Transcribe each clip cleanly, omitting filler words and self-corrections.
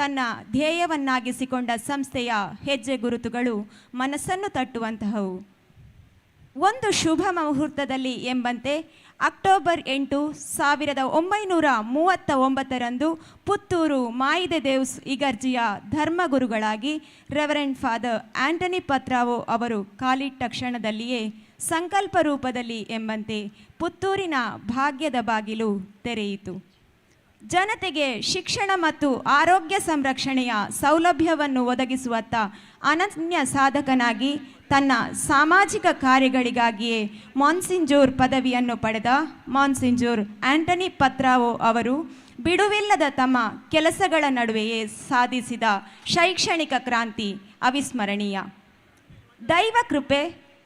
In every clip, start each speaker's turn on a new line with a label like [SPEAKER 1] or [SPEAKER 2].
[SPEAKER 1] ತನ್ನ ಧ್ಯೇಯವನ್ನಾಗಿಸಿಕೊಂಡ ಸಂಸ್ಥೆಯ ಹೆಜ್ಜೆ ಗುರುತುಗಳು ಮನಸ್ಸನ್ನು ತಟ್ಟುವಂತಹವು. ಒಂದು ಶುಭ ಮುಹೂರ್ತದಲ್ಲಿ ಎಂಬಂತೆ ಅಕ್ಟೋಬರ್ 8, 1939 ಪುತ್ತೂರು ಮಾಯಿದೆ ದೇವ್ಸ್ ಇಗರ್ಜಿಯ ಧರ್ಮಗುರುಗಳಾಗಿ ರೆವರೆಂಡ್ ಫಾದರ್ ಆಂಟನಿ ಪತ್ರಾವೋ ಅವರು ಕಾಲಿಟ್ಟ ಕ್ಷಣದಲ್ಲಿಯೇ ಸಂಕಲ್ಪ ರೂಪದಲ್ಲಿ ಎಂಬಂತೆ ಪುತ್ತೂರಿನ ಭಾಗ್ಯದ ಬಾಗಿಲು ತೆರೆಯಿತು. ಜನತೆಗೆ ಶಿಕ್ಷಣ ಮತ್ತು ಆರೋಗ್ಯ ಸಂರಕ್ಷಣೆಯ ಸೌಲಭ್ಯವನ್ನು ಒದಗಿಸುವತ್ತ ಅನನ್ಯ ಸಾಧಕನಾಗಿ ತನ್ನ ಸಾಮಾಜಿಕ ಕಾರ್ಯಗಳಿಗಾಗಿಯೇ ಮಾನ್ಸಿಂಜೂರ್ ಪದವಿಯನ್ನು ಪಡೆದ ಮಾನ್ಸಿಂಜೂರ್ ಆಂಟನಿ ಪತ್ರಾವೋ ಅವರು ಬಿಡುವಿಲ್ಲದ ತಮ್ಮ ಕೆಲಸಗಳ ನಡುವೆಯೇ ಸಾಧಿಸಿದ ಶೈಕ್ಷಣಿಕ ಕ್ರಾಂತಿ ಅವಿಸ್ಮರಣೀಯ. ದೈವ ಕೃಪೆ,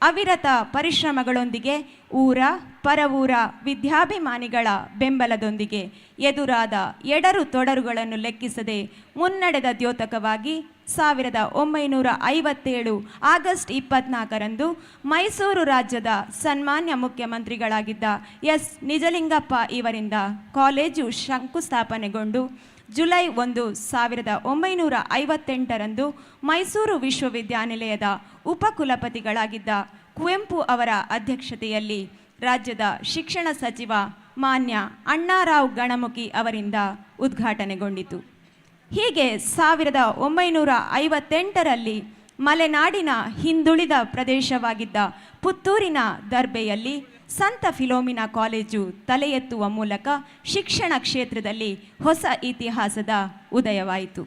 [SPEAKER 1] ಅವಿರತ ಪರಿಶ್ರಮಗಳೊಂದಿಗೆ ಊರ ಪರವೂರ ವಿದ್ಯಾಭಿಮಾನಿಗಳ ಬೆಂಬಲದೊಂದಿಗೆ ಎದುರಾದ ಎಡರು ತೊಡರುಗಳನ್ನು ಲೆಕ್ಕಿಸದೆ ಮುನ್ನಡೆದ ದ್ಯೋತಕವಾಗಿ 1957 ಆಗಸ್ಟ್ 24 ಮೈಸೂರು ರಾಜ್ಯದ ಸನ್ಮಾನ್ಯ ಮುಖ್ಯಮಂತ್ರಿಗಳಾಗಿದ್ದ ಎಸ್ ನಿಜಲಿಂಗಪ್ಪ ಇವರಿಂದ ಕಾಲೇಜು ಶಂಕುಸ್ಥಾಪನೆಗೊಂಡು ಜುಲೈ 1, 1958 ಮೈಸೂರು ವಿಶ್ವವಿದ್ಯಾನಿಲಯದ ಉಪಕುಲಪತಿಗಳಾಗಿದ್ದ ಕುವೆಂಪು ಅವರ ಅಧ್ಯಕ್ಷತೆಯಲ್ಲಿ ರಾಜ್ಯದ ಶಿಕ್ಷಣ ಸಚಿವ ಮಾನ್ಯ ಅಣ್ಣಾರಾವ್ ಗಣಮುಖಿ ಅವರಿಂದ ಉದ್ಘಾಟನೆಗೊಂಡಿತು. ಹೀಗೆ 1958 ಮಲೆನಾಡಿನ ಹಿಂದುಳಿದ ಪ್ರದೇಶವಾಗಿದ್ದ ಪುತ್ತೂರಿನ ದರ್ಬೆಯಲ್ಲಿ ಸಂತ ಫಿಲೋಮಿನಾ ಕಾಲೇಜು ತಲೆ ಎತ್ತುವ ಮೂಲಕ ಶಿಕ್ಷಣ ಕ್ಷೇತ್ರದಲ್ಲಿ ಹೊಸ ಇತಿಹಾಸದ ಉದಯವಾಯಿತು.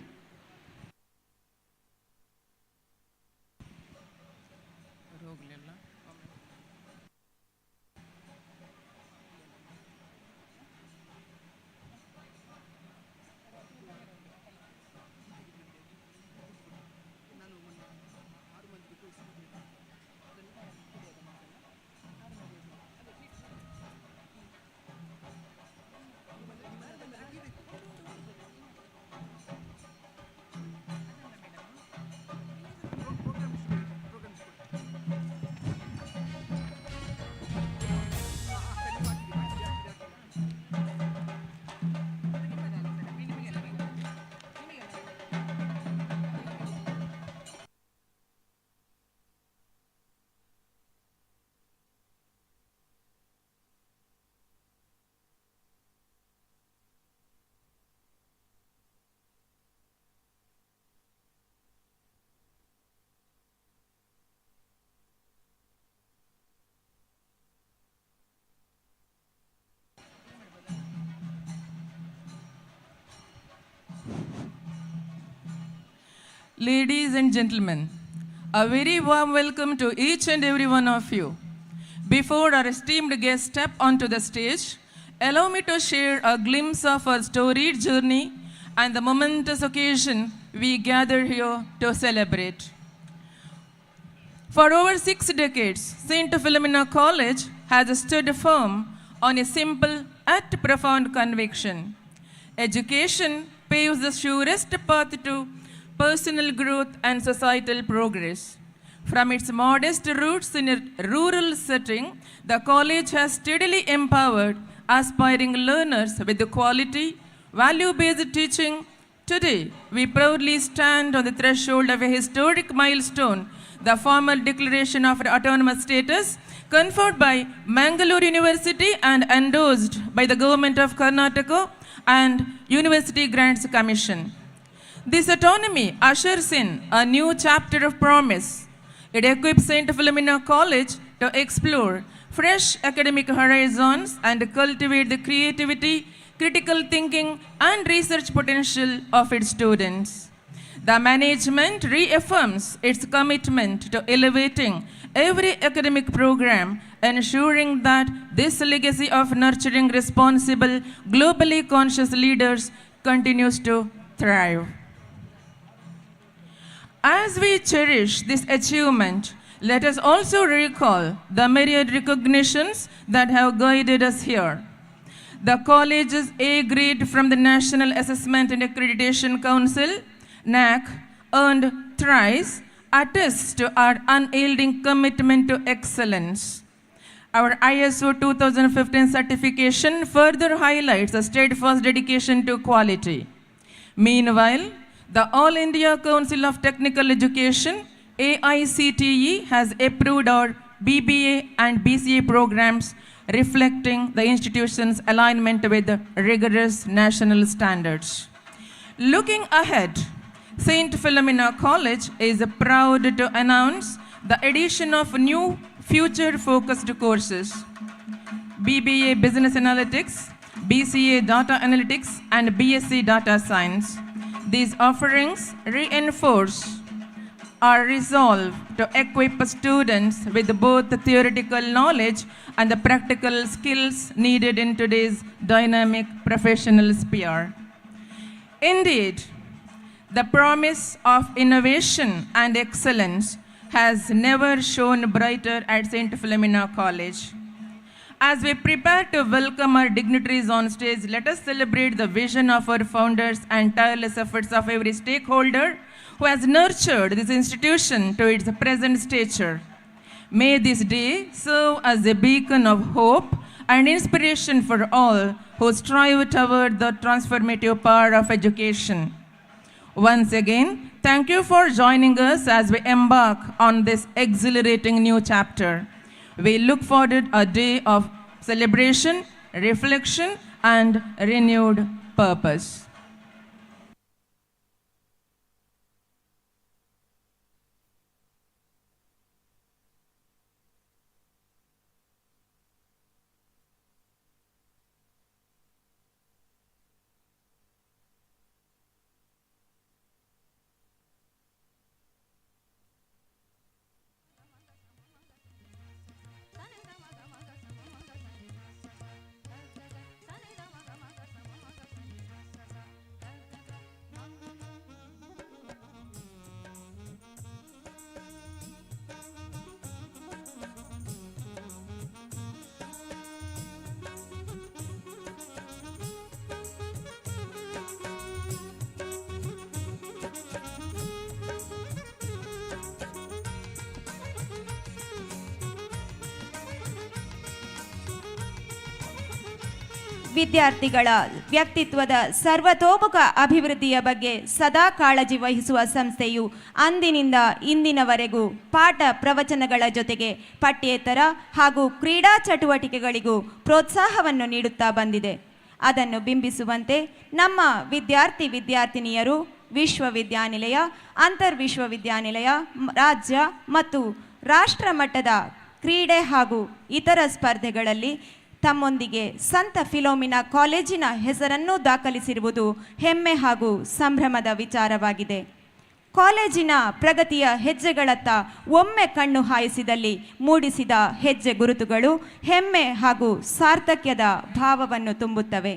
[SPEAKER 2] Ladies and gentlemen, a very warm welcome to each and every one of you. Before our esteemed guests step onto the stage, allow me to share a glimpse of our storied journey and the momentous occasion we gather here to celebrate. For over 6 decades, St. Philomena College has stood firm on a simple yet profound conviction. Education paves the surest path to personal growth and societal progress. From its modest roots in a rural setting, the college has steadily empowered aspiring learners with the quality, value-based teaching. Today, we proudly stand on the threshold of a historic milestone, the formal declaration of autonomous status conferred by Mangalore University and endorsed by the Government of Karnataka and University Grants Commission. This autonomy ushers in a new chapter of promise. It equips St. Philomena College to explore fresh academic horizons and cultivate the creativity, critical thinking, and research potential of its students. The management reaffirms its commitment to elevating every academic program, ensuring that this legacy of nurturing responsible, globally conscious leaders continues to thrive. As we cherish this achievement, let us also recall the myriad recognitions that have guided us here. The college's A grade from the National Assessment and Accreditation Council, NAC, earned thrice attests to our unyielding commitment to excellence. Our ISO 2015 certification further highlights a steadfast dedication to quality. Meanwhile, The All India Council of Technical Education, AICTE, has approved our BBA and BCA programs, reflecting the institution's alignment with rigorous national standards. Looking ahead, St. Philomena College is proud to announce the addition of new future-focused courses: BBA Business Analytics, BCA Data Analytics, and BSc Data Science. These offerings reinforce our resolve to equip students with both the theoretical knowledge and the practical skills needed in today's dynamic professional sphere. Indeed, the promise of innovation and excellence has never shone brighter at St. Philomena College. As we prepare to welcome our dignitaries on stage, let us celebrate the vision of our founders and tireless efforts of every stakeholder who has nurtured this institution to its present stature. May this day serve as a beacon of hope and inspiration for all who strive toward the transformative power of education. Once again, thank you for joining us as we embark on this exhilarating new chapter. We look forward to a day of celebration, reflection, and renewed purpose.
[SPEAKER 1] ವಿದ್ಯಾರ್ಥಿಗಳ ವ್ಯಕ್ತಿತ್ವದ ಸರ್ವತೋಮುಖ ಅಭಿವೃದ್ಧಿಯ ಬಗ್ಗೆ ಸದಾ ಕಾಳಜಿ ವಹಿಸುವ ಸಂಸ್ಥೆಯು ಅಂದಿನಿಂದ ಇಂದಿನವರೆಗೂ ಪಾಠ ಪ್ರವಚನಗಳ ಜೊತೆಗೆ ಪಠ್ಯೇತರ ಹಾಗೂ ಕ್ರೀಡಾ ಚಟುವಟಿಕೆಗಳಿಗೂ ಪ್ರೋತ್ಸಾಹವನ್ನು ನೀಡುತ್ತಾ ಬಂದಿದೆ. ಅದನ್ನು ಬಿಂಬಿಸುವಂತೆ ನಮ್ಮ ವಿದ್ಯಾರ್ಥಿನಿಯರು ವಿಶ್ವವಿದ್ಯಾನಿಲಯ, ಅಂತರ್ವಿಶ್ವವಿದ್ಯಾನಿಲಯ, ರಾಜ್ಯ ಮತ್ತು ರಾಷ್ಟ್ರ ಮಟ್ಟದ ಕ್ರೀಡೆ ಹಾಗೂ ಇತರ ಸ್ಪರ್ಧೆಗಳಲ್ಲಿ ತಮ್ಮೊಂದಿಗೆ ಸಂತ ಫಿಲೋಮಿನಾ ಕಾಲೇಜಿನ ಹೆಸರನ್ನು ದಾಖಲಿಸಿರುವುದು ಹೆಮ್ಮೆ ಹಾಗೂ ಸಂಭ್ರಮದ ವಿಚಾರವಾಗಿದೆ. ಕಾಲೇಜಿನ ಪ್ರಗತಿಯ ಹೆಜ್ಜೆಗಳತ್ತ ಒಮ್ಮೆ ಕಣ್ಣು ಹಾಯಿಸಿದಲ್ಲಿ ಮೂಡಿಸಿದ ಹೆಜ್ಜೆ ಗುರುತುಗಳು ಹೆಮ್ಮೆ ಹಾಗೂ ಸಾರ್ಥಕ್ಯದ ಭಾವವನ್ನು ತುಂಬುತ್ತವೆ.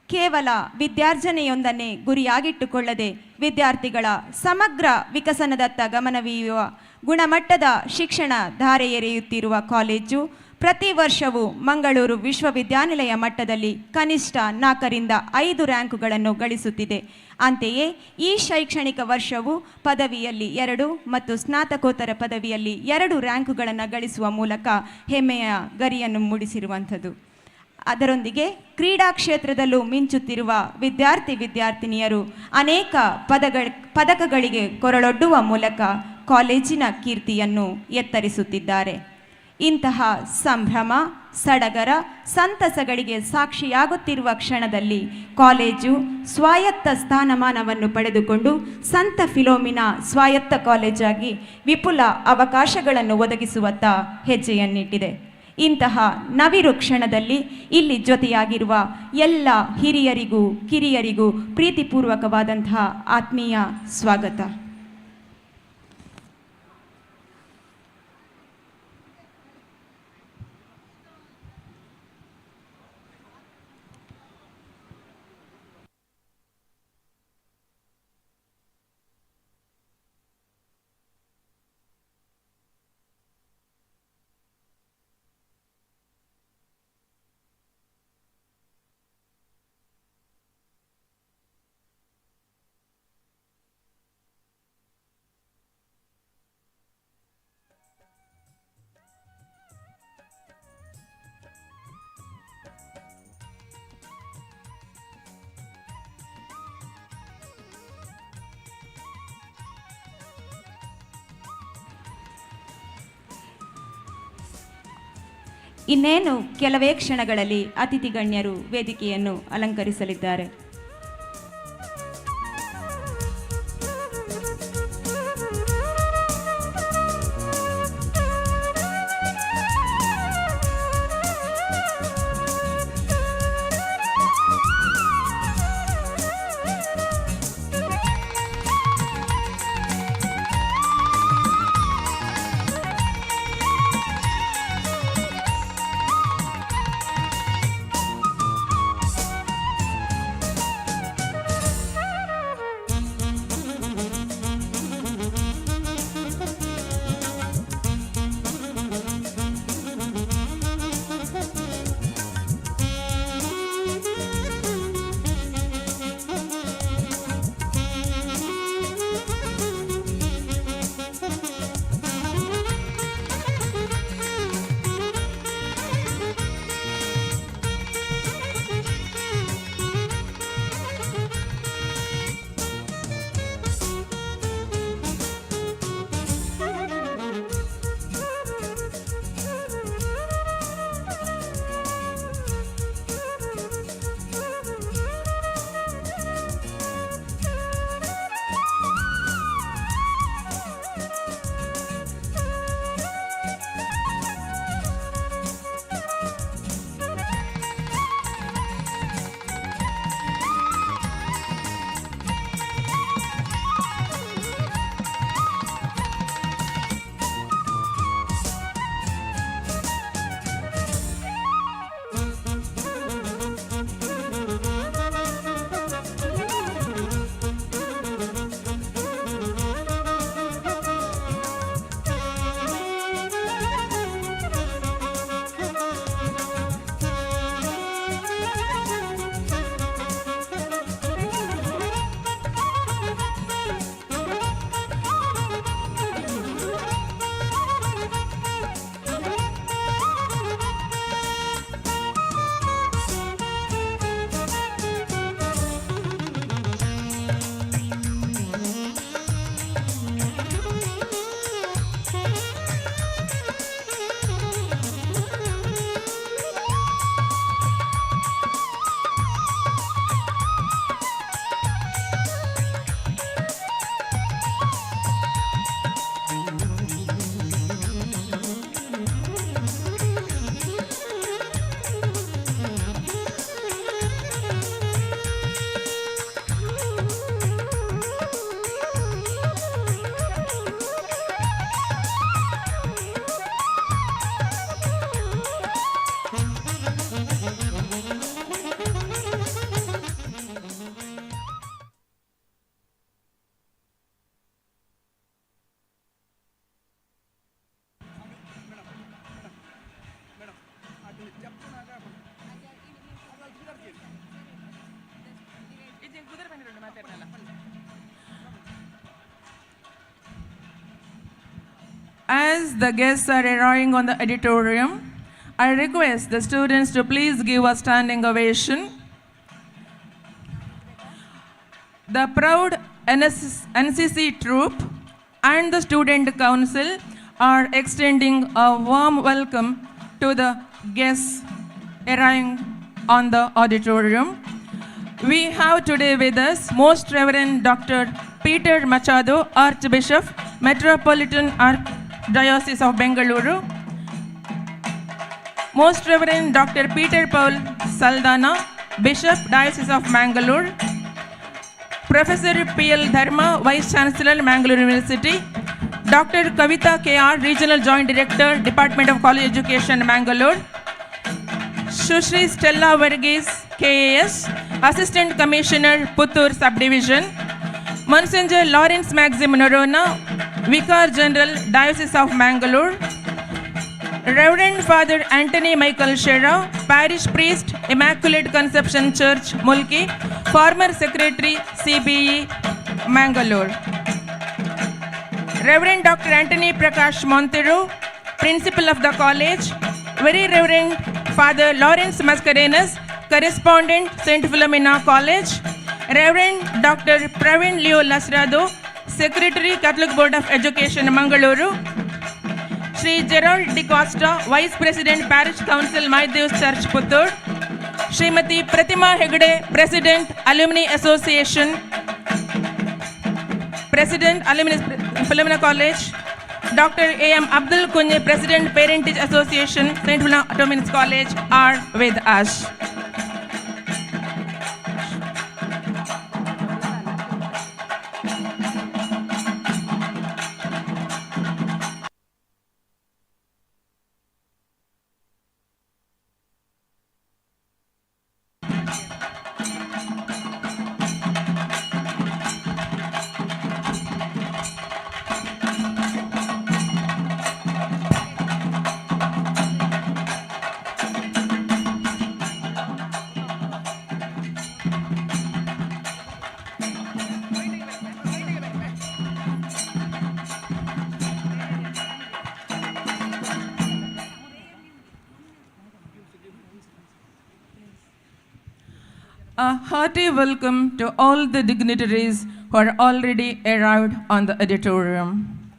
[SPEAKER 1] ಕೇವಲ ವಿದ್ಯಾರ್ಜನೆಯೊಂದನ್ನೇ ಗುರಿಯಾಗಿಟ್ಟುಕೊಳ್ಳದೆ ವಿದ್ಯಾರ್ಥಿಗಳ ಸಮಗ್ರ ವಿಕಸನದತ್ತ ಗಮನವೀಯುವ ಗುಣಮಟ್ಟದ ಶಿಕ್ಷಣ ಧಾರೆ ಎರೆಯುತ್ತಿರುವ ಕಾಲೇಜು ಪ್ರತಿ ವರ್ಷವೂ ಮಂಗಳೂರು ವಿಶ್ವವಿದ್ಯಾನಿಲಯ ಮಟ್ಟದಲ್ಲಿ ಕನಿಷ್ಠ 4ರಿಂದ 5 ರ್ಯಾಂಕುಗಳನ್ನು ಗಳಿಸುತ್ತಿದೆ. ಅಂತೆಯೇ ಈ ಶೈಕ್ಷಣಿಕ ವರ್ಷವೂ ಪದವಿಯಲ್ಲಿ 2 ಮತ್ತು ಸ್ನಾತಕೋತ್ತರ ಪದವಿಯಲ್ಲಿ 2 ರ್ಯಾಂಕುಗಳನ್ನು ಗಳಿಸುವ ಮೂಲಕ ಹೆಮ್ಮೆಯ ಗರಿಯನ್ನು ಮೂಡಿಸಿರುವಂಥದ್ದು. ಅದರೊಂದಿಗೆ ಕ್ರೀಡಾ ಕ್ಷೇತ್ರದಲ್ಲೂ ಮಿಂಚುತ್ತಿರುವ ವಿದ್ಯಾರ್ಥಿನಿಯರು ಅನೇಕ ಪದಕಗಳಿಗೆ ಕೊರಳೊಡ್ಡುವ ಮೂಲಕ ಕಾಲೇಜಿನ ಕೀರ್ತಿಯನ್ನು ಎತ್ತರಿಸುತ್ತಿದ್ದಾರೆ. ಇಂತಹ ಸಂಭ್ರಮ, ಸಡಗರ, ಸಂತಸಗಳಿಗೆ ಸಾಕ್ಷಿಯಾಗುತ್ತಿರುವ ಕ್ಷಣದಲ್ಲಿ ಕಾಲೇಜು ಸ್ವಾಯತ್ತ ಸ್ಥಾನಮಾನವನ್ನು ಪಡೆದುಕೊಂಡು ಸಂತ ಫಿಲೋಮಿನಾ ಸ್ವಾಯತ್ತ ಕಾಲೇಜಾಗಿ ವಿಪುಲ ಅವಕಾಶಗಳನ್ನು ಒದಗಿಸುವತ್ತ ಹೆಜ್ಜೆಯನ್ನಿಟ್ಟಿದೆ. ಇಂತಹ ನವಿರು ಕ್ಷಣದಲ್ಲಿ ಇಲ್ಲಿ ಜೊತೆಯಾಗಿರುವ ಎಲ್ಲ ಹಿರಿಯರಿಗೂ ಕಿರಿಯರಿಗೂ ಪ್ರೀತಿಪೂರ್ವಕವಾದಂತಹ ಆತ್ಮೀಯ ಸ್ವಾಗತ. ಇನ್ನೇನು ಕೆಲವೇ ಕ್ಷಣಗಳಲ್ಲಿ ಅತಿಥಿ ಗಣ್ಯರು ವೇದಿಕೆಯನ್ನು ಅಲಂಕರಿಸಲಿದ್ದಾರೆ.
[SPEAKER 2] As the guests are arriving on the auditorium, I request the students to please give a standing ovation. The proud NCC troop and the student council are extending a warm welcome to the guests arriving on the auditorium. We have today with us Most Reverend Dr. Peter Machado, Archbishop, Metropolitan Archdiocese of Bengaluru. Most Reverend Dr. Peter Paul Saldana, Bishop, Diocese of Mangalore. Professor P.L. Dharma, Vice Chancellor, Mangalore University. Dr. Kavita K.R., Regional Joint Director, Department of College Education, Mangalore. Sushri Stella Verghese, KAS, Assistant Commissioner, Puttur Subdivision. Monsignor Lawrence Maxim Norona, Vicar General, Diocese of Mangalore. Reverend Father Anthony Michael Shera, Parish Priest, Immaculate Conception Church, Mulki, former Secretary, CBE, Mangalore. Reverend Dr. Anthony Prakash Monteiro, Principal of the College. Very Reverend Father Lawrence Mascarenhas, Correspondent, St. Philomena College. Reverend Dr. Praveen Leo Lasrado, Secretary, Catholic Board of Education, Mangaluru. Shri Gerald DeCosta, Vice President, Parish Council, Maidev Church, Puttur. Srimati Pratima Hegde, President, Alumni Association, President, Alumni Philomena College. Dr. A.M. Abdul Kunye, President, Parentage Association, St. Philomena Autonomous College, are with us. A hearty welcome to all the dignitaries who are already arrived on the auditorium.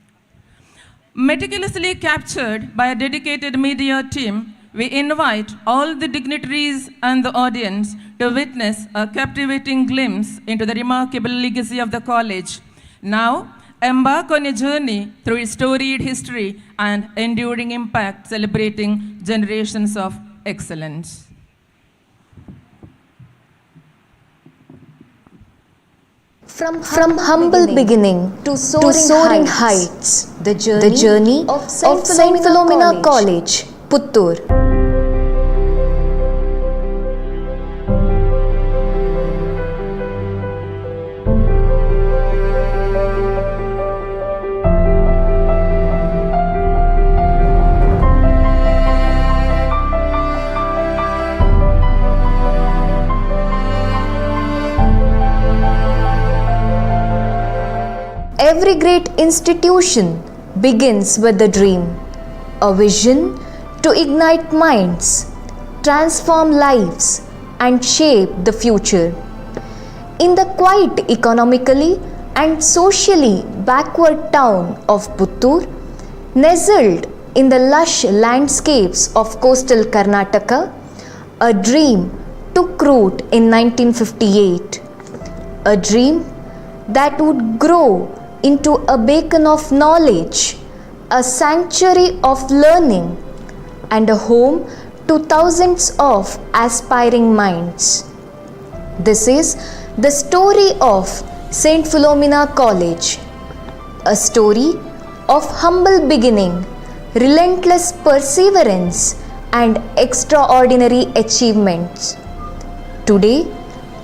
[SPEAKER 2] Meticulously captured by a dedicated media team, we invite all the dignitaries and the audience to witness a captivating glimpse into the remarkable legacy of the college. Now, embark on a journey through its storied history and enduring impact, celebrating generations of excellence.
[SPEAKER 3] From humble beginning to soaring heights, the journey of St. Philomena College, Puttur. Every great institution begins with a dream, a vision to ignite minds, transform lives, and shape the future. In the quite economically and socially backward town of Puttur, nestled in the lush landscapes of coastal Karnataka, a dream took root in 1958. A dream that would grow into a beacon of knowledge, a sanctuary of learning, and a home to thousands of aspiring minds. This is the story of St. Philomena College, a story of humble beginning, relentless perseverance, and extraordinary achievements. Today,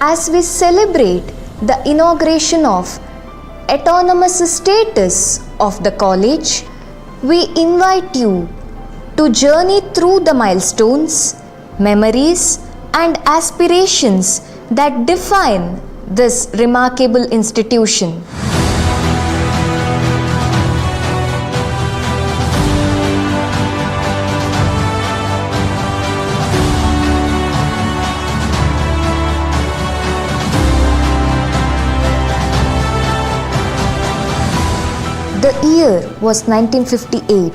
[SPEAKER 3] as we celebrate the inauguration of autonomous status of the college, we invite you to journey through the milestones, memories, and aspirations that define this remarkable institution. The year was 1958.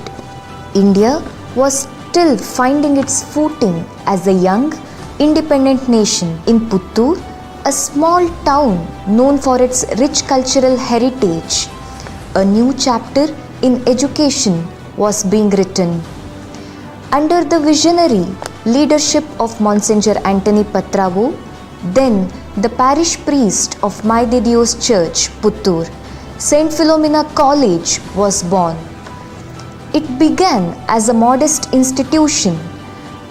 [SPEAKER 3] India was still finding its footing as a young, independent nation. In Puttur, a small town known for its rich cultural heritage, a new chapter in education was being written. Under the visionary leadership of Monsignor Antony Patravu, then the parish priest of Maidev Church, Puttur, St. Philomena College was born. It began as a modest institution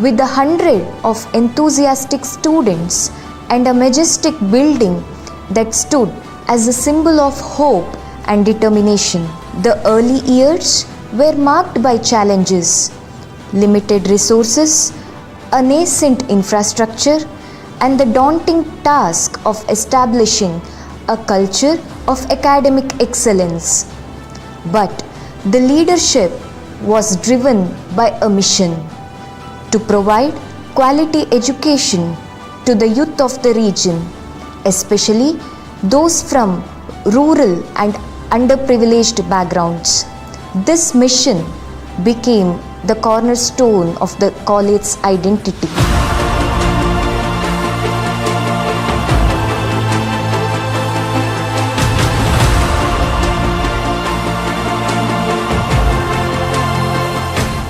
[SPEAKER 3] with 100 of enthusiastic students and a majestic building that stood as a symbol of hope and determination. The early years were marked by challenges, limited resources, a nascent infrastructure, and the daunting task of establishing a culture of academic excellence. But the leadership was driven by a mission to provide quality education to the youth of the region, especially those from rural and underprivileged backgrounds. This mission became the cornerstone of the college's identity.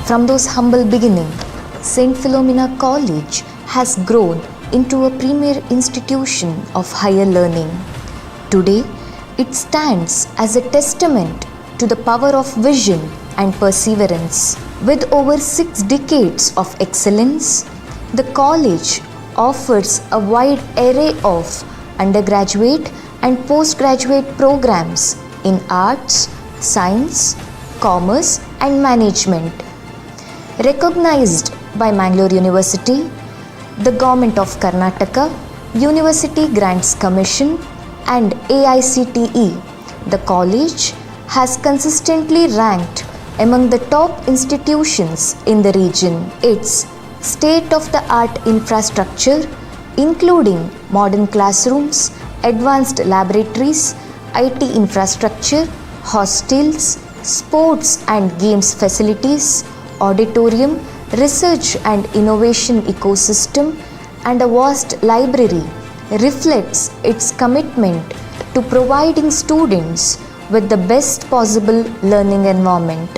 [SPEAKER 3] From those humble beginnings, St. Philomena College has grown into a premier institution of higher learning. Today, it stands as a testament to the power of vision and perseverance. With over 6 decades of excellence, the college offers a wide array of undergraduate and postgraduate programs in arts, science, commerce, and management. Recognized by Mangalore University, the Government of Karnataka, University Grants Commission, and AICTE, the college has consistently ranked among the top institutions in the region. Its state-of-the-art infrastructure, including modern classrooms, advanced laboratories, IT infrastructure, hostels, sports and games facilities, auditorium, research and innovation ecosystem, and a vast library reflects its commitment to providing students with the best possible learning environment.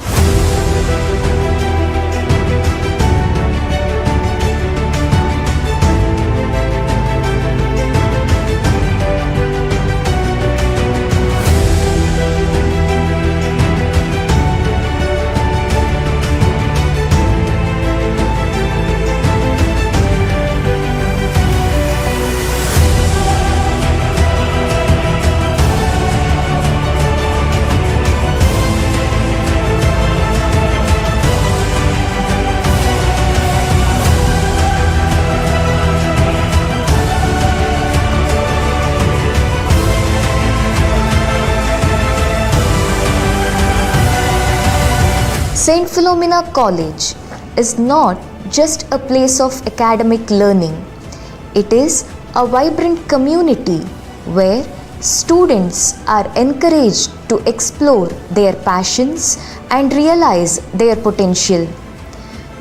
[SPEAKER 3] St. Philomena College is not just a place of academic learning. It is a vibrant community where students are encouraged to explore their passions and realize their potential.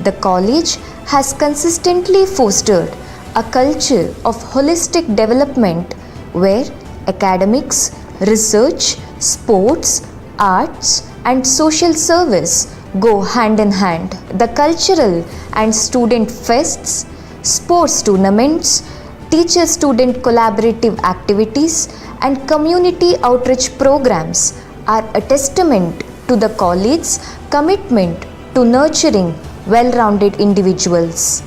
[SPEAKER 3] The college has consistently fostered a culture of holistic development where academics, research, sports, arts, and social service go hand in hand. The cultural and student fests, sports tournaments, teacher-student collaborative activities, and community outreach programs are a testament to the college's commitment to nurturing well-rounded individuals.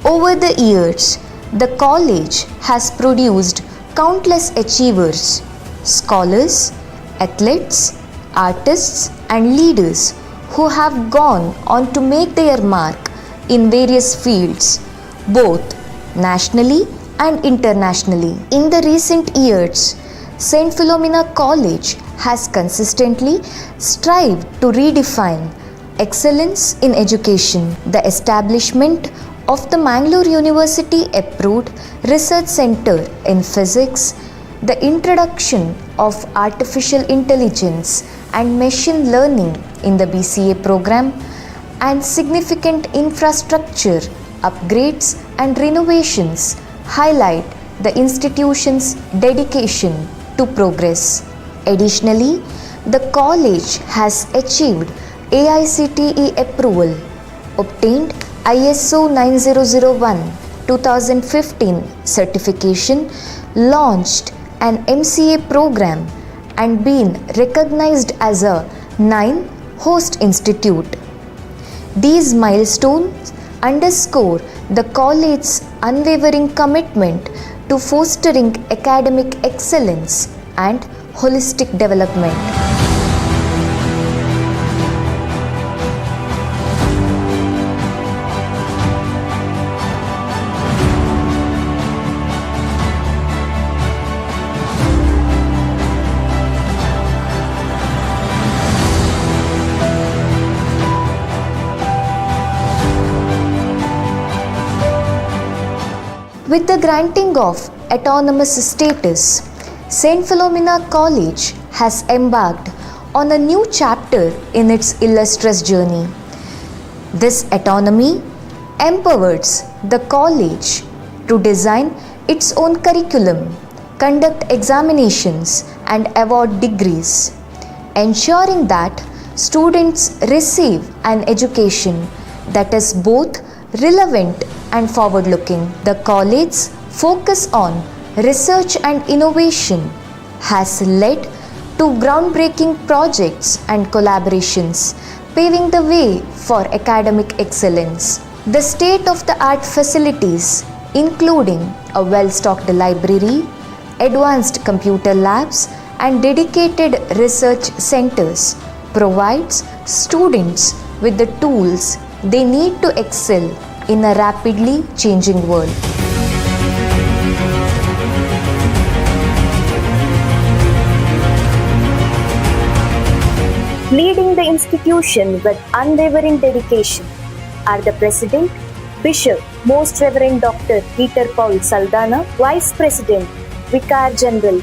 [SPEAKER 3] Over the years, the college has produced countless achievers, scholars, athletes, artists, and leaders who have gone on to make their mark in various fields, both nationally and internationally. In the recent years, St. Philomena College has consistently strived to redefine excellence in education. The establishment of the Mangalore University approved Research Center in Physics, the introduction of artificial intelligence and machine learning in the BCA program, and significant infrastructure upgrades and renovations highlight the institution's dedication to progress. Additionally, the college has achieved AICTE approval, obtained ISO 9001:2015 certification, launched an MCA program, and been recognized as a 9 host institute. These milestones underscore the college's unwavering commitment to fostering academic excellence and holistic development. With the granting of autonomous status, St. Philomena College has embarked on a new chapter in its illustrious journey. This autonomy empowers the college to design its own curriculum, conduct examinations, and award degrees, ensuring that students receive an education that is both relevant and forward-looking. The college's focus on research and innovation has led to groundbreaking projects and collaborations, paving the way for academic excellence. The state-of-the-art facilities, including a well-stocked library, advanced computer labs, and dedicated research centers, provides students with the tools they need to excel in a rapidly changing world.
[SPEAKER 4] Leading the institution with unwavering dedication are the President, Bishop, Most Reverend Dr. Peter Paul Saldanha, Vice President, Vicar General,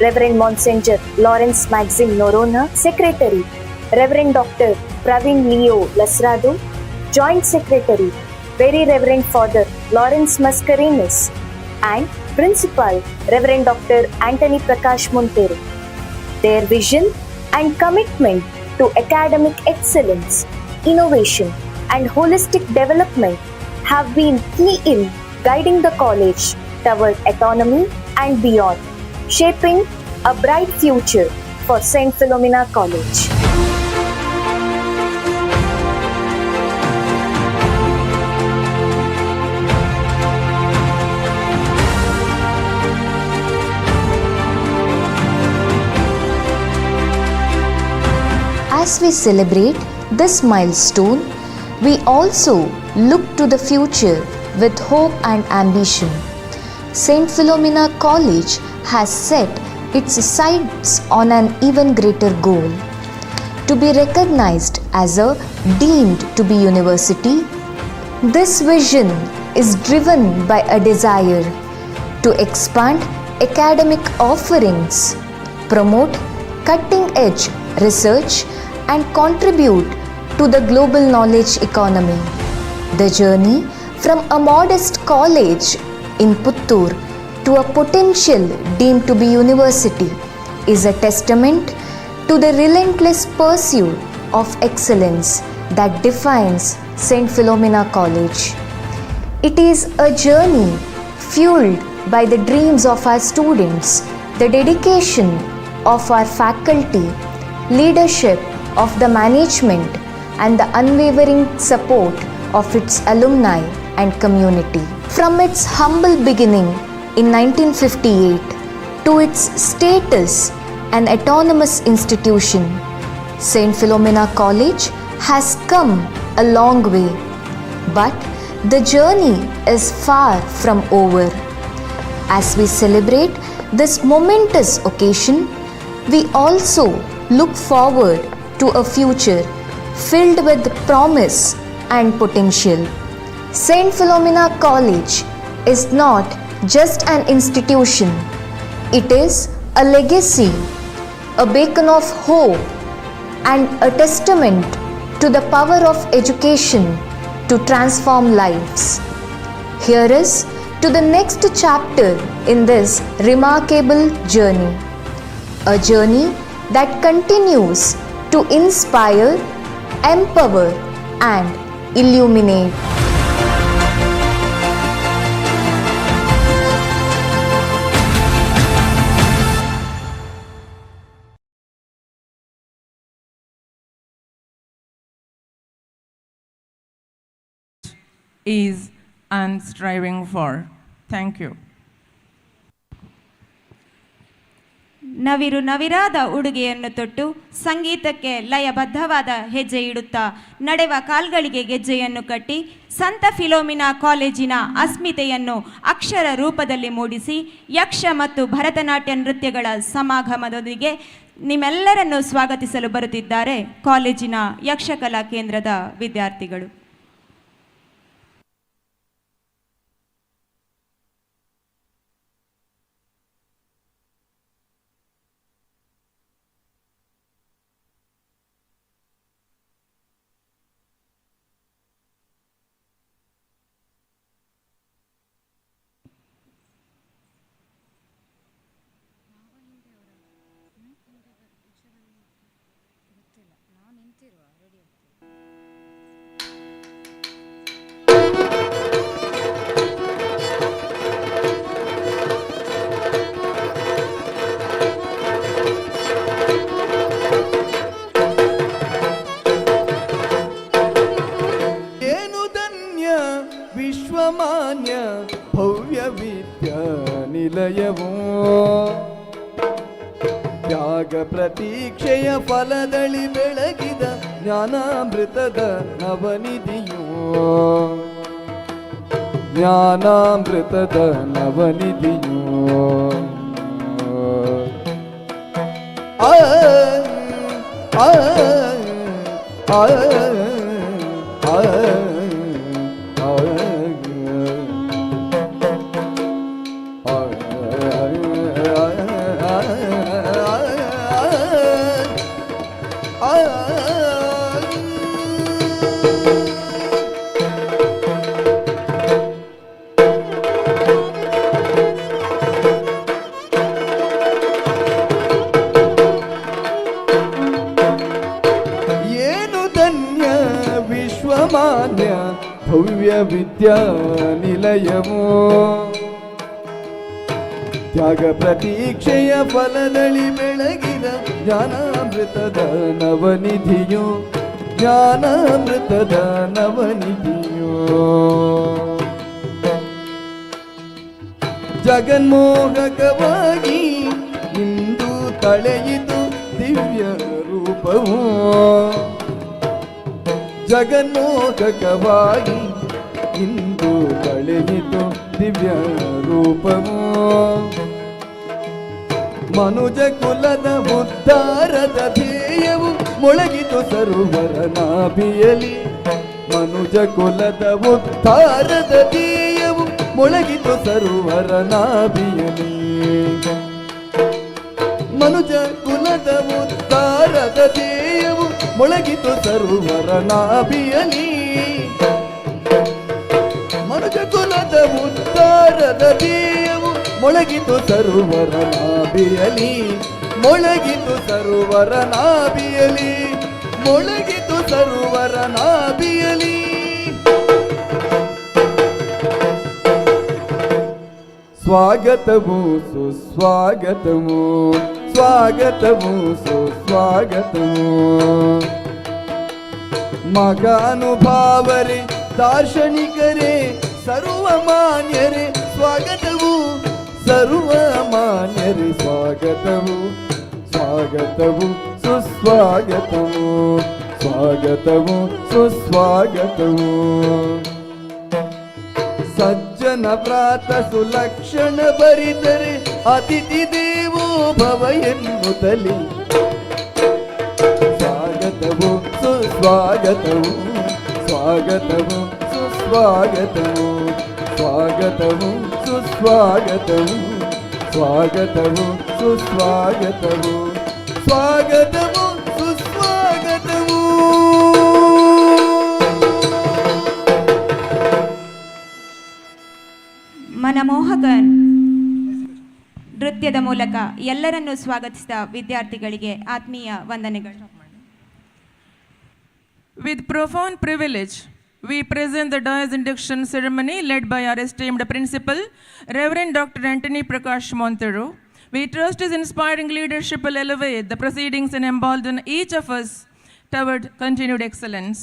[SPEAKER 4] Reverend Monsignor Lawrence Maxim Noronha, Secretary, Reverend Dr. Praveen Leo Lasrado, Joint Secretary, Very Reverend Father Lawrence Mascarenas, and Principal, Reverend Dr. Anthony Prakash Monteiro. Their vision and commitment to academic excellence, innovation, and holistic development have been key in guiding the college toward autonomy and beyond, shaping a bright future for St. Philomena College.
[SPEAKER 3] As we celebrate this milestone, we also look to the future with hope and ambition. St. Philomena College has set its sights on an even greater goal: to be recognized as a deemed to be university. This vision is driven by a desire to expand academic offerings, promote cutting-edge research, and contribute to the global knowledge economy. The journey from a modest college in Puttur to a potential deemed to be university is a testament to the relentless pursuit of excellence that defines St. Philomena College. It is a journey fueled by the dreams of our students, the dedication of our faculty, leadership of the management, and the unwavering support of its alumni and community. From its humble beginning in 1958 to its status an autonomous institution, St. Philomena College has come a long way. But the journey is far from over. As we celebrate this momentous occasion, we also look forward to a future filled with promise and potential. St. Philomena College is not just an institution, it is a legacy, a beacon of hope, and a testament to the power of education to transform lives. Here is to the next chapter in this remarkable journey, a journey that continues to inspire, empower, and illuminate.
[SPEAKER 2] Is and striving for. Thank you.
[SPEAKER 1] ನವಿರು ನವಿರಾದ ಉಡುಗೆಯನ್ನು ತೊಟ್ಟು ಸಂಗೀತಕ್ಕೆ ಲಯಬದ್ಧವಾದ ಹೆಜ್ಜೆ ಇಡುತ್ತಾ ನಡೆವ ಕಾಲ್ಗಳಿಗೆ ಗೆಜ್ಜೆಯನ್ನು ಕಟ್ಟಿ ಸಂತ Philomena ಕಾಲೇಜಿನ ಅಸ್ಮಿತೆಯನ್ನು ಅಕ್ಷರ ರೂಪದಲ್ಲಿ ಮೂಡಿಸಿ ಯಕ್ಷ ಮತ್ತು ಭರತನಾಟ್ಯ ನೃತ್ಯಗಳ ಸಮಾಗಮದೊಂದಿಗೆ ನಿಮ್ಮೆಲ್ಲರನ್ನು ಸ್ವಾಗತಿಸಲು ಬರುತ್ತಿದ್ದಾರೆ ಕಾಲೇಜಿನ ಯಕ್ಷಕಲಾ ಕೇಂದ್ರದ ವಿದ್ಯಾರ್ಥಿಗಳು.
[SPEAKER 5] ಏನು ಧನ್ಯ ವಿಶ್ವಮಾನ್ಯ ಭವ್ಯ ವಿದ್ಯಾನಿಲಯವೋ, ತ್ಯಾಗ ಪ್ರತೀಕ್ಷೆಯ ಫಲದಳಿ ಬೆಳಗಿದ ಜ್ಞಾನಾಮೃತದ ನವನಿಧಿಯೋ, ಜ್ಞಾನಾಮೃತದ ನವನಿಧಿಯೋ. ಆ ಆ ಆ ಏನು ಧನ್ಯ ವಿಶ್ವಮಾನ್ಯ ಭವ್ಯ ವಿದ್ಯಾನಿಲಯವೋ, ತ್ಯಾಗ ಪ್ರತೀಕ್ಷೆಯ ಫಲದಳಿ ಬೆಳಗಿದ ಜ್ಞಾನಾಮೃತದ ನವನಿಧಿಯೋ, ಜ್ಞಾನಾಮೃತದ ನವನಿಧಿಯೋ. ಜಗನ್ಮೋಹಕವಾಗಿ ಇಂದು ತಳೆಯಿತು ದಿವ್ಯ ರೂಪವೋ, ಜಗನ್ಮೋಹಕವಾಗಿ ಇಂದು ತಳೆಯಿತು ದಿವ್ಯ ರೂಪವೋ. ಮನುಜ ಕುಲದ ಉದ್ಧಾರದ ಧ್ಯೇಯವು ಮೊಳಗಿತು ಸರ್ವರ ನಾಭಿಯಲಿ, ಮನುಜ ಕುಲದ ಉದ್ಧಾರದ ಧ್ಯೇಯವು ಮೊಳಗಿತು ಸರ್ವರ ನಾಭಿಯಲಿ. ಮನುಜ ಕುಲದ ಉದ್ಧಾರದ ಧ್ಯೇಯವು ಮೊಳಗಿತು ಸರ್ವರ ನಾಭಿಯಲಿ, ಮನುಜ ಕುಲದ ಉದ್ಧಾರದ ಧ್ಯೇಯವು ಮೊಳಗಿತು ಸರ್ವರ ನಾಭಿಯಲಿ, ಮೊಳಗಿತು ಸರ್ವರ ನಾಭಿಯಲಿ, ಮೊಳಗಿತು ಸರ್ವರ ನಾಭಿಯಲಿ. ಸ್ವಾಗತವು ಸುಸ್ವಾಗತವು, ಸ್ವಾಗತವು ಸುಸ್ವಾಗತವು. ಮಗಾನುಭಾವರೇ ದಾರ್ಶನಿಕರೇ ಸರ್ವಮಾನ್ಯರೇ ಸ್ವಾಗತವು, ಸರ್ವಮಾನ್ಯರೇ ಸ್ವಾಗತವು, ಸ್ವಾಗತವು ಸುಸ್ವಾಗತವು, ಸ್ವಾಗತವು ಸುಸ್ವಾಗತವು. ಸಜ್ಜನ ವ್ರಾತ ಸುಲಕ್ಷಣ ಬರಿದರೆ ಅತಿಥಿ ದೇವೋ ಭವ ಎನ್ನುತ್ತಲಿ, ಸ್ವಾಗತವು ಸುಸ್ವಾಗತವು, ಸ್ವಾಗತವು ಸುಸ್ವಾಗತವು, ಸ್ವಾಗತವು ಸುಸ್ವಾಗತವು, ಸ್ವಾಗತವು ಸುಸ್ವಾಗತವು, ಸ್ವಾಗತವು ಸುಸ್ವಾಗತವು.
[SPEAKER 1] ಮನಮೋಹಕ ನೃತ್ಯದ ಮೂಲಕ ಎಲ್ಲರನ್ನೂ ಸ್ವಾಗತಿಸಿದ ವಿದ್ಯಾರ್ಥಿಗಳಿಗೆ ಆತ್ಮೀಯ ವಂದನೆಗಳು.
[SPEAKER 2] With profound privilege, we present the Dais induction ceremony led by our esteemed principal, Reverend Dr. Antony Prakash Montero. We trust his inspiring leadership will elevate the proceedings and embolden each of us toward continued excellence.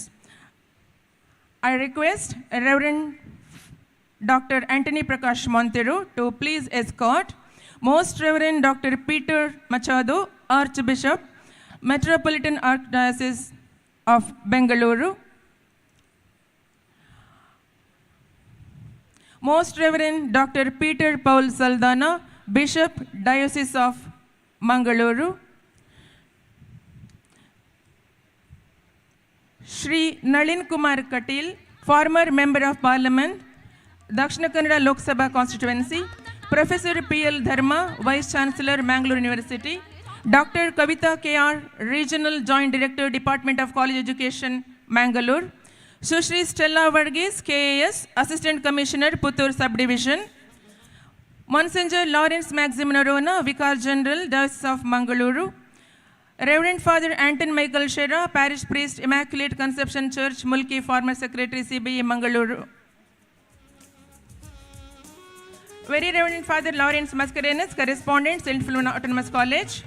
[SPEAKER 2] I request Reverend Dr. Antony Prakash Montero to please escort Most Reverend Dr. Peter Machado, Archbishop, Metropolitan Archdiocese of Bengaluru, Most Reverend Dr. Peter Paul Saldana, Bishop, Diocese of Mangaluru, Shri Nalin Kumar Katil, former Member of Parliament, Dakshina Kannada Lok Sabha constituency, Professor P.L. Dharma, Vice Chancellor, Mangalore University, Dr. Kavita K.R., Regional Joint Director, Department of College Education, Mangalore, Sushri Stella Varghese, KAS, Assistant Commissioner, Puttur Subdivision, Monsignor Lawrence Maxim Narona, Vicar General, Diocese of Mangaluru, Reverend Father Anton Michael Shera, Parish Priest, Immaculate Conception Church, Mulki, former Secretary, CBE, Mangaluru. Very Reverend Father Lawrence Mascarenas, Correspondent, St. Philomena Autonomous College.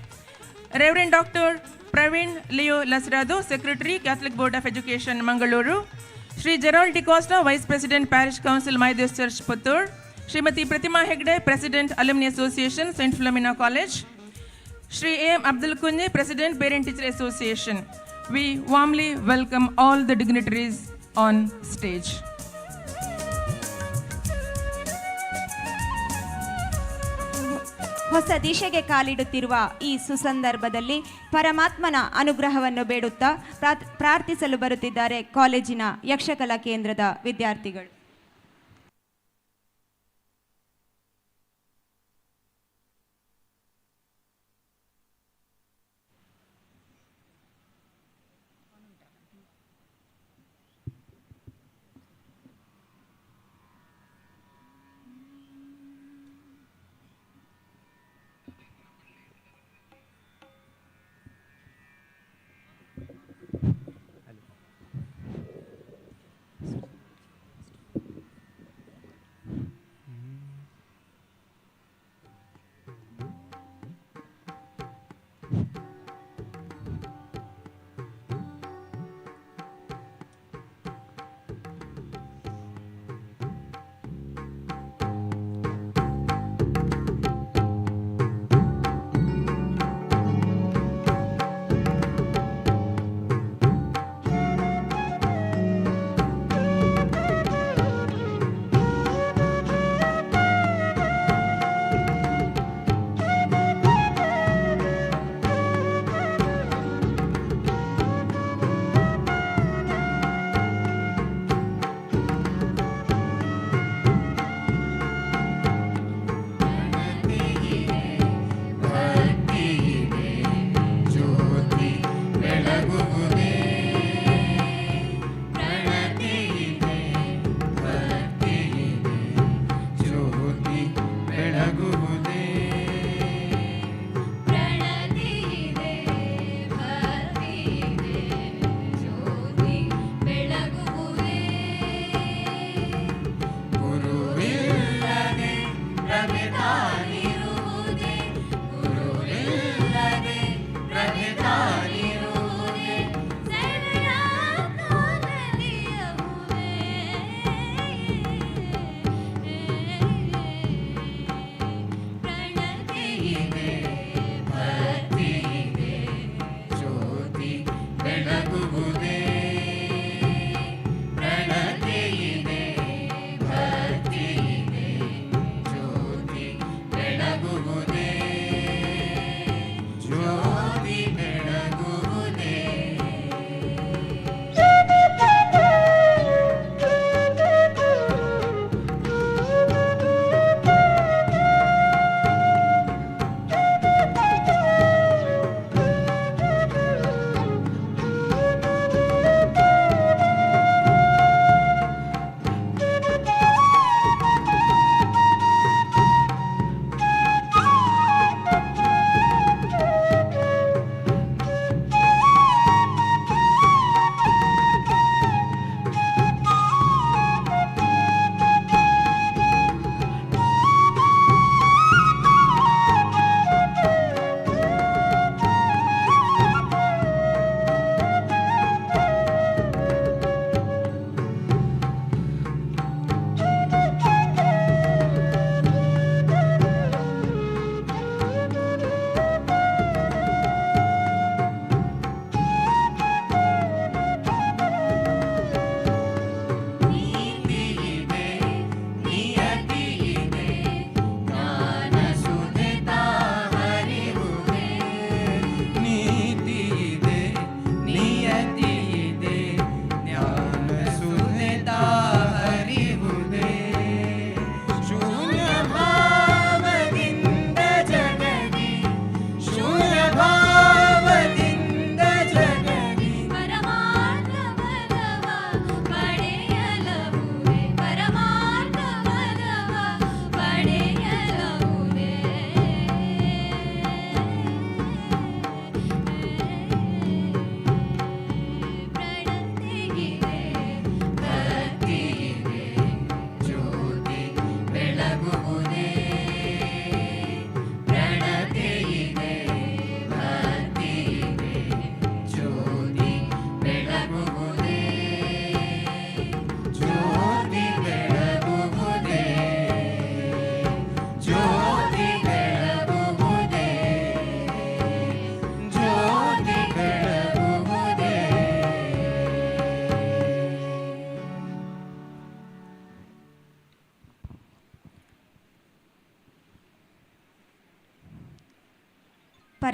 [SPEAKER 2] Reverend Dr. Praveen Leo Lasrado, Secretary, Catholic Board of Education, Mangaluru. Sri Gerald DiCosta, Vice President, Parish Council, Maidev Church, Puttur. Srimati Pratima Hegde, President, Alumni Association, St. Philomena College. Sri A.M. Abdul Kunje, President, Parent Teacher Association. We warmly welcome all the dignitaries on stage.
[SPEAKER 1] ಹೊಸ ದಿಶೆಗೆ ಕಾಲಿಡುತ್ತಿರುವ ಈ ಸುಸಂದರ್ಭದಲ್ಲಿ ಪರಮಾತ್ಮನ ಅನುಗ್ರಹವನ್ನು ಬೇಡುತ್ತಾ ಪ್ರಾರ್ಥಿಸಲು ಬರುತ್ತಿದ್ದಾರೆ ಕಾಲೇಜಿನ ಯಕ್ಷಕಲಾ ಕೇಂದ್ರದ ವಿದ್ಯಾರ್ಥಿಗಳು.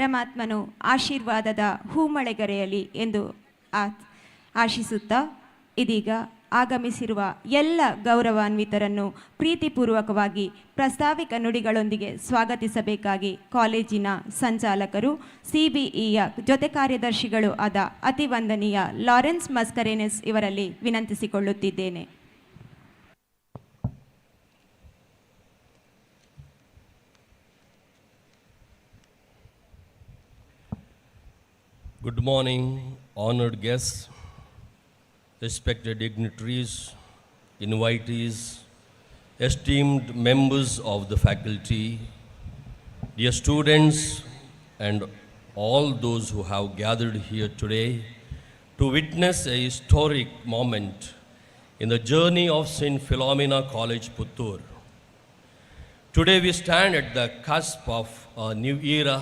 [SPEAKER 1] ಪರಮಾತ್ಮನು ಆಶೀರ್ವಾದದ ಹೂಮಳೆಗರೆಯಲಿ ಎಂದು ಆಶಿಸುತ್ತಾ ಇದೀಗ ಆಗಮಿಸಿರುವ ಎಲ್ಲ ಗೌರವಾನ್ವಿತರನ್ನು ಪ್ರೀತಿಪೂರ್ವಕವಾಗಿ ಪ್ರಾಸ್ತಾವಿಕ ನುಡಿಗಳೊಂದಿಗೆ ಸ್ವಾಗತಿಸಬೇಕಾಗಿ ಕಾಲೇಜಿನ ಸಂಚಾಲಕರು CBEಯ ಜೊತೆ ಕಾರ್ಯದರ್ಶಿಗಳು ಆದ ಅತಿವಂದನೀಯ ಲಾರೆನ್ಸ್ ಮಸ್ಕರೇನೆಸ್ ಇವರಲ್ಲಿ ವಿನಂತಿಸಿಕೊಳ್ಳುತ್ತಿದ್ದೇನೆ.
[SPEAKER 6] Good morning, honored guests, respected dignitaries, invitees, esteemed members of the faculty, dear students, and all those who have gathered here today to witness a historic moment in the journey of St. Philomena College, Puttur. Today we stand at the cusp of a new era,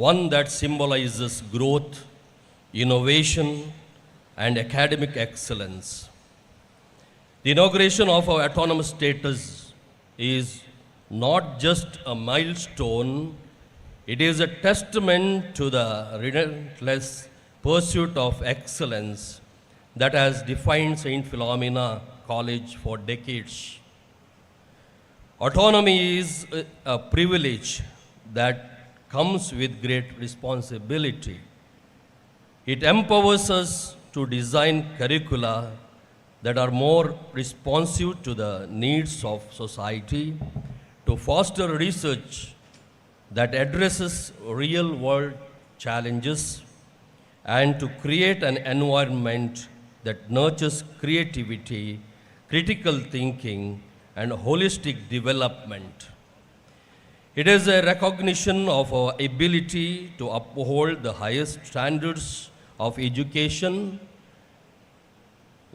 [SPEAKER 6] one that symbolizes growth, innovation, and academic excellence. The inauguration of our autonomous status is not just a milestone, it is a testament to the relentless pursuit of excellence that has defined St. Philomena College for decades. Autonomy is a privilege that comes with great responsibility. It empowers us to design curricula that are more responsive to the needs of society, to foster research that addresses real-world challenges, and to create an environment that nurtures creativity, critical thinking, and holistic development. It is a recognition of our ability to uphold the highest standards of education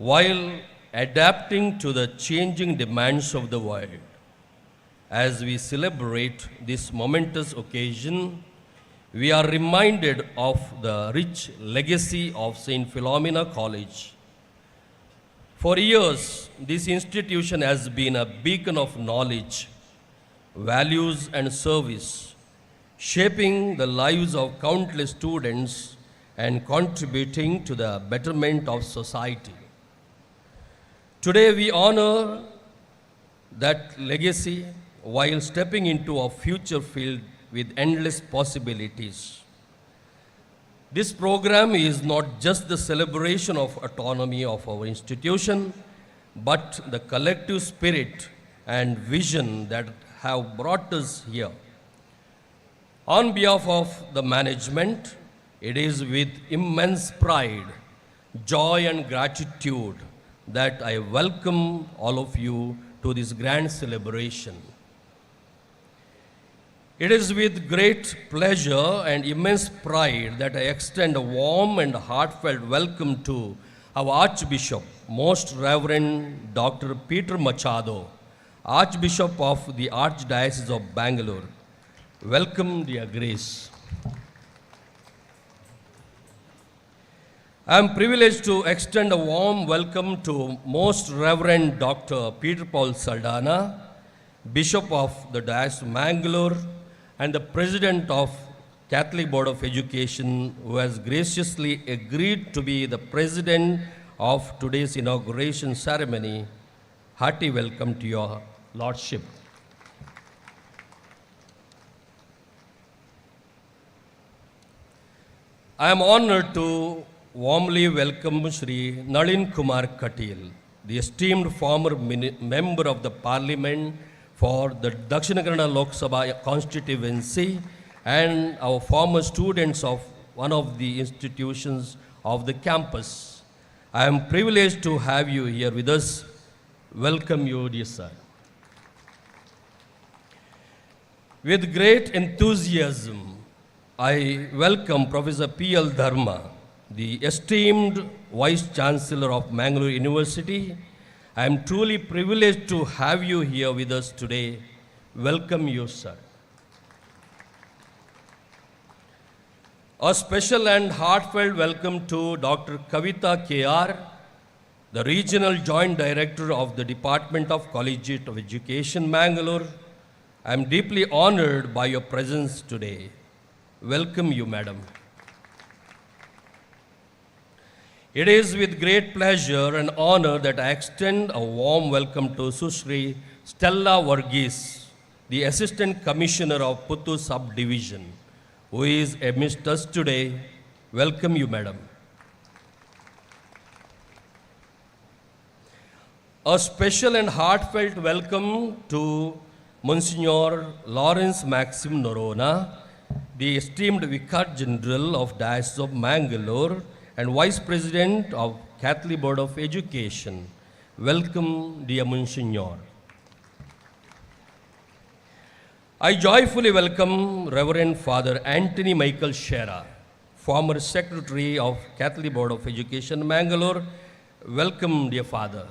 [SPEAKER 6] while adapting to the changing demands of the world. As we celebrate this momentous occasion, we are reminded of the rich legacy of St. Philomena College. For years, this institution has been a beacon of knowledge, values, and service, shaping the lives of countless students and contributing to the betterment of society. Today we honor that legacy while stepping into a future filled with endless possibilities. This program is not just the celebration of autonomy of our institution, but the collective spirit and vision that have brought us here. On behalf of the management, it is with immense pride, joy, and gratitude that I welcome all of you to this grand celebration. It is with great pleasure and immense pride that I extend a warm and heartfelt welcome to our Archbishop, Most Reverend Dr. Peter Machado, Archbishop of the Archdiocese of Bangalore. Welcome, dear Grace. I am privileged to extend a warm welcome to Most Reverend Dr. Peter Paul Saldana, Bishop of the Diocese of Mangalore, and the President of Catholic Board of Education, who has graciously agreed to be the President of today's inauguration ceremony. Hearty welcome to your Lordship. I am honored to warmly welcome Shri Nalin Kumar Katil, the esteemed former member of the Parliament for the Dakshina Kannada Lok Sabha constituency and our former students of one of the institutions of the campus. I am privileged to have you here with us. Welcome you, dear sir. With great enthusiasm, I welcome Professor P.L. Dharma, the esteemed Vice Chancellor of Mangalore University. I am truly privileged to have you here with us today. Welcome you, sir. A special and heartfelt welcome to Dr. Kavita K.R., the Regional Joint Director of the Department of Collegiate of Education, Mangalore. I am deeply honored by your presence today. welcome you, madam. It is with great pleasure and honor that I extend a warm welcome to Sushri Stella Varghese, the Assistant Commissioner of Puttur Subdivision, who is amidst us today. Welcome you, madam. A special and heartfelt welcome to Monsignor Lawrence Maxim Norona, the esteemed Vicar General of Diocese of Mangalore and Vice President of Catholic Board of Education. Welcome, dear Monsignor. I joyfully welcome Reverend Father Anthony Michael Shera, former Secretary of Catholic Board of Education, Mangalore. Welcome, dear Father.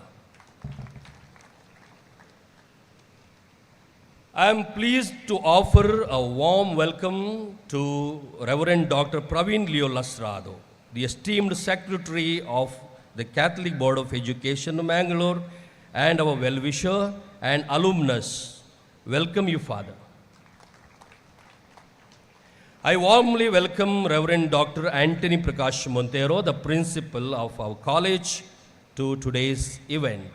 [SPEAKER 6] I am pleased to offer a warm welcome to Reverend Dr. Praveen Leo Lasrado, the esteemed Secretary of the Catholic Board of Education, Mangalore, and our well-wisher and alumnus. Welcome you, Father. I warmly welcome Reverend Dr. Anthony Prakash Montero, the principal of our college, to today's event.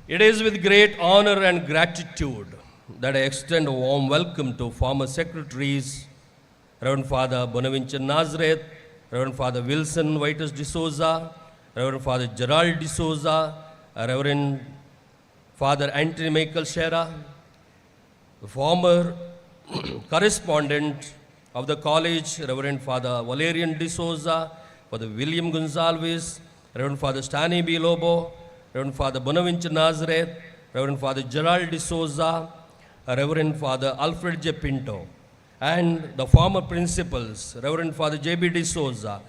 [SPEAKER 6] It is with great honor and gratitude that I extend a warm welcome to former secretaries, Reverend Father Bonaventure Nazareth, Reverend Father Wilson Vitus D'Souza, Reverend Father Gerald D'Souza, Reverend Father Anthony Michael Shera, the former correspondent of the college, Reverend Father Valerian D'Souza, Father William Gonzalez, Reverend Father Stanley B. Lobo, Reverend Father Bonaventure Nazareth, Reverend Father Gerald D'Souza, Reverend Father Alfred J. Pinto, and the former principals, Reverend Father J.B. D'Souza,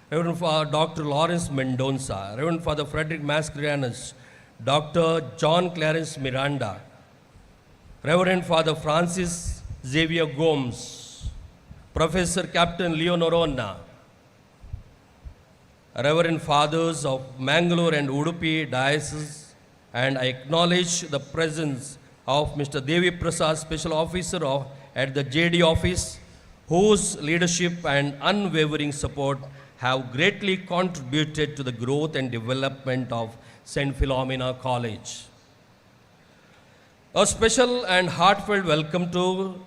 [SPEAKER 6] Reverend Father Dr. Lawrence Mendonça, Reverend Father Frederick Mascarenas, Dr. John Clarence Miranda, Reverend Father Francis Xavier Gomes, Professor Captain Leo Norona, Reverend Fathers of Mangalore and Udupi Diocese, and I acknowledge the presence of Mr. Devi Prasad, Special Officer at the JD office, whose leadership and unwavering support have greatly contributed to the growth and development of St. Philomena College. A special and heartfelt welcome to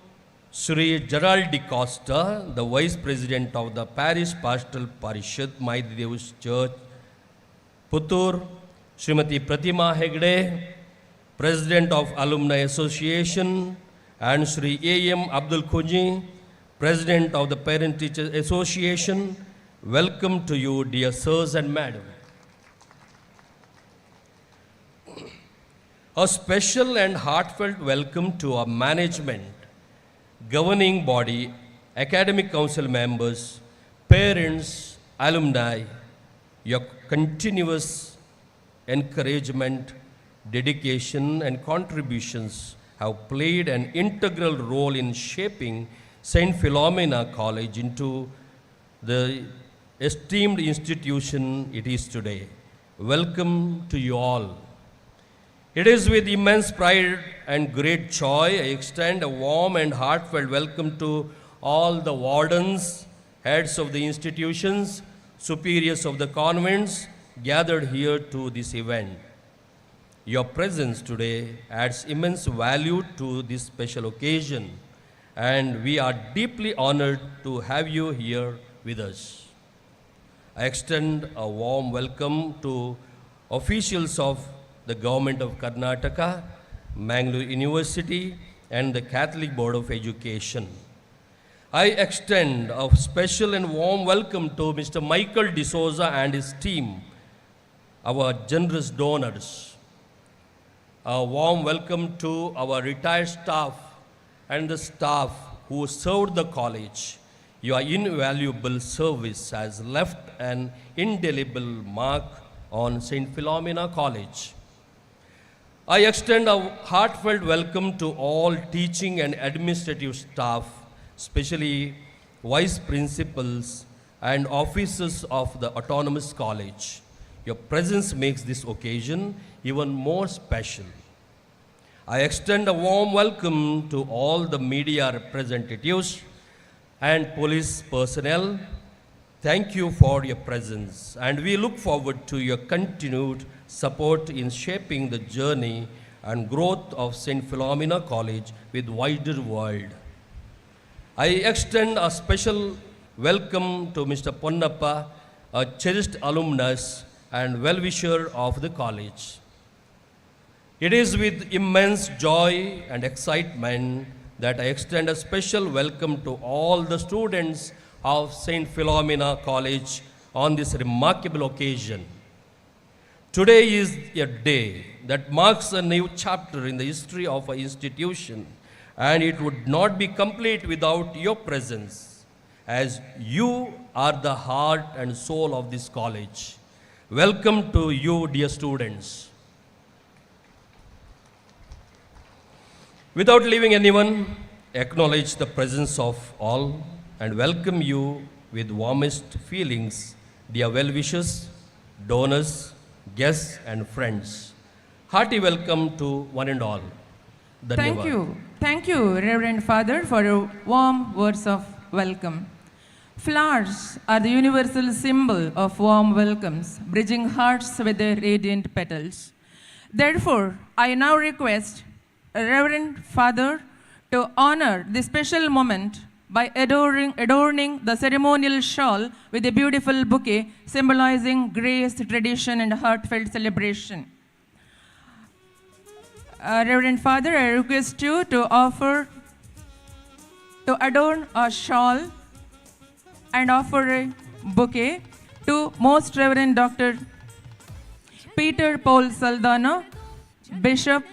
[SPEAKER 6] Sri Gerald Di Costa, the Vice President of the Parish Pastoral Parishad, Maidev's Church, Puttur, Srimati Pratima Hegde, President of Alumni Association, and Sri A.M. Abdul Khuji, President of the Parent Teacher Association. Welcome to you, dear sirs and madam. A special and heartfelt welcome to our management, governing body, academic council members, parents, alumni. Your continuous encouragement, dedication, and contributions have played an integral role in shaping St. Philomena College into the esteemed institution it is today. Welcome to you all. It is with immense pride and great joy I extend a warm and heartfelt welcome to all the wardens, heads of the institutions, superiors of the convents gathered here to this event. Your presence today adds immense value to this special occasion, and we are deeply honored to have you here with us. I extend a warm welcome to officials of the Government of Karnataka, Mangalore University, and the Catholic Board of Education. I extend a special and warm welcome to Mr. Michael D'Souza and his team, our generous donors. A warm welcome to our retired staff and the staff who served the college. Your invaluable service has left an indelible mark on St. Philomena College. I extend a heartfelt welcome to all teaching and administrative staff, especially vice principals and officers of the Autonomous College. Your presence makes this occasion even more special. I extend a warm welcome to all the media representatives and police personnel. Thank you for your presence, and we look forward to your continued support in shaping the journey and growth of St. Philomena College with wider world. I extend a special welcome to Mr. Ponnappa, a cherished alumnus and well-wisher of the college. It is with immense joy and excitement that I extend a special welcome to all the students of St. Philomena College on this remarkable occasion. Today is a day that marks a new chapter in the history of our institution, and it would not be complete without your presence, as you are the heart and soul of this college. Welcome to you, dear students. Without leaving anyone, acknowledge the presence of all and welcome you with warmest feelings, dear well-wishers, donors, guests and friends. Hearty welcome to one and all.
[SPEAKER 2] Thank
[SPEAKER 6] Dhanyavad.
[SPEAKER 2] you. Thank you, Reverend Father, for your warm words of welcome. Flowers are the universal symbol of warm welcomes, bridging hearts with their radiant petals. Therefore, I now request Reverend Father to honor this special moment by adorning the ceremonial shawl with a beautiful bouquet symbolizing grace, tradition, and heartfelt celebration. Reverend Father, I request you to adorn a shawl and offer a bouquet to Most Reverend Dr. Peter Paul Saldana, Bishop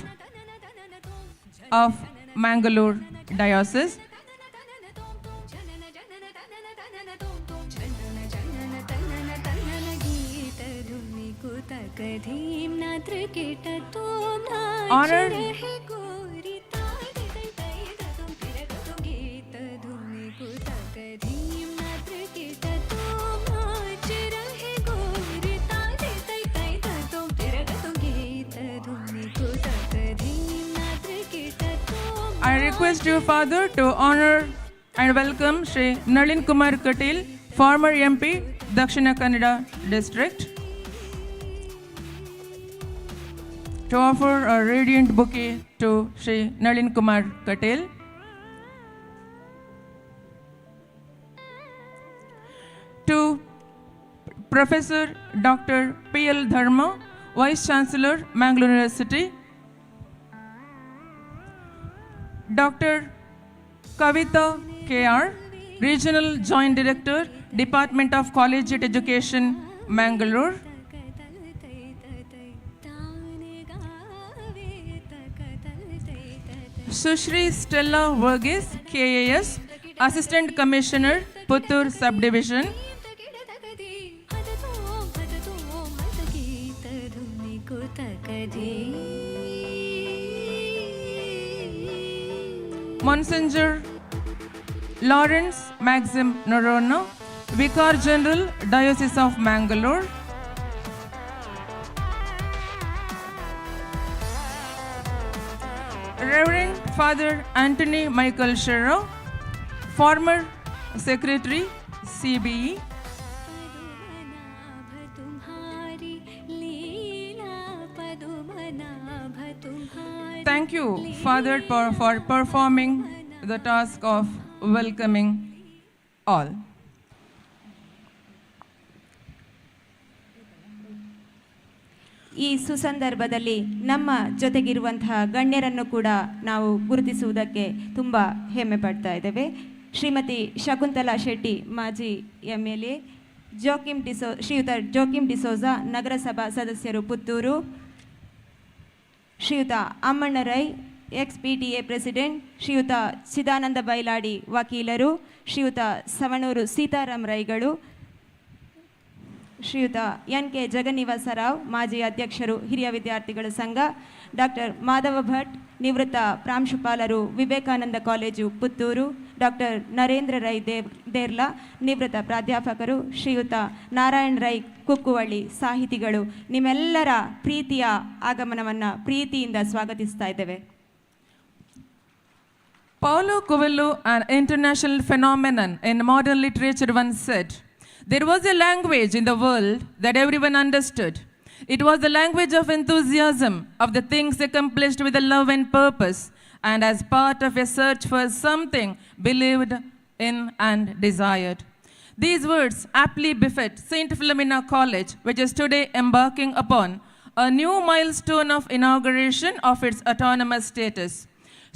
[SPEAKER 2] of Mangalore Diocese. Honored I request you, Father, to honor and welcome Shri Nalin Kumar Katil, former MP, Dakshina Kannada District, to offer a radiant bouquet to Shri Nalin Kumar Katil. To Professor Dr. P.L. Dharma, Vice Chancellor, Mangalore University. Dr. Kavita K.R., Regional Joint Director, Department of Collegiate Education, Mangalore. Sushri Stella Verghese, KAS, Assistant Commissioner, Puttur Subdivision. Monsignor Lawrence Maxim Noronha, Vicar General, Diocese of Mangalore. Reverend Father Anthony Michael Sherrow, former Secretary, CBE. Thank you, Father, for performing the task of welcoming all.
[SPEAKER 1] ಈ ಸುಸಂದರ್ಭದಲ್ಲಿ ನಮ್ಮ ಜೊತೆಗಿರುವಂತಹ ಗಣ್ಯರನ್ನು ಕೂಡ ನಾವು ಗುರುತಿಸುವುದಕ್ಕೆ ತುಂಬ ಹೆಮ್ಮೆ ಪಡ್ತಾ ಇದ್ದೇವೆ. ಶ್ರೀಮತಿ ಶಕುಂತಲಾ ಶೆಟ್ಟಿ, ಮಾಜಿ MLA, ಶ್ರೀಯುತ ಜೋಕಿಮ್ ಡಿಸೋಜಾ, ನಗರಸಭಾ ಸದಸ್ಯರು ಪುತ್ತೂರು, ಶ್ರೀಯುತ ಅಮ್ಮಣ್ಣ ರೈ, XPTA ಪ್ರೆಸಿಡೆಂಟ್, ಶ್ರೀಯುತ ಚಿದಾನಂದ ಬೈಲಾಡಿ, ವಕೀಲರು, ಶ್ರೀಯುತ ಸವಣೂರು ಸೀತಾರಾಮ್ ರೈಗಳು, ಶ್ರೀಯುತ NK ಜಗನ್ನಿವಾಸರಾವ್, ಮಾಜಿ ಅಧ್ಯಕ್ಷರು, ಹಿರಿಯ ವಿದ್ಯಾರ್ಥಿಗಳ ಸಂಘ, ಡಾಕ್ಟರ್ ಮಾಧವ ಭಟ್, ನಿವೃತ್ತ ಪ್ರಾಂಶುಪಾಲರು, ವಿವೇಕಾನಂದ ಕಾಲೇಜು ಪುತ್ತೂರು, ಡಾಕ್ಟರ್ ನರೇಂದ್ರ ರೈ ದೇರ್ಲಾ, ನಿವೃತ್ತ ಪ್ರಾಧ್ಯಾಪಕರು, ಶ್ರೀಯುತ ನಾರಾಯಣ್ ರೈ ಕುಕ್ಕುವಳ್ಳಿ, ಸಾಹಿತಿಗಳು, ನಿಮ್ಮೆಲ್ಲರ ಪ್ರೀತಿಯ ಆಗಮನವನ್ನು ಪ್ರೀತಿಯಿಂದ ಸ್ವಾಗತಿಸ್ತಾ ಇದ್ದೇವೆ.
[SPEAKER 2] Paulo Coelho, an international phenomenon in modern literature, once said, "There was a language in the world that everyone understood. It was the language of enthusiasm, of the things accomplished with a love and purpose, and as part of a search for something believed in and desired." These words aptly befit St. Philomena College, which is today embarking upon a new milestone of inauguration of its autonomous status.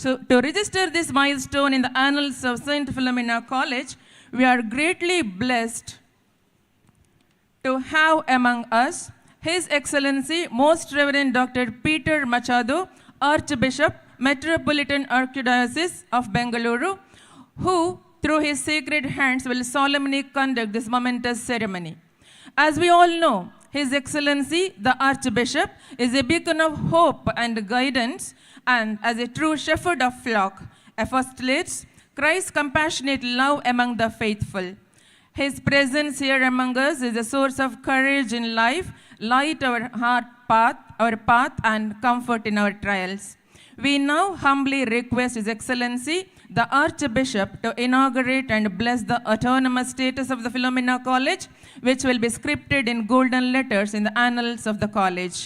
[SPEAKER 2] So, to register this milestone in the annals of St. Philomena College, we are greatly blessed to have among us His Excellency Most Reverend Dr. Peter Machado, Archbishop, Metropolitan Archdiocese of Bengaluru, who, through his sacred hands, will solemnly conduct this momentous ceremony. As we all know, His Excellency, the Archbishop, is a beacon of hope and guidance, and as a true shepherd of flock, apostolates Christ's compassionate love among the faithful. His presence here among us is a source of courage in life, light our path, and comfort in our trials. We now humbly request His Excellency, the Archbishop, to inaugurate and bless the autonomous status of the Philomena College, which will be scripted in golden letters in the annals of the college.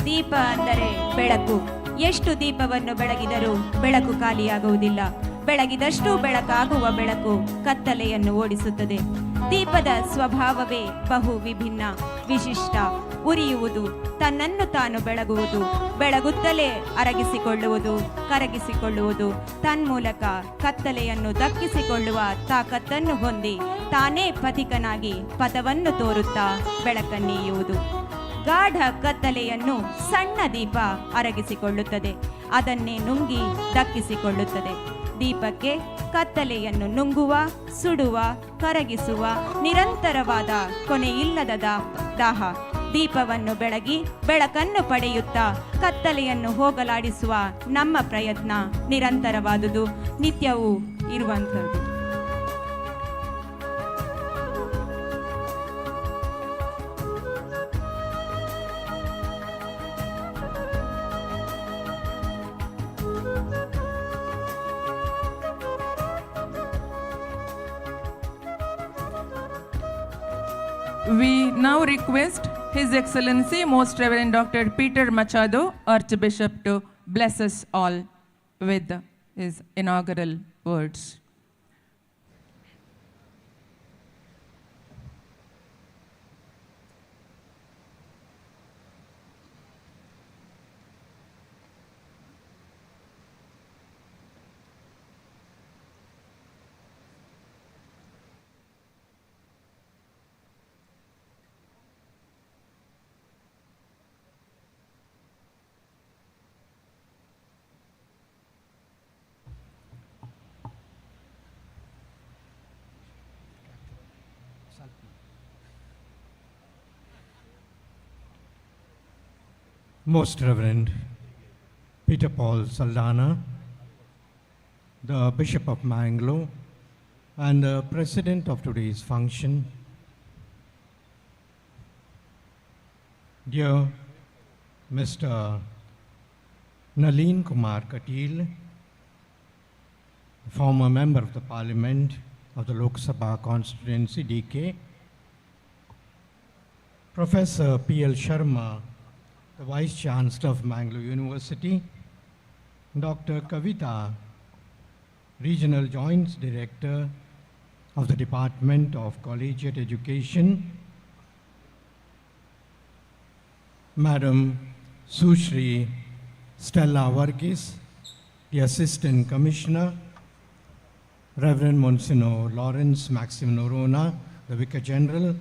[SPEAKER 1] ದೀಪ ಅಂದರೆ ಬೆಳಕು. ಎಷ್ಟು ದೀಪವನ್ನು ಬೆಳಗಿದರೂ ಬೆಳಕು ಖಾಲಿಯಾಗುವುದಿಲ್ಲ. ಬೆಳಗಿದಷ್ಟು ಬೆಳಕಾಗುವ ಬೆಳಕು ಕತ್ತಲೆಯನ್ನು ಓಡಿಸುತ್ತದೆ. ದೀಪದ ಸ್ವಭಾವವೇ ಬಹು ವಿಭಿನ್ನ, ವಿಶಿಷ್ಟ. ಉರಿಯುವುದು, ತನ್ನನ್ನು ತಾನು ಬೆಳಗುವುದು, ಬೆಳಗುತ್ತಲೇ ಅರಗಿಸಿಕೊಳ್ಳುವುದು, ಕರಗಿಸಿಕೊಳ್ಳುವುದು, ತನ್ಮೂಲಕ ಕತ್ತಲೆಯನ್ನು ದಕ್ಕಿಸಿಕೊಳ್ಳುವ ತಾಕತ್ತನ್ನು ಹೊಂದಿ ತಾನೇ ಪಥಿಕನಾಗಿ ಪಥವನ್ನು ತೋರುತ್ತಾ ಬೆಳಕನ್ನೀಯುವುದು. ಗಾಢ ಕತ್ತಲೆಯನ್ನು ಸಣ್ಣ ದೀಪ ಅರಗಿಸಿಕೊಳ್ಳುತ್ತದೆ, ಅದನ್ನೇ ನುಂಗಿ ದಕ್ಕಿಸಿಕೊಳ್ಳುತ್ತದೆ. ದೀಪಕ್ಕೆ ಕತ್ತಲೆಯನ್ನು ನುಂಗುವ, ಸುಡುವ, ಕರಗಿಸುವ ನಿರಂತರವಾದ ಕೊನೆಯಿಲ್ಲದ ದಾಹ. ದೀಪವನ್ನು ಬೆಳಗಿ ಬೆಳಕನ್ನು ಪಡೆಯುತ್ತಾ ಕತ್ತಲೆಯನ್ನು ಹೋಗಲಾಡಿಸುವ ನಮ್ಮ ಪ್ರಯತ್ನ ನಿರಂತರವಾದುದು, ನಿತ್ಯವೂ ಇರುವಂಥದ್ದು.
[SPEAKER 2] We now request His Excellency Most Reverend Dr. Peter Machado, Archbishop, to bless us all with his inaugural words.
[SPEAKER 7] Most Reverend Peter Paul Saldanha, the Bishop of Mangalore and the President of today's function, dear Mr. Nalin Kumar Katil, former Member of the Parliament of the Lok Sabha constituency DK, Professor P.L. Sharma, the Vice Chancellor of Mangalore University, Dr. Kavita, Regional Joint Director of the Department of Collegiate Education, Madam Sushri Stella Varghese, the Assistant Commissioner, Reverend Monsignor Lawrence Maxim Norona, the Vicar General,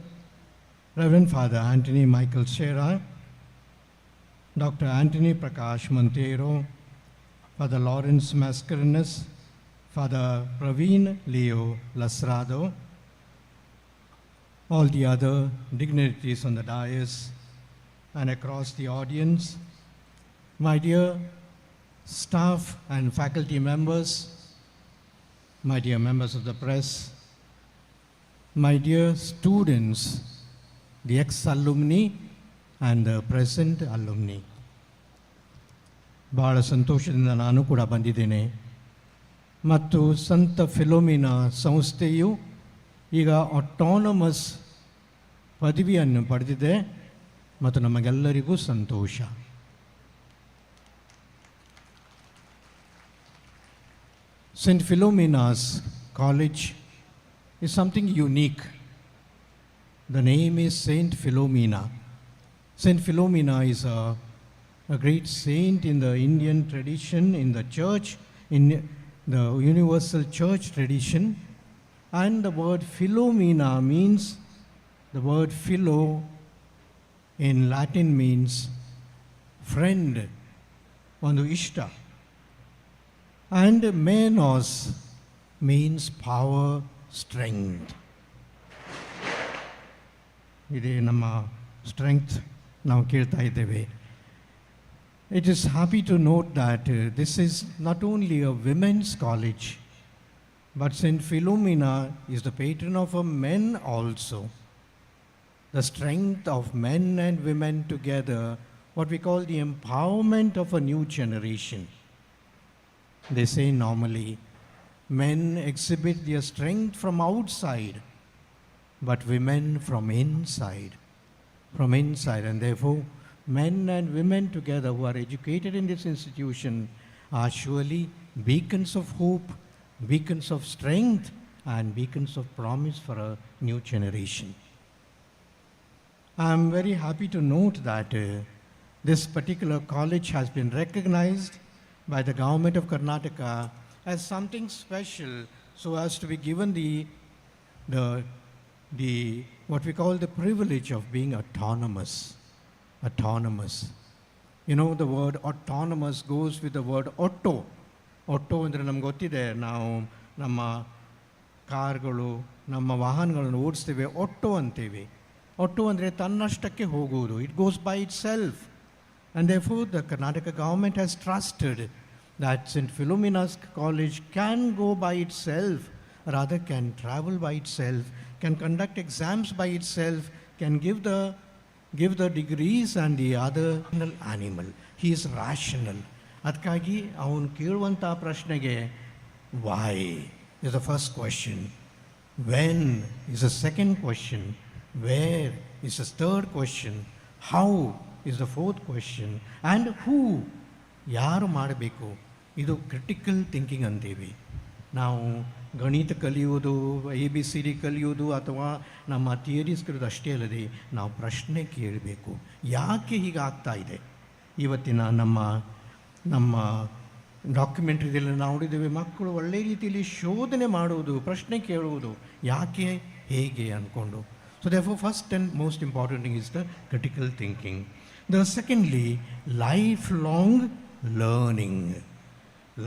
[SPEAKER 7] Reverend Father Anthony Michael Shera, Dr. Anthony Prakash Montero, Father Lawrence Mascarenhas, Father Praveen Leo Lasrado, all the other dignitaries on the dais and across the audience, my dear staff and faculty members, my dear members of the press, my dear students, the ex-alumni and the present alumni. ಭಾಳ ಸಂತೋಷದಿಂದ ನಾನು ಕೂಡ ಬಂದಿದ್ದೇನೆ ಮತ್ತು ಸಂತ Philomena ಸಂಸ್ಥೆಯು ಈಗ autonomous ಪದವಿಯನ್ನು ಪಡೆದಿದೆ ಮತ್ತು ನಮಗೆಲ್ಲರಿಗೂ ಸಂತೋಷ. St. Philomena's College is something unique. The name is Saint Philomena. Saint Philomena is a great saint in the Indian tradition, in the church, in the universal church tradition. And the word Philomena means, the word philo in Latin means friend, ಒಂದು ಇಷ್ಟ. And menos means power, strength. ಇದೇ ನಮ್ಮ strength ನಾವು ಕೇಳ್ತಾ ಇದ್ದೇವೆ. It is happy to note that this is not only a women's college, but St. Philomena is the patron of men also. The strength of men and women together, what we call the empowerment of a new generation. They say normally men exhibit their strength from outside, but women from inside. From inside, and therefore men and women together who are educated in this institution are surely beacons of hope, beacons of strength, and beacons of promise for a new generation. I am very happy to note that this particular college has been recognized by the government of Karnataka as something special, so as to be given the what we call the privilege of being autonomous. Autonomous. You know, the word autonomous goes with the word auto. Auto ಅಂದರೆ ನಮ್ಗೆ ಗೊತ್ತಿದೆ, ನಾವು ನಮ್ಮ ಕಾರ್ಗಳು ನಮ್ಮ ವಾಹನಗಳನ್ನು ಓಡಿಸ್ತೇವೆ auto ಅಂತೇವೆ. Auto ಅಂದರೆ ತನ್ನಷ್ಟಕ್ಕೆ ಹೋಗುವುದು. It goes by itself. And therefore the Karnataka government has trusted that St. Philomena's College can go by itself, rather can travel by itself, can conduct exams by itself, can give the degrees and the other animal. He is rational. ಅದಕ್ಕಾಗಿ ಅವನು ಕೇಳುವಂಥ ಪ್ರಶ್ನೆಗೆ why is the first question, when is the second question, where is the third question, how is the fourth question, and who, ಯಾರು ಮಾಡಬೇಕು. ಇದು critical thinking ಅಂತೀವಿ. ನಾವು ಗಣಿತ ಕಲಿಯೋದು, ABCD ಕಲಿಯೋದು ಅಥವಾ ನಮ್ಮ ಥಿಯರೀಸ್ ಕಲಿಯೋದು ಅಷ್ಟೇ ಅಲ್ಲದೆ ನಾವು ಪ್ರಶ್ನೆ ಕೇಳಬೇಕು, ಯಾಕೆ ಹೀಗಾಗ್ತಾ ಇದೆ. ಇವತ್ತಿನ ನಮ್ಮ ಡಾಕ್ಯುಮೆಂಟ್ರಿದೆಲ್ಲ ನಾವು ನೋಡಿದ್ದೇವೆ, ಮಕ್ಕಳು ಒಳ್ಳೆಯ ರೀತಿಯಲ್ಲಿ ಶೋಧನೆ ಮಾಡುವುದು, ಪ್ರಶ್ನೆ ಕೇಳುವುದು, ಯಾಕೆ ಹೇಗೆ ಅಂದ್ಕೊಂಡು. So therefore first and most important thing is the critical thinking. The secondly, lifelong learning.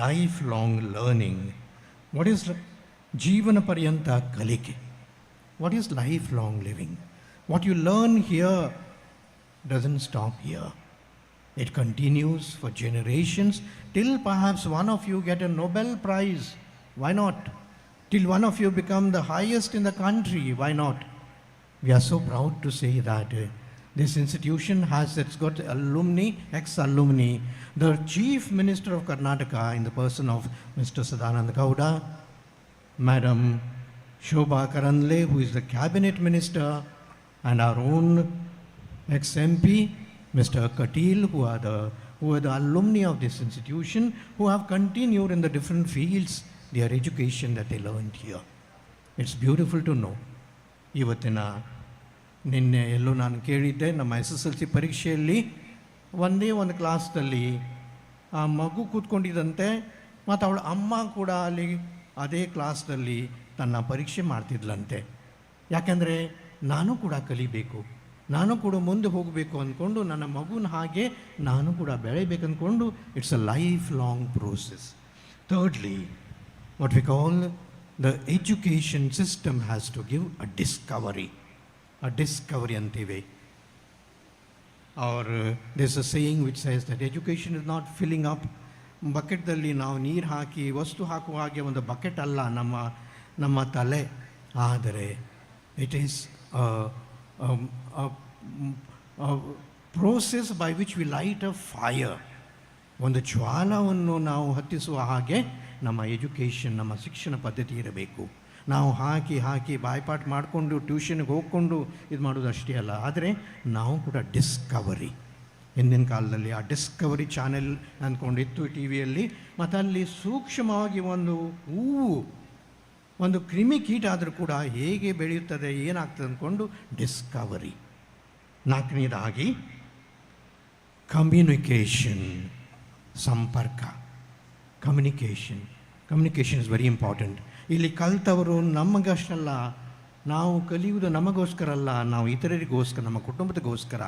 [SPEAKER 7] Lifelong learning. What is ಜೀವನ ಪರ್ಯಂತ ಕಲಿಕೆ? What is lifelong living? What you learn here doesn't stop here. It continues for generations till perhaps one of you get a Nobel Prize. Why not? Till one of you become the highest in the country. Why not? We are so proud to say that this institution it's got alumni, ex-alumni. The Chief Minister of Karnataka, in the person of Mr. Sadananda Gowda, Madam Shobha Karanle, who is the Cabinet Minister, and our own ex-MP, Mr. Katil, who are the alumni of this institution, who have continued in the different fields, their education that they learned here. It's beautiful to know. ನಿನ್ನೆ ಎಲ್ಲೋ ನಾನು ಕೇಳಿದ್ದೆ, ನಮ್ಮ SSLC ಪರೀಕ್ಷೆಯಲ್ಲಿ ಒಂದೇ ಒಂದು ಕ್ಲಾಸ್ನಲ್ಲಿ ಆ ಮಗು ಕೂತ್ಕೊಂಡಿದ್ದಂತೆ, ಮತ್ತು ಅವಳ ಅಮ್ಮ ಕೂಡ ಅಲ್ಲಿ ಅದೇ ಕ್ಲಾಸ್ನಲ್ಲಿ ತನ್ನ ಪರೀಕ್ಷೆ ಮಾಡ್ತಿದ್ಲಂತೆ. ಯಾಕೆಂದರೆ ನಾನು ಕೂಡ ಕಲಿಬೇಕು, ನಾನು ಕೂಡ ಮುಂದೆ ಹೋಗಬೇಕು ಅಂದ್ಕೊಂಡು, ನನ್ನ ಮಗುನ ಹಾಗೆ ನಾನು ಕೂಡ ಬೆಳೆಯಬೇಕು ಅಂದ್ಕೊಂಡು, it's a life long process. Thirdly, what we call the education system has to give a discovery ಅಂತೀವಿ. Or there's a saying which says that education is not filling up. ಬಕೆಟ್ದಲ್ಲಿ ನಾವು ನೀರು ಹಾಕಿ ವಸ್ತು ಹಾಕುವ ಹಾಗೆ ಒಂದು ಬಕೆಟ್ ಅಲ್ಲ ನಮ್ಮ ತಲೆ, ಆದರೆ it is process by which we light a fire. ಒಂದು ಜ್ವಾಲವನ್ನು ನಾವು ಹತ್ತಿಸುವ ಹಾಗೆ ನಮ್ಮ ಎಜುಕೇಷನ್, ನಮ್ಮ ಶಿಕ್ಷಣ ಪದ್ಧತಿ ಇರಬೇಕು. ನಾವು ಹಾಕಿ ಬಾಯ್ಪಾಠ ಮಾಡಿಕೊಂಡು ಟ್ಯೂಷನ್ಗೆ ಹೋಗ್ಕೊಂಡು ಇದು ಮಾಡೋದು ಅಷ್ಟೇ ಅಲ್ಲ, ಆದರೆ ನಾವು ಕೂಡ ಡಿಸ್ಕವರಿ. ಹಿಂದಿನ ಕಾಲದಲ್ಲಿ ಆ ಡಿಸ್ಕವರಿ ಚಾನೆಲ್ ಅಂದ್ಕೊಂಡಿತ್ತು ಟಿ ವಿಯಲ್ಲಿ, ಮತ್ತು ಅಲ್ಲಿ ಸೂಕ್ಷ್ಮವಾಗಿ ಒಂದು ಹೂವು, ಒಂದು ಕ್ರಿಮಿಕೀಟ ಆದರೂ ಕೂಡ ಹೇಗೆ ಬೆಳೆಯುತ್ತದೆ, ಏನಾಗ್ತದೆ ಅಂದ್ಕೊಂಡು ಡಿಸ್ಕವರಿ. ನಾಲ್ಕನೇದಾಗಿ ಕಮ್ಯುನಿಕೇಷನ್, ಸಂಪರ್ಕ. Communication is very important. ಇಲ್ಲಿ ಕಲಿತವರು ನಮಗಷ್ಟಲ್ಲ, ನಾವು ಕಲಿಯುವುದು ನಮಗೋಸ್ಕರ ಅಲ್ಲ, ನಾವು ಇತರರಿಗೋಸ್ಕರ, ನಮ್ಮ ಕುಟುಂಬದಗೋಸ್ಕರ.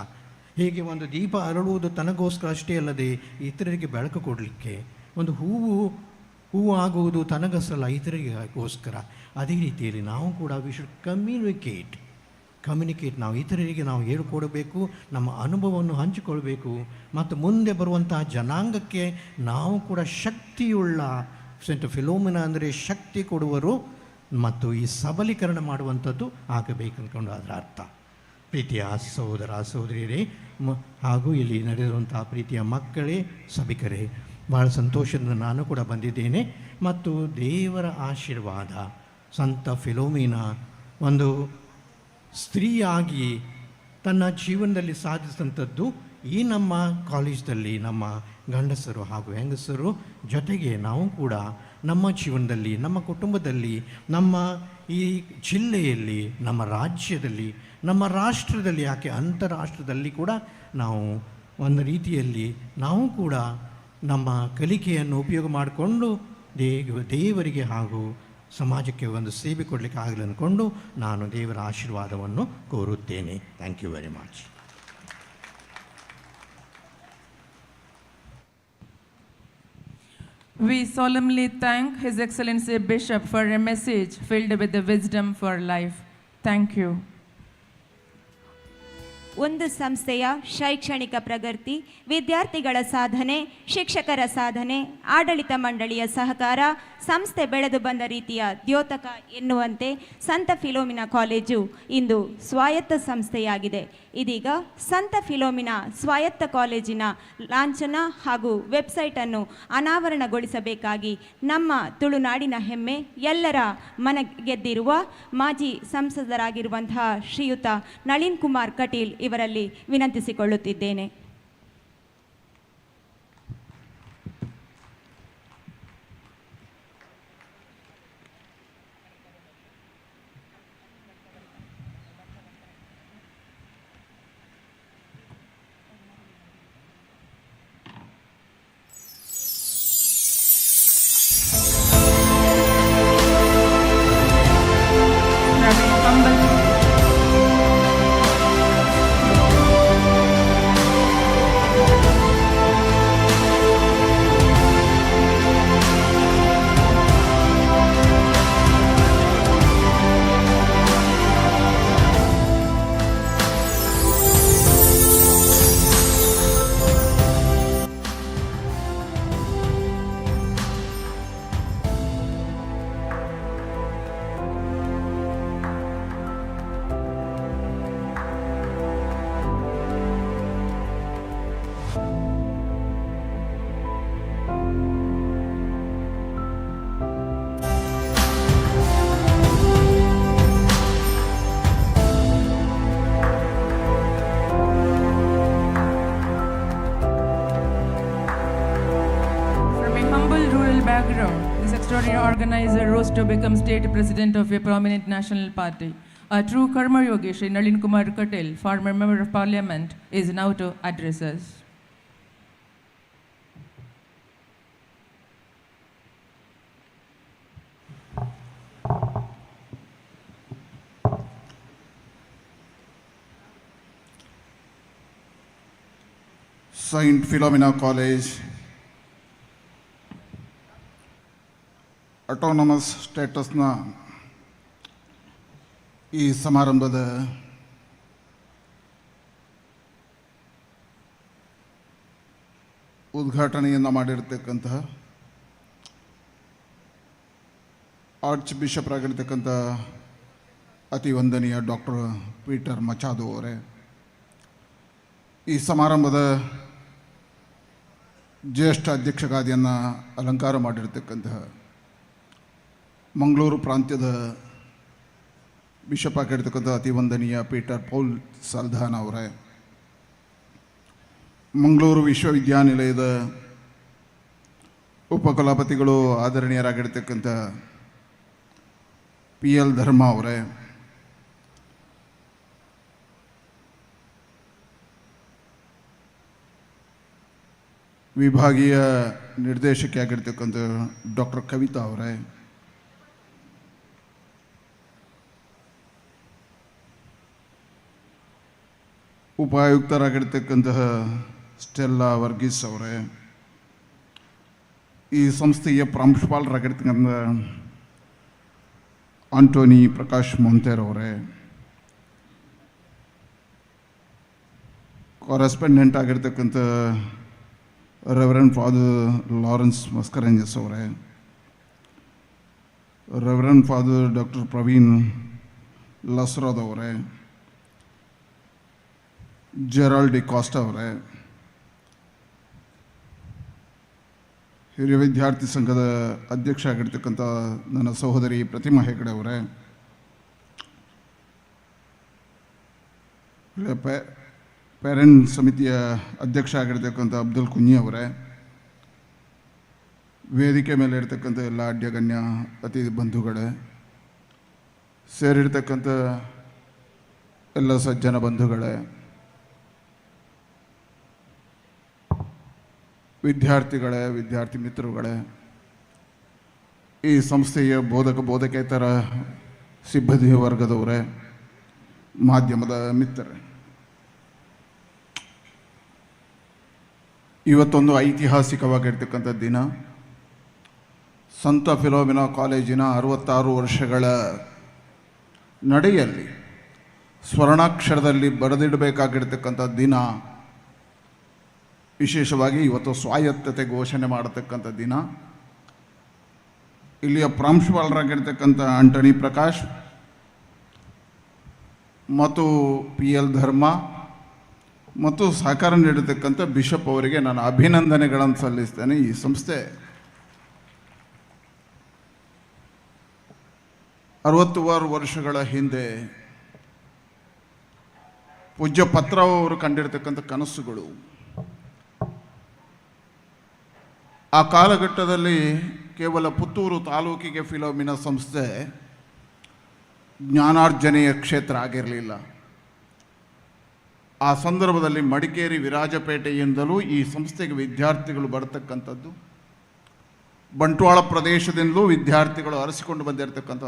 [SPEAKER 7] ಹೀಗೆ ಒಂದು ದೀಪ ಅರಳುವುದು ತನಗೋಸ್ಕರ ಅಷ್ಟೇ ಅಲ್ಲದೆ ಇತರರಿಗೆ ಬೆಳಕು ಕೊಡಲಿಕ್ಕೆ. ಒಂದು ಹೂವು ಆಗುವುದು ತನಗಷ್ಟಲ್ಲ, ಇತರರಿಗೋಸ್ಕರ. ಅದೇ ರೀತಿಯಲ್ಲಿ ನಾವು ಕೂಡ ವಿ ಶುಡ್ ಕಮ್ಯುನಿಕೇಟ್. ನಾವು ಇತರರಿಗೆ ನಾವು ಹೇಳಿಕೊಡಬೇಕು, ನಮ್ಮ ಅನುಭವವನ್ನು ಹಂಚಿಕೊಳ್ಬೇಕು, ಮತ್ತು ಮುಂದೆ ಬರುವಂತಹ ಜನಾಂಗಕ್ಕೆ ನಾವು ಕೂಡ ಶಕ್ತಿಯುಳ್ಳ ಸೆಂಟ್ ಫಿಲೋಮಿನಾ ಅಂದರೆ ಶಕ್ತಿ ಕೊಡುವರು ಮತ್ತು ಈ ಸಬಲೀಕರಣ ಮಾಡುವಂಥದ್ದು ಆಗಬೇಕು ಅಂದ್ಕೊಂಡು ಅದರ ಅರ್ಥ. ಪ್ರೀತಿಯ ಸಹೋದರ ಸಹೋದರಿಯರೇ ಹಾಗೂ ಇಲ್ಲಿ ನಡೆದಿರುವಂತಹ ಪ್ರೀತಿಯ ಮಕ್ಕಳೇ, ಸಭಿಕರೇ, ಭಾಳ ಸಂತೋಷದಿಂದ ನಾನು ಕೂಡ ಬಂದಿದ್ದೇನೆ. ಮತ್ತು ದೇವರ ಆಶೀರ್ವಾದ, ಸಂತ ಫಿಲೋಮಿನಾ ಒಂದು ಸ್ತ್ರೀಯಾಗಿ ತನ್ನ ಜೀವನದಲ್ಲಿ ಸಾಧಿಸಿದಂಥದ್ದು ಈ ನಮ್ಮ ಕಾಲೇಜ್ದಲ್ಲಿ ನಮ್ಮ ಗಂಡಸರು ಹಾಗೂ ಹೆಂಗಸರು ಜೊತೆಗೆ ನಾವು ಕೂಡ ನಮ್ಮ ಜೀವನದಲ್ಲಿ, ನಮ್ಮ ಕುಟುಂಬದಲ್ಲಿ, ನಮ್ಮ ಈ ಜಿಲ್ಲೆಯಲ್ಲಿ, ನಮ್ಮ ರಾಜ್ಯದಲ್ಲಿ, ನಮ್ಮ ರಾಷ್ಟ್ರದಲ್ಲಿ, ಯಾಕೆ ಅಂತಾರಾಷ್ಟ್ರದಲ್ಲಿ ಕೂಡ ನಾವು ಒಂದು ರೀತಿಯಲ್ಲಿ ನಾವು ಕೂಡ ನಮ್ಮ ಕಲಿಕೆಯನ್ನು ಉಪಯೋಗ ಮಾಡಿಕೊಂಡು ದೇವರಿಗೆ ಹಾಗೂ ಸಮಾಜಕ್ಕೆ ಒಂದು ಸೇವೆ ಕೊಡಲಿಕ್ಕೆ ಆಗಲಿ ಅಂದ್ಕೊಂಡು ನಾನು ದೇವರ ಆಶೀರ್ವಾದವನ್ನು ಕೋರುತ್ತೇನೆ. Thank you very much.
[SPEAKER 2] We solemnly thank His Excellency Bishop for a message filled with the wisdom for life. Thank you.
[SPEAKER 1] ಒಂದು ಸಂಸ್ಥೆಯ ಶೈಕ್ಷಣಿಕ ಪ್ರಗತಿ, ವಿದ್ಯಾರ್ಥಿಗಳ ಸಾಧನೆ, ಶಿಕ್ಷಕರ ಸಾಧನೆ, ಆಡಳಿತ ಮಂಡಳಿಯ ಸಹಕಾರ, ಸಂಸ್ಥೆ ಬೆಳೆದು ಬಂದ ರೀತಿಯ ದ್ಯೋತಕ ಎನ್ನುವಂತೆ ಸಂತ ಫಿಲೋಮಿನಾ ಕಾಲೇಜು ಇಂದು ಸ್ವಾಯತ್ತ ಸಂಸ್ಥೆಯಾಗಿದೆ. ಇದೀಗ ಸಂತ ಫಿಲೋಮಿನಾ ಸ್ವಾಯತ್ತ ಕಾಲೇಜಿನ ಲಾಂಛನ ಹಾಗೂ ವೆಬ್ಸೈಟನ್ನು ಅನಾವರಣಗೊಳಿಸಬೇಕಾಗಿ ನಮ್ಮ ತುಳುನಾಡಿನ ಹೆಮ್ಮೆ, ಎಲ್ಲರ ಮನ ಗೆದ್ದಿರುವ ಮಾಜಿ ಸಂಸದರಾಗಿರುವಂತಹ ಶ್ರೀಯುತ ನಳಿನ್ ಕುಮಾರ್ ಕಟೀಲ್ ಇವರಲ್ಲಿ ವಿನಂತಿಸಿಕೊಳ್ಳುತ್ತಿದ್ದೇನೆ.
[SPEAKER 2] Background. This extraordinary organizer rose to become state president of a prominent national party. A true Karma Yogi, Shri Nalin Kumar Katil, former member of parliament, is now to address us.
[SPEAKER 8] Saint Philomena college autonomous ಸ್ಟೇಟಸ್ನ ಈ ಸಮಾರಂಭದ ಉದ್ಘಾಟನೆಯನ್ನು ಮಾಡಿರ್ತಕ್ಕಂತಹ arch bishop ಆಗಿರ್ತಕ್ಕಂಥ ಅತಿ ವಂದನೀಯ doctor Peter ಮಚಾದೋ ಅವರೇ, ಈ ಸಮಾರಂಭದ ಜ್ಯೇಷ್ಠ ಅಧ್ಯಕ್ಷಗಾದಿಯನ್ನು ಅಲಂಕಾರ ಮಾಡಿರ್ತಕ್ಕಂತಹ ಮಂಗಳೂರು ಪ್ರಾಂತ್ಯದ ಬಿಷಪ್ ಆಗಿರ್ತಕ್ಕಂಥ ಅತಿ ವಂದನೀಯ ಪೀಟರ್ ಪೌಲ್ ಸಲ್ದಾನ್ ಅವರೇ, ಮಂಗಳೂರು ವಿಶ್ವವಿದ್ಯಾನಿಲಯದ ಉಪಕುಲಪತಿಗಳು ಆದರಣೀಯರಾಗಿರ್ತಕ್ಕಂಥ PL ಧರ್ಮ ಅವರೇ, ವಿಭಾಗೀಯ ನಿರ್ದೇಶಕಿ ಆಗಿರ್ತಕ್ಕಂಥ ಡಾಕ್ಟರ್ ಕವಿತಾ ಅವರೇ, ಉಪಾಯುಕ್ತರಾಗಿರ್ತಕ್ಕಂತಹ ಸ್ಟೆಲ್ಲಾ ವರ್ಗೀಸ್ ಅವರೇ, ಈ ಸಂಸ್ಥೆಯ ಪ್ರಾಂಶುಪಾಲರಾಗಿರ್ತಕ್ಕಂಥ ಆಂಟೋನಿ ಪ್ರಕಾಶ್ ಮೊಂತೇರ್ ಅವರೇ, ಕಾರೆಸ್ಪಾಂಡೆಂಟ್ ಆಗಿರ್ತಕ್ಕಂಥ ರೆವರೆಂಡ್ ಫಾದರ್ ಲಾರೆನ್ಸ್ ಮಸ್ಕರೆಂಜಸ್ ಅವರೇ, ರೆವರೆಂಡ್ ಫಾದರ್ ಡಾಕ್ಟರ್ ಪ್ರವೀಣ್ ಲಸ್ರೋದ್ ಅವರೇ, ಜೆರಾಲ್ಡ್ ಡಿ ಕಾಸ್ಟಾ ಅವರೇ, ಹಿರಿಯ ವಿದ್ಯಾರ್ಥಿ ಸಂಘದ ಅಧ್ಯಕ್ಷ ಆಗಿರ್ತಕ್ಕಂಥ ನನ್ನ ಸಹೋದರಿ ಪ್ರತಿಮಾ ಹೆಗಡೆ ಅವರೇ, ಪೇರೆಂಟ್ ಸಮಿತಿಯ ಅಧ್ಯಕ್ಷ ಆಗಿರ್ತಕ್ಕಂಥ ಅಬ್ದುಲ್ ಕುಂಜಿ ಅವರೇ, ವೇದಿಕೆ ಮೇಲೆ ಇರ್ತಕ್ಕಂಥ ಎಲ್ಲ ಅಡ್ಯಗಣ್ಯ ಅತಿಥಿ ಬಂಧುಗಳೇ, ಸೇರಿರ್ತಕ್ಕಂಥ ಎಲ್ಲ ಸಜ್ಜನ ಬಂಧುಗಳೇ, ವಿದ್ಯಾರ್ಥಿಗಳೇ, ವಿದ್ಯಾರ್ಥಿ ಮಿತ್ರರುಗಳೇ, ಈ ಸಂಸ್ಥೆಯ ಬೋಧಕೇತರ ಸಿಬ್ಬಂದಿ ವರ್ಗದವರೇ, ಮಾಧ್ಯಮದ ಮಿತ್ರರೇ, ಇವತ್ತೊಂದು ಐತಿಹಾಸಿಕವಾಗಿರ್ತಕ್ಕಂಥ ದಿನ. ಸಂತ ಫಿಲೋಮಿನಾ ಕಾಲೇಜಿನ 66 ವರ್ಷಗಳ ನಡೆಯಲ್ಲಿ ಸ್ವರ್ಣಾಕ್ಷರದಲ್ಲಿ ಬರೆದಿಡಬೇಕಾಗಿರ್ತಕ್ಕಂಥ ದಿನ. ವಿಶೇಷವಾಗಿ ಇವತ್ತು ಸ್ವಾಯತ್ತತೆ ಘೋಷಣೆ ಮಾಡತಕ್ಕಂಥ ದಿನ. ಇಲ್ಲಿಯ ಪ್ರಾಂಶುಪಾಲರಾಗಿರ್ತಕ್ಕಂಥ ಆಂಟನಿ ಪ್ರಕಾಶ್ ಮತ್ತು PL ಧರ್ಮ ಮತ್ತು ಸಹಕಾರ ನೀಡತಕ್ಕಂಥ ಬಿಷಪ್ ಅವರಿಗೆ ನಾನು ಅಭಿನಂದನೆಗಳನ್ನು ಸಲ್ಲಿಸ್ತೇನೆ. ಈ ಸಂಸ್ಥೆ 66 ವರ್ಷಗಳ ಹಿಂದೆ ಪೂಜ್ಯ ಪತ್ರವ್ ಅವರು ಕಂಡಿರ್ತಕ್ಕಂಥ ಕನಸುಗಳು, ಆ ಕಾಲಘಟ್ಟದಲ್ಲಿ ಕೇವಲ ಪುತ್ತೂರು ತಾಲೂಕಿಗೆ ಫಿಲೋಮಿನಾ ಸಂಸ್ಥೆ ಜ್ಞಾನಾರ್ಜನೆಯ ಕ್ಷೇತ್ರ ಆಗಿರಲಿಲ್ಲ. ಆ ಸಂದರ್ಭದಲ್ಲಿ ಮಡಿಕೇರಿ ವಿರಾಜಪೇಟೆಯಿಂದಲೂ ಈ ಸಂಸ್ಥೆಗೆ ವಿದ್ಯಾರ್ಥಿಗಳು ಬರತಕ್ಕಂಥದ್ದು, ಬಂಟ್ವಾಳ ಪ್ರದೇಶದಿಂದಲೂ ವಿದ್ಯಾರ್ಥಿಗಳು ಅರಸಿಕೊಂಡು ಬಂದಿರತಕ್ಕಂಥ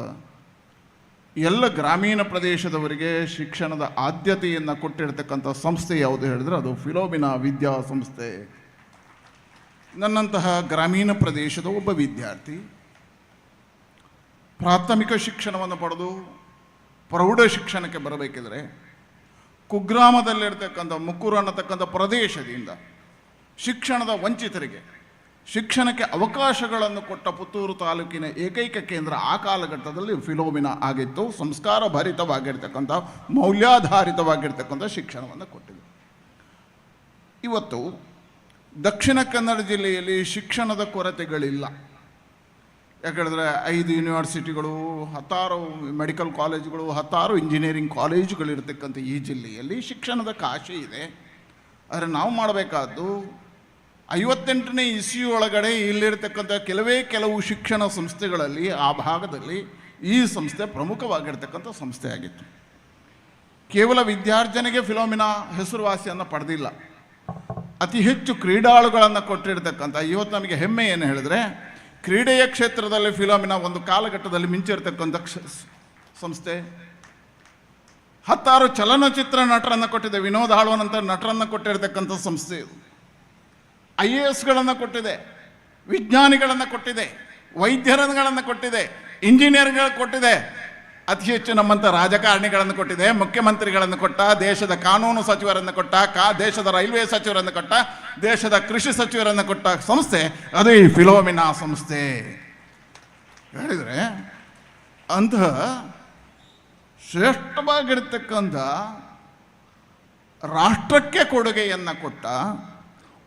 [SPEAKER 8] ಎಲ್ಲ ಗ್ರಾಮೀಣ ಪ್ರದೇಶದವರಿಗೆ ಶಿಕ್ಷಣದ ಆದ್ಯತೆಯನ್ನು ಕೊಟ್ಟಿರ್ತಕ್ಕಂಥ ಸಂಸ್ಥೆ ಯಾವುದು ಹೇಳಿದ್ರೆ ಅದು ಫಿಲೋಮಿನಾ ವಿದ್ಯಾಸಂಸ್ಥೆ. ನನ್ನಂತಹ ಗ್ರಾಮೀಣ ಪ್ರದೇಶದ ಒಬ್ಬ ವಿದ್ಯಾರ್ಥಿ ಪ್ರಾಥಮಿಕ ಶಿಕ್ಷಣವನ್ನು ಪಡೆದು ಪ್ರೌಢ ಶಿಕ್ಷಣಕ್ಕೆ ಬರಬೇಕಿದ್ರೆ ಕುಗ್ರಾಮದಲ್ಲಿರ್ತಕ್ಕಂಥ ಮುಕ್ಕೂರು ಅನ್ನತಕ್ಕಂಥ ಪ್ರದೇಶದಿಂದ ಶಿಕ್ಷಣದ ವಂಚಿತರಿಗೆ ಶಿಕ್ಷಣಕ್ಕೆ ಅವಕಾಶಗಳನ್ನು ಕೊಟ್ಟ ಪುತ್ತೂರು ತಾಲೂಕಿನ ಏಕೈಕ ಕೇಂದ್ರ ಆ ಕಾಲಘಟ್ಟದಲ್ಲಿ ಫಿಲೋಮಿನಾ ಆಗಿತ್ತು. ಸಂಸ್ಕಾರ ಭರಿತವಾಗಿರ್ತಕ್ಕಂಥ ಮೌಲ್ಯಾಧಾರಿತವಾಗಿರ್ತಕ್ಕಂಥ ಶಿಕ್ಷಣವನ್ನು ಕೊಟ್ಟಿದೆ. ಇವತ್ತು ದಕ್ಷಿಣ ಕನ್ನಡ ಜಿಲ್ಲೆಯಲ್ಲಿ ಶಿಕ್ಷಣದ ಕೊರತೆಗಳಿಲ್ಲ. ಯಾಕಂದರೆ 5 ಯೂನಿವರ್ಸಿಟಿಗಳು, 16 ಮೆಡಿಕಲ್ ಕಾಲೇಜುಗಳು, 16 ಇಂಜಿನಿಯರಿಂಗ್ ಕಾಲೇಜುಗಳಿರ್ತಕ್ಕಂಥ ಈ ಜಿಲ್ಲೆಯಲ್ಲಿ ಶಿಕ್ಷಣದ ಕಾಶಿ ಇದೆ. ಆದರೆ ನಾವು ಮಾಡಬೇಕಾದ್ದು 58ನೇ ಇಸ್ವಿ ಒಳಗಡೆ ಇಲ್ಲಿರ್ತಕ್ಕಂಥ ಕೆಲವು ಶಿಕ್ಷಣ ಸಂಸ್ಥೆಗಳಲ್ಲಿ ಆ ಭಾಗದಲ್ಲಿ ಈ ಸಂಸ್ಥೆ ಪ್ರಮುಖವಾಗಿರ್ತಕ್ಕಂಥ ಸಂಸ್ಥೆ ಆಗಿತ್ತು. ಕೇವಲ ವಿದ್ಯಾರ್ಜನೆಗೆ ಫಿಲೋಮಿನಾ ಹೆಸರುವಾಸಿಯನ್ನು ಪಡೆದಿಲ್ಲ, ಅತಿ ಹೆಚ್ಚು ಕ್ರೀಡಾಳುಗಳನ್ನು ಕೊಟ್ಟಿರ್ತಕ್ಕಂಥ, ಇವತ್ತು ನಮಗೆ ಹೆಮ್ಮೆ ಏನು ಹೇಳಿದ್ರೆ ಕ್ರೀಡೆಯ ಕ್ಷೇತ್ರದಲ್ಲಿ ಫಿಲೋಮಿನಾ ಒಂದು ಕಾಲಘಟ್ಟದಲ್ಲಿ ಮಿಂಚಿರ್ತಕ್ಕಂಥ ಸಂಸ್ಥೆ. 16 ಚಲನಚಿತ್ರ ನಟರನ್ನು ಕೊಟ್ಟಿದೆ, ವಿನೋದ್ ಆಳ್ವನಂತ ನಟರನ್ನು ಕೊಟ್ಟಿರ್ತಕ್ಕಂಥ ಸಂಸ್ಥೆ ಇದು. IASಗಳನ್ನು ಕೊಟ್ಟಿದೆ, ವಿಜ್ಞಾನಿಗಳನ್ನು ಕೊಟ್ಟಿದೆ, ವೈದ್ಯರುಗಳನ್ನು ಕೊಟ್ಟಿದೆ, ಇಂಜಿನಿಯರ್ಗಳು ಕೊಟ್ಟಿದೆ, ಅತಿ ಹೆಚ್ಚು ನಮ್ಮಂಥ ರಾಜಕಾರಣಿಗಳನ್ನು ಕೊಟ್ಟಿದೆ, ಮುಖ್ಯಮಂತ್ರಿಗಳನ್ನು ಕೊಟ್ಟ, ದೇಶದ ಕಾನೂನು ಸಚಿವರನ್ನು ಕೊಟ್ಟ, ದೇಶದ ರೈಲ್ವೆ ಸಚಿವರನ್ನು ಕೊಟ್ಟ, ದೇಶದ ಕೃಷಿ ಸಚಿವರನ್ನು ಕೊಟ್ಟ ಸಂಸ್ಥೆ ಅದು ಈ ಫಿಲೋಮಿನಾ ಸಂಸ್ಥೆ. ಹೇಳಿದರೆ ಅಂತಹ ಶ್ರೇಷ್ಠವಾಗಿರ್ತಕ್ಕಂಥ ರಾಷ್ಟ್ರಕ್ಕೆ ಕೊಡುಗೆಯನ್ನು ಕೊಟ್ಟ,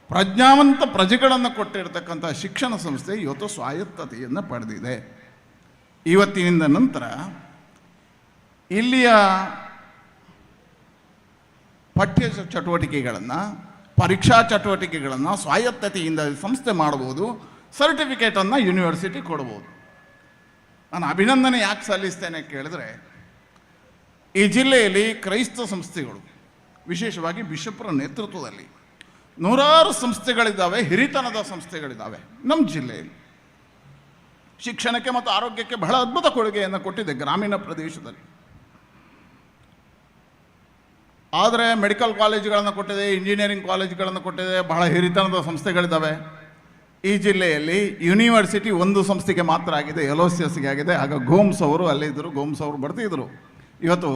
[SPEAKER 8] ಪ್ರಜ್ಞಾವಂತ ಪ್ರಜೆಗಳನ್ನು ಕೊಟ್ಟಿರ್ತಕ್ಕಂಥ ಶಿಕ್ಷಣ ಸಂಸ್ಥೆ ಇವತ್ತು ಸ್ವಾಯತ್ತತೆಯನ್ನು ಪಡೆದಿದೆ. ಇವತ್ತಿನಿಂದ ನಂತರ ಇಲ್ಲಿಯ ಪಠ್ಯ ಚಟುವಟಿಕೆಗಳನ್ನು, ಪರೀಕ್ಷಾ ಚಟುವಟಿಕೆಗಳನ್ನು ಸ್ವಾಯತ್ತತೆಯಿಂದ ಸಂಸ್ಥೆ ಮಾಡಬಹುದು, ಸರ್ಟಿಫಿಕೇಟನ್ನು ಯೂನಿವರ್ಸಿಟಿ ಕೊಡ್ಬೋದು. ನಾನು ಅಭಿನಂದನೆ ಯಾಕೆ ಸಲ್ಲಿಸ್ತೇನೆ ಕೇಳಿದ್ರೆ, ಈ ಜಿಲ್ಲೆಯಲ್ಲಿ ಕ್ರೈಸ್ತ ಸಂಸ್ಥೆಗಳು, ವಿಶೇಷವಾಗಿ ಬಿಷಪ್ರ ನೇತೃತ್ವದಲ್ಲಿ ನೂರಾರು ಸಂಸ್ಥೆಗಳಿದ್ದಾವೆ, ಹಿರಿತನದ ಸಂಸ್ಥೆಗಳಿದ್ದಾವೆ. ನಮ್ಮ ಜಿಲ್ಲೆಯಲ್ಲಿ ಶಿಕ್ಷಣಕ್ಕೆ ಮತ್ತು ಆರೋಗ್ಯಕ್ಕೆ ಬಹಳ ಅದ್ಭುತ ಕೊಡುಗೆಯನ್ನು ಕೊಟ್ಟಿದೆ ಗ್ರಾಮೀಣ ಪ್ರದೇಶದಲ್ಲಿ. ಆದರೆ ಮೆಡಿಕಲ್ ಕಾಲೇಜುಗಳನ್ನು ಕೊಟ್ಟಿದೆ, ಇಂಜಿನಿಯರಿಂಗ್ ಕಾಲೇಜುಗಳನ್ನು ಕೊಟ್ಟಿದೆ, ಬಹಳ ಹಿರಿತನದ ಸಂಸ್ಥೆಗಳಿದ್ದಾವೆ. ಈ ಜಿಲ್ಲೆಯಲ್ಲಿ ಯೂನಿವರ್ಸಿಟಿ ಒಂದು ಸಂಸ್ಥೆಗೆ ಮಾತ್ರ ಆಗಿದೆ, LOCSಗೆ ಆಗಿದೆ. ಆಗ ಗೋಮ್ಸ್ ಅವರು ಅಲ್ಲೇ ಇದ್ದರು, ಗೋಮ್ಸ್ ಅವರು ಬರ್ತಿದ್ರು. ಇವತ್ತು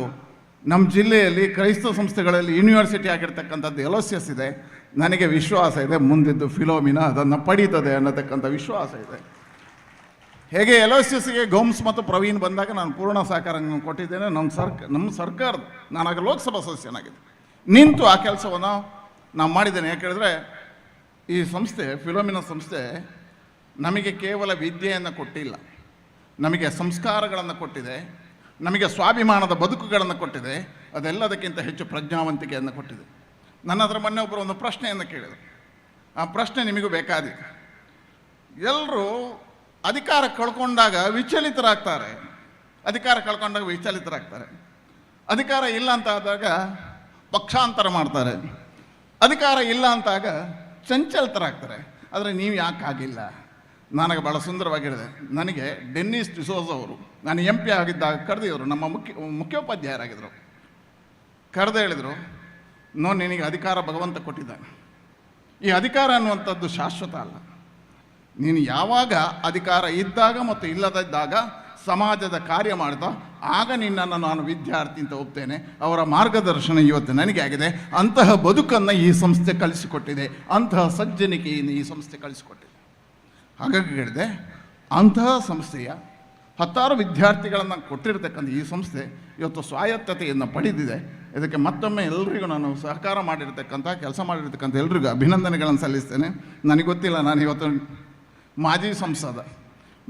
[SPEAKER 8] ನಮ್ಮ ಜಿಲ್ಲೆಯಲ್ಲಿ ಕ್ರೈಸ್ತ ಸಂಸ್ಥೆಗಳಲ್ಲಿ ಯೂನಿವರ್ಸಿಟಿ ಆಗಿರ್ತಕ್ಕಂಥದ್ದು LOCS ಇದೆ. ನನಗೆ ವಿಶ್ವಾಸ ಇದೆ ಮುಂದಿದ್ದು ಫಿಲೋಮಿನಾ ಅದನ್ನು ಪಡೀತದೆ ಅನ್ನತಕ್ಕಂಥ ವಿಶ್ವಾಸ ಇದೆ. ಹೇಗೆ LOCSಗೆ ಗೋಮ್ಸ್ ಮತ್ತು ಪ್ರವೀಣ್ ಬಂದಾಗ ನಾನು ಪೂರ್ಣ ಸಹಕಾರ ಕೊಟ್ಟಿದ್ದೇನೆ. ನಮ್ಮ ಸರ್ಕಾರದ, ನಾನಾಗ ಲೋಕಸಭಾ ಸದಸ್ಯನಾಗಿದೆ, ನಿಂತು ಆ ಕೆಲಸವನ್ನು ನಾವು ಮಾಡಿದ್ದೇನೆ. ಯಾಕೆಳಿದ್ರೆ ಈ ಸಂಸ್ಥೆ, ಫಿಲೋಮಿನಾ ಸಂಸ್ಥೆ ನಮಗೆ ಕೇವಲ ವಿದ್ಯೆಯನ್ನು ಕೊಟ್ಟಿಲ್ಲ, ನಮಗೆ ಸಂಸ್ಕಾರಗಳನ್ನು ಕೊಟ್ಟಿದೆ, ನಮಗೆ ಸ್ವಾಭಿಮಾನದ ಬದುಕುಗಳನ್ನು ಕೊಟ್ಟಿದೆ, ಅದೆಲ್ಲದಕ್ಕಿಂತ ಹೆಚ್ಚು ಪ್ರಜ್ಞಾವಂತಿಕೆಯನ್ನು ಕೊಟ್ಟಿದೆ. ನನ್ನ ಹತ್ರ ಮೊನ್ನೆ ಒಬ್ಬರು ಒಂದು ಪ್ರಶ್ನೆಯನ್ನು ಕೇಳಿದರು. ಆ ಪ್ರಶ್ನೆ ನಿಮಗೂ ಬೇಕಾದಿತ್ತು. ಎಲ್ಲರೂ ಅಧಿಕಾರ ಕಳ್ಕೊಂಡಾಗ ವಿಚಲಿತರಾಗ್ತಾರೆ, ಅಧಿಕಾರ ಇಲ್ಲ ಅಂತ ಆದಾಗ ಪಕ್ಷಾಂತರ ಮಾಡ್ತಾರೆ, ಅಧಿಕಾರ ಇಲ್ಲ ಅಂತಾಗ ಚಂಚಲತರಾಗ್ತಾರೆ. ಆದರೆ ನೀವು ಯಾಕೆ ಆಗಿಲ್ಲ? ನನಗೆ ಭಾಳ ಸುಂದರವಾಗಿರಿದೆ. ನನಗೆ ಡೆನ್ನಿಸ್ ಡಿಸೋಜ್ ಅವರು, ನಾನು MP ಆಗಿದ್ದಾಗ ಕರೆದಿದ್ರು, ನಮ್ಮ ಮುಖ್ಯೋಪಾಧ್ಯಾಯರಾಗಿದ್ದರು. ಕರೆದು ಹೇಳಿದರು, ನಿನಗೆ ಅಧಿಕಾರ ಭಗವಂತ ಕೊಟ್ಟಿದ್ದಾನೆ, ಈ ಅಧಿಕಾರ ಅನ್ನುವಂಥದ್ದು ಶಾಶ್ವತ ಅಲ್ಲ. ನೀನು ಯಾವಾಗ ಅಧಿಕಾರ ಇದ್ದಾಗ ಮತ್ತು ಇಲ್ಲದಿದ್ದಾಗ ಸಮಾಜದ ಕಾರ್ಯ ಮಾಡಿದ ಆಗ ನಿನ್ನನ್ನು ನಾನು ವಿದ್ಯಾರ್ಥಿ ಅಂತ ಒಪ್ತೇನೆ. ಅವರ ಮಾರ್ಗದರ್ಶನ ಇವತ್ತು ನನಗೆ ಆಗಿದೆ. ಅಂತಹ ಬದುಕನ್ನು ಈ ಸಂಸ್ಥೆ ಕಲಿಸಿಕೊಟ್ಟಿದೆ, ಅಂತಹ ಸಜ್ಜನಿಕೆಯನ್ನು ಈ ಸಂಸ್ಥೆ ಕಲಿಸಿಕೊಟ್ಟಿದೆ. ಹಾಗಾಗಿ ಹೇಳಿದೆ, ಅಂತಹ ಸಂಸ್ಥೆಯ ಹತ್ತಾರು ವಿದ್ಯಾರ್ಥಿಗಳನ್ನು ಕೊಟ್ಟಿರ್ತಕ್ಕಂಥ ಈ ಸಂಸ್ಥೆ ಇವತ್ತು ಸ್ವಾಯತ್ತತೆಯನ್ನು ಪಡೆದಿದೆ. ಇದಕ್ಕೆ ಮತ್ತೊಮ್ಮೆ ಎಲ್ಲರಿಗೂ ನಾನು ಸಹಕಾರ ಮಾಡಿರ್ತಕ್ಕಂಥ, ಕೆಲಸ ಮಾಡಿರ್ತಕ್ಕಂಥ ಎಲ್ರಿಗೂ ಅಭಿನಂದನೆಗಳನ್ನು ಸಲ್ಲಿಸ್ತೇನೆ. ನನಗೆ ಗೊತ್ತಿಲ್ಲ, ನಾನು ಇವತ್ತು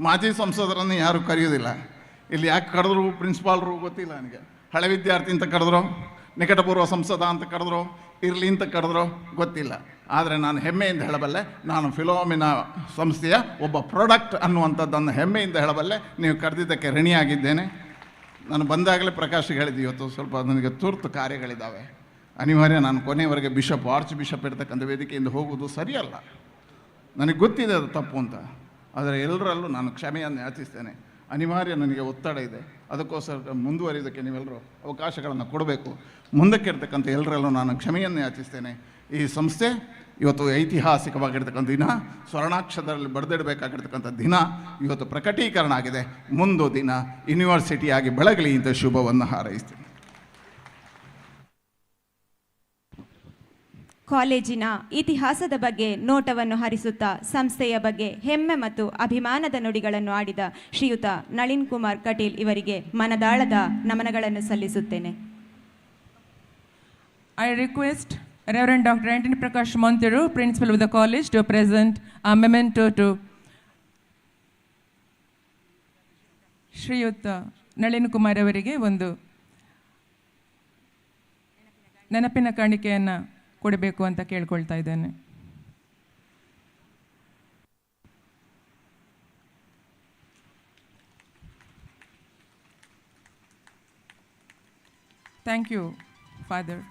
[SPEAKER 8] ಮಾಜಿ ಸಂಸದರನ್ನು ಯಾರು ಕರೆಯೋದಿಲ್ಲ. ಇಲ್ಲಿ ಯಾಕೆ ಕರೆದ್ರು ಪ್ರಿನ್ಸಿಪಾಲ್ರು ಗೊತ್ತಿಲ್ಲ ನನಗೆ. ಹಳೆ ವಿದ್ಯಾರ್ಥಿ ಅಂತ ಕರೆದ್ರು, ನಿಕಟಪೂರ್ವ ಸಂಸದ ಅಂತ ಕರೆದ್ರು, ಇರಲಿ ಅಂತ ಕರೆದ್ರು ಗೊತ್ತಿಲ್ಲ. ಆದರೆ ನಾನು ಹೆಮ್ಮೆಯಿಂದ ಹೇಳಬಲ್ಲೆ, ನಾನು ಫಿಲೋಮಿನಾ ಸಂಸ್ಥೆಯ ಒಬ್ಬ ಪ್ರಾಡಕ್ಟ್ ಅನ್ನುವಂಥದ್ದನ್ನು ಹೆಮ್ಮೆಯಿಂದ ಹೇಳಬಲ್ಲೆ. ನೀವು ಕರೆದಿದ್ದಕ್ಕೆ ಋಣಿಯಾಗಿದ್ದೇನೆ. ನಾನು ಬಂದಾಗಲೇ ಪ್ರಕಾಶ್ಗೆ ಹೇಳಿದ್ದೆ, ಇವತ್ತು ಸ್ವಲ್ಪ ನನಗೆ ತುರ್ತು ಕಾರ್ಯಗಳಿದ್ದಾವೆ, ಅನಿವಾರ್ಯ ನಾನು ಕೊನೆಯವರೆಗೆ ಆರ್ಚ್ ಬಿಷಪ್ ಇರ್ತಕ್ಕಂಥ ವೇದಿಕೆಯಿಂದ ಹೋಗುವುದು ಸರಿಯಲ್ಲ. ನನಗೆ ಗೊತ್ತಿದೆ ಅದು ತಪ್ಪು ಅಂತ, ಆದರೆ ಎಲ್ಲರಲ್ಲೂ ನಾನು ಕ್ಷಮೆಯನ್ನು ಯಾಚಿಸ್ತೇನೆ. ಅನಿವಾರ್ಯ ನನಗೆ ಒತ್ತಡ ಇದೆ, ಅದಕ್ಕೋಸ್ಕರ ಮುಂದುವರಿಯೋದಕ್ಕೆ ನೀವೆಲ್ಲರೂ ಅವಕಾಶಗಳನ್ನು ಕೊಡಬೇಕು. ಮುಂದಕ್ಕೆ ಇರ್ತಕ್ಕಂಥ ಎಲ್ಲರಲ್ಲೂ ನಾನು ಕ್ಷಮೆಯನ್ನು ಯಾಚಿಸ್ತೇನೆ. ಈ ಸಂಸ್ಥೆ ಇವತ್ತು ಐತಿಹಾಸಿಕವಾಗಿರ್ತಕ್ಕಂಥ ದಿನ, ಸ್ವರ್ಣಾಕ್ಷರದಲ್ಲಿ ಬರೆದಿಡಬೇಕಾಗಿರ್ತಕ್ಕಂಥ ದಿನ ಇವತ್ತು ಪ್ರಕಟೀಕರಣ ಆಗಿದೆ. ಮುಂದೋ ದಿನ ಯೂನಿವರ್ಸಿಟಿಯಾಗಿ ಬೆಳಗಲಿ ಅಂತ ಶುಭವನ್ನು ಹಾರೈಸ್ತೀನಿ.
[SPEAKER 1] ಕಾಲೇಜಿನ ಇತಿಹಾಸದ ಬಗ್ಗೆ ನೋಟವನ್ನು ಹರಿಸುತ್ತಾ ಸಂಸ್ಥೆಯ ಬಗ್ಗೆ ಹೆಮ್ಮೆ ಮತ್ತು ಅಭಿಮಾನದ ನುಡಿಗಳನ್ನು ಆಡಿದ ಶ್ರೀಯುತ ನಳಿನ್ ಕುಮಾರ್ ಕಟೀಲ್ ಇವರಿಗೆ ಮನದಾಳದ ನಮನಗಳನ್ನು ಸಲ್ಲಿಸುತ್ತೇನೆ.
[SPEAKER 2] I request Reverend Dr. Antony Prakash Montiru, Principal of the College, to present a memento to ಶ್ರೀಯುತ ನಳಿನ್ ಕುಮಾರ್ ಅವರಿಗೆ ಒಂದು ನೆನಪಿನ ಕಾಣಿಕೆಯನ್ನು ಕೊಡಬೇಕು ಅಂತ ಕೇಳ್ಕೊಳ್ತಾ ಇದ್ದೇನೆ. Thank you, father.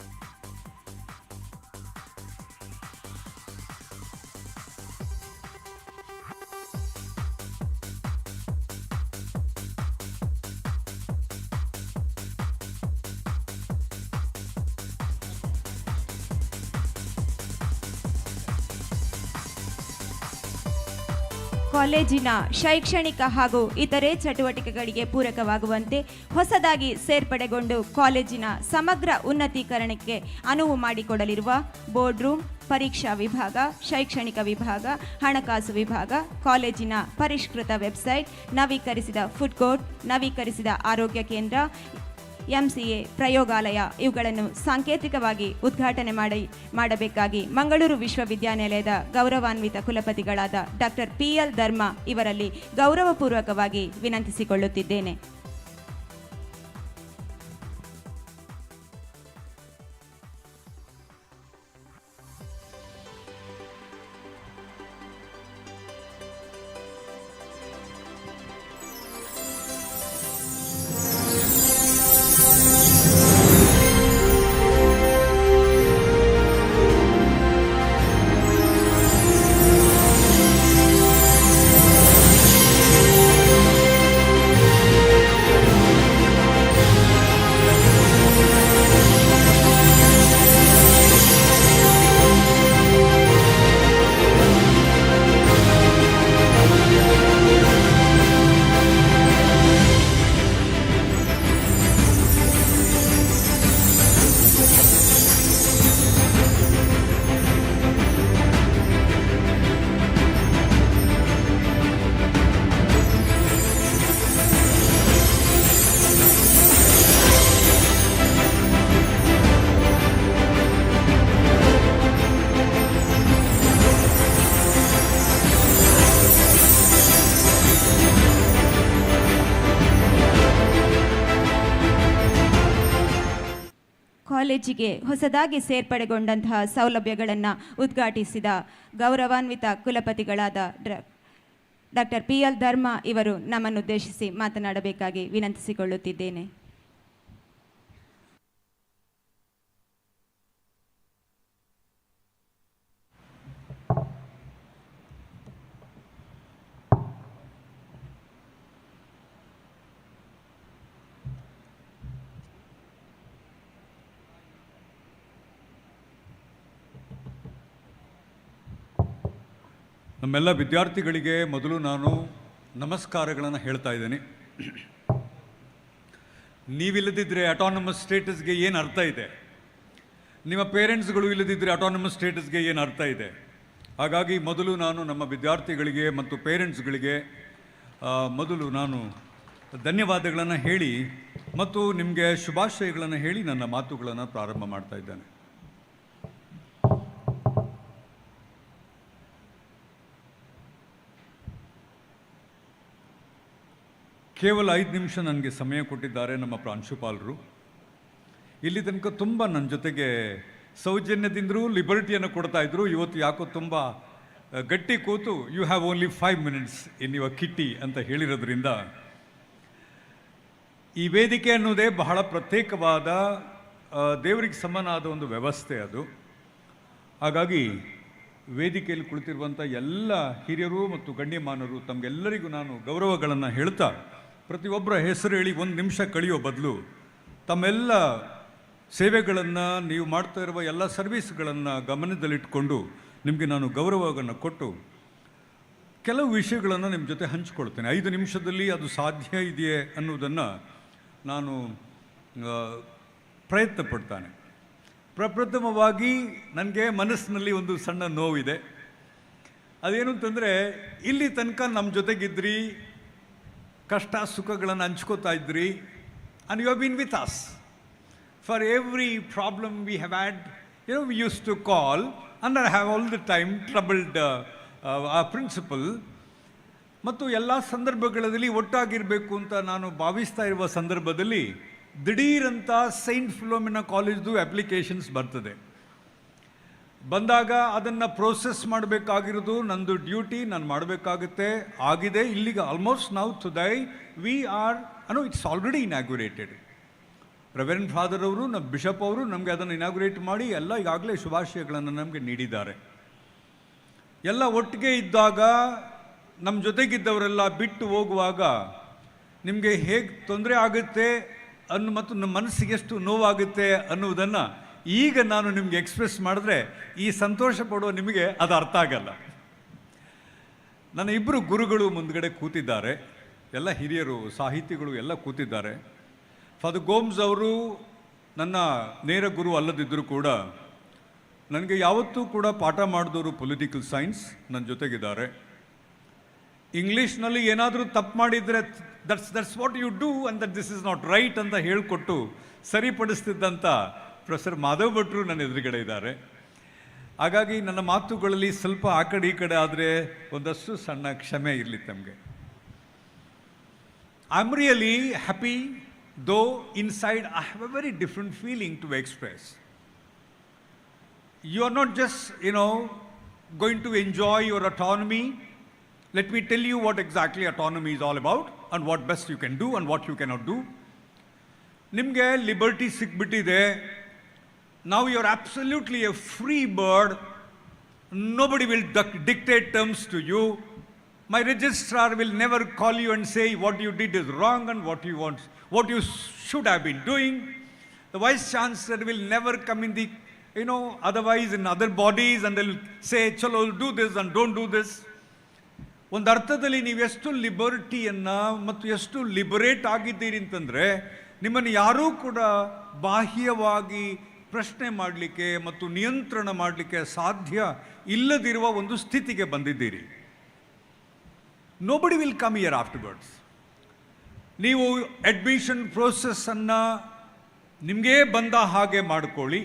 [SPEAKER 1] ಕಾಲೇಜಿನ ಶೈಕ್ಷಣಿಕ ಹಾಗೂ ಇತರೆ ಚಟುವಟಿಕೆಗಳಿಗೆ ಪೂರಕವಾಗುವಂತೆ ಹೊಸದಾಗಿ ಸೇರ್ಪಡೆಗೊಂಡು ಕಾಲೇಜಿನ ಸಮಗ್ರ ಉನ್ನತೀಕರಣಕ್ಕೆ ಅನುವು ಮಾಡಿಕೊಡಲಿರುವ ಬೋರ್ಡ್ ರೂಮ್, ಪರೀಕ್ಷಾ ವಿಭಾಗ, ಶೈಕ್ಷಣಿಕ ವಿಭಾಗ, ಹಣಕಾಸು ವಿಭಾಗ, ಕಾಲೇಜಿನ ಪರಿಷ್ಕೃತ ವೆಬ್ಸೈಟ್, ನವೀಕರಿಸಿದ ಫುಡ್ ಕೋರ್ಟ್, ನವೀಕರಿಸಿದ ಆರೋಗ್ಯ ಕೇಂದ್ರ, MCA ಪ್ರಯೋಗಾಲಯ ಇವುಗಳನ್ನು ಸಾಂಕೇತಿಕವಾಗಿ ಉದ್ಘಾಟನೆ ಮಾಡಬೇಕಾಗಿ ಮಂಗಳೂರು ವಿಶ್ವವಿದ್ಯಾನಿಲಯದ ಗೌರವಾನ್ವಿತ ಕುಲಪತಿಗಳಾದ ಡಾಕ್ಟರ್ PL ಧರ್ಮ ಇವರಲ್ಲಿ ಗೌರವಪೂರ್ವಕವಾಗಿ ವಿನಂತಿಸಿಕೊಳ್ಳುತ್ತಿದ್ದೇನೆ. ಕಾಲೇಜಿಗೆ ಹೊಸದಾಗಿ ಸೇರ್ಪಡೆಗೊಂಡಂತಹ ಸೌಲಭ್ಯಗಳನ್ನು ಉದ್ಘಾಟಿಸಿದ ಗೌರವಾನ್ವಿತ ಕುಲಪತಿಗಳಾದ ಡಾಕ್ಟರ್ PL ಧರ್ಮ ಇವರು ನಮ್ಮನ್ನುದ್ದೇಶಿಸಿ ಮಾತನಾಡಬೇಕಾಗಿ ವಿನಂತಿಸಿಕೊಳ್ಳುತ್ತಿದ್ದೇನೆ.
[SPEAKER 9] ನಮ್ಮೆಲ್ಲ ವಿದ್ಯಾರ್ಥಿಗಳಿಗೆ ಮೊದಲು ನಾನು ನಮಸ್ಕಾರಗಳನ್ನು ಹೇಳ್ತಾ ಇದ್ದೇನೆ. ನೀವಿಲ್ಲದಿದ್ದರೆ ಅಟಾನಮಸ್ ಸ್ಟೇಟಸ್ಗೆ ಏನು ಅರ್ಥ ಇದೆ? ನಿಮ್ಮ ಪೇರೆಂಟ್ಸ್ಗಳು ಇಲ್ಲದಿದ್ದರೆ ಅಟಾನಮಸ್ ಸ್ಟೇಟಸ್ಗೆ ಏನು ಅರ್ಥ ಇದೆ? ಹಾಗಾಗಿ ಮೊದಲು ನಾನು ನಮ್ಮ ವಿದ್ಯಾರ್ಥಿಗಳಿಗೆ ಮತ್ತು ಪೇರೆಂಟ್ಸ್ಗಳಿಗೆ ಮೊದಲು ನಾನು ಧನ್ಯವಾದಗಳನ್ನು ಹೇಳಿ ಮತ್ತು ನಿಮಗೆ ಶುಭಾಶಯಗಳನ್ನು ಹೇಳಿ ನನ್ನ ಮಾತುಗಳನ್ನು ಪ್ರಾರಂಭ ಮಾಡ್ತಾ ಇದ್ದೇನೆ. ಕೇವಲ 5 ನಿಮಿಷ ನನಗೆ ಸಮಯ ಕೊಟ್ಟಿದ್ದಾರೆ ನಮ್ಮ ಪ್ರಾಂಶುಪಾಲರು. ಇಲ್ಲಿ ತನಕ ತುಂಬ ನನ್ನ ಜೊತೆಗೆ ಸೌಜನ್ಯದಿಂದರು, ಲಿಬರ್ಟಿಯನ್ನು ಕೊಡ್ತಾ ಇದ್ರು. ಇವತ್ತು ಯಾಕೋ ತುಂಬ ಗಟ್ಟಿ ಕೂತು you have only 5 minutes in your kitty ಅಂತ ಹೇಳಿರೋದ್ರಿಂದ ಈ ವೇದಿಕೆ ಅನ್ನೋದೇ ಬಹಳ ಪ್ರತ್ಯೇಕವಾದ ದೇವರಿಗೆ ಸಮನಾದ ಒಂದು ವ್ಯವಸ್ಥೆ ಅದು. ಹಾಗಾಗಿ ವೇದಿಕೆಯಲ್ಲಿ ಕುಳಿತಿರುವಂಥ ಎಲ್ಲ ಹಿರಿಯರು ಮತ್ತು ಗಣ್ಯಮಾನರು ತಮಗೆಲ್ಲರಿಗೂ ನಾನು ಗೌರವಗಳನ್ನು ಹೇಳ್ತಾ, ಪ್ರತಿಯೊಬ್ಬರ ಹೆಸರು ಹೇಳಿ 1 ನಿಮಿಷ ಕಳೆಯೋ ಬದಲು ತಮ್ಮೆಲ್ಲ ಸೇವೆಗಳನ್ನು, ನೀವು ಮಾಡ್ತಾ ಇರುವ ಎಲ್ಲ ಸರ್ವೀಸ್ಗಳನ್ನು ಗಮನದಲ್ಲಿಟ್ಕೊಂಡು ನಿಮಗೆ ನಾನು ಗೌರವವನ್ನು ಕೊಟ್ಟು ಕೆಲವು ವಿಷಯಗಳನ್ನು ನಿಮ್ಮ ಜೊತೆ ಹಂಚಿಕೊಳ್ತೇನೆ. 5 ನಿಮಿಷದಲ್ಲಿ ಅದು ಸಾಧ್ಯ ಇದೆಯೇ ಅನ್ನೋದನ್ನು ನಾನು ಪ್ರಯತ್ನ ಪಡ್ತಾನೆ. ಪ್ರಪ್ರಥಮವಾಗಿ ನನಗೆ ಮನಸ್ಸಿನಲ್ಲಿ ಒಂದು ಸಣ್ಣ ನೋವಿದೆ. ಅದೇನು ಅಂತಂದರೆ, ಇಲ್ಲಿ ತನಕ ನಮ್ಮ ಜೊತೆಗಿದ್ರಿ, ಕಷ್ಟ ಸುಖಗಳನ್ನು ಹಂಚ್ಕೋತಾ ಇದ್ರಿ, and you have been with us for every problem we have had. We use to call and I have all the time troubled a principal. ಮತ್ತು ಎಲ್ಲ ಸಂದರ್ಭಗಳಲ್ಲಿ ಒಟ್ಟಾಗಿರಬೇಕು ಅಂತ ನಾನು ಭಾವಿಸ್ತಾ ಇರುವ ಸಂದರ್ಭದಲ್ಲಿ ದಿಢೀರಂತ ಸೈಂಟ್ ಫಿಲೋಮಿನಾ ಕಾಲೇಜ್ದು ಅಪ್ಲಿಕೇಶನ್ಸ್ ಬರ್ತದೆ. ಬಂದಾಗ ಅದನ್ನು ಪ್ರೋಸೆಸ್ ಮಾಡಬೇಕಾಗಿರೋದು ನಂದು ಡ್ಯೂಟಿ, ನಾನು ಮಾಡಬೇಕಾಗುತ್ತೆ. ಆಗಿದೆ. ಇಲ್ಲಿಗೆ ಆಲ್ಮೋಸ್ಟ್ ನಾವು today we are it's already inaugurated. Reverend father ಅವರು, ನಮ್ಮ ಬಿಷಪ್ ಅವರು ನಮಗೆ ಅದನ್ನು ಇನಾಗ್ಯುರೇಟ್ ಮಾಡಿ ಎಲ್ಲ ಈಗಾಗಲೇ ಶುಭಾಶಯಗಳನ್ನು ನಮಗೆ ನೀಡಿದ್ದಾರೆ. ಎಲ್ಲ ಒಟ್ಟಿಗೆ ಇದ್ದಾಗ, ನಮ್ಮ ಜೊತೆಗಿದ್ದವರೆಲ್ಲ ಬಿಟ್ಟು ಹೋಗುವಾಗ ನಿಮಗೆ ಹೇಗೆ ತೊಂದರೆ ಆಗುತ್ತೆ ಮತ್ತು ನಮ್ಮ ಮನಸ್ಸಿಗೆ ಎಷ್ಟು ನೋವಾಗುತ್ತೆ ಅನ್ನುವುದನ್ನು ಈಗ ನಾನು ನಿಮಗೆ ಎಕ್ಸ್ಪ್ರೆಸ್ ಮಾಡಿದ್ರೆ ಈ ಸಂತೋಷ ಪಡುವ ನಿಮಗೆ ಅದು ಅರ್ಥ ಆಗಲ್ಲ. ನನ್ನ ಇಬ್ಬರು ಗುರುಗಳು ಮುಂದ್ಗಡೆ ಕೂತಿದ್ದಾರೆ, ಎಲ್ಲ ಹಿರಿಯರು ಸಾಹಿತಿಗಳು ಎಲ್ಲ ಕೂತಿದ್ದಾರೆ. ಫಾದರ್ ಗೋಮ್ಸ್ ಅವರು ನನ್ನ ನೇರ ಗುರು ಅಲ್ಲದಿದ್ದರೂ ಕೂಡ ನನಗೆ ಯಾವತ್ತೂ ಕೂಡ ಪಾಠ ಮಾಡಿದವರು ಪೊಲಿಟಿಕಲ್ ಸೈನ್ಸ್ ನನ್ನ ಜೊತೆಗಿದ್ದಾರೆ. ಇಂಗ್ಲೀಷ್ನಲ್ಲಿ ಏನಾದರೂ ತಪ್ಪು ಮಾಡಿದರೆ that's what you do and that this is not right ಅಂತ ಹೇಳಿಕೊಟ್ಟು ಸರಿಪಡಿಸ್ತಿದ್ದಂಥ ಪ್ರೊಫೆಸರ್ ಮಾಧವ್ ಭಟ್ರು ನನ್ನ ಎದುರುಗಡೆ ಇದ್ದಾರೆ. ಹಾಗಾಗಿ ನನ್ನ ಮಾತುಗಳಲ್ಲಿ ಸ್ವಲ್ಪ ಆ ಕಡೆ ಈ ಕಡೆ ಆದರೆ ಒಂದಷ್ಟು ಸಣ್ಣ ಕ್ಷಮೆ ಇರಲಿ ತಮಗೆ. I am really happy, though inside I have a very different feeling to express. You are not just, going to enjoy your autonomy. Let me tell you what exactly autonomy is all about and what best you can do and what you cannot do. Nimge liberty sigbitide. Now you are absolutely a free bird. Nobody will dictate terms to you. My registrar will never call you and say what you did is wrong and what you should have been doing. The vice chancellor will never come in the otherwise in other bodies and they'll say, chalo, do this and don't do this. ಒಂದು ಅರ್ಥದಲ್ಲಿ ನೀವು ಎಷ್ಟು ಲಿಬರ್ಟಿಯನ್ನು ಮತ್ತು ಎಷ್ಟು liberate ಆಗಿದ್ದೀರಿ ಅಂತಂದರೆ ನಿಮ್ಮನ್ನು ಯಾರೂ ಕೂಡ ಬಾಹ್ಯವಾಗಿ ಪ್ರಶ್ನೆ ಮಾಡಲಿಕ್ಕೆ ಮತ್ತು ನಿಯಂತ್ರಣ ಮಾಡಲಿಕ್ಕೆ ಸಾಧ್ಯ ಇಲ್ಲದಿರುವ ಒಂದು ಸ್ಥಿತಿಗೆ ಬಂದಿದ್ದೀರಿ. Nobody will come here afterwards. ನೀವು ಅಡ್ಮಿಷನ್ ಪ್ರೋಸೆಸ್ಸನ್ನು ನಿಮಗೇ ಬಂದ ಹಾಗೆ ಮಾಡಿಕೊಳ್ಳಿ.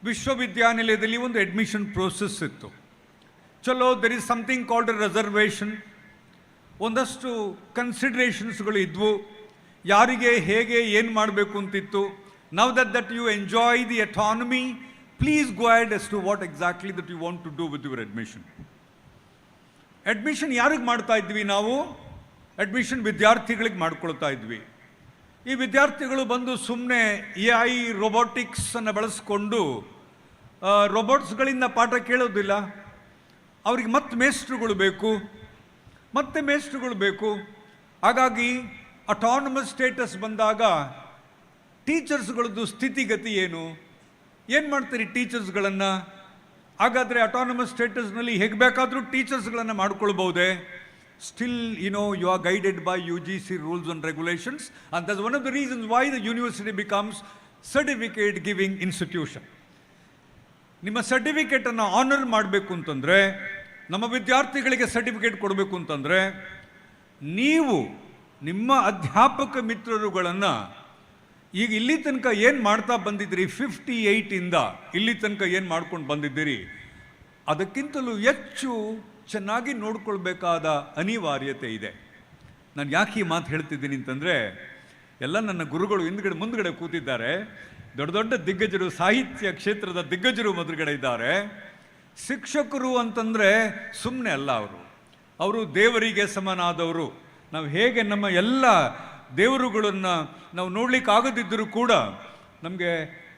[SPEAKER 9] ವಿಶ್ವವಿದ್ಯಾನಿಲಯದಲ್ಲಿ ಒಂದು ಅಡ್ಮಿಷನ್ ಪ್ರೋಸೆಸ್ ಇತ್ತು. ಚಲೋ, there is something called a reservation. ಒಂದಷ್ಟು ಕನ್ಸಿಡರೇಷನ್ಸ್ಗಳು ಇದ್ವು, ಯಾರಿಗೆ ಹೇಗೆ ಏನು ಮಾಡಬೇಕು ಅಂತಿತ್ತು. Now that you enjoy the autonomy, please go ahead as to what exactly that you want to do with your admission. Admission ಯಾರಿಗೆ ಮಾಡ್ತಾ ಇದ್ವಿ ನಾವು? ಅಡ್ಮಿಷನ್ ವಿದ್ಯಾರ್ಥಿಗಳಿಗೆ ಮಾಡ್ಕೊಳ್ತಾ ಇದ್ವಿ. ಈ ವಿದ್ಯಾರ್ಥಿಗಳು ಬಂದು ಸುಮ್ಮನೆ AI ರೋಬೋಟಿಕ್ಸನ್ನು ಬಳಸ್ಕೊಂಡು ರೋಬೋಟ್ಸ್ಗಳಿಂದ ಪಾಠ ಕೇಳೋದಿಲ್ಲ. ಅವ್ರಿಗೆ ಮತ್ತೆ ಮೇಸ್ಟ್ರುಗಳು ಬೇಕು. ಹಾಗಾಗಿ ಅಟಾನಮಸ್ ಸ್ಟೇಟಸ್ ಬಂದಾಗ ಟೀಚರ್ಸ್ಗಳದ್ದು ಸ್ಥಿತಿಗತಿ ಏನು ಮಾಡ್ತೀರಿ ಟೀಚರ್ಸ್ಗಳನ್ನು? ಹಾಗಾದರೆ ಅಟಾನಮಸ್ ಸ್ಟೇಟಸ್ನಲ್ಲಿ ಹೇಗೆ ಬೇಕಾದರೂ ಟೀಚರ್ಸ್ಗಳನ್ನು ಮಾಡ್ಕೊಳ್ಬಹುದೇ? Still, you are guided by UGC rules and regulations, and that's one of the reasons why the university becomes certificate giving institution. ನಿಮ್ಮ ಸರ್ಟಿಫಿಕೇಟನ್ನು ಆನರ್ ಮಾಡಬೇಕು ಅಂತಂದರೆ, ನಮ್ಮ ವಿದ್ಯಾರ್ಥಿಗಳಿಗೆ ಸರ್ಟಿಫಿಕೇಟ್ ಕೊಡಬೇಕು ಅಂತಂದರೆ, ನೀವು ನಿಮ್ಮ ಅಧ್ಯಾಪಕ ಮಿತ್ರರುಗಳನ್ನು ಈಗ ಇಲ್ಲಿ ತನಕ ಏನು ಮಾಡ್ತಾ ಬಂದಿದ್ದೀರಿ, 58ಇಂದ ಇಲ್ಲಿ ತನಕ ಏನು ಮಾಡ್ಕೊಂಡು ಬಂದಿದ್ದೀರಿ, ಅದಕ್ಕಿಂತಲೂ ಹೆಚ್ಚು ಚೆನ್ನಾಗಿ ನೋಡ್ಕೊಳ್ಬೇಕಾದ ಅನಿವಾರ್ಯತೆ ಇದೆ. ನಾನು ಯಾಕೆ ಈ ಮಾತು ಹೇಳ್ತಿದ್ದೀನಿ ಅಂತಂದರೆ, ಎಲ್ಲ ನನ್ನ ಗುರುಗಳು ಮುಂದ್ಗಡೆ ಕೂತಿದ್ದಾರೆ, ದೊಡ್ಡ ದೊಡ್ಡ ದಿಗ್ಗಜರು, ಸಾಹಿತ್ಯ ಕ್ಷೇತ್ರದ ದಿಗ್ಗಜರು ಮೊದಲುಗಡೆ ಇದ್ದಾರೆ. ಶಿಕ್ಷಕರು ಅಂತಂದರೆ ಸುಮ್ಮನೆ ಅಲ್ಲ, ಅವರು ದೇವರಿಗೆ ಸಮನಾದವರು. ನಾವು ಹೇಗೆ ನಮ್ಮ ಎಲ್ಲ ದೇವರುಗಳನ್ನು ನಾವು ನೋಡ್ಲಿಕ್ಕೆ ಆಗದಿದ್ದರೂ ಕೂಡ ನಮಗೆ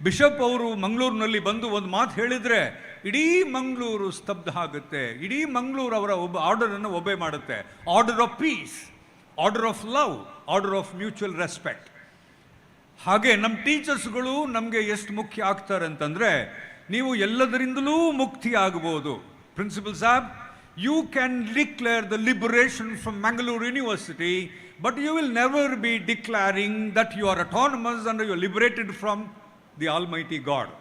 [SPEAKER 9] ಬಿಷಪ್ ಅವರು ಮಂಗಳೂರಿನಲ್ಲಿ ಬಂದು ಒಂದು ಮಾತು ಹೇಳಿದರೆ ಇಡೀ ಮಂಗಳೂರು ಸ್ತಬ್ಧ ಆಗುತ್ತೆ. ಇಡೀ ಮಂಗಳೂರು ಅವರ ಆರ್ಡರನ್ನು ಒಬೆ ಮಾಡುತ್ತೆ. Order of piece, order of love, order of mutual respect. ಹಾಗೆ ನಮ್ಮ ಟೀಚರ್ಸ್ಗಳು ನಮಗೆ ಎಷ್ಟು ಮುಖ್ಯ ಆಗ್ತಾರೆ ಅಂತಂದರೆ, ನೀವು ಎಲ್ಲದರಿಂದಲೂ ಮುಕ್ತಿ ಆಗ್ಬೋದು. Principal saab, you can declare the liberation from Mangaluru University, but you will never be declaring that you are autonomous and you are liberated from the almighty God.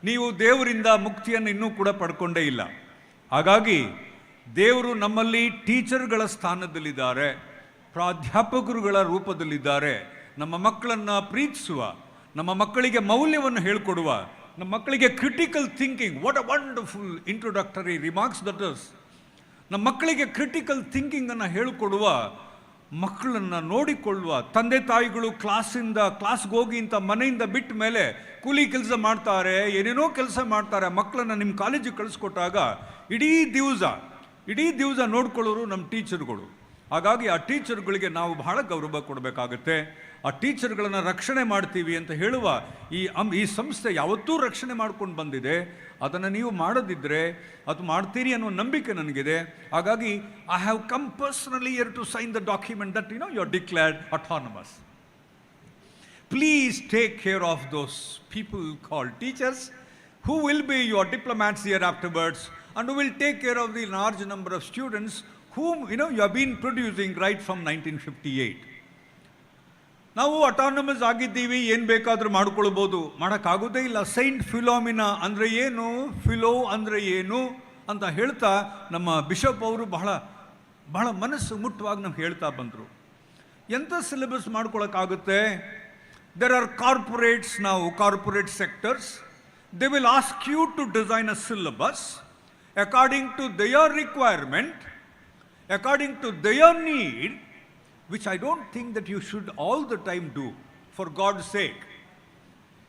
[SPEAKER 9] ನೀವು ದೇವರಿಂದ ಮುಕ್ತಿಯನ್ನು ಇನ್ನೂ ಕೂಡ ಪಡ್ಕೊಂಡೇ ಇಲ್ಲ. ಹಾಗಾಗಿ ದೇವರು ನಮ್ಮಲ್ಲಿ ಟೀಚರ್ಗಳ ಸ್ಥಾನದಲ್ಲಿದ್ದಾರೆ, ಪ್ರಾಧ್ಯಾಪಕರುಗಳ ರೂಪದಲ್ಲಿದ್ದಾರೆ. ನಮ್ಮ ಮಕ್ಕಳನ್ನು ಪ್ರೀತಿಸುವ, ನಮ್ಮ ಮಕ್ಕಳಿಗೆ ಮೌಲ್ಯವನ್ನು ಹೇಳಿಕೊಡುವ, ನಮ್ಮ ಮಕ್ಕಳಿಗೆ critical thinking, what a wonderful introductory remarks that is. ನಮ್ಮ ಮಕ್ಕಳಿಗೆ ಕ್ರಿಟಿಕಲ್ ಥಿಂಕಿಂಗನ್ನು ಹೇಳಿಕೊಡುವ, ಮಕ್ಕಳನ್ನು ನೋಡಿಕೊಳ್ಳುವ ತಂದೆ ತಾಯಿಗಳು ಕ್ಲಾಸ್ಗೆ ಹೋಗಿ ಇಂಥ ಮನೆಯಿಂದ ಬಿಟ್ಟ ಮೇಲೆ ಕೂಲಿ ಕೆಲಸ ಮಾಡ್ತಾರೆ, ಏನೇನೋ ಕೆಲಸ ಮಾಡ್ತಾರೆ. ಮಕ್ಕಳನ್ನು ನಿಮ್ಮ ಕಾಲೇಜಿಗೆ ಕಳಿಸ್ಕೊಟ್ಟಾಗ ಇಡೀ ದಿವಸ ನೋಡ್ಕೊಳ್ಳೋರು ನಮ್ಮ ಟೀಚರ್ಗಳು. ಹಾಗಾಗಿ ಆ ಟೀಚರ್ಗಳಿಗೆ ನಾವು ಬಹಳ ಗೌರವ ಕೊಡಬೇಕಾಗುತ್ತೆ. ಆ ಟೀಚರ್ಗಳನ್ನು ರಕ್ಷಣೆ ಮಾಡ್ತೀವಿ ಅಂತ ಹೇಳುವ ಈ ಸಂಸ್ಥೆ ಯಾವತ್ತೂ ರಕ್ಷಣೆ ಮಾಡ್ಕೊಂಡು ಬಂದಿದೆ. ಅದನ್ನು ನೀವು ಮಾಡದಿದ್ದರೆ ಅದು ಮಾಡ್ತೀರಿ ಅನ್ನೋ ನಂಬಿಕೆ ನನಗಿದೆ. ಹಾಗಾಗಿ I have come personally here to sign the document that you are declared autonomous. Please take care of those people called teachers who will be your diplomats here afterwards and who will take care of the large number of students whom you have been producing right from 1958. ನಾವು autonomous ಆಗಿದ್ದೀವಿ, ಏನು ಬೇಕಾದರೂ ಮಾಡ್ಕೊಳ್ಬೋದು, ಮಾಡೋಕ್ಕಾಗೋದೇ ಇಲ್ಲ. Saint Philomena ಅಂದರೆ ಏನು, Philo ಅಂದರೆ ಏನು ಅಂತ ಹೇಳ್ತಾ ನಮ್ಮ ಬಿಷಪ್ ಅವರು ಬಹಳ ಬಹಳ ಮನಸ್ಸು ಮುಟ್ಟುವಾಗಿ ನಮ್ಗೆ ಹೇಳ್ತಾ ಬಂದರು. ಎಂಥ ಸಿಲೆಬಸ್ ಮಾಡ್ಕೊಳಕ್ಕಾಗುತ್ತೆ? ದೇರ್ ಆರ್ ಕಾರ್ಪೊರೇಟ್ಸ್, ನಾವು corporate sectors, they will ask you to design a syllabus according to their requirement, according to their need, which I don't think that you should all the time do, for God's sake.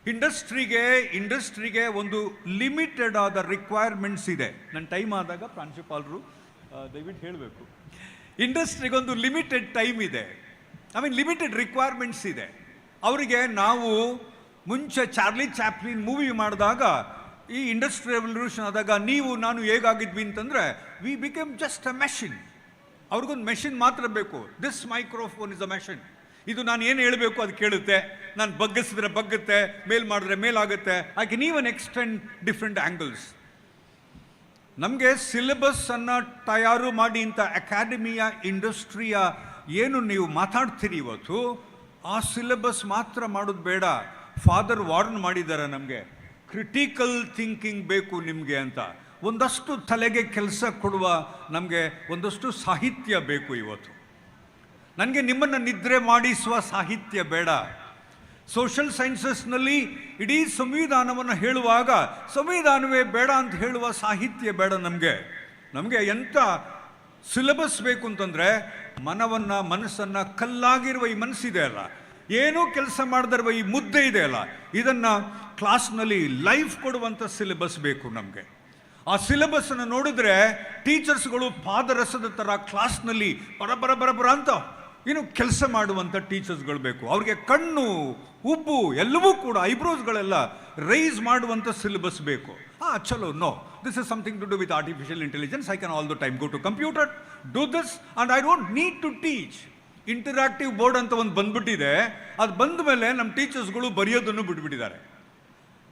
[SPEAKER 9] ಇಂಡಸ್ಟ್ರಿಗೆ ಒಂದು limited ಆದ requirements ಇದೆ. ನನ್ನ time ಆದಾಗ ಪ್ರಾಂಶುಪಾಲರು ದಯವಿಟ್ಟು ಹೇಳಬೇಕು. ಇಂಡಸ್ಟ್ರಿಗೆ ಒಂದು ಲಿಮಿಟೆಡ್ ಟೈಮ್ ಇದೆ, ಲಿಮಿಟೆಡ್ ರಿಕ್ವೈರ್ಮೆಂಟ್ಸ್ ಇದೆ. ಅವರಿಗೆ ನಾವು ಮುಂಚೆ ಚಾರ್ಲಿ ಚಾಪ್ಲಿನ್ ಮೂವಿ ಮಾಡಿದಾಗ, ಈ ಇಂಡಸ್ಟ್ರಿ ರೆವಲ್ಯೂಷನ್ ಆದಾಗ ನೀವು ನಾನು ಹೇಗಾಗಿದ್ವಿ ಅಂತಂದರೆ, we became just a machine. ಅವ್ರಿಗೊಂದು ಮೆಷಿನ್ ಮಾತ್ರ ಬೇಕು. This microphone is a machine. ಇದು ನಾನು ಏನು ಹೇಳಬೇಕು ಅದು ಕೇಳುತ್ತೆ, ನಾನು ಬಗ್ಗಿಸಿದ್ರೆ ಬಗ್ಗುತ್ತೆ, ಮೇಲ್ ಮಾಡಿದ್ರೆ ಮೇಲಾಗುತ್ತೆ. I can even extend different angles. ನಮಗೆ ಸಿಲೆಬಸ್ಸನ್ನು ತಯಾರು ಮಾಡಿ ಇಂಥ ಅಕಾಡೆಮಿಯ ಇಂಡಸ್ಟ್ರಿಯ ಏನು ನೀವು ಮಾತಾಡ್ತೀರಿ ಇವತ್ತು, ಆ ಸಿಲೆಬಸ್ ಮಾತ್ರ ಮಾಡೋದು ಬೇಡ. ಫಾದರ್ ವಾರ್ನ್ ಮಾಡಿದ್ದಾರೆ ನಮಗೆ, ಕ್ರಿಟಿಕಲ್ ಥಿಂಕಿಂಗ್ ಬೇಕು ನಿಮಗೆ ಅಂತ. ಒಂದಷ್ಟು ತಲೆಗೆ ಕೆಲಸ ಕೊಡುವ ನಮಗೆ ಒಂದಷ್ಟು ಸಾಹಿತ್ಯ ಬೇಕು ಇವತ್ತು. ನನಗೆ ನಿಮ್ಮನ್ನು ನಿದ್ರೆ ಮಾಡಿಸುವ ಸಾಹಿತ್ಯ ಬೇಡ. ಸೋಷಿಯಲ್ ಸೈನ್ಸಸ್ನಲ್ಲಿ ಇಡೀ ಸಂವಿಧಾನವನ್ನು ಹೇಳುವಾಗ ಸಂವಿಧಾನವೇ ಬೇಡ ಅಂತ ಹೇಳುವ ಸಾಹಿತ್ಯ ಬೇಡ ನಮಗೆ ಎಂಥ ಸಿಲೆಬಸ್ ಬೇಕು ಅಂತಂದರೆ, ಮನಸ್ಸನ್ನು ಕಲ್ಲಾಗಿರುವ ಈ ಮನಸ್ಸಿದೆ ಅಲ್ಲ, ಏನೂ ಕೆಲಸ ಮಾಡದಿರುವ ಈ ಮುದ್ದೆ ಇದೆ ಅಲ್ಲ, ಇದನ್ನು ಕ್ಲಾಸ್ನಲ್ಲಿ ಲೈಫ್ ಕೊಡುವಂಥ ಸಿಲೆಬಸ್ ಬೇಕು ನಮಗೆ. ಆ ಸಿಲೆಬಸ್ಸನ್ನು ನೋಡಿದ್ರೆ ಟೀಚರ್ಸ್ಗಳು ಪಾದರಸದ ಥರ ಕ್ಲಾಸ್ನಲ್ಲಿ ಬರ ಅಂತ ಕೆಲಸ ಮಾಡುವಂಥ ಟೀಚರ್ಸ್ಗಳು ಬೇಕು. ಅವ್ರಿಗೆ ಕಣ್ಣು ಉಬ್ಬು ಎಲ್ಲವೂ ಕೂಡ ಐಬ್ರೋಸ್ಗಳೆಲ್ಲ ರೈಸ್ ಮಾಡುವಂಥ ಸಿಲೆಬಸ್ ಬೇಕು. ಚಲೋ, no, this is something to do with artificial intelligence. I can all the time go to computer, do this, and I don't need to teach. Interactive board ಅಂತ ಒಂದು ಬಂದ್ಬಿಟ್ಟಿದೆ. ಅದು ಬಂದ ಮೇಲೆ ನಮ್ಮ ಟೀಚರ್ಸ್ಗಳು ಬರೆಯೋದನ್ನು ಬಿಟ್ಬಿಟ್ಟಿದ್ದಾರೆ,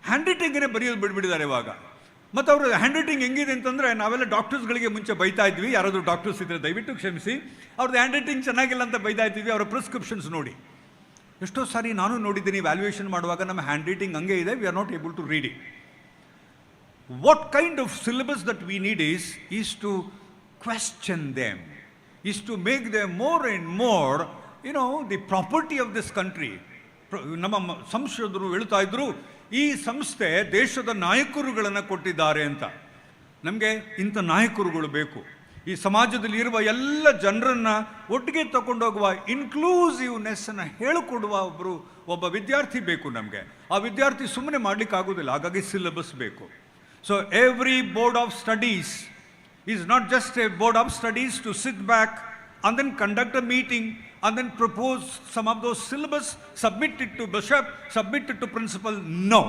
[SPEAKER 9] ಹ್ಯಾಂಡ್ ರೈಟಿಂಗೇ ಬರೆಯೋದು ಬಿಟ್ಬಿಟ್ಟಿದ್ದಾರೆ ಇವಾಗ. ಮತ್ತು ಅವರು ಹ್ಯಾಂಡ್ ರೈಟಿಂಗ್ ಹೆಂಗಿದೆ ಅಂತಂದರೆ, ನಾವೆಲ್ಲ ಡಾಕ್ಟರ್ಸ್ಗಳಿಗೆ ಮುಂಚೆ ಬೈತಾ ಇದ್ವಿ, ಯಾರಾದರೂ ಡಾಕ್ಟರ್ಸ್ ಇದ್ದರೆ ದಯವಿಟ್ಟು ಕ್ಷಮಿಸಿ, ಅವ್ರದ್ದು ಹ್ಯಾಂಡ್ ರೈಟಿಂಗ್ ಚೆನ್ನಾಗಿಲ್ಲ ಅಂತ ಬೈತಾ ಇದ್ವಿ. ಅವರ ಪ್ರಿಸ್ಕ್ರಿಪ್ಷನ್ಸ್ ನೋಡಿ, ಎಷ್ಟೋ ಸಾರಿ ನಾನು ನೋಡಿದ್ದೀನಿ ವ್ಯಾಲ್ಯೂಯೇಷನ್ ಮಾಡುವಾಗ ನಮ್ಮ ಹ್ಯಾಂಡ್ ರೈಟಿಂಗ್ ಹಂಗೆ ಇದೆ, we are not able to read it. What kind of syllabus that we need is to question them, is to make them more and more the property of this country. ನಮ್ಮ ಸಂಶೋಧಕರು ಹೇಳ್ತಾ ಇದ್ರು, ಈ ಸಂಸ್ಥೆ ದೇಶದ ನಾಯಕರುಗಳನ್ನು ಕೊಟ್ಟಿದ್ದಾರೆ ಅಂತ. ನಮಗೆ ಇಂಥ ನಾಯಕರುಗಳು ಬೇಕು. ಈ ಸಮಾಜದಲ್ಲಿ ಇರುವ ಎಲ್ಲ ಜನರನ್ನು ಒಟ್ಟಿಗೆ ತಗೊಂಡೋಗುವ ಇನ್ಕ್ಲೂಸಿವ್ನೆಸ್ಸನ್ನು ಹೇಳಿಕೊಡುವ ಒಬ್ಬ ವಿದ್ಯಾರ್ಥಿ ಬೇಕು ನಮಗೆ. ಆ ವಿದ್ಯಾರ್ಥಿ ಸುಮ್ಮನೆ ಮಾಡಲಿಕ್ಕಾಗೋದಿಲ್ಲ, ಹಾಗಾಗಿ ಸಿಲೆಬಸ್ ಬೇಕು. So every board of studies is not just a board of studies to sit back and then conduct a meeting and then propose some of those syllabus, submit it to bishop, submit it to principal. No,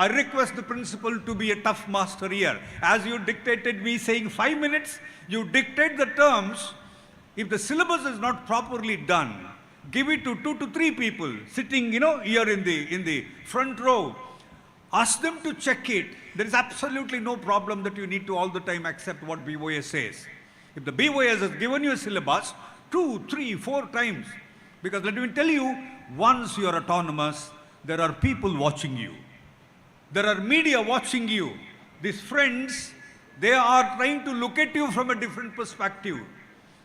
[SPEAKER 9] I request the principal to be a tough master here. As you dictated me saying 5 minutes, you dictate the terms. If the syllabus is not properly done, give it to 2 to 3 people sitting here in the front row. Ask them to check it. There is absolutely no problem that you need to all the time accept what BOS says. If the BOS has given you a syllabus 2, 3, 4 times, because let me tell you, once you are autonomous, there are people watching you. There are media watching you. These friends, they are trying to look at you from a different perspective,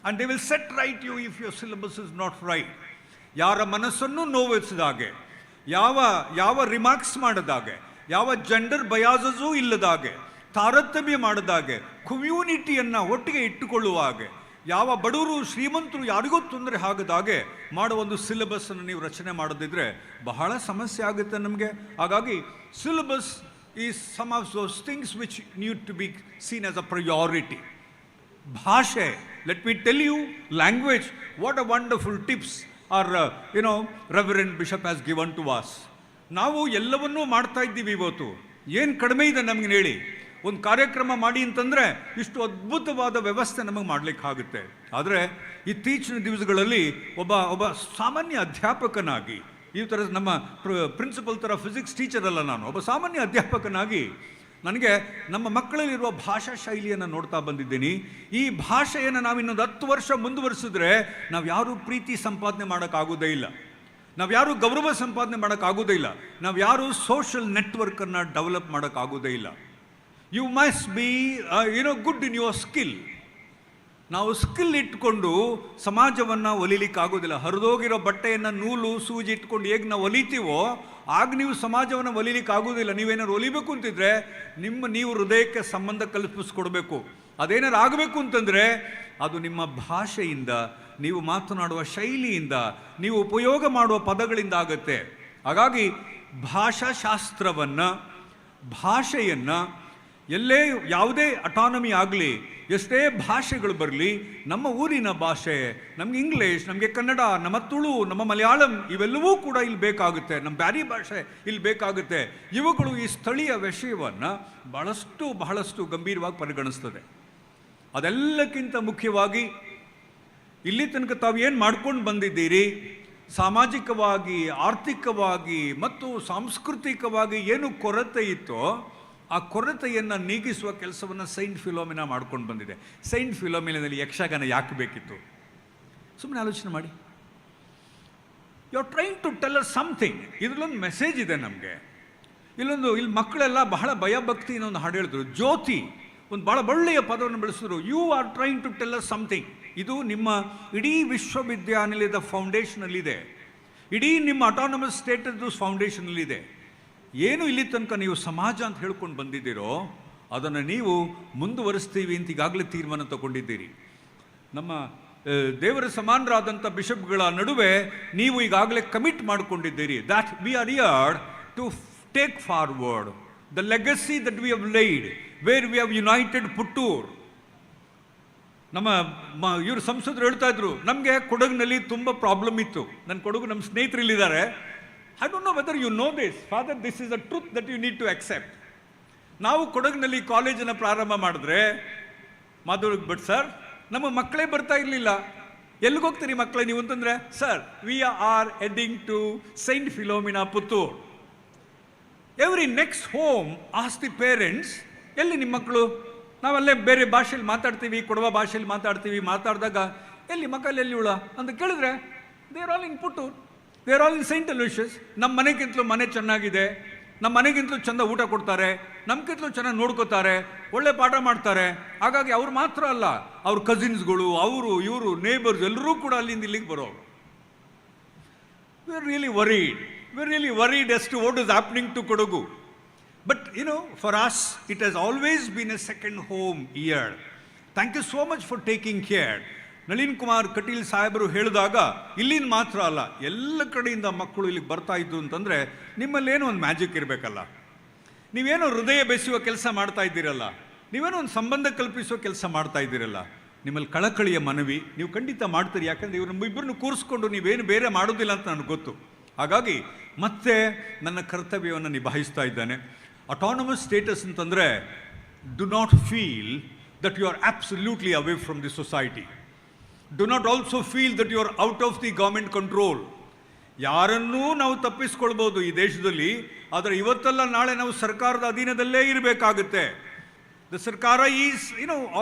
[SPEAKER 9] and they will set right you if your syllabus is not right. ಯಾರ ಮನಸ್ಸನ್ನು ನೋವಿಸಿದಾಗೆ, ಯಾವ remarks ಮಾಡಿದಾಗೆ, ಯಾವ gender ಬಯಾಸಸೂ ಇಲ್ಲದಾಗೆ, ತಾರತಮ್ಯ ಮಾಡಿದಾಗೆ, ಕಮ್ಯುನಿಟಿಯನ್ನು ಒಟ್ಟಿಗೆ ಇಟ್ಟುಕೊಳ್ಳುವ ಹಾಗೆ, ಯಾವ ಬಡವರು ಶ್ರೀಮಂತರು ಯಾರಿಗೂ ತೊಂದರೆ ಆಗದಾಗೆ ಮಾಡುವ ಒಂದು ಸಿಲೆಬಸ್ಸನ್ನು ನೀವು ರಚನೆ ಮಾಡೋದಿದ್ರೆ ಬಹಳ ಸಮಸ್ಯೆ ಆಗುತ್ತೆ ನಮಗೆ. ಹಾಗಾಗಿ syllabus is some of those things which need to be seen as a priority. ಭಾಷೆ, let me tell you, language, what a wonderful tips are reverend bishop has given to us. ನಾವು ಎಲ್ಲವನ್ನೂ ಮಾಡ್ತಾ ಇದ್ದೀವಿ ಇವತ್ತು, ಏನು ಕಡಿಮೆ ಇದೆ ನಮಗೆ ಹೇಳಿ? ಒಂದು ಕಾರ್ಯಕ್ರಮ ಮಾಡಿ ಅಂತಂದರೆ ಇಷ್ಟು ಅದ್ಭುತವಾದ ವ್ಯವಸ್ಥೆ ನಮಗೆ ಮಾಡಲಿಕ್ಕಾಗುತ್ತೆ. ಆದರೆ ಇತ್ತೀಚಿನ ದಿವಸಗಳಲ್ಲಿ ಒಬ್ಬ ಸಾಮಾನ್ಯ ಅಧ್ಯಾಪಕನಾಗಿ, ಈ ಥರ ನಮ್ಮ ಪ್ರಿನ್ಸಿಪಲ್ ಥರ ಫಿಸಿಕ್ಸ್ ಟೀಚರ್ ಅಲ್ಲ ನಾನು, ಒಬ್ಬ ಸಾಮಾನ್ಯ ಅಧ್ಯಾಪಕನಾಗಿ ನನಗೆ ನಮ್ಮ ಮಕ್ಕಳಲ್ಲಿರುವ ಭಾಷಾ ಶೈಲಿಯನ್ನು ನೋಡ್ತಾ ಬಂದಿದ್ದೀನಿ. ಈ ಭಾಷೆಯನ್ನು ನಾವು ಇನ್ನೊಂದು 10 ವರ್ಷ ಮುಂದುವರಿಸಿದ್ರೆ ನಾವು ಯಾರೂ ಪ್ರೀತಿ ಸಂಪಾದನೆ ಮಾಡೋಕ್ಕಾಗೋದೇ ಇಲ್ಲ, ನಾವು ಯಾರೂ ಗೌರವ ಸಂಪಾದನೆ ಮಾಡೋಕ್ಕಾಗೋದೇ ಇಲ್ಲ, ನಾವು ಯಾರೂ ಸೋಷಲ್ ನೆಟ್ವರ್ಕನ್ನು ಡೆವಲಪ್ ಮಾಡೋಕ್ಕಾಗೋದೇ ಇಲ್ಲ. You must be good in your skill. ನಾವು ಸ್ಕಿಲ್ ಇಟ್ಕೊಂಡು ಸಮಾಜವನ್ನು ಹೊಲಿಲಿಕ್ಕಾಗೋದಿಲ್ಲ. ಹರಿದೋಗಿರೋ ಬಟ್ಟೆಯನ್ನು ನೂಲು ಸೂಜಿ ಇಟ್ಕೊಂಡು ಹೇಗೆ ನಾವು ಹೊಲಿತೀವೋ ಆಗ ನೀವು ಸಮಾಜವನ್ನು ಹೊಲಿಲಿಕ್ಕಾಗೋದಿಲ್ಲ. ನೀವೇನಾದ್ರು ಹೊಲಿಬೇಕು ಅಂತಿದ್ರೆ ನೀವು ಹೃದಯಕ್ಕೆ ಸಂಬಂಧ ಕಲ್ಪಿಸ್ಕೊಡ್ಬೇಕು. ಅದೇನಾರು ಆಗಬೇಕು ಅಂತಂದರೆ ಅದು ನಿಮ್ಮ ಭಾಷೆಯಿಂದ, ನೀವು ಮಾತನಾಡುವ ಶೈಲಿಯಿಂದ, ನೀವು ಉಪಯೋಗ ಮಾಡುವ ಪದಗಳಿಂದ ಆಗುತ್ತೆ. ಹಾಗಾಗಿ ಭಾಷಾಶಾಸ್ತ್ರವನ್ನು, ಭಾಷೆಯನ್ನು ಎಲ್ಲೇ ಯಾವುದೇ ಅಟಾನಮಿ ಆಗಲಿ, ಎಷ್ಟೇ ಭಾಷೆಗಳು ಬರಲಿ, ನಮ್ಮ ಊರಿನ ಭಾಷೆ, ನಮಗೆ ಇಂಗ್ಲೀಷ್, ನಮಗೆ ಕನ್ನಡ, ನಮ್ಮ ತುಳು, ನಮ್ಮ ಮಲಯಾಳಂ ಇವೆಲ್ಲವೂ ಕೂಡ ಇಲ್ಲಿ ಬೇಕಾಗುತ್ತೆ. ನಮ್ಮ ಬ್ಯಾರಿ ಭಾಷೆ ಇಲ್ಲಿ ಬೇಕಾಗುತ್ತೆ. ಇವುಗಳು ಈ ಸ್ಥಳೀಯ ವಿಷಯವನ್ನು ಬಹಳಷ್ಟು ಗಂಭೀರವಾಗಿ ಪರಿಗಣಿಸ್ತದೆ. ಅದೆಲ್ಲಕ್ಕಿಂತ ಮುಖ್ಯವಾಗಿ ಇಲ್ಲಿ ತನಕ ತಾವು ಏನು ಮಾಡ್ಕೊಂಡು ಬಂದಿದ್ದೀರಿ, ಸಾಮಾಜಿಕವಾಗಿ, ಆರ್ಥಿಕವಾಗಿ ಮತ್ತು ಸಾಂಸ್ಕೃತಿಕವಾಗಿ ಏನು ಕೊರತೆ ಇತ್ತೋ ಆ ಕೊರತೆಯನ್ನು ನೀಗಿಸುವ ಕೆಲಸವನ್ನು ಸೈಂಟ್ ಫಿಲೋಮಿನಾ ಮಾಡ್ಕೊಂಡು ಬಂದಿದೆ. ಸೈಂಟ್ ಫಿಲೋಮಿನಾದಲ್ಲಿ ಯಕ್ಷಗಾನ ಯಾಕೆ ಬೇಕಿತ್ತು? ಸುಮ್ಮನೆ ಆಲೋಚನೆ ಮಾಡಿ. You are trying to tell us something. ಇದರಲ್ಲೊಂದು ಮೆಸೇಜ್ ಇದೆ ನಮಗೆ. ಇಲ್ಲಿ ಮಕ್ಕಳೆಲ್ಲ ಬಹಳ ಭಯಭಕ್ತಿ ಇನ್ನೊಂದು ಹಾಡು ಹೇಳಿದ್ರು. ಜ್ಯೋತಿ ಒಂದು ಭಾಳ ಒಳ್ಳೆಯ ಪದವನ್ನು ಬೆಳೆಸಿದ್ರು. You are trying to tell us something. ಇದು ನಿಮ್ಮ ಇಡೀ ವಿಶ್ವವಿದ್ಯಾನಿಲಯದ ಫೌಂಡೇಶನಲ್ಲಿದೆ, ಇಡೀ ನಿಮ್ಮ ಅಟಾನಮಸ್ ಸ್ಟೇಟದ್ದು ಫೌಂಡೇಶನಲ್ಲಿದೆ. ಏನು ಇಲ್ಲಿ ತನಕ ನೀವು ಸಮಾಜ ಅಂತ ಹೇಳ್ಕೊಂಡು ಬಂದಿದ್ದೀರೋ ಅದನ್ನು ನೀವು ಮುಂದುವರಿಸ್ತೀವಿ ಅಂತ ಈಗಾಗಲೇ ತೀರ್ಮಾನ ತಗೊಂಡಿದ್ದೀರಿ. ನಮ್ಮ ದೇವರ ಸಮಾನರಾದಂಥ ಬಿಷಪ್ಗಳ ನಡುವೆ ನೀವು ಈಗಾಗಲೇ ಕಮಿಟ್ ಮಾಡಿಕೊಂಡಿದ್ದೀರಿ. That we are here to take forward the legacy that we have laid where we have united Puttur. ನಮ್ಮ ಇವರು ಸಂಸದರು ಹೇಳ್ತಾ ಇದ್ರು, ನಮಗೆ ಕೊಡಗಿನಲ್ಲಿ ತುಂಬ ಪ್ರಾಬ್ಲಮ್ ಇತ್ತು. ನನ್ನ ಕೊಡಗು ನಮ್ಮ ಸ್ನೇಹಿತರಿಲ್ಲಿದ್ದಾರೆ. I don't know whether you know this. Father, this is a truth that you need to accept. ನಾವು ಕೊಡಗಿನಲ್ಲಿ ಕಾಲೇಜನ್ನು ಪ್ರಾರಂಭ ಮಾಡಿದ್ರೆ ಮಾಧುರ್ಗ್ ಬಟ್ ಸರ್, ನಮ್ಮ ಮಕ್ಕಳೇ ಬರ್ತಾ ಇರಲಿಲ್ಲ. ಎಲ್ಲಿಗೆ ಹೋಗ್ತೀರಿ ಮಕ್ಕಳೇ ನೀವು ಅಂತಂದರೆ, sir we are heading to Saint Philomena Puttur. Every next home as the parents, ಎಲ್ಲಿ ನಿಮ್ಮ ಮಕ್ಕಳು? ನಾವಲ್ಲೇ ಬೇರೆ ಭಾಷೆಯಲ್ಲಿ ಮಾತಾಡ್ತೀವಿ, ಕೊಡವ ಭಾಷೆಯಲ್ಲಿ ಮಾತಾಡಿದಾಗ ಎಲ್ಲಿ ಮಕ್ಕಳು ಎಲ್ಲಿ ಉಳ ಅಂತ ಕೇಳಿದ್ರೆ, they are all in Puttur, they are all in Saint Aloysius. ನಮ್ಮ ಮನೆಗಿಂತಲೂ ಮನೆ ಚೆನ್ನಾಗಿದೆ, ನಮ್ಮ ಮನೆಗಿಂತಲೂ ಚೆಂದ ಊಟ ಕೊಡ್ತಾರೆ, ನಮ್ಗಿಂತಲೂ ಚೆನ್ನಾಗಿ ನೋಡ್ಕೋತಾರೆ, ಒಳ್ಳೆ ಪಾಠ ಮಾಡ್ತಾರೆ. ಹಾಗಾಗಿ ಅವ್ರು ಮಾತ್ರ ಅಲ್ಲ, ಅವ್ರ ಕಸಿನ್ಸ್ಗಳು, ಇವರು ನೇಬರ್ಸ್ ಎಲ್ಲರೂ ಕೂಡ ಅಲ್ಲಿಂದ ಇಲ್ಲಿಗೆ ಬರೋರು. We are really varied as to what is happening to Kodagu. But for us it has always been a second home here. Thank you so much for taking care. Nalin Kumar Kateel ಸಾಹೇಬರು ಹೇಳಿದಾಗ ಇಲ್ಲಿನ ಮಾತ್ರ ಅಲ್ಲ, ಎಲ್ಲ ಕಡೆಯಿಂದ ಮಕ್ಕಳು ಇಲ್ಲಿಗೆ ಬರ್ತಾ ಇದ್ದು ಅಂತಂದರೆ ನಿಮ್ಮಲ್ಲೇನೋ ಒಂದು ಮ್ಯಾಜಿಕ್ ಇರಬೇಕಲ್ಲ. ನೀವೇನೋ ಹೃದಯ ಬೆಸೆಯುವ ಕೆಲಸ ಮಾಡ್ತಾ ಇದ್ದೀರಲ್ಲ, ನೀವೇನೋ ಒಂದು ಸಂಬಂಧ ಕಲ್ಪಿಸುವ ಕೆಲಸ ಮಾಡ್ತಾ ಇದ್ದೀರಲ್ಲ, ನಿಮ್ಮಲ್ಲಿ ಕಳಕಳಿಯ ಮನವಿ ನೀವು ಖಂಡಿತ ಮಾಡ್ತೀರಿ. ಯಾಕಂದರೆ ಇವರು ಇಬ್ಬರನ್ನು ಕೂರಿಸ್ಕೊಂಡು ನೀವೇನು ಬೇರೆ ಮಾಡೋದಿಲ್ಲ ಅಂತ ನನಗೆ ಗೊತ್ತು. ಹಾಗಾಗಿ ಮತ್ತೆ ನನ್ನ ಕರ್ತವ್ಯವನ್ನು ನಿಭಾಯಿಸ್ತಾ ಇದ್ದಾನೆ. ಅಟಾನಮಸ್ ಸ್ಟೇಟಸ್ ಅಂತಂದರೆ do not feel that you are absolutely away from the society. Do not also feel that you are out of the government control. ಯಾರನ್ನೂ ನಾವು ತಪ್ಪಿಸ್ಕೊಳ್ಬೋದು ಈ ದೇಶದಲ್ಲಿ, ಆದರೆ ಇವತ್ತಲ್ಲ ನಾಳೆ ನಾವು ಸರ್ಕಾರದ ಅಧೀನದಲ್ಲೇ ಇರಬೇಕಾಗುತ್ತೆ. ದ ಸರ್ಕಾರ ಈಸ್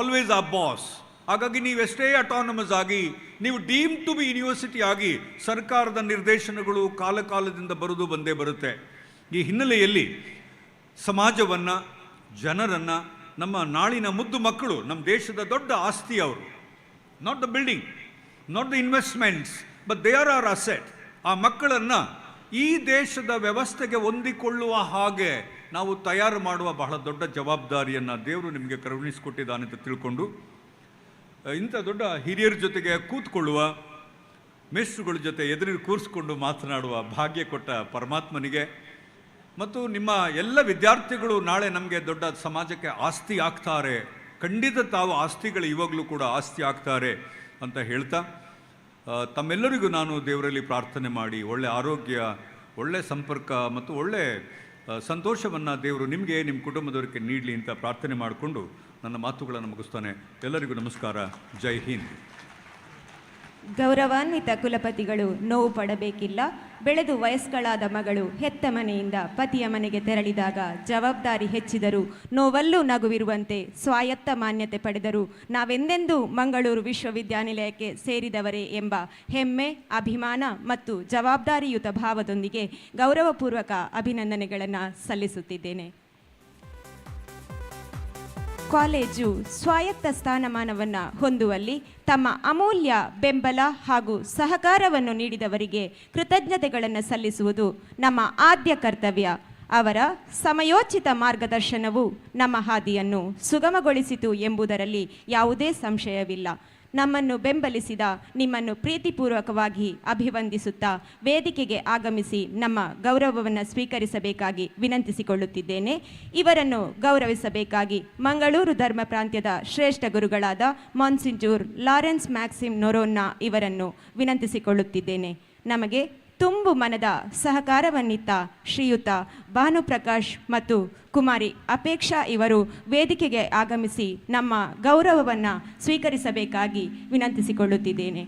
[SPEAKER 9] ಆಲ್ವೇಸ್ ಆ ಬಾಸ್. ಹಾಗಾಗಿ ನೀವೆಷ್ಟೇ ಅಟಾನಮಸ್ ಆಗಿ, ನೀವು ಡೀಮ್ ಟು ಬಿ ಯೂನಿವರ್ಸಿಟಿ ಆಗಿ, ಸರ್ಕಾರದ ನಿರ್ದೇಶನಗಳು ಕಾಲದಿಂದ ಬಂದೇ ಬರುತ್ತೆ. ಈ ಹಿನ್ನೆಲೆಯಲ್ಲಿ ಸಮಾಜವನ್ನು, ಜನರನ್ನು, ನಮ್ಮ ನಾಳಿನ ಮುದ್ದು ಮಕ್ಕಳು, ನಮ್ಮ ದೇಶದ ದೊಡ್ಡ ಆಸ್ತಿ ಅವರು. Not the building, not the investments, but they are our asset. ಆ ಮಕ್ಕಳನ್ನು ಈ ದೇಶದ ವ್ಯವಸ್ಥೆಗೆ ಹೊಂದಿಕೊಳ್ಳುವ ಹಾಗೆ ನಾವು ತಯಾರು ಮಾಡುವ ಬಹಳ ದೊಡ್ಡ ಜವಾಬ್ದಾರಿಯನ್ನು ದೇವರು ನಿಮಗೆ ಕರುಣಿಸಿಕೊಟ್ಟಿದ್ದಾನೆ ಅಂತ ತಿಳ್ಕೊಂಡು, ಇಂಥ ದೊಡ್ಡ ಹಿರಿಯರ ಜೊತೆಗೆ ಕೂತ್ಕೊಳ್ಳುವ, ಮೇಷ್ಟ್ರುಗಳ ಜೊತೆ ಎದುರಿಗೆ ಕೂರಿಸ್ಕೊಂಡು ಮಾತನಾಡುವ ಭಾಗ್ಯ ಕೊಟ್ಟ ಪರಮಾತ್ಮನಿಗೆ, ಮತ್ತು ನಿಮ್ಮ ಎಲ್ಲ ವಿದ್ಯಾರ್ಥಿಗಳು ನಾಳೆ ನಮಗೆ ದೊಡ್ಡ ಸಮಾಜಕ್ಕೆ ಆಸ್ತಿ ಆಗ್ತಾರೆ, ಖಂಡಿತ ತಾವು ಆಸ್ತಿಗಳು ಇವಾಗಲೂ ಕೂಡ ಆಸ್ತಿ ಆಗ್ತಾರೆ ಅಂತ ಹೇಳ್ತಾ, ತಮ್ಮೆಲ್ಲರಿಗೂ ನಾನು ದೇವರಲ್ಲಿ ಪ್ರಾರ್ಥನೆ ಮಾಡಿ ಒಳ್ಳೆ ಆರೋಗ್ಯ, ಒಳ್ಳೆ ಸಂಪರ್ಕ ಮತ್ತು ಒಳ್ಳೆ ಸಂತೋಷವನ್ನು ದೇವರು ನಿಮಗೆ, ನಿಮ್ಮ ಕುಟುಂಬದವರಿಗೆ ನೀಡಲಿ ಅಂತ ಪ್ರಾರ್ಥನೆ ಮಾಡಿಕೊಂಡು ನನ್ನ ಮಾತುಗಳನ್ನು ಮುಗಿಸ್ತಾನೆ. ಎಲ್ಲರಿಗೂ ನಮಸ್ಕಾರ. ಜೈ ಹಿಂದ್.
[SPEAKER 1] ಗೌರವಾನ್ವಿತ ಕುಲಪತಿಗಳು ನೋವು ಪಡಬೇಕಿಲ್ಲ. ಬೆಳೆದು ವಯಸ್ಕಳಾದ ಮಗಳು ಹೆತ್ತ ಮನೆಯಿಂದ ಪತಿಯ ಮನೆಗೆ ತೆರಳಿದಾಗ ಜವಾಬ್ದಾರಿ ಹೆಚ್ಚಿದರು, ನೋವಲ್ಲೂ ನಗುವಿರುವಂತೆ ಸ್ವಾಯತ್ತ ಮಾನ್ಯತೆ ಪಡೆದರು. ನಾವೆಂದೆಂದೂ ಮಂಗಳೂರು ವಿಶ್ವವಿದ್ಯಾನಿಲಯಕ್ಕೆ ಸೇರಿದವರೇ ಎಂಬ ಹೆಮ್ಮೆ, ಅಭಿಮಾನ ಮತ್ತು ಜವಾಬ್ದಾರಿಯುತ ಭಾವದೊಂದಿಗೆ ಗೌರವಪೂರ್ವಕ ಅಭಿನಂದನೆಗಳನ್ನು ಸಲ್ಲಿಸುತ್ತಿದ್ದೇನೆ. ಕಾಲೇಜು ಸ್ವಾಯತ್ತ ಸ್ಥಾನಮಾನವನ್ನು ಹೊಂದುವಲ್ಲಿ ತಮ್ಮ ಅಮೂಲ್ಯ ಬೆಂಬಲ ಹಾಗೂ ಸಹಕಾರವನ್ನು ನೀಡಿದವರಿಗೆ ಕೃತಜ್ಞತೆಗಳನ್ನು ಸಲ್ಲಿಸುವುದು ನಮ್ಮ ಆದ್ಯ ಕರ್ತವ್ಯ. ಅವರ ಸಮಯೋಚಿತ ಮಾರ್ಗದರ್ಶನವು ನಮ್ಮ ಹಾದಿಯನ್ನು ಸುಗಮಗೊಳಿಸಿತು ಎಂಬುದರಲ್ಲಿ ಯಾವುದೇ ಸಂಶಯವಿಲ್ಲ. ನಮ್ಮನ್ನು ಬೆಂಬಲಿಸಿದ ನಿಮ್ಮನ್ನು ಪ್ರೀತಿಪೂರ್ವಕವಾಗಿ ಅಭಿವಂದಿಸುತ್ತಾ ವೇದಿಕೆಗೆ ಆಗಮಿಸಿ ನಮ್ಮ ಗೌರವವನ್ನು ಸ್ವೀಕರಿಸಬೇಕಾಗಿ ವಿನಂತಿಸಿಕೊಳ್ಳುತ್ತಿದ್ದೇನೆ. ಇವರನ್ನು ಗೌರವಿಸಬೇಕಾಗಿ ಮಂಗಳೂರು ಧರ್ಮ ಪ್ರಾಂತ್ಯದ ಶ್ರೇಷ್ಠ ಗುರುಗಳಾದ ಮಾನ್ಸಿಂಜೂರ್ ಲಾರೆನ್ಸ್ ಮ್ಯಾಕ್ಸಿಮ್ ನೊರೋನ್ನ ಇವರನ್ನು ವಿನಂತಿಸಿಕೊಳ್ಳುತ್ತಿದ್ದೇನೆ. ನಮಗೆ ತುಂಬು ಮನದ ಸಹಕಾರವನ್ನಿತ್ತ ಶ್ರೀಯುತ ಭಾನುಪ್ರಕಾಶ್ ಮತ್ತು ಕುಮಾರಿ ಅಪೇಕ್ಷಾ ಇವರು ವೇದಿಕೆಗೆ ಆಗಮಿಸಿ ನಮ್ಮ ಗೌರವವನ್ನು ಸ್ವೀಕರಿಸಬೇಕಾಗಿ ವಿನಂತಿಸಿಕೊಳ್ಳುತ್ತಿದ್ದೇನೆ.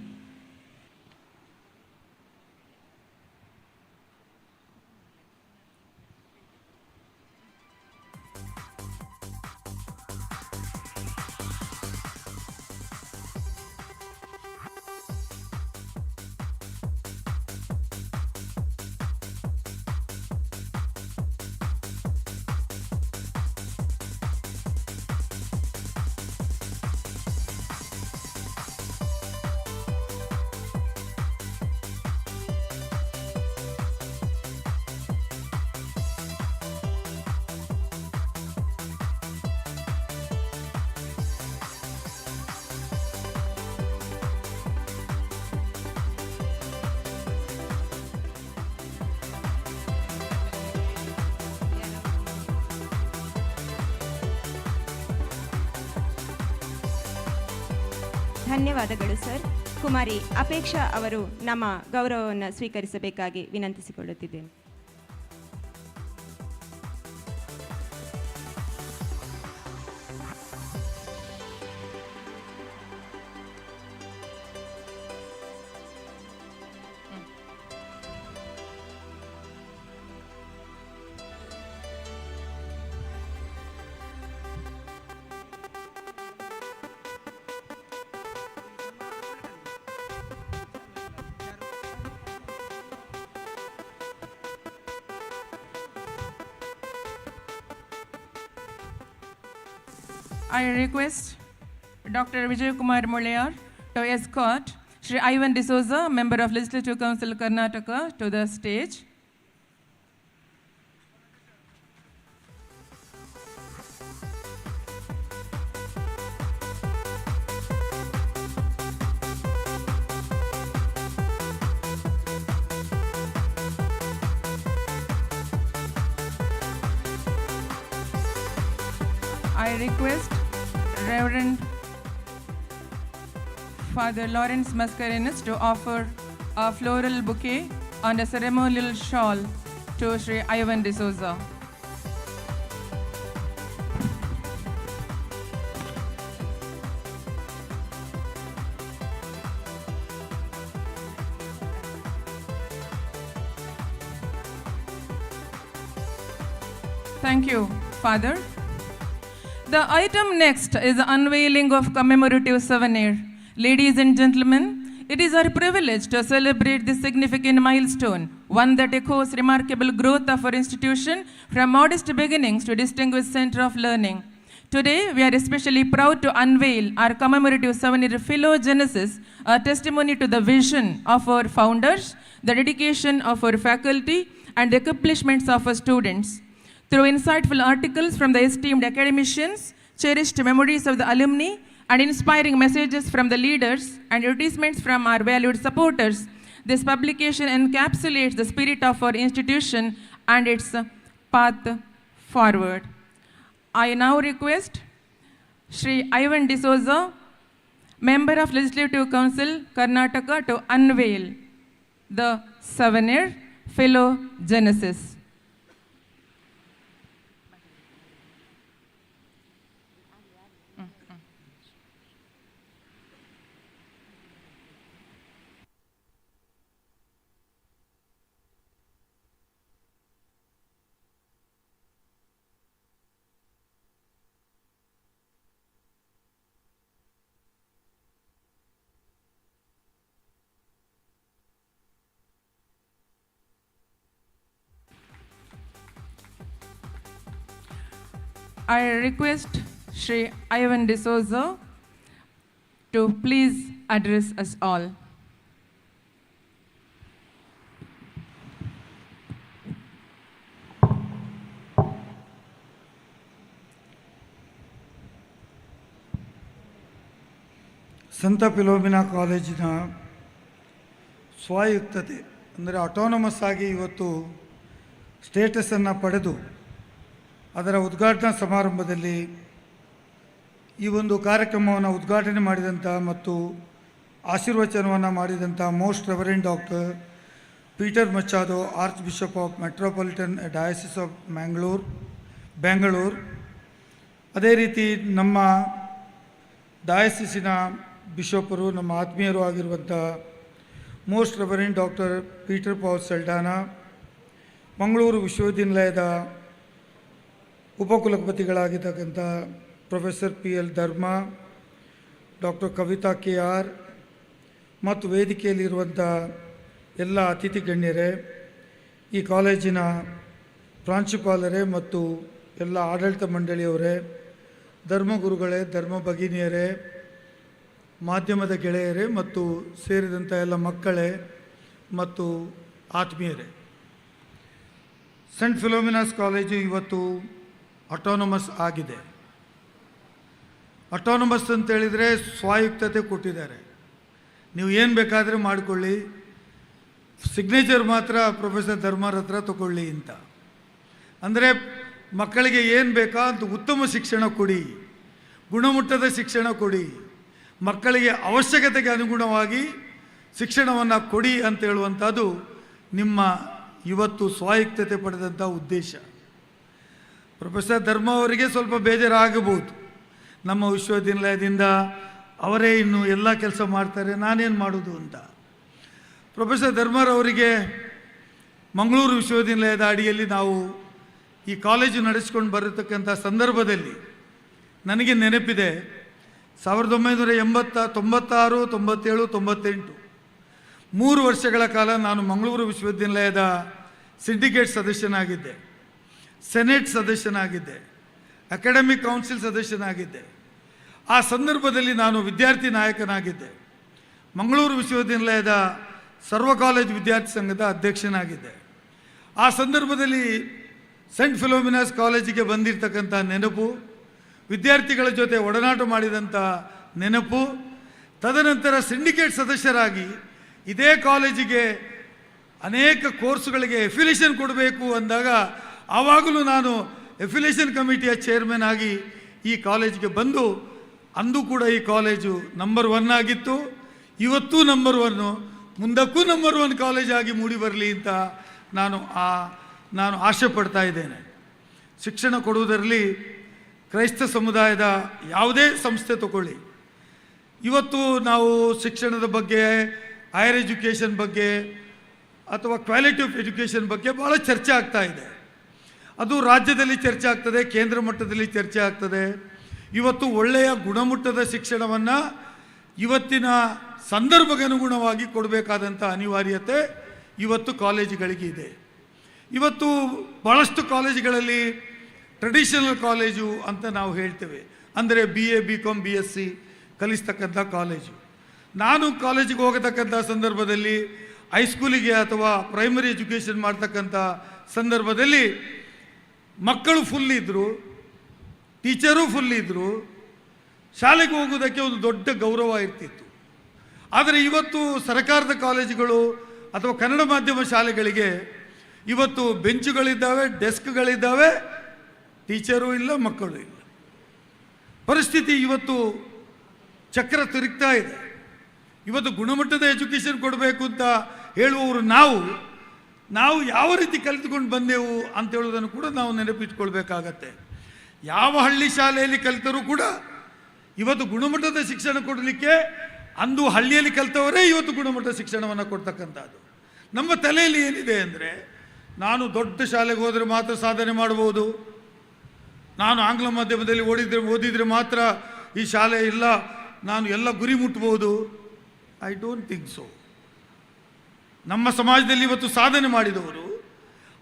[SPEAKER 1] ಧನ್ಯವಾದಗಳು ಸರ್. ಕುಮಾರಿ ಅಪೇಕ್ಷಾ ಅವರು ನಮ್ಮ ಗೌರವವನ್ನು ಸ್ವೀಕರಿಸಬೇಕಾಗಿ ವಿನಂತಿಸಿಕೊಳ್ಳುತ್ತಿದ್ದೇನೆ.
[SPEAKER 2] I request Dr. Vijay Kumar Molayar to escort Shri Ivan D'Souza, Member of Legislative Council, Karnataka, to the stage. I request Reverend Father Lawrence Mascarenas to offer a floral bouquet and a ceremonial shawl to Shri Ivan D'Souza. Thank you, Father. The item next is the unveiling of commemorative souvenir. Ladies and gentlemen, it is our privilege to celebrate this significant milestone, one that echoes remarkable growth of our institution from modest beginnings to distinguished center of learning. Today, we are especially proud to unveil our commemorative souvenir Philogenesis, a testimony to the vision of our founders, the dedication of our faculty, and the accomplishments of our students. Through insightful articles from the esteemed academicians, cherished memories of the alumni, and inspiring messages from the leaders and advertisements from our valued supporters, this publication encapsulates the spirit of our institution and its path forward. I now request Shri Ivan D'Souza, Member of Legislative Council, Karnataka, to unveil the souvenir Philogenesis. I request Shri Ivan D'Souza to please address us all.
[SPEAKER 10] ಸಂತ Philomena ಕಾಲೇಜಿನ ಸ್ವಾಯುಕ್ತತೆ ಅಂದರೆ autonomous ಆಗಿ ಇವತ್ತು ಸ್ಟೇಟಸನ್ನು ಪಡೆದು ಅದರ ಉದ್ಘಾಟನಾ ಸಮಾರಂಭದಲ್ಲಿ ಈ ಒಂದು ಕಾರ್ಯಕ್ರಮವನ್ನು ಉದ್ಘಾಟನೆ ಮಾಡಿದಂಥ ಮತ್ತು ಆಶೀರ್ವಚನವನ್ನು ಮಾಡಿದಂಥ most reverend doctor Peter Machado, archbishop of metropolitan diocese of Bangalore, ಅದೇ ರೀತಿ ನಮ್ಮ ಡಯಾಸಿಸಿನ ಬಿಷಪರು, ನಮ್ಮ ಆತ್ಮೀಯರು ಆಗಿರುವಂಥ most reverend doctor Peter Paul Saldanha, Mangaluru ವಿಶ್ವವಿದ್ಯಾನಿಲಯದ ಉಪಕುಲಪತಿಗಳಾಗಿರ್ತಕ್ಕಂಥ professor PL Dharma, doctor Kavitha KR ಮತ್ತು ವೇದಿಕೆಯಲ್ಲಿರುವಂಥ ಎಲ್ಲ ಅತಿಥಿ ಗಣ್ಯರೇ, ಈ ಕಾಲೇಜಿನ ಪ್ರಾಂಶುಪಾಲರೇ ಮತ್ತು ಎಲ್ಲ ಆಡಳಿತ ಮಂಡಳಿಯವರೇ, ಧರ್ಮಗುರುಗಳೇ, ಧರ್ಮ ಭಗಿನಿಯರೇ, ಮಾಧ್ಯಮದ ಗೆಳೆಯರೇ ಮತ್ತು ಸೇರಿದಂಥ ಎಲ್ಲ ಮಕ್ಕಳೇ ಮತ್ತು ಆತ್ಮೀಯರೇ, ಸೆಂಟ್ ಫಿಲೋಮಿನಾಸ್ ಕಾಲೇಜು ಇವತ್ತು ಆಟೋನಮಸ್ ಆಗಿದೆ. ಆಟೋನಮಸ್ ಅಂತೇಳಿದರೆ ಸ್ವಾಯುಕ್ತತೆ ಕೊಟ್ಟಿದ್ದಾರೆ. ನೀವು ಏನು ಬೇಕಾದರೆ ಮಾಡಿಕೊಳ್ಳಿ, ಸಿಗ್ನೇಚರ್ ಮಾತ್ರ ಪ್ರೊಫೆಸರ್ ಧರ್ಮರ ಹತ್ರ ತಗೊಳ್ಳಿ ಅಂತ. ಅಂದರೆ ಮಕ್ಕಳಿಗೆ ಏನು ಬೇಕಾ ಅಂತ ಉತ್ತಮ ಶಿಕ್ಷಣ ಕೊಡಿ, ಗುಣಮಟ್ಟದ ಶಿಕ್ಷಣ ಕೊಡಿ, ಮಕ್ಕಳಿಗೆ ಅವಶ್ಯಕತೆಗೆ ಅನುಗುಣವಾಗಿ ಶಿಕ್ಷಣವನ್ನು ಕೊಡಿ ಅಂತ ಹೇಳುವಂಥದ್ದು ನಿಮ್ಮ ಇವತ್ತು ಸ್ವಾಯುಕ್ತತೆ ಪಡೆದಂಥ ಉದ್ದೇಶ. ಪ್ರೊಫೆಸರ್ ಧರ್ಮ ಅವರಿಗೆ ಸ್ವಲ್ಪ ಬೇಜಾರಾಗಬಹುದು, ನಮ್ಮ ವಿಶ್ವವಿದ್ಯಾನಿಲಯದಿಂದ ಅವರೇ ಇನ್ನು ಎಲ್ಲ ಕೆಲಸ ಮಾಡ್ತಾರೆ, ನಾನೇನು ಮಾಡೋದು ಅಂತ. ಪ್ರೊಫೆಸರ್ ಧರ್ಮರವರಿಗೆ ಮಂಗಳೂರು ವಿಶ್ವವಿದ್ಯಾನಿಲಯದ ಅಡಿಯಲ್ಲಿ ನಾವು ಈ ಕಾಲೇಜು ನಡೆಸಿಕೊಂಡು ಬರತಕ್ಕಂಥ ಸಂದರ್ಭದಲ್ಲಿ ನನಗೆ ನೆನಪಿದೆ, 1996, 97, 98 3 ವರ್ಷಗಳ ಕಾಲ ನಾನು ಮಂಗಳೂರು ವಿಶ್ವವಿದ್ಯಾನಿಲಯದ ಸಿಂಡಿಕೇಟ್ ಸದಸ್ಯನಾಗಿದ್ದೆ, ಸೆನೆಟ್ ಸದಸ್ಯನಾಗಿದ್ದೆ, ಅಕಾಡೆಮಿಕ್ ಕೌನ್ಸಿಲ್ ಸದಸ್ಯನಾಗಿದ್ದೆ. ಆ ಸಂದರ್ಭದಲ್ಲಿ ನಾನು ವಿದ್ಯಾರ್ಥಿ ನಾಯಕನಾಗಿದ್ದೆ. ಮಂಗಳೂರು ವಿಶ್ವವಿದ್ಯಾನಿಲಯದ ಸರ್ವ ಕಾಲೇಜು ವಿದ್ಯಾರ್ಥಿ ಸಂಘದ ಅಧ್ಯಕ್ಷನಾಗಿದ್ದೆ. ಆ ಸಂದರ್ಭದಲ್ಲಿ ಸೆಂಟ್ ಫಿಲೋಮಿನಾಸ್ ಕಾಲೇಜಿಗೆ ಬಂದಿರತಕ್ಕಂಥ ನೆನಪು, ವಿದ್ಯಾರ್ಥಿಗಳ ಜೊತೆ ಒಡನಾಟ ಮಾಡಿದಂಥ ನೆನಪು, ತದನಂತರ ಸಿಂಡಿಕೇಟ್ ಸದಸ್ಯರಾಗಿ ಇದೇ ಕಾಲೇಜಿಗೆ ಅನೇಕ ಕೋರ್ಸುಗಳಿಗೆ ಎಫಿಲಿಯೇಷನ್ ಕೊಡಬೇಕು ಅಂದಾಗ ಆವಾಗಲೂ ನಾನು ಎಫಿಲಿಯೇಷನ್ ಕಮಿಟಿಯ ಚೇರ್ಮನ್ ಆಗಿ ಈ ಕಾಲೇಜಿಗೆ ಬಂದು, ಅಂದು ಕೂಡ ಈ ಕಾಲೇಜು ನಂಬರ್ 1 ಆಗಿತ್ತು, ಇವತ್ತೂ ನಂಬರ್ 1, ಮುಂದಕ್ಕೂ ನಂಬರ್ 1 ಕಾಲೇಜಾಗಿ ಮೂಡಿ ಬರಲಿ ಅಂತ ನಾನು ಆಶೆ ಪಡ್ತಾ ಇದ್ದೇನೆ. ಶಿಕ್ಷಣ ಕೊಡುವುದರಲ್ಲಿ ಕ್ರೈಸ್ತ ಸಮುದಾಯದ ಯಾವುದೇ ಸಂಸ್ಥೆ ತಗೊಳ್ಳಿ, ಇವತ್ತು ನಾವು ಶಿಕ್ಷಣದ ಬಗ್ಗೆ, ಹೈಯರ್ ಎಜುಕೇಷನ್ ಬಗ್ಗೆ ಅಥವಾ ಕ್ವಾಲಿಟಿ ಆಫ್ ಎಜುಕೇಷನ್ ಬಗ್ಗೆ ಭಾಳ ಚರ್ಚೆ ಆಗ್ತಾ ಇದೆ. ಅದು ರಾಜ್ಯದಲ್ಲಿ ಚರ್ಚೆ ಆಗ್ತದೆ, ಕೇಂದ್ರ ಮಟ್ಟದಲ್ಲಿ ಚರ್ಚೆ ಆಗ್ತದೆ. ಇವತ್ತು ಒಳ್ಳೆಯ ಗುಣಮಟ್ಟದ ಶಿಕ್ಷಣವನ್ನು ಇವತ್ತಿನ ಸಂದರ್ಭಕ್ಕೆ ಅನುಗುಣವಾಗಿ ಕೊಡಬೇಕಾದಂಥ ಅನಿವಾರ್ಯತೆ ಇವತ್ತು ಕಾಲೇಜುಗಳಿಗೆ ಇದೆ. ಇವತ್ತು ಭಾಳಷ್ಟು ಕಾಲೇಜುಗಳಲ್ಲಿ ಟ್ರೆಡಿಷನಲ್ ಕಾಲೇಜು ಅಂತ ನಾವು ಹೇಳ್ತೇವೆ, ಅಂದರೆ BA, BCom, BSc ಕಲಿಸ್ತಕ್ಕಂಥ ಕಾಲೇಜು. ನಾನು ಕಾಲೇಜಿಗೆ ಹೋಗತಕ್ಕಂಥ ಸಂದರ್ಭದಲ್ಲಿ, ಹೈಸ್ಕೂಲಿಗೆ ಅಥವಾ ಪ್ರೈಮರಿ ಎಜುಕೇಷನ್ ಮಾಡ್ತಕ್ಕಂಥ ಸಂದರ್ಭದಲ್ಲಿ ಮಕ್ಕಳು ಫುಲ್ ಇದ್ದರು, ಟೀಚರು ಫುಲ್ ಇದ್ದರು, ಶಾಲೆಗೆ ಹೋಗೋದಕ್ಕೆ ಒಂದು ದೊಡ್ಡ ಗೌರವ ಇರ್ತಿತ್ತು. ಆದರೆ ಇವತ್ತು ಸರ್ಕಾರದ ಕಾಲೇಜುಗಳು ಅಥವಾ ಕನ್ನಡ ಮಾಧ್ಯಮ ಶಾಲೆಗಳಿಗೆ ಇವತ್ತು ಬೆಂಚುಗಳಿದ್ದಾವೆ, ಡೆಸ್ಕ್ಗಳಿದ್ದಾವೆ, ಟೀಚರು ಇಲ್ಲ, ಮಕ್ಕಳು ಇಲ್ಲ. ಪರಿಸ್ಥಿತಿ ಇವತ್ತು ಚಕ್ರ ತಿರುಗ್ತಾ ಇದೆ. ಇವತ್ತು ಗುಣಮಟ್ಟದ ಎಜುಕೇಷನ್ ಕೊಡಬೇಕು ಅಂತ ಹೇಳುವವರು ನಾವು ಯಾವ ರೀತಿ ಕಲಿತುಕೊಂಡು ಬಂದೆವು ಅಂತ ಹೇಳೋದನ್ನು ಕೂಡ ನಾವು ನೆನಪಿಟ್ಕೊಳ್ಬೇಕಾಗತ್ತೆ. ಯಾವ ಹಳ್ಳಿ ಶಾಲೆಯಲ್ಲಿ ಕಲಿತರೂ ಕೂಡ ಇವತ್ತು ಗುಣಮಟ್ಟದ ಶಿಕ್ಷಣ ಕೊಡಲಿಕ್ಕೆ ಅಂದು ಹಳ್ಳಿಯಲ್ಲಿ ಕಲಿತವರೇ ಇವತ್ತು ಗುಣಮಟ್ಟದ ಶಿಕ್ಷಣವನ್ನು ಕೊಡ್ತಕ್ಕಂಥದ್ದು. ನಮ್ಮ ತಲೆಯಲ್ಲಿ ಏನಿದೆ ಅಂದರೆ, ನಾನು ದೊಡ್ಡ ಶಾಲೆಗೆ ಹೋದರೆ ಮಾತ್ರ ಸಾಧನೆ ಮಾಡ್ಬೋದು, ನಾನು ಆಂಗ್ಲ ಮಾಧ್ಯಮದಲ್ಲಿ ಓದಿದರೆ ಮಾತ್ರ ಈ ಶಾಲೆ ಇಲ್ಲ, ನಾನು ಎಲ್ಲ ಗುರಿ ಮುಟ್ಬೋದು. I don't think so. ನಮ್ಮ ಸಮಾಜದಲ್ಲಿ ಇವತ್ತು ಸಾಧನೆ ಮಾಡಿದವರು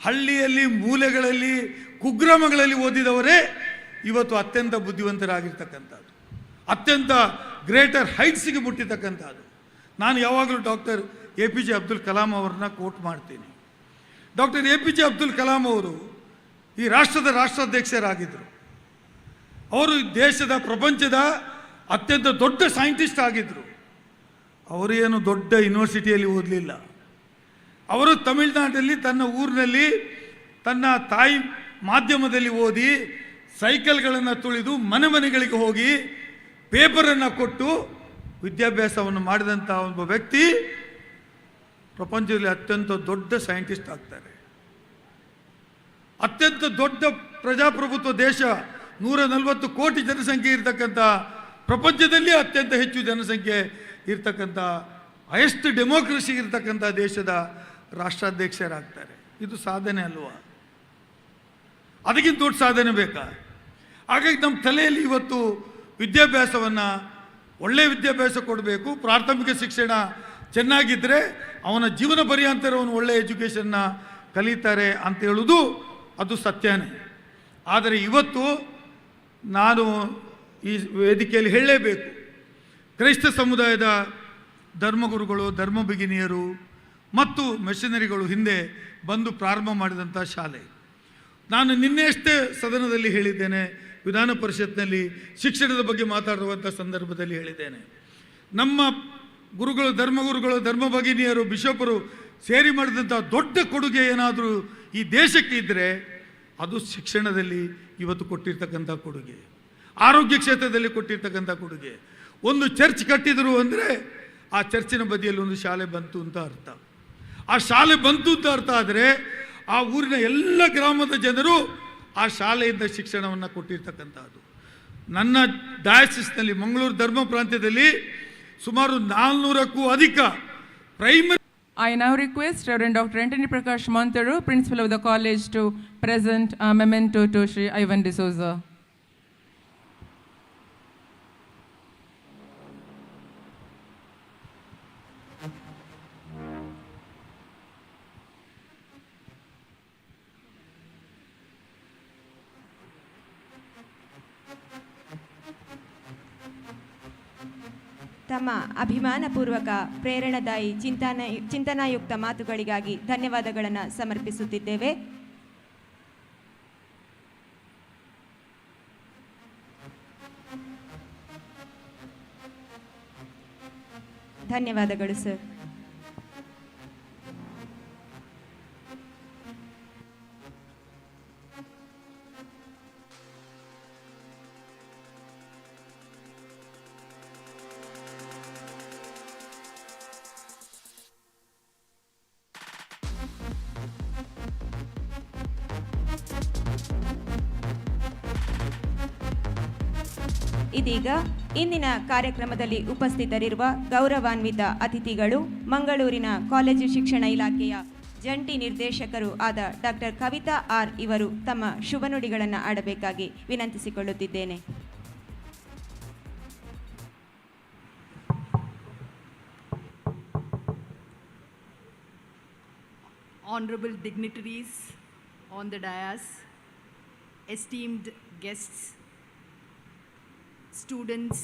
[SPEAKER 10] ಹಳ್ಳಿಯಲ್ಲಿ, ಮೂಲೆಗಳಲ್ಲಿ, ಕುಗ್ರಾಮಗಳಲ್ಲಿ ಓದಿದವರೇ ಇವತ್ತು ಅತ್ಯಂತ ಬುದ್ಧಿವಂತರಾಗಿರ್ತಕ್ಕಂಥದ್ದು, ಅತ್ಯಂತ ಗ್ರೇಟರ್ ಹೈಟ್ಸಿಗೆ ಮುಟ್ಟಿರ್ತಕ್ಕಂಥದ್ದು. ನಾನು ಯಾವಾಗಲೂ ಡಾಕ್ಟರ್ APJ ಅಬ್ದುಲ್ ಕಲಾಂ ಅವ್ರನ್ನ ಕೋಟ್ ಮಾಡ್ತೀನಿ. ಡಾಕ್ಟರ್ APJ ಅಬ್ದುಲ್ ಕಲಾಂ ಅವರು ಈ ರಾಷ್ಟ್ರದ ರಾಷ್ಟ್ರಾಧ್ಯಕ್ಷರಾಗಿದ್ದರು. ಅವರು ದೇಶದ ಪ್ರಪಂಚದ ಅತ್ಯಂತ ದೊಡ್ಡ ಸೈಂಟಿಸ್ಟ್ ಆಗಿದ್ದರು. ಅವರು ಏನು ದೊಡ್ಡ ಯೂನಿವರ್ಸಿಟಿಯಲ್ಲಿ ಓದಲಿಲ್ಲ. ಅವರು ತಮಿಳುನಾಡಲ್ಲಿ ತನ್ನ ಊರಿನಲ್ಲಿ ತನ್ನ ತಾಯಿ ಮಾಧ್ಯಮದಲ್ಲಿ ಓದಿ ಸೈಕಲ್ಗಳನ್ನು ತುಳಿದು ಮನೆ ಮನೆಗಳಿಗೆ ಹೋಗಿ ಪೇಪರನ್ನು ಕೊಟ್ಟು ವಿದ್ಯಾಭ್ಯಾಸವನ್ನು ಮಾಡಿದಂಥ ಒಬ್ಬ ವ್ಯಕ್ತಿ ಪ್ರಪಂಚದಲ್ಲಿ ಅತ್ಯಂತ ದೊಡ್ಡ ಸೈಂಟಿಸ್ಟ್ ಆಗ್ತಾರೆ. ಅತ್ಯಂತ ದೊಡ್ಡ ಪ್ರಜಾಪ್ರಭುತ್ವ ದೇಶ, 140 ಕೋಟಿ ಜನಸಂಖ್ಯೆ ಇರ್ತಕ್ಕಂಥ, ಪ್ರಪಂಚದಲ್ಲಿ ಅತ್ಯಂತ ಹೆಚ್ಚು ಜನಸಂಖ್ಯೆ ಇರ್ತಕ್ಕಂಥ, ಹೈಯೆಸ್ಟ್ ಡೆಮೋಕ್ರಸಿ ಇರ್ತಕ್ಕಂಥ ದೇಶದ ರಾಷ್ಟ್ರಾಧ್ಯಕ್ಷರಾಗ್ತಾರೆ. ಇದು ಸಾಧನೆ ಅಲ್ವಾ? ಅದಕ್ಕಿಂತ ದೊಡ್ಡ ಸಾಧನೆ ಬೇಕಾ? ಹಾಗಾಗಿ ನಮ್ಮ ತಲೆಯಲ್ಲಿ ಇವತ್ತು ವಿದ್ಯಾಭ್ಯಾಸವನ್ನು, ಒಳ್ಳೆಯ ವಿದ್ಯಾಭ್ಯಾಸ ಕೊಡಬೇಕು. ಪ್ರಾಥಮಿಕ ಶಿಕ್ಷಣ ಚೆನ್ನಾಗಿದ್ದರೆ ಅವನ ಜೀವನ ಪರ್ಯಂತರ ಅವನು ಒಳ್ಳೆಯ ಎಜುಕೇಷನ್ನ ಕಲಿತಾರೆ ಅಂತ ಹೇಳೋದು ಅದು ಸತ್ಯನೇ. ಆದರೆ ಇವತ್ತು ನಾನು ಈ ವೇದಿಕೆಯಲ್ಲಿ ಹೇಳಲೇಬೇಕು, ಕ್ರೈಸ್ತ ಸಮುದಾಯದ ಧರ್ಮಗುರುಗಳು, ಧರ್ಮ ಭಗಿನಿಯರು ಮತ್ತು ಮಿಷನರಿಗಳು ಹಿಂದೆ ಬಂದು ಪ್ರಾರಂಭ ಮಾಡಿದಂಥ ಶಾಲೆ. ನಾನು ನಿನ್ನೆಯಷ್ಟೇ ಸದನದಲ್ಲಿ ಹೇಳಿದ್ದೇನೆ, ವಿಧಾನ ಪರಿಷತ್ನಲ್ಲಿ ಶಿಕ್ಷಣದ ಬಗ್ಗೆ ಮಾತಾಡುವಂಥ ಸಂದರ್ಭದಲ್ಲಿ ಹೇಳಿದ್ದೇನೆ. ನಮ್ಮ ಗುರುಗಳು, ಧರ್ಮಗುರುಗಳು, ಧರ್ಮ ಭಗಿನಿಯರು, ಬಿಷಪರು ಸೇರಿ ಮಾಡಿದಂಥ ದೊಡ್ಡ ಕೊಡುಗೆ ಏನಾದರೂ ಈ ದೇಶಕ್ಕೆ ಇದ್ದರೆ ಅದು ಶಿಕ್ಷಣದಲ್ಲಿ ಇವತ್ತು ಕೊಟ್ಟಿರ್ತಕ್ಕಂಥ ಕೊಡುಗೆ, ಆರೋಗ್ಯ ಕ್ಷೇತ್ರದಲ್ಲಿ ಕೊಟ್ಟಿರ್ತಕ್ಕಂಥ ಕೊಡುಗೆ. ಒಂದು ಚರ್ಚ್ ಕಟ್ಟಿದರು ಅಂದರೆ ಆ ಚರ್ಚಿನ ಬದಿಯಲ್ಲಿ ಒಂದು ಶಾಲೆ ಬಂತು ಅಂತ ಅರ್ಥ. ಆ ಶಾಲೆ ಬಂತು ಅಂತ ಅರ್ಥ ಆದರೆ ಆ ಊರಿನ ಎಲ್ಲ ಗ್ರಾಮದ ಜನರು ಆ ಶಾಲೆಯಿಂದ ಶಿಕ್ಷಣವನ್ನು ಕೊಟ್ಟಿರ್ತಕ್ಕಂಥದ್ದು. ನನ್ನ ಡಯಾಸಿಸ್ನಲ್ಲಿ ಮಂಗಳೂರು ಧರ್ಮ ಪ್ರಾಂತ್ಯದಲ್ಲಿ ಸುಮಾರು 400ಕ್ಕೂ ಅಧಿಕ primary.
[SPEAKER 2] I now request Reverend Dr. Antony Prakash Monteru, Principal of the College, to present a memento to Shri Ivan D'Souza.
[SPEAKER 1] ತಮ್ಮ ಅಭಿಮಾನಪೂರ್ವಕ ಪ್ರೇರಣಾದಾಯಿ ಚಿಂತನಾಯುಕ್ತ ಮಾತುಗಳಿಗಾಗಿ ಧನ್ಯವಾದಗಳನ್ನು ಸಮರ್ಪಿಸುತ್ತಿದ್ದೇವೆ. ಧನ್ಯವಾದಗಳು ಸರ್. ಇದೀಗ ಇಂದಿನ ಕಾರ್ಯಕ್ರಮದಲ್ಲಿ ಉಪಸ್ಥಿತರಿರುವ ಗೌರವಾನ್ವಿತ ಅತಿಥಿಗಳು ಮಂಗಳೂರಿನ ಕಾಲೇಜು ಶಿಕ್ಷಣ ಇಲಾಖೆಯ ಜಂಟಿ ನಿರ್ದೇಶಕರು ಆದ ಡಾಕ್ಟರ್ ಕವಿತಾ ಆರ್ ಇವರು ತಮ್ಮ ಶುಭ ನುಡಿಗಳನ್ನು ಆಡಬೇಕಾಗಿ ವಿನಂತಿಸಿಕೊಳ್ಳುತ್ತಿದ್ದೇನೆ.
[SPEAKER 11] Honorable dignitaries on the dais, esteemed guests, students,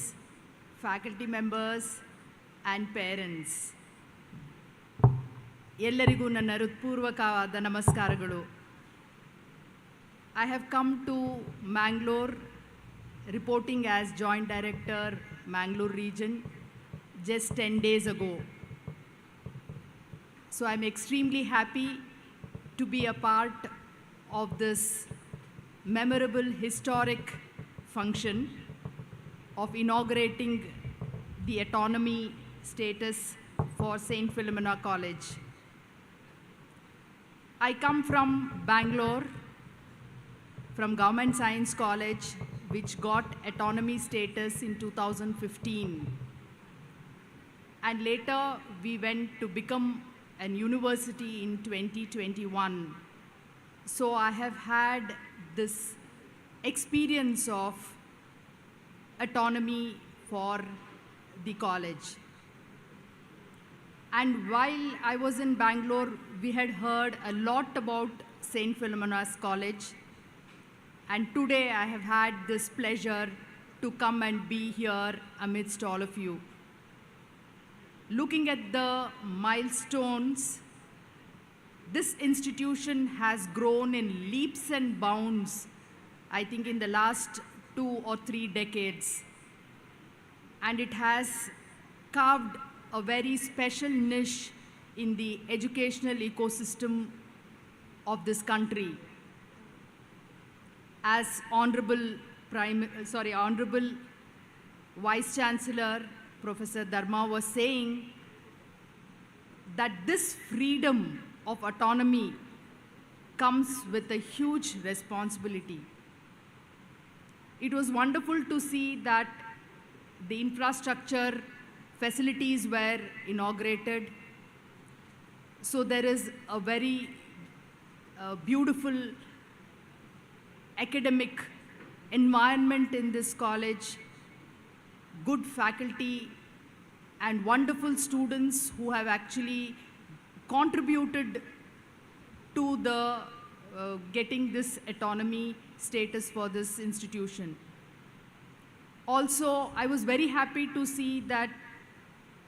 [SPEAKER 11] faculty members and parents, ಎಲ್ಲರಿಗೂ ನನ್ನ ಹೃತ್ಪೂರ್ವಕವಾದ ನಮಸ್ಕಾರಗಳು. I have come to Mangalore reporting as Joint Director, Mangalore region, just 10 days ago. So I'm extremely happy to be a part of this memorable historic function of inaugurating the autonomy status for St. Philomena College. I come from Bangalore, from Government Science College, which got autonomy status in 2015. And later we went to become an university in 2021. So I have had this experience of autonomy for the college. And while I was in Bangalore, we had heard a lot about St. Philomena's College. And today I have had this pleasure to come and be here amidst all of you. Looking at the milestones, this institution has grown in leaps and bounds, I think in the last 2 or 3 decades. And it has carved a very special niche in the educational ecosystem of this country. As Honorable Vice Chancellor Professor Dharma was saying, that this freedom of autonomy comes with a huge responsibility. It was wonderful to see that the infrastructure facilities were inaugurated. So there is a very beautiful academic environment in this college, good faculty, and wonderful students who have actually contributed to the getting this autonomy status for this institution. Also, I was very happy to see that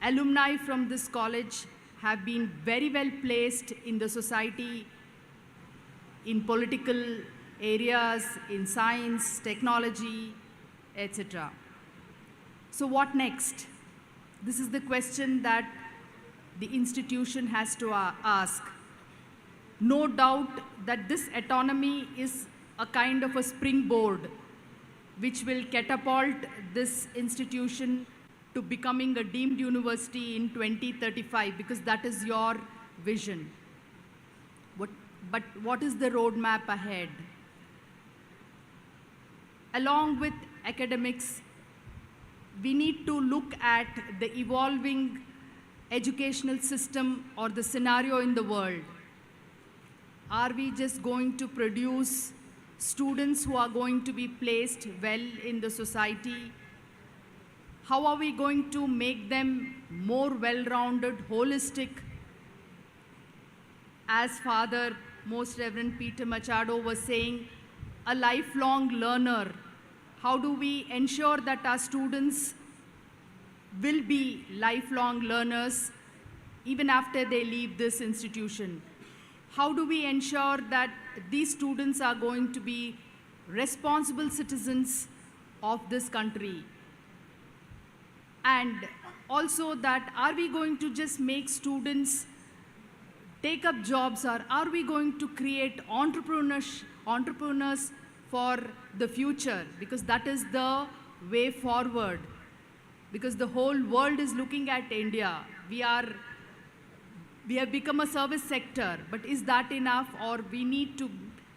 [SPEAKER 11] alumni from this college have been very well placed in the society, in political areas, in science, technology, etc. So what next? This is the question that the institution has to ask. No doubt that this autonomy is a kind of a springboard which will catapult this institution to becoming a deemed university in 2035, because that is your vision. But what is the roadmap ahead? Along with academics, we need to look at the evolving educational system or the scenario in the world. Are we just going to produce students who are going to be placed well in the society? How are we going to make them more well-rounded, holistic? As Father Most Reverend Peter Machado was saying, a lifelong learner. How do we ensure that our students will be lifelong learners even after they leave this institution? How do we ensure that these students are going to be responsible citizens of this country? And also that, are we going to just make students take up jobs, or are we going to create entrepreneurs for the future? Because that is the way forward. Because the whole world is looking at India. We have become a service sector, but is that enough? Or we need to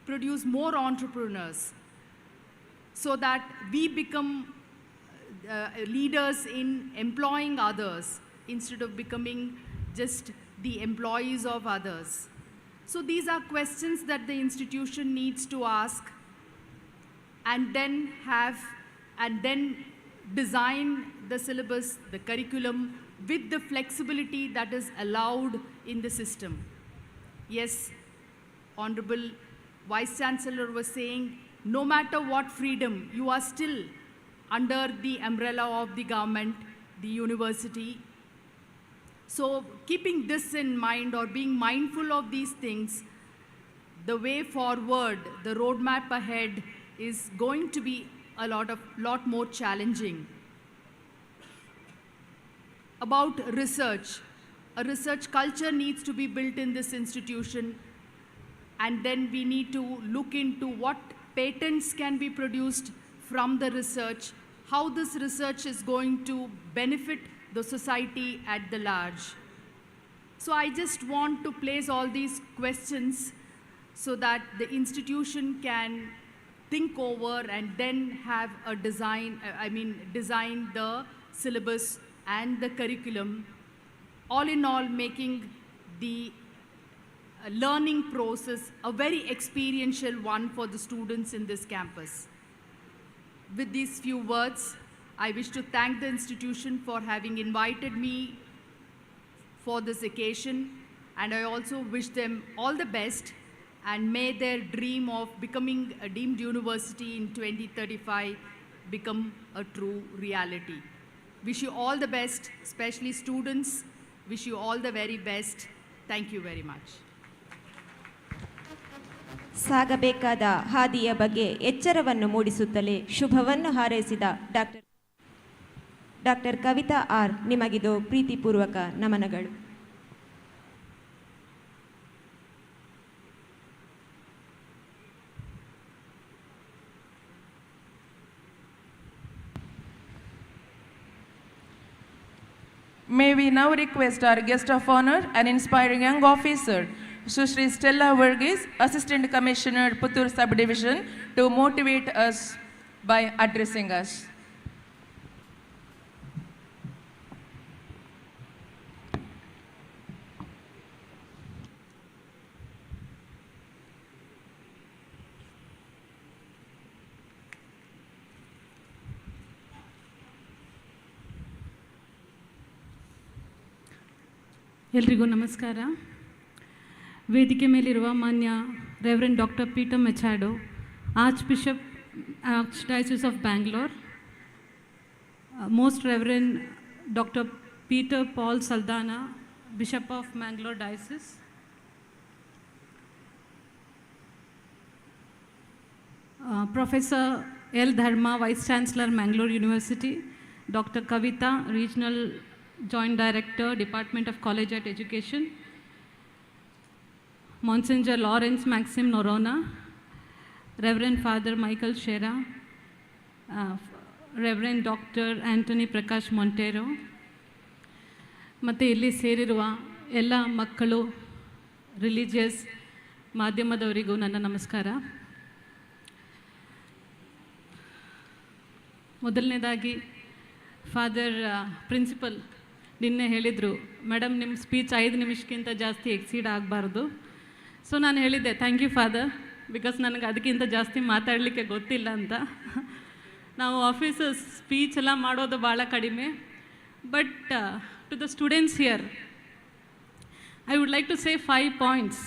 [SPEAKER 11] produce more entrepreneurs so that we become leaders in employing others instead of becoming just the employees of others. So these are questions that the institution needs to ask, and then design the syllabus, the curriculum, with the flexibility that is allowed in the system. Yes, Honorable Vice Chancellor was saying, no matter what freedom, you are still under the umbrella of the government, the university. So keeping this in mind, or being mindful of these things, the way forward, the roadmap ahead is going to be a lot more challenging. About research, a research culture needs to be built in this institution, and then we need to look into what patents can be produced from the research, how this research is going to benefit the society at the large. So I just want to place all these questions so that the institution can think over and then have a design the syllabus and the curriculum, all in all making the learning process a very experiential one for the students in this campus. With these few words, I wish to thank the institution for having invited me for this occasion, and I also wish them all the best and may their dream of becoming a deemed university in 2035 become a true reality. Wish you all the best, especially students. Wish you all the very best. Thank you very much.
[SPEAKER 1] ಸಾಗಬೇಕಾದ ಹಾದಿಯ ಬಗ್ಗೆ ಎಚ್ಚರವನ್ನು ಮೂಡಿಸುತ್ತಲೇ ಶುಭವನ್ನು ಹಾರೈಸಿದ doctor Kavita R, ನಿಮಗಿದು ಪ್ರೀತಿಪೂರ್ವಕ ನಮನಗಳು.
[SPEAKER 2] May we now request our guest of honor, an inspiring young officer, Sushri Stella Verghese, Assistant Commissioner, Puttur Subdivision, to motivate us by addressing us.
[SPEAKER 12] ಎಲ್ರಿಗೂ ನಮಸ್ಕಾರ. ವೇದಿಕೆ ಮೇಲಿರುವ ಮಾನ್ಯ reverend doctor Peter Machado, archbishop archdiocese of Bangalore, most reverend doctor Peter Paul Saldanha, bishop of Mangalore diocese, Professor L. Dharma, Vice Chancellor, Mangalore University, Dr. Kavita, Regional Joint Director, Department of Collegiate Education, Monsignor Lawrence Maxim Norona, Reverend Father Michael Shera, Reverend Dr. Anthony Prakash Montero, ಮತ್ತು ಇಲ್ಲಿ ಸೇರಿರುವ ಎಲ್ಲ ಮಕ್ಕಳು, religious ಮಾಧ್ಯಮದವರಿಗೂ ನನ್ನ ನಮಸ್ಕಾರ. ಮೊದಲನೇದಾಗಿ father principal ನಿನ್ನೆ ಹೇಳಿದರು, ಮೇಡಮ್ ನಿಮ್ಮ ಸ್ಪೀಚ್ 5 ನಿಮಿಷಕ್ಕಿಂತ ಜಾಸ್ತಿ ಎಕ್ಸೀಡ್ ಆಗಬಾರ್ದು. ಸೊ ನಾನು ಹೇಳಿದ್ದೆ ಥ್ಯಾಂಕ್ ಯು ಫಾದರ್, ಬಿಕಾಸ್ ನನಗೆ ಅದಕ್ಕಿಂತ ಜಾಸ್ತಿ ಮಾತಾಡಲಿಕ್ಕೆ ಗೊತ್ತಿಲ್ಲ ಅಂತ. ನಾವು ಆಫೀಸಸ್ ಸ್ಪೀಚ್ ಎಲ್ಲ ಮಾಡೋದು ಭಾಳ ಕಡಿಮೆ. But to the students here, I would like to say 5 points.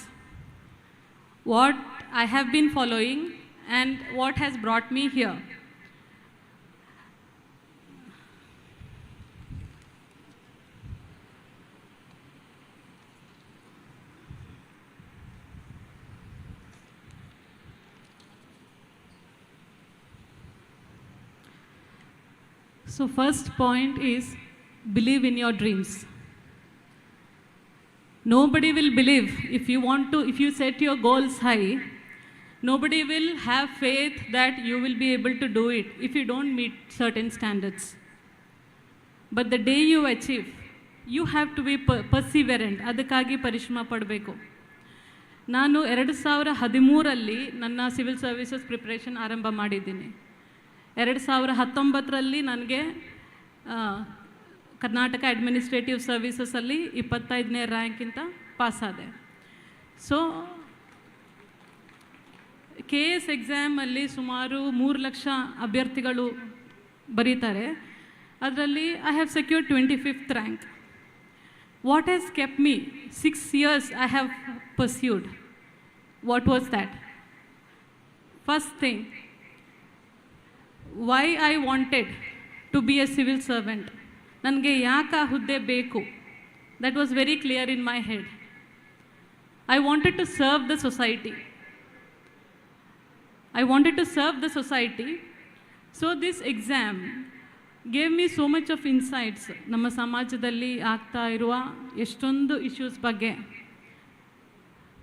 [SPEAKER 12] What I have been following and what has brought me here. So first point is believe in your dreams. Nobody will believe if you set your goals high, nobody will have faith that you will be able to do it if you don't meet certain standards. But the day you achieve, you have to be perseverant. ಅದಕ್ಕಾಗಿ ಪರಿಶ್ರಮ ಪಡಬೇಕು. ನಾನು 2013 ನನ್ನ civil services preparation ಆರಂಭ ಮಾಡಿದ್ದೀನಿ. 2019 ನನಗೆ Karnataka administrative ಸರ್ವಿಸಸಲ್ಲಿ 25ನೇ ರ್ಯಾಂಕಿಂತ ಪಾಸಾದೆ. So KS ಎಕ್ಸಾಮಲ್ಲಿ ಸುಮಾರು 3 ಲಕ್ಷ ಅಭ್ಯರ್ಥಿಗಳು ಬರೀತಾರೆ. ಅದರಲ್ಲಿ I have secured 25th rank. What has kept me 6 years I have pursued. What was that? First thing, why I wanted to be a civil servant. ನನಗೆ ಯಾಕೆ ಆ ಹುದ್ದೆ ಬೇಕು, that was very clear in my head. I wanted to serve the society. So this exam gave me so much of insights. ನಮ್ಮ ಸಮಾಜದಲ್ಲಿ ಆಗ್ತಾ ಇರುವ ಎಷ್ಟೊಂದು ಇಶ್ಯೂಸ್ ಬಗ್ಗೆ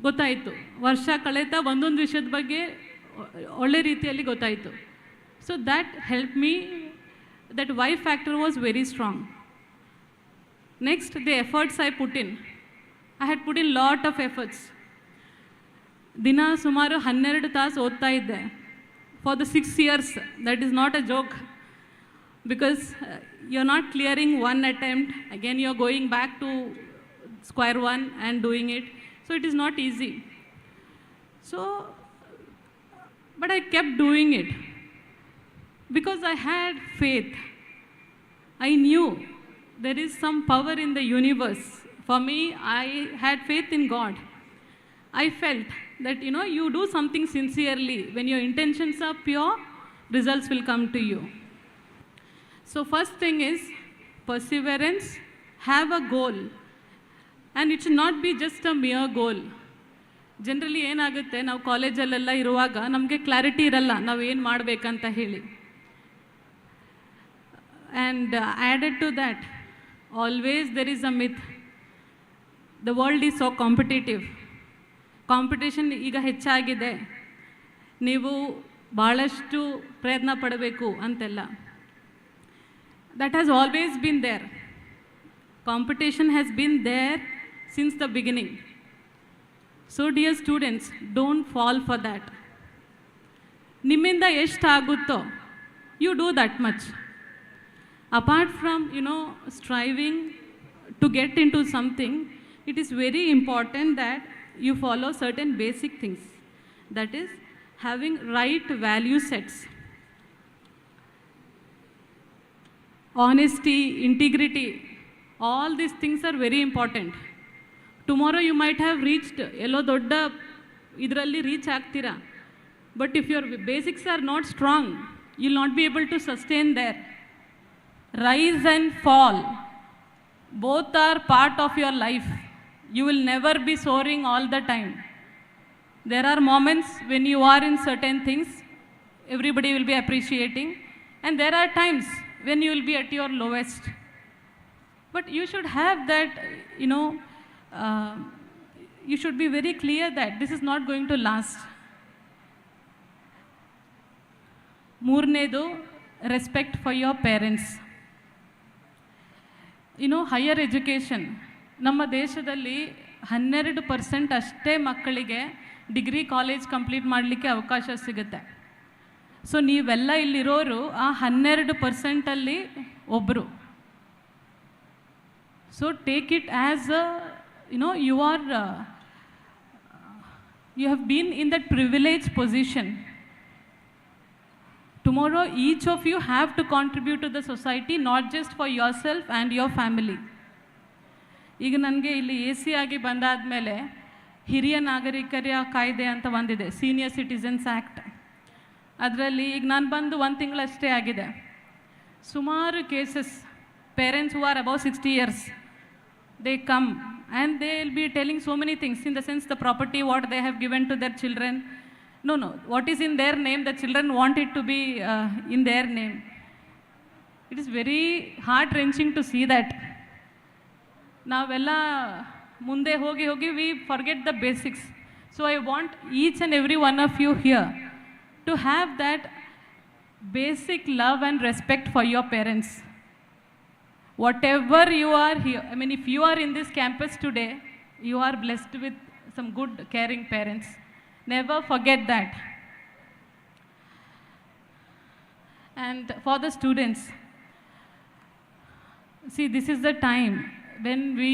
[SPEAKER 12] ಗೊತ್ತಾಯಿತು. ವರ್ಷ ಕಳೆತಾ ಒಂದೊಂದು ವಿಷಯದ ಬಗ್ಗೆ ಒಳ್ಳೆ ರೀತಿಯಲ್ಲಿ ಗೊತ್ತಾಯಿತು. So that helped me. That why factor was very strong. Next, the efforts I put in. I had put in lot of efforts. ದಿನ ಸುಮಾರು 12 ತಾಸು ಓದ್ತಾ ಇದ್ದೆ for the 6 years. That is not a joke, because you're not clearing one attempt, again you're going back to square one and doing it. So it is not easy. So, but I kept doing it. Because I had faith. I knew there is some power in the universe. For me, I had faith in God. I felt that you do something sincerely. When your intentions are pure, results will come to you. So first thing is perseverance. Have a goal, and it should not be just a mere goal. Generally ಏನಾಗುತ್ತೆ, ನಾವು ಕಾಲೇಜಲ್ಲೆಲ್ಲ ಇರುವಾಗ ನಮಗೆ clarity ಇರಲ್ಲ ನಾವು ಏನು ಮಾಡಬೇಕಂತ ಹೇಳಿ. And added to that, always there is a myth, the world is so competitive. Competition ಈಗ ಹೆಚ್ಚಾಗಿದೆ, ನೀವು ಭಾಳಷ್ಟು ಪ್ರಯತ್ನ ಪಡಬೇಕು ಅಂತೆಲ್ಲ. That has always been there. Competition has been there since the beginning. So dear students, don't fall for that. ನಿಮ್ಮಿಂದ ಎಷ್ಟು ಆಗುತ್ತೋ you do that much. Apart from striving to get into something, it is very important that you follow certain basic things. That is having right value sets. Honesty, integrity, all these things are very important. Tomorrow you might have reached ಎಲ್ಲೋ ದೊಡ್ಡ ಇದರಲ್ಲಿ reach ಆಗ್ತೀರಾ, but if your basics are not strong, you will not be able to sustain there. Rise and fall, both are part of your life. You will never be soaring all the time. There are moments when you are in certain things, everybody will be appreciating, and there are times when you will be at your lowest. But you should have that, you should be very clear that this is not going to last. ಮೂರನೇದು, respect for your parents. Higher education, ನಮ್ಮ ದೇಶದಲ್ಲಿ 12% ಅಷ್ಟೇ ಮಕ್ಕಳಿಗೆ degree college complete ಮಾಡಲಿಕ್ಕೆ ಅವಕಾಶ ಸಿಗುತ್ತೆ. So ನೀವೆಲ್ಲ ಇಲ್ಲಿರೋರು ಆ 12%ಅಲ್ಲಿ ಒಬ್ಬರು. So take it as you have been in that privileged position. Tomorrow each of you have to contribute to the society, not just for yourself and your family. ಈಗ ನನಗೆ ಇಲ್ಲಿ AC ಆಗಿ ಬಂದಾದಮೇಲೆ ಹಿರಿಯ ನಾಗರಿಕರ ಕಾಯ್ದೆ ಅಂತ ಬಂದಿದೆ, ಸೀನಿಯರ್ ಸಿಟಿಸನ್ಸ್ ಆ್ಯಕ್ಟ್. ಅದರಲ್ಲಿ ಈಗ ನಾನು ಬಂದು 1 ತಿಂಗಳಷ್ಟೇ ಆಗಿದೆ. ಸುಮಾರು cases, parents who are above 60 years, they come and they will be telling so many things, in the sense the property what they have given to their children, no, what is in their name, the children want it to be in their name. It is very heart wrenching to see that. ನಾವೆಲ್ಲ ಮುಂದೆ ಹೋಗಿ we forget the basics. So I want each and every one of you here to have that basic love and respect for your parents. Whatever you are here, if you are in this campus today, you are blessed with some good, caring parents. Never forget that. And for the students, see, this is the time when we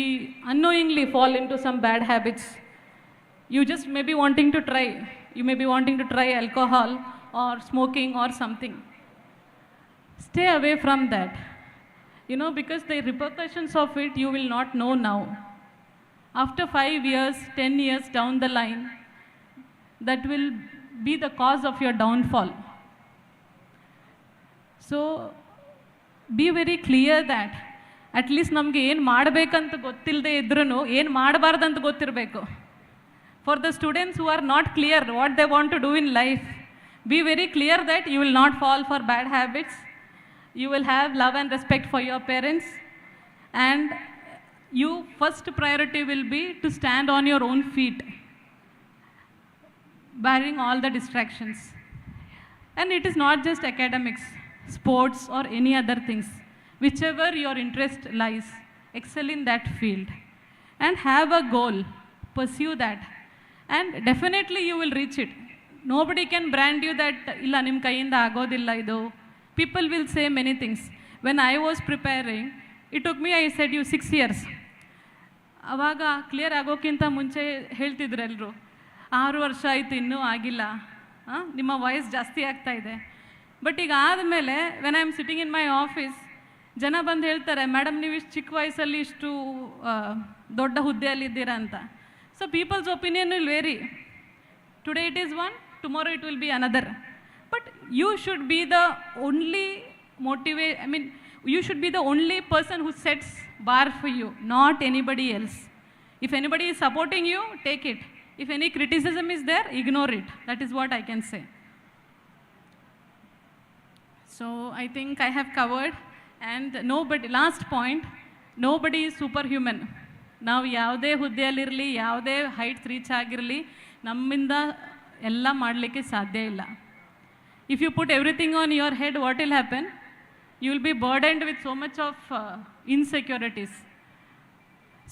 [SPEAKER 12] unknowingly fall into some bad habits. You just may be wanting to try. You may be wanting to try alcohol or smoking or something. Stay away from that. Because the repercussions of it you will not know now. After 5 years, 10 years down the line, that will be the cause of your downfall. So be very clear that at least ನಮಗೆ ಏನು ಮಾಡಬೇಕಂತ ಗೊತ್ತಿಲ್ಲದೆ ಇದ್ರೂ ಏನು ಮಾಡಬಾರ್ದಂತ ಗೊತ್ತಿರಬೇಕು. For the students who are not clear what they want to do in life, be very clear that you will not fall for bad habits. You will have love and respect for your parents, and your first priority will be to stand on your own feet, barring all the distractions. And it is not just academics, sports or any other things. Whichever your interest lies, excel in that field and have a goal, pursue that, and definitely you will reach it. Nobody can brand you that illa nim kayinda agodilla idu. People will say many things. When I was preparing, it took me, I said you 6 years. ಆವಾಗ clear ಆಗೋಕ್ಕಿಂತ ಮುಂಚೆ ಹೇಳ್ತಿದ್ರು ಎಲ್ಲರೂ 6 ವರ್ಷ ಆಯಿತು ಇನ್ನೂ ಆಗಿಲ್ಲ, ನಿಮ್ಮ ವಯಸ್ಸು ಜಾಸ್ತಿ ಆಗ್ತಾ ಇದೆ. ಬಟ್ ಈಗ ಆದಮೇಲೆ when I am sitting in my office, ಜನ ಬಂದು ಹೇಳ್ತಾರೆ, ಮೇಡಮ್ ನೀವು ಇಷ್ಟು ಚಿಕ್ಕ ವಯಸ್ಸಲ್ಲಿ ಇಷ್ಟು ದೊಡ್ಡ ಹುದ್ದೆಯಲ್ಲಿದ್ದೀರಾ ಅಂತ. So people's opinion will vary. Today it is one, tomorrow it will be another. But you should be the only you should be the only person who sets bar for you, not anybody else. If anybody is supporting you, take it. If any criticism is there, ignore it. That is what I can say. So I think I have covered. And last point, nobody is superhuman. ನಾವು ಯಾವುದೇ ಹುದ್ದೆಯಲ್ಲಿರಲಿ, ಯಾವುದೇ heights reach ಆಗಿರಲಿ, ನಮ್ಮಿಂದ ಎಲ್ಲ ಮಾಡಲಿಕ್ಕೆ ಸಾಧ್ಯ ಇಲ್ಲ. If you put everything on your head, what will happen? You will be burdened with so much of insecurities.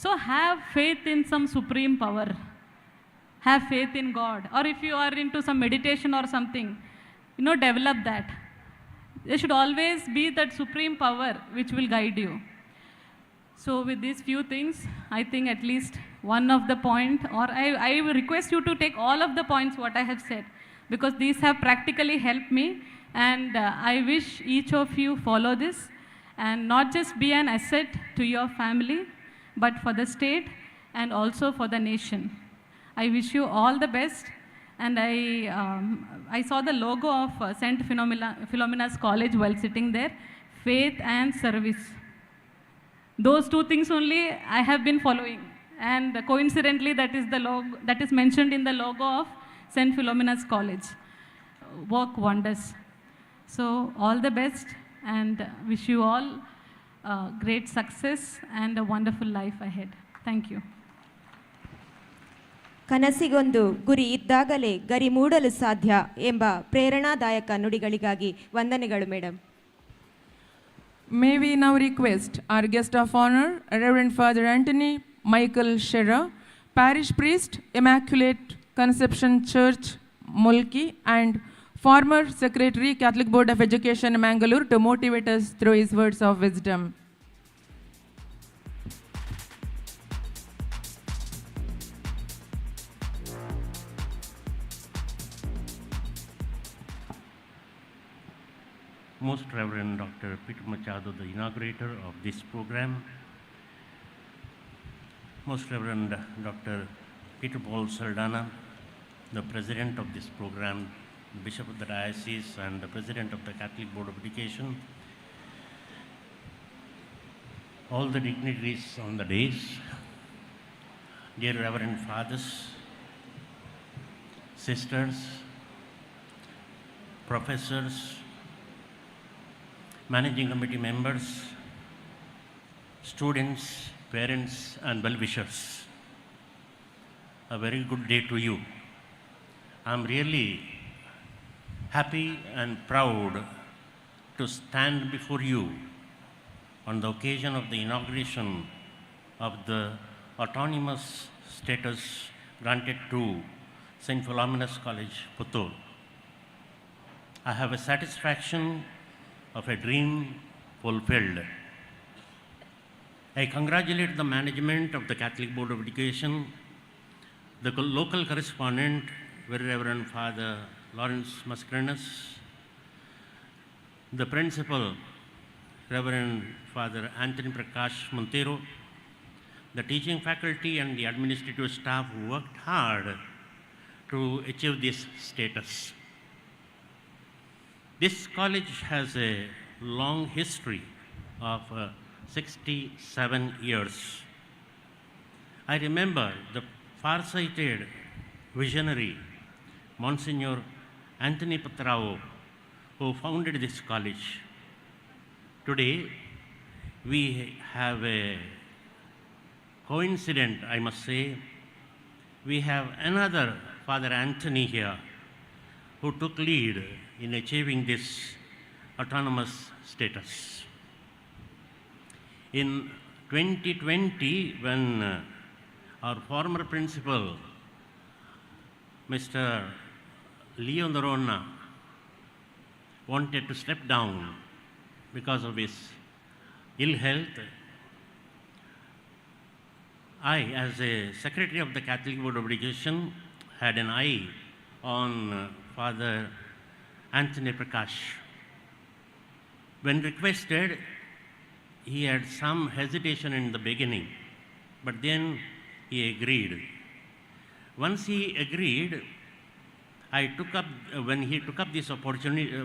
[SPEAKER 12] So have faith in some supreme power. Have faith in God. Or if you are into some meditation or something, develop that. There should always be that supreme power which will guide you. So with these few things, I think at least one of the point, or I will request you to take all of the points what I have said, because these have practically helped me, and I wish each of you follow this and not just be an asset to your family, but for the state and also for the nation. I wish you all the best, and I saw the logo of St. Philomena's College while sitting there, faith and service. Those two things only I have been following, and coincidentally that is the logo that is mentioned in the logo of St. Philomena's College. Work wonders. So all the best, and wish you all great success and a wonderful life ahead. Thank you.
[SPEAKER 1] ಕನಸಿಗೊಂದು ಗುರಿ ಇದ್ದಾಗಲೇ ಗರಿ ಮೂಡಲು ಸಾಧ್ಯ ಎಂಬ ಪ್ರೇರಣಾದಾಯಕ ನುಡಿಗಳಿಗಾಗಿ ವಂದನೆಗಳು madam.
[SPEAKER 2] May we now request our guest of honor, Reverend Father Anthony Michael Shearer, Parish Priest, Immaculate Conception Church, Mulki, and former Secretary, Catholic Board of Education, Mangalore, to motivate us through his words of wisdom.
[SPEAKER 13] Most Reverend Dr. Peter Machado, the inaugurator of this program, Most Reverend Dr. Peter Paul Saldana, the president of this program, the Bishop of the Diocese and the President of the Catholic Board of Education, all the dignitaries on the dais, dear Reverend Fathers, sisters, professors, managing committee members, students, parents, and well-wishers. A very good day to you. I'm really happy and proud to stand before you on the occasion of the inauguration of the autonomous status granted to St. Philomena's College, Puttur. I have a satisfaction of a dream fulfilled. I congratulate the management of the Catholic Board of Education, the local correspondent, Very Reverend Father Lawrence Mascarenhas, the principal, Reverend Father Anthony Prakash Montero, the teaching faculty and the administrative staff who worked hard to achieve this status. This college has a long history of 67 years. I remember the far-sighted visionary, Monsignor Anthony Patrao, who founded this college. Today, we have a coincident, I must say. We have another Father Anthony here who took lead in achieving this autonomous status. In 2020, when our former principal, Mr. Leo Noronha, wanted to step down because of his ill health, I, as a Secretary of the Catholic Board of Education, had an eye on Father Anthony Prakash. When requested, he had some hesitation in the beginning, but then he agreed. Once he agreed, when he took up this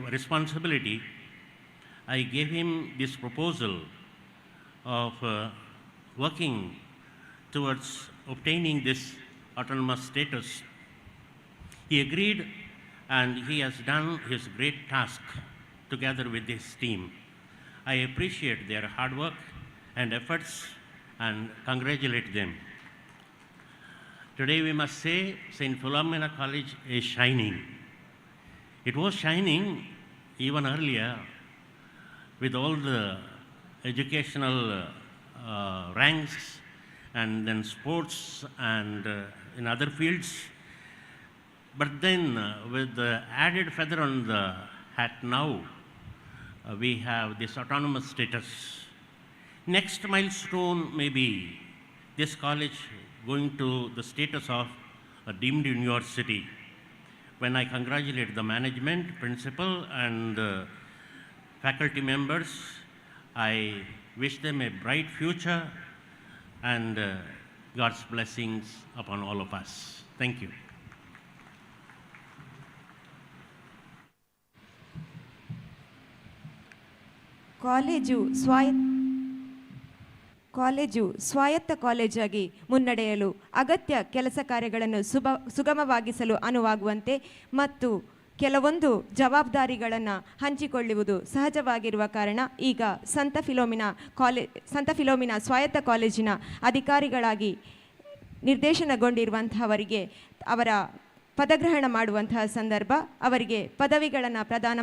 [SPEAKER 13] responsibility, I gave him this proposal of working towards obtaining this autonomous status. He agreed, and he has done his great task together with his team. I appreciate their hard work and efforts and congratulate them. Today we must say St. Philomena College is shining. It was shining even earlier with all the educational ranks and then sports and in other fields. But then with the added feather on the hat now, we have this autonomous status. Next milestone may be this college going to the status of a deemed university. When I congratulate the management, principal and faculty members, I wish them a bright future and God's blessings upon all of us. Thank you.
[SPEAKER 1] College ಸ್ವಾಯತ್ತ ಕಾಲೇಜಾಗಿ ಮುನ್ನಡೆಯಲು ಅಗತ್ಯ ಕೆಲಸ ಕಾರ್ಯಗಳನ್ನು ಸುಗಮವಾಗಿಸಲು ಅನುವಾಗುವಂತೆ ಮತ್ತು ಕೆಲವೊಂದು ಜವಾಬ್ದಾರಿಗಳನ್ನು ಹಂಚಿಕೊಳ್ಳುವುದು ಸಹಜವಾಗಿರುವ ಕಾರಣ ಈಗ ಸಂತ ಫಿಲೋಮಿನಾ ಸ್ವಾಯತ್ತ ಕಾಲೇಜಿನ ಅಧಿಕಾರಿಗಳಾಗಿ ನಿರ್ದೇಶನಗೊಂಡಿರುವಂತಹವರಿಗೆ ಅವರ ಪದಗ್ರಹಣ ಮಾಡುವಂತಹ ಸಂದರ್ಭ ಅವರಿಗೆ ಪದವಿಗಳನ್ನು ಪ್ರದಾನ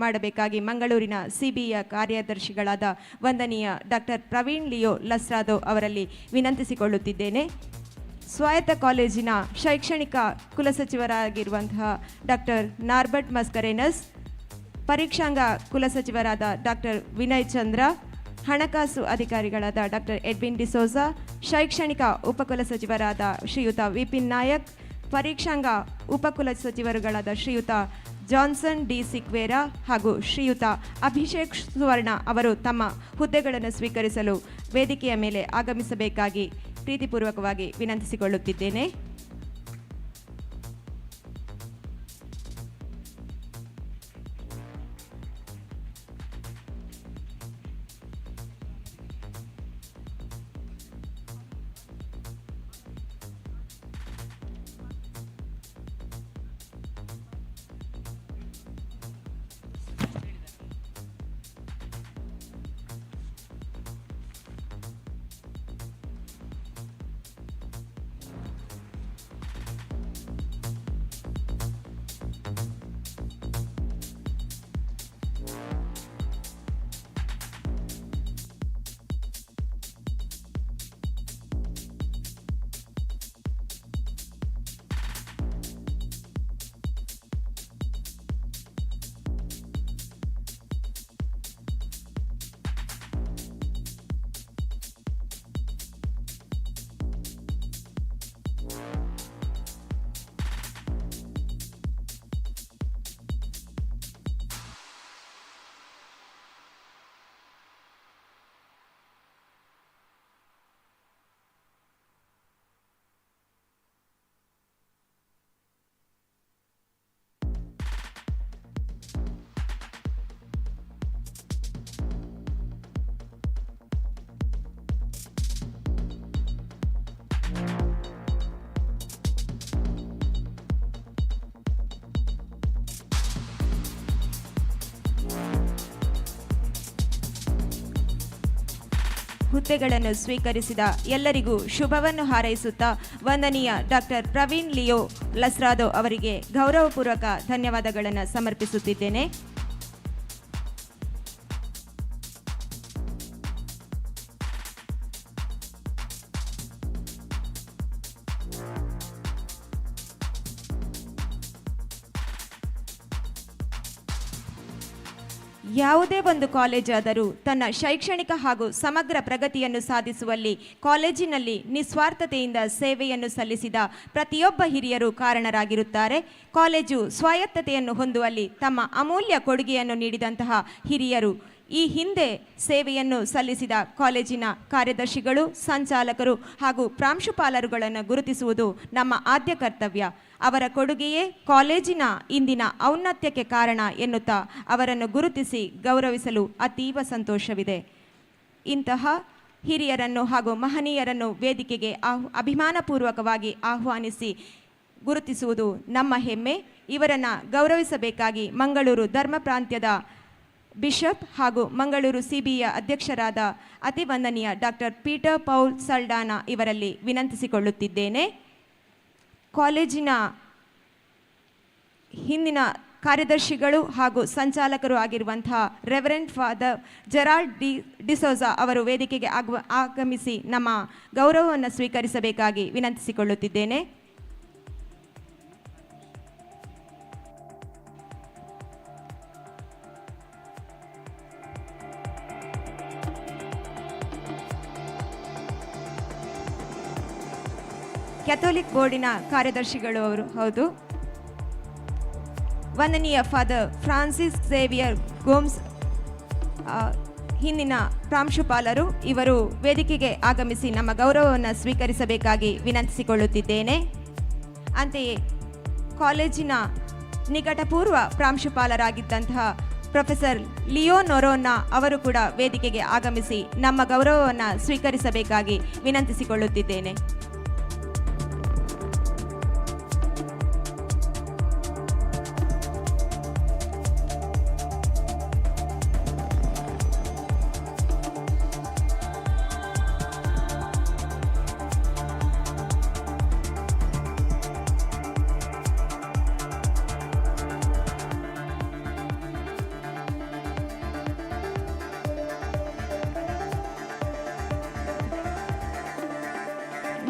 [SPEAKER 1] ಮಾಡಬೇಕಾಗಿ ಮಂಗಳೂರಿನ CBಯ ಕಾರ್ಯದರ್ಶಿಗಳಾದ ವಂದನೀಯ ಡಾಕ್ಟರ್ ಪ್ರವೀಣ್ ಲಿಯೋ ಲಸ್ರಾದೋ ಅವರಲ್ಲಿ ವಿನಂತಿಸಿಕೊಳ್ಳುತ್ತಿದ್ದೇನೆ. ಸ್ವಾಯತ್ತ ಕಾಲೇಜಿನ ಶೈಕ್ಷಣಿಕ ಕುಲಸಚಿವರಾಗಿರುವಂತಹ ಡಾಕ್ಟರ್ ನಾರ್ಬರ್ಟ್ ಮಸ್ಕರೇನಸ್, ಪರೀಕ್ಷಾಂಗ ಕುಲಸಚಿವರಾದ ಡಾಕ್ಟರ್ ವಿನಯ್ ಚಂದ್ರ, ಹಣಕಾಸು ಅಧಿಕಾರಿಗಳಾದ ಡಾಕ್ಟರ್ ಎಡ್ವಿನ್ ಡಿಸೋಜಾ, ಶೈಕ್ಷಣಿಕ ಉಪಕುಲಸಚಿವರಾದ ಶ್ರೀಯುತ ವಿಪಿನ್ ನಾಯಕ್, ಪರೀಕ್ಷಾಂಗ ಉಪಕುಲಸಚಿವರುಗಳಾದ ಶ್ರೀಯುತ ಜಾನ್ಸನ್ ಡಿ ಸಿಕ್ವೇರಾ ಹಾಗೂ ಶ್ರೀಯುತ ಅಭಿಷೇಕ್ ಸುವರ್ಣ ಅವರು ತಮ್ಮ ಹುದ್ದೆಗಳನ್ನು ಸ್ವೀಕರಿಸಲು ವೇದಿಕೆಯ ಮೇಲೆ ಆಗಮಿಸಬೇಕಾಗಿ ಪ್ರೀತಿಪೂರ್ವಕವಾಗಿ ವಿನಂತಿಸಿಕೊಳ್ಳುತ್ತಿದ್ದೇನೆ. ಹುದ್ದೆಗಳನ್ನು ಸ್ವೀಕರಿಸಿದ ಎಲ್ಲರಿಗೂ ಶುಭವನ್ನು ಹಾರೈಸುತ್ತಾ ವಂದನೀಯ ಡಾಕ್ಟರ್ ಪ್ರವೀಣ್ ಲಿಯೋ ಲಸ್ರಾದೋ ಅವರಿಗೆ ಗೌರವಪೂರ್ವಕ ಧನ್ಯವಾದಗಳನ್ನು ಸಮರ್ಪಿಸುತ್ತಿದ್ದೇನೆ. ಯಾವುದೇ ಒಂದು ಕಾಲೇಜಾದರೂ ತನ್ನ ಶೈಕ್ಷಣಿಕ ಹಾಗೂ ಸಮಗ್ರ ಪ್ರಗತಿಯನ್ನು ಸಾಧಿಸುವಲ್ಲಿ ಕಾಲೇಜಿನಲ್ಲಿ ನಿಸ್ವಾರ್ಥತೆಯಿಂದ ಸೇವೆಯನ್ನು ಸಲ್ಲಿಸಿದ ಪ್ರತಿಯೊಬ್ಬ ಹಿರಿಯರು ಕಾರಣರಾಗಿರುತ್ತಾರೆ. ಕಾಲೇಜು ಸ್ವಾಯತ್ತತೆಯನ್ನು ಹೊಂದುವಲ್ಲಿ ತಮ್ಮ ಅಮೂಲ್ಯ ಕೊಡುಗೆಯನ್ನು ನೀಡಿದಂತಹ ಹಿರಿಯರು ಈ ಹಿಂದೆ ಸೇವೆಯನ್ನು ಸಲ್ಲಿಸಿದ ಕಾಲೇಜಿನ ಕಾರ್ಯದರ್ಶಿಗಳು, ಸಂಚಾಲಕರು ಹಾಗೂ ಪ್ರಾಂಶುಪಾಲರುಗಳನ್ನು ಗುರುತಿಸುವುದು ನಮ್ಮ ಆದ್ಯ ಕರ್ತವ್ಯ. ಅವರ ಕೊಡುಗೆಯೇ ಕಾಲೇಜಿನ ಇಂದಿನ ಔನ್ನತ್ಯಕ್ಕೆ ಕಾರಣ ಎನ್ನುತ್ತಾ ಅವರನ್ನು ಗುರುತಿಸಿ ಗೌರವಿಸಲು ಅತೀವ ಸಂತೋಷವಿದೆ. ಇಂತಹ ಹಿರಿಯರನ್ನು ಹಾಗೂ ಮಹನೀಯರನ್ನು ವೇದಿಕೆಗೆ ಅಭಿಮಾನಪೂರ್ವಕವಾಗಿ ಆಹ್ವಾನಿಸಿ ಗುರುತಿಸುವುದು ನಮ್ಮ ಹೆಮ್ಮೆ. ಇವರನ್ನು ಗೌರವಿಸಬೇಕಾಗಿ ಮಂಗಳೂರು ಧರ್ಮ ಪ್ರಾಂತ್ಯದ ಬಿಷಪ್ ಹಾಗೂ ಮಂಗಳೂರು CBಯ ಅಧ್ಯಕ್ಷರಾದ ಅತಿವಂದನೀಯ ಡಾಕ್ಟರ್ ಪೀಟರ್ ಪೌಲ್ ಸಲ್ಡಾನಾ ಇವರಲ್ಲಿ ವಿನಂತಿಸಿಕೊಳ್ಳುತ್ತಿದ್ದೇನೆ. ಕಾಲೇಜಿನ ಹಿಂದಿನ ಕಾರ್ಯದರ್ಶಿಗಳು ಹಾಗೂ ಸಂಚಾಲಕರು ಆಗಿರುವಂತಹ ರೆವರೆಂಡ್ ಫಾದರ್ ಜೆರಾಲ್ಡ್ ಡಿಸೋಜಾ ಅವರು ವೇದಿಕೆಗೆ ಆಗಮಿಸಿ ನಮ್ಮ ಗೌರವವನ್ನು ಸ್ವೀಕರಿಸಬೇಕಾಗಿ ವಿನಂತಿಸಿಕೊಳ್ಳುತ್ತಿದ್ದೇನೆ. ಕ್ಯಾಥೋಲಿಕ್ ಬೋರ್ಡಿನ ಕಾರ್ಯದರ್ಶಿಗಳು ಅವರು, ಹೌದು. ವಂದನೀಯ ಫಾದರ್ ಫ್ರಾನ್ಸಿಸ್ ಝೇವಿಯರ್ ಗೋಮ್ಸ್ ಹಿಂದಿನ ಪ್ರಾಂಶುಪಾಲರು, ಇವರು ವೇದಿಕೆಗೆ ಆಗಮಿಸಿ ನಮ್ಮ ಗೌರವವನ್ನು ಸ್ವೀಕರಿಸಬೇಕಾಗಿ ವಿನಂತಿಸಿಕೊಳ್ಳುತ್ತಿದ್ದೇನೆ. ಅಂತೆಯೇ ಕಾಲೇಜಿನ ನಿಕಟಪೂರ್ವ ಪ್ರಾಂಶುಪಾಲರಾಗಿದ್ದಂತಹ ಪ್ರೊಫೆಸರ್ ಲಿಯೋ ನೊರೋನಾ ಅವರು ಕೂಡ ವೇದಿಕೆಗೆ ಆಗಮಿಸಿ ನಮ್ಮ ಗೌರವವನ್ನು ಸ್ವೀಕರಿಸಬೇಕಾಗಿ ವಿನಂತಿಸಿಕೊಳ್ಳುತ್ತಿದ್ದೇನೆ.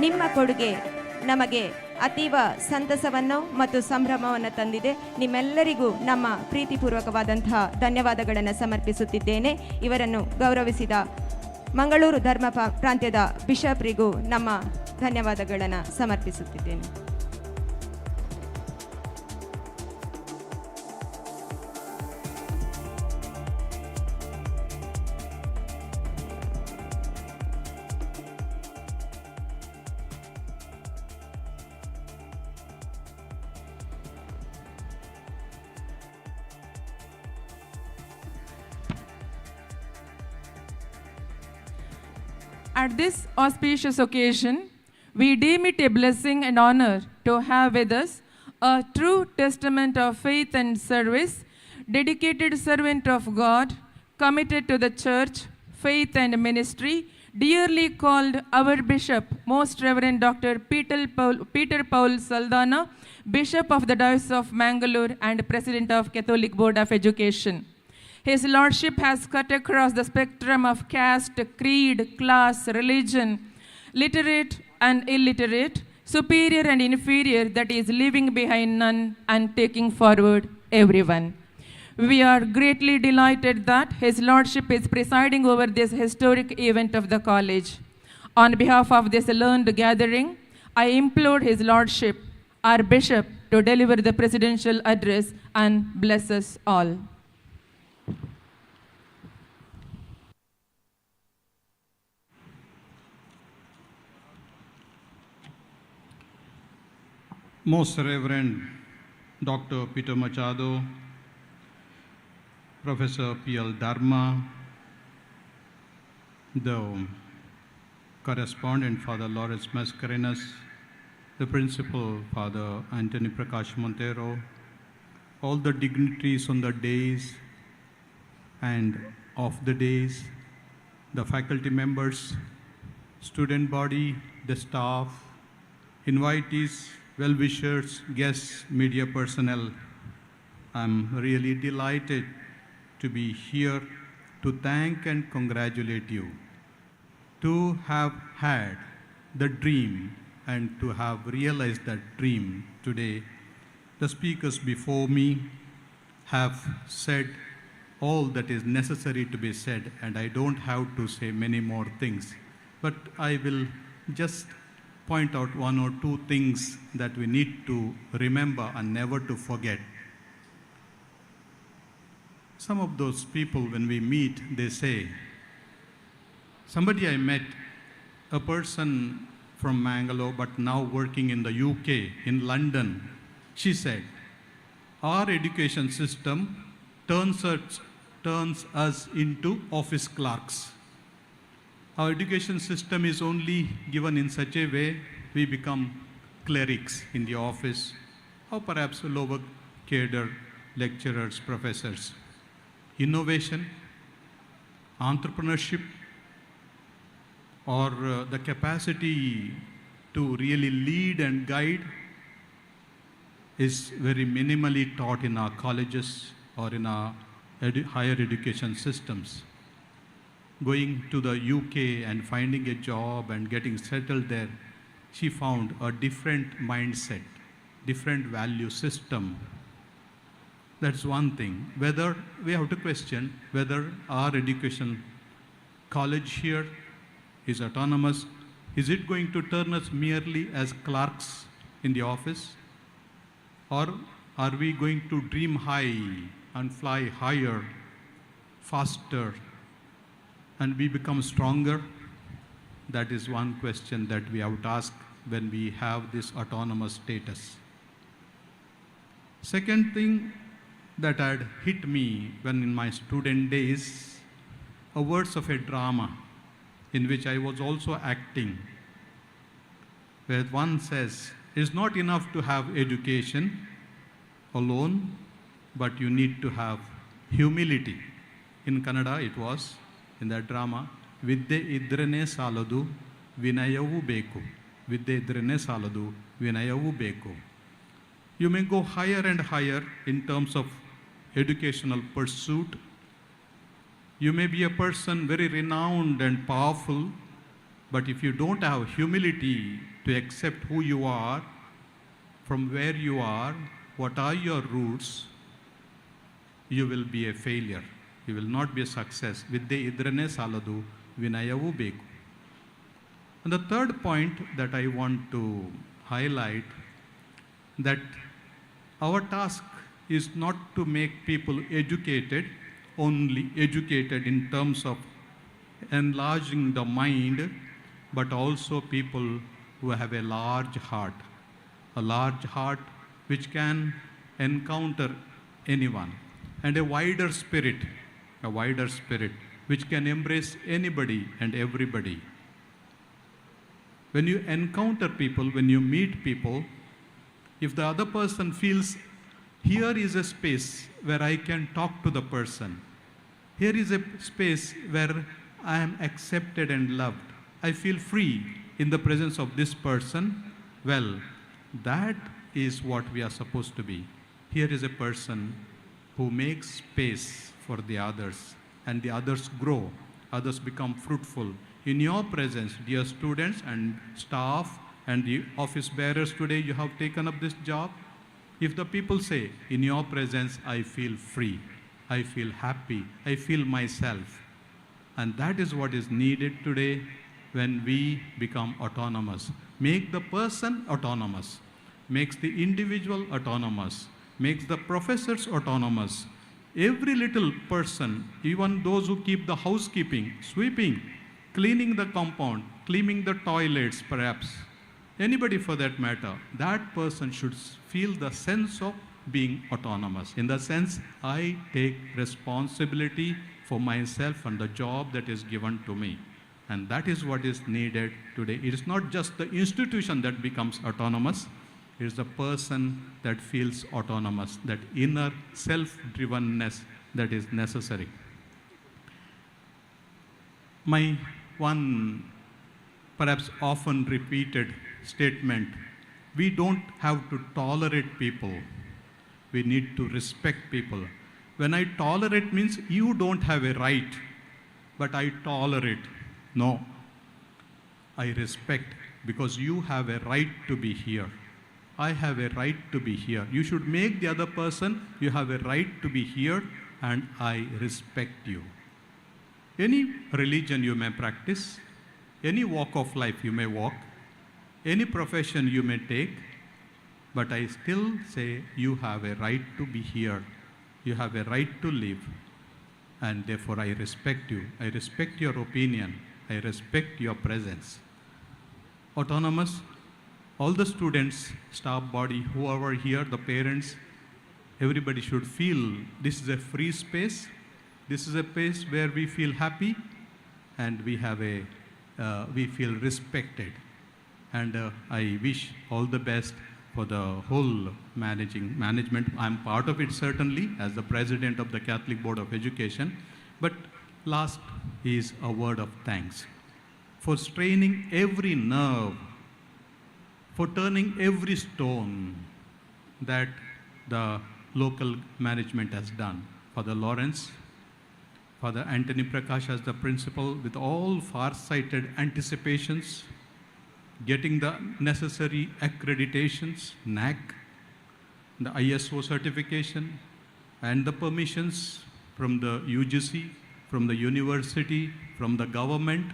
[SPEAKER 1] ನಿಮ್ಮ ಕೊಡುಗೆ ನಮಗೆ ಅತೀವ ಸಂತಸವನ್ನು ಮತ್ತು ಸಂಭ್ರಮವನ್ನು ತಂದಿದೆ. ನಿಮ್ಮೆಲ್ಲರಿಗೂ ನಮ್ಮ ಪ್ರೀತಿಪೂರ್ವಕವಾದಂತಹ ಧನ್ಯವಾದಗಳನ್ನು ಸಮರ್ಪಿಸುತ್ತಿದ್ದೇನೆ. ಇವರನ್ನು ಗೌರವಿಸಿದ ಮಂಗಳೂರು ಧರ್ಮ ಪ್ರಾಂತ್ಯದ ಬಿಷಪ್ರಿಗೂ ನಮ್ಮ ಧನ್ಯವಾದಗಳನ್ನು ಸಮರ್ಪಿಸುತ್ತಿದ್ದೇನೆ.
[SPEAKER 2] At this auspicious occasion, we deem it a blessing and honor to have with us a true testament of faith and service, dedicated servant of God, committed to the church, faith and ministry, dearly called our Bishop, Most Reverend Dr. Peter Paul Saldana, Bishop of the Diocese of Mangalore and President of Catholic Board of Education. His Lordship has cut across the spectrum of caste, creed, class, religion, literate and illiterate, superior and inferior, that is leaving behind none and taking forward everyone. We are greatly delighted that His Lordship is presiding over this historic event of the college. On behalf of this learned gathering, I implore His Lordship, our Bishop, to deliver the presidential address and bless us all.
[SPEAKER 14] Most Reverend Dr. Peter Machado, Professor P.L. Dharma, the correspondent Father Lawrence Mascarenhas, the principal Father Anthony Prakash Montero, all the dignitaries on the days and off the days, the faculty members, student body, the staff, invitees, well-wishers, guests, media personnel. I'm really delighted to be here to thank and congratulate you, to have had the dream and to have realized that dream today. The speakers before me have said all that is necessary to be said, and I don't have to say many more things, but I will just point out one or two things that we need to remember and never to forget. some of those people, when we meet, they say, somebody I met, a person from Mangalore, but now working in the UK, in London, she said, our education system turns us into office clerks. Our education system is only given in such a way we become clerics in the office, or perhaps lower cadre lecturers, professors. Innovation, entrepreneurship, or the capacity to really lead and guide is very minimally taught in our colleges or in our higher education systems. Going to the UK and finding a job and getting settled there, she found a different mindset, different value system. That's one thing. Whether we have to question whether our education college here is autonomous. Is it going to turn us merely as clerks in the office? Or are we going to dream high and fly higher, faster, and we become stronger? That is one question that we have to ask when we have this autonomous status. Second thing that had hit me when in my student days, a words of a drama in which I was also acting, where one says, it's not enough to have education alone, but you need to have humility. In Kannada, it was, in that drama, Vidde idrane saladu, vinayavu beku. Vidde idrane saladu, vinayavu beku. You may go higher and higher in terms of educational pursuit. You may be a person very renowned and powerful, but if you don't have humility to accept who you are, from where you are, what are your roots, you will be a failure. You will not be a success. Vidde idrane saladu, vinayavu beku. And the third point that I want to highlight, that our task is not to make people educated, only educated in terms of enlarging the mind, but also people who have a large heart which can encounter anyone, and a wider spirit which can embrace anybody and everybody. When you encounter people, when you meet people, if the other person feels, here is a space where I can talk to the person, here is a space where I am accepted and loved, I feel free in the presence of this person, well, that is what we are supposed to be. Here is a person who makes space for the others, and the others grow, others become fruitful. In your presence, dear students and staff and the office bearers today, you have taken up this job. If the people say, in your presence, I feel free, I feel happy, I feel myself. And that is what is needed today when we become autonomous. Make the person autonomous, makes the individual autonomous, makes the professors autonomous. Every little person, even those who keep the housekeeping, sweeping, cleaning the compound, cleaning the toilets perhaps, anybody for that matter, that person should feel the sense of being autonomous. In the sense, I take responsibility for myself and the job that is given to me. And that is what is needed today. It is not just the institution that becomes autonomous, it is the person that feels autonomous, that inner self-drivenness that is necessary. My one perhaps often repeated statement, we don't have to tolerate people, we need to respect people. When I tolerate means you don't have a right, but I tolerate. No, I respect because you have a right to be here. I have a right to be here. You should make the other person, you have a right to be here, and I respect you. Any religion you may practice, any walk of life you may walk, any profession you may take, but I still say you have a right to be here. You have a right to live. and therefore I respect you. I respect your opinion. I respect your presence. Autonomous, all the students, staff body, whoever here, the parents, everybody should feel this is a free space. This is a place where we feel happy and we feel respected. And I wish all the best for the whole management. I'm part of it certainly as the president of the Catholic Board of Education. But last is a word of thanks for straining every nerve, for turning every stone that the local management has done. Father Lawrence, Father Anthony Prakash as the principal with all far-sighted anticipations, getting the necessary accreditations, NAC, the ISO certification, and the permissions from the UGC, from the university, from the government,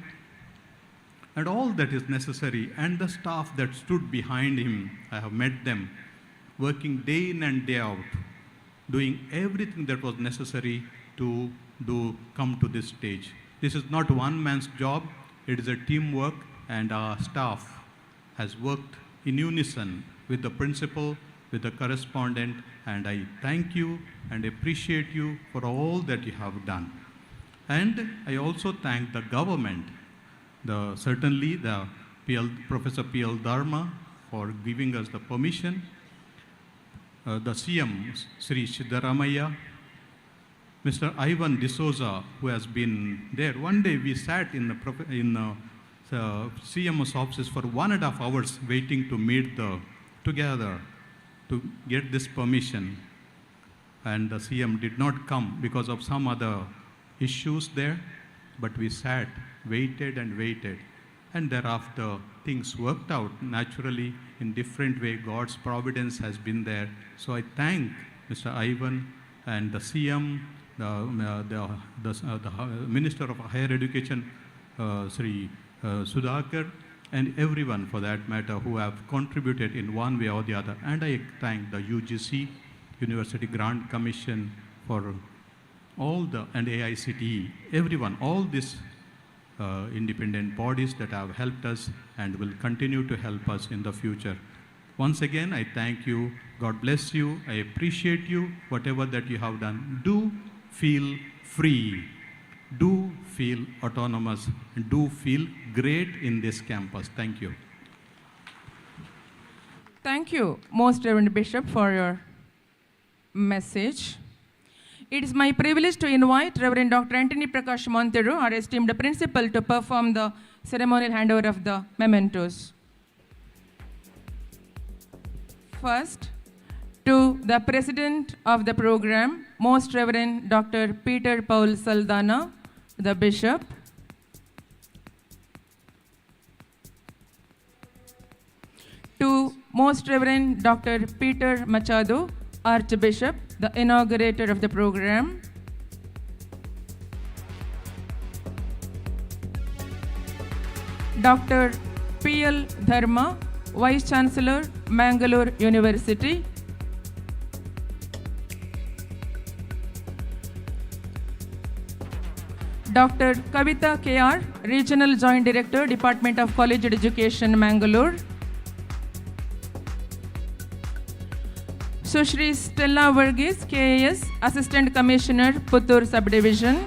[SPEAKER 14] and all that is necessary, and the staff that stood behind him. I have met them, working day in and day out, doing everything that was necessary to come to this stage. This is not one man's job, it is a teamwork, and our staff has worked in unison with the principal, with the correspondent, and I thank you and appreciate you for all that you have done. And I also thank the government, certainly the Professor P.L. Dharma for giving us the permission, the CM, Sri Siddharamaiah, Mr. Ivan D'Souza, who has been there. One day we sat in the CMO's office for 1.5 hours waiting to meet together to get this permission. And the CM did not come because of some other issues there, but we sat, waited and waited. And thereafter, things worked out naturally in different way. God's providence has been there. So I thank Mr. Ivan and the CM, the Minister of Higher Education, Sri Sudhakar, and everyone for that matter who have contributed in one way or the other. And I thank the UGC, University Grant Commission, for all and AICTE, everyone, all these independent bodies that have helped us and will continue to help us in the future. Once again, I thank you. God bless you. I appreciate you, whatever that you have done. Do feel free. Do feel autonomous. And do feel great in this campus. Thank you.
[SPEAKER 2] Thank you, Most Reverend Bishop, for your message. It is my privilege to invite Reverend Dr. Anthony Prakash Monteiro, our esteemed principal, to perform the ceremonial handover of the mementos. First, to the president of the program, Most Reverend Dr. Peter Paul Saldanha, the bishop. To Most Reverend Dr. Peter Machado, Archbishop, the inaugurator of the program. Dr. P.L. Dharma, Vice Chancellor, Mangalore University. Dr. Kavita K.R., Regional Joint Director, Department of College Education, Mangalore. Sushri Stella Varghese, KAS, Assistant Commissioner, Puttur Subdivision.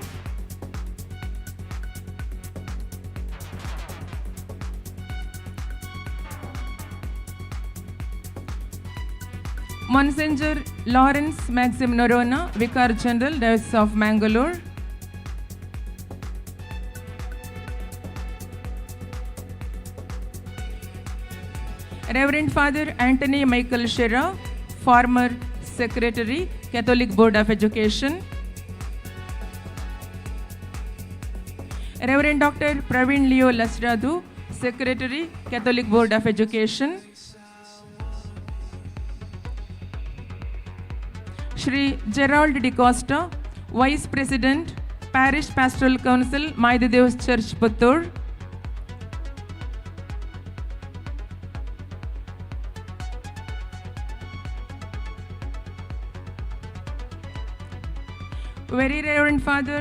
[SPEAKER 2] Monsignor Lawrence Maxim Norona, Vicar General, Diocese of Mangalore. Reverend Father Anthony Michael Shera, former Secretary, Catholic Board of Education. Reverend Dr. Praveen Leo Lasradu, Secretary, Catholic Board of Education. Shri Gerald De Costa, Vice President, Parish Pastoral Council, Maidadev's Church, Puttur. Very Reverend Father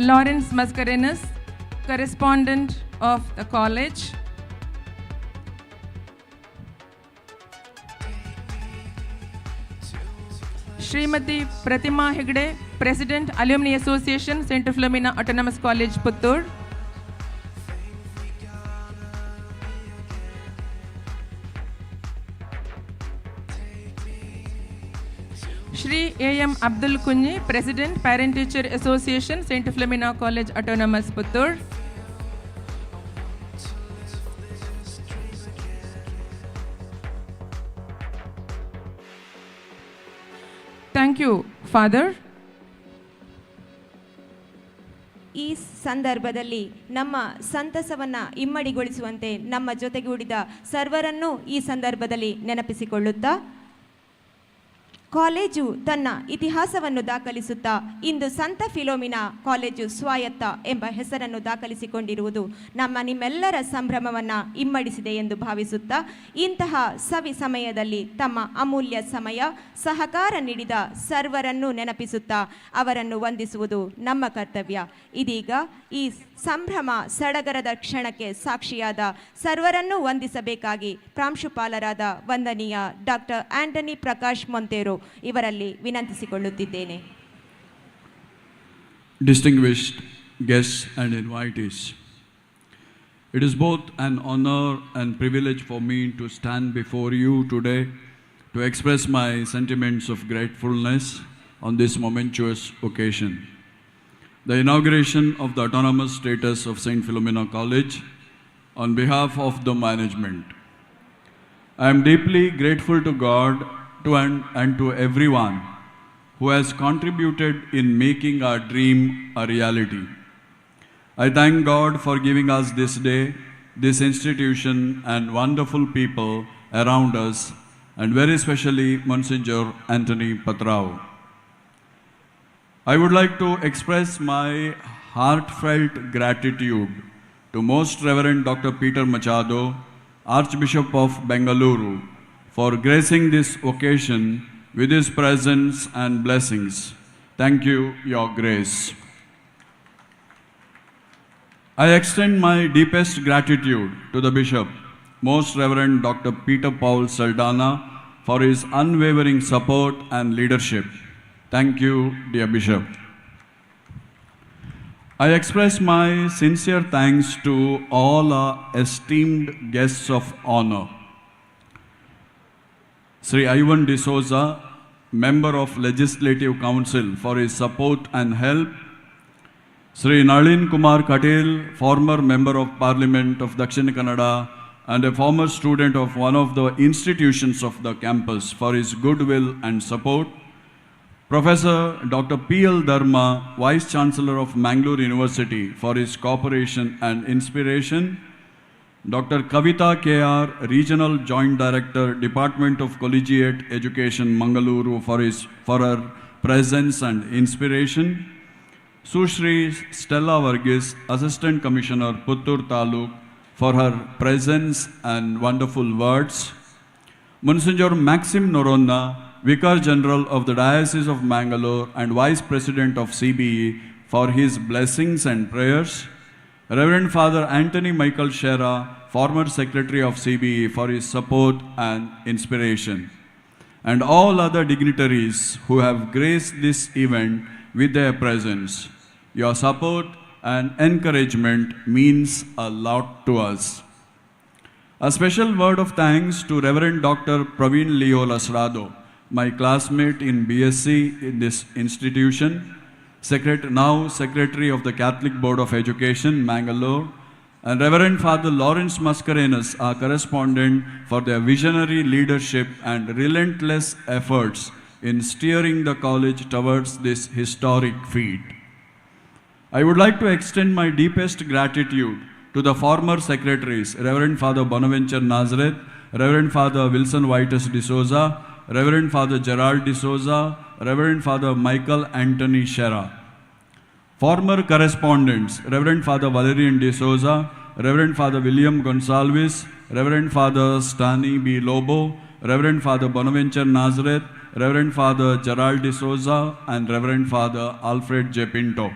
[SPEAKER 2] Lawrence Mascarenhas, correspondent of the college. Srimati Pratima Hegde, President, Alumni Association, St. Philomena Autonomous College, Puttur. Shri A.M. Abdul Kunyi, President, Parent Teacher Association, St. Philomena College, Autonomous, Puttur. Thank you, Father.
[SPEAKER 1] ಈ ಸಂದರ್ಭದಲ್ಲಿ ನಮ್ಮ ಸಂತಸವನ್ನು ಇಮ್ಮಡಿಗೊಳಿಸುವಂತೆ ನಮ್ಮ ಜೊತೆಗೂಡಿದ ಸರ್ವರನ್ನು ಈ ಸಂದರ್ಭದಲ್ಲಿ ನೆನಪಿಸಿಕೊಳ್ಳುತ್ತಾ, college ತನ್ನ ಇತಿಹಾಸವನ್ನು ದಾಖಲಿಸುತ್ತಾ ಇಂದು ಸಂತ Philomena college ಸ್ವಾಯತ್ತ ಎಂಬ ಹೆಸರನ್ನು ದಾಖಲಿಸಿಕೊಂಡಿರುವುದು ನಮ್ಮ ನಿಮ್ಮೆಲ್ಲರ ಸಂಭ್ರಮವನ್ನು ಇಮ್ಮಡಿಸಿದೆ ಎಂದು ಭಾವಿಸುತ್ತಾ, ಇಂತಹ ಸವಿ ಸಮಯದಲ್ಲಿ ತಮ್ಮ ಅಮೂಲ್ಯ ಸಮಯ ಸಹಕಾರ ನೀಡಿದ ಸರ್ವರನ್ನು ನೆನಪಿಸುತ್ತಾ ಅವರನ್ನು ವಂದಿಸುವುದು ನಮ್ಮ ಕರ್ತವ್ಯ. ಇದೀಗ ಈ ಸಂಭ್ರಮ ಸಡಗರದ ಕ್ಷಣಕ್ಕೆ ಸಾಕ್ಷಿಯಾದ ಸರ್ವರನ್ನು ವಂದಿಸಬೇಕಾಗಿ ಪ್ರಾಂಶುಪಾಲರಾದ ವಂದನೀಯ ಡಾಕ್ಟರ್ ಆಂಟನಿ ಪ್ರಕಾಶ್ ಮೊಂತೇರೋ ಇವರಲ್ಲಿ ವಿನಂತಿಸಿಕೊಳ್ಳುತ್ತಿದ್ದೇನೆ.
[SPEAKER 15] Distinguished guests and invitees, it is both an honor and privilege for me to stand before you today to express my sentiments of gratefulness on this momentous occasion, the inauguration of the autonomous status of St. Philomena College on behalf of the management. I am deeply grateful to God and to everyone who has contributed in making our dream a reality. I thank God for giving us this day, this institution and wonderful people around us, and very especially Monsignor Anthony Patrao. I would like to express my heartfelt gratitude to Most Reverend Dr. Peter Machado, Archbishop of Bengaluru, for gracing this occasion with his presence and blessings. Thank you, Your Grace. I extend my deepest gratitude to the Bishop, Most Reverend Dr. Peter Paul Saldana, for his unwavering support and leadership. Thank you, dear Bishop. I express my sincere thanks to all our esteemed guests of honor. Sri Ivan D'Souza, Member of Legislative Council, for his support and help. Sri Nalin Kumar Katel, former Member of Parliament of Dakshin Kannada and a former student of one of the institutions of the campus, for his goodwill and support. Professor Dr. P.L. Dharma, Vice Chancellor of Mangalore University, for his cooperation and inspiration. Dr. Kavita K.R., Regional Joint Director, Department of Collegiate Education, Mangaluru, for her presence and inspiration. Sushri Stella Varghese, Assistant Commissioner, Puttur Taluk, for her presence and wonderful words. Monsignor Maxim Noronda, Vicar General of the Diocese of Mangalore and Vice President of CBE, for his blessings and prayers. Reverend Father Anthony Michael Shera, former Secretary of CBE, for his support and inspiration. And all other dignitaries who have graced this event with their presence. Your support and encouragement means a lot to us. A special word of thanks to Reverend Dr. Praveen Leo Lasrado, my classmate in BSc in this institution, now Secretary of the Catholic Board of Education, Mangalore, and Reverend Father Lawrence Mascarenhas, our correspondent, for their visionary leadership and relentless efforts in steering the college towards this historic feat. I would like to extend my deepest gratitude to the former secretaries, Reverend Father Bonaventure Nazareth, Reverend Father Wilson Vitus D'Souza, Reverend Father Gerald D'Souza, Reverend Father Michael Anthony Shera. Former correspondents, Reverend Father Valerian D'Souza, Reverend Father William Gonsalves, Reverend Father Stani B. Lobo, Reverend Father Bonaventure Nazareth, Reverend Father Gerald D'Souza and Reverend Father Alfred J. Pinto.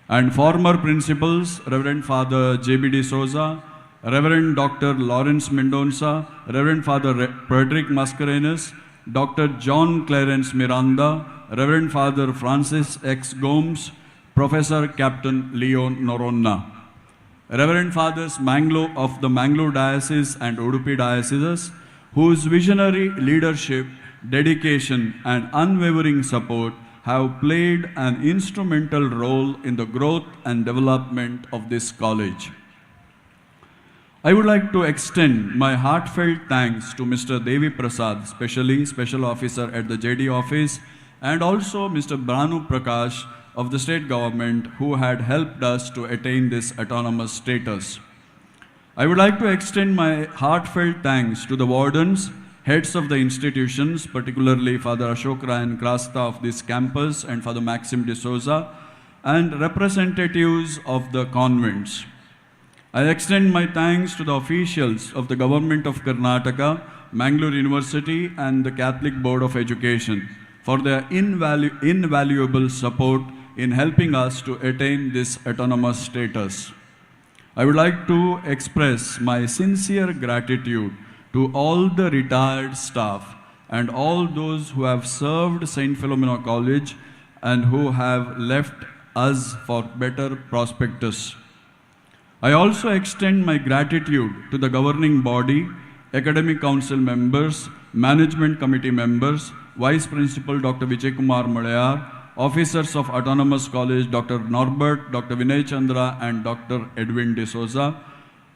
[SPEAKER 15] And former principals, Reverend Father J.B. D'Souza, Reverend Dr. Lawrence Mendonça, Reverend Father Frederick Mascarenhas, Dr. John Clarence Miranda, Reverend Father Francis X. Gomes, Professor Captain Leon Noronna. Reverend Fathers of the Mangalore Diocese and Udupi Dioceses, whose visionary leadership, dedication, and unwavering support have played an instrumental role in the growth and development of this college. I would like to extend my heartfelt thanks to Mr. Devi Prasad, Special Officer at the JD office, and also Mr. Branu Prakash of the state government, who had helped us to attain this autonomous status. I would like to extend my heartfelt thanks to the wardens, heads of the institutions, particularly Father Ashok Rayan Krasta of this campus and Father Maxim D'Souza, and representatives of the convents. I extend my thanks to the officials of the Government of Karnataka, Mangalore University, and the Catholic Board of Education for their invaluable support in helping us to attain this autonomous status. I would like to express my sincere gratitude to all the retired staff and all those who have served St. Philomena College and who have left us for better prospectus. I also extend my gratitude to the governing body, academic council members, management committee members, Vice Principal Dr. Vijay Kumar Malayar, officers of Autonomous College, Dr. Norbert, Dr. Vinay Chandra, and Dr. Edwin D'Souza.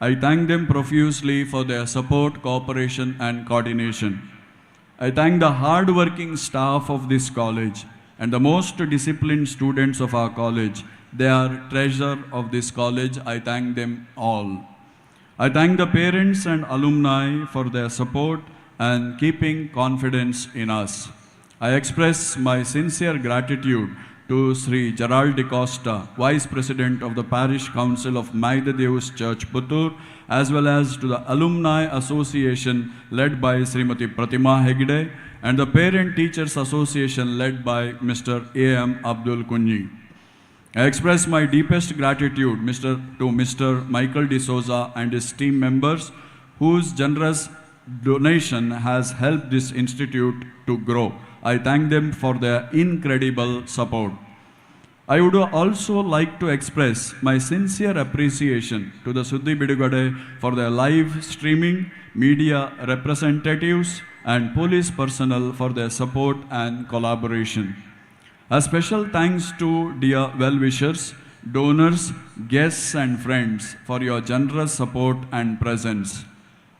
[SPEAKER 15] I thank them profusely for their support, cooperation, and coordination. I thank the hard-working staff of this college and the most disciplined students of our college. They are treasure of this college. I thank them all. I thank the parents and alumni for their support and keeping confidence in us. I express my sincere gratitude to Sri Gerald D'Costa, Vice President of the Parish Council of Maida-Deus Church, Puttur, as well as to the Alumni Association led by Srimati Pratima Hegde and the Parent Teachers Association led by Mr. A.M. Abdul Kunji. I express my deepest gratitude to Mr. Michael D'Souza and his team members, whose generous donation has helped this institute to grow. I thank them for their incredible support. I would also like to express my sincere appreciation to the Suddhi Bidugade for their live streaming, media representatives, and police personnel for their support and collaboration. A special thanks to dear well-wishers, donors, guests, and friends for your generous support and presence.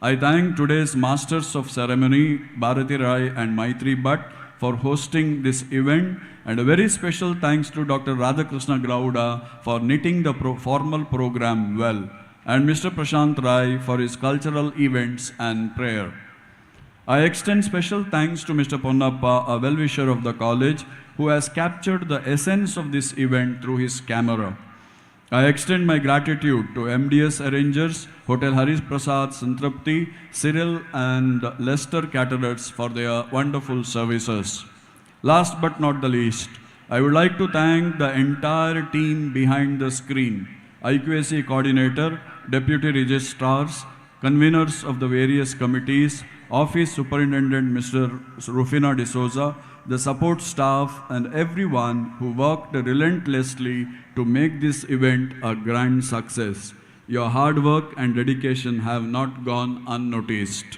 [SPEAKER 15] I thank today's Masters of Ceremony, Bharati Rai and Maitri Bhatt, for hosting this event, and a very special thanks to Dr. Radhakrishna Gowda for knitting the formal program well, and Mr. Prashant Rai for his cultural events and prayer. I extend special thanks to Mr. Ponnappa, a well-wisher of the college, who has captured the essence of this event through his camera. I extend my gratitude to MDS arrangers, Hotel Haris Prasad, Santrapti, Cyril, and Lester caterers for their wonderful services. Last but not the least, I would like to thank the entire team behind the screen, IQAC coordinator, deputy registrars, conveners of the various committees, Office Superintendent Mr. Rufina D'Souza, the support staff, and everyone who worked relentlessly to make this event a grand success. Your hard work and dedication have not gone unnoticed.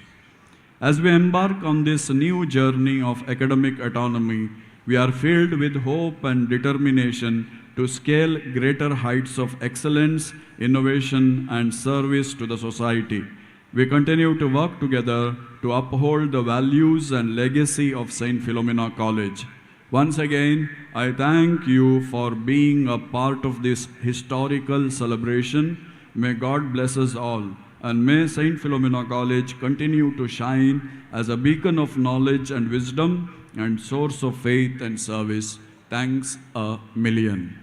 [SPEAKER 15] As we embark on this new journey of academic autonomy, we are filled with hope and determination to scale greater heights of excellence, innovation, and service to the society. We continue to work together to uphold the values and legacy of St. Philomena College. Once again, I thank you for being a part of this historical celebration. May God bless us all, and may St. Philomena College continue to shine as a beacon of knowledge and wisdom and source of faith and service. Thanks a million.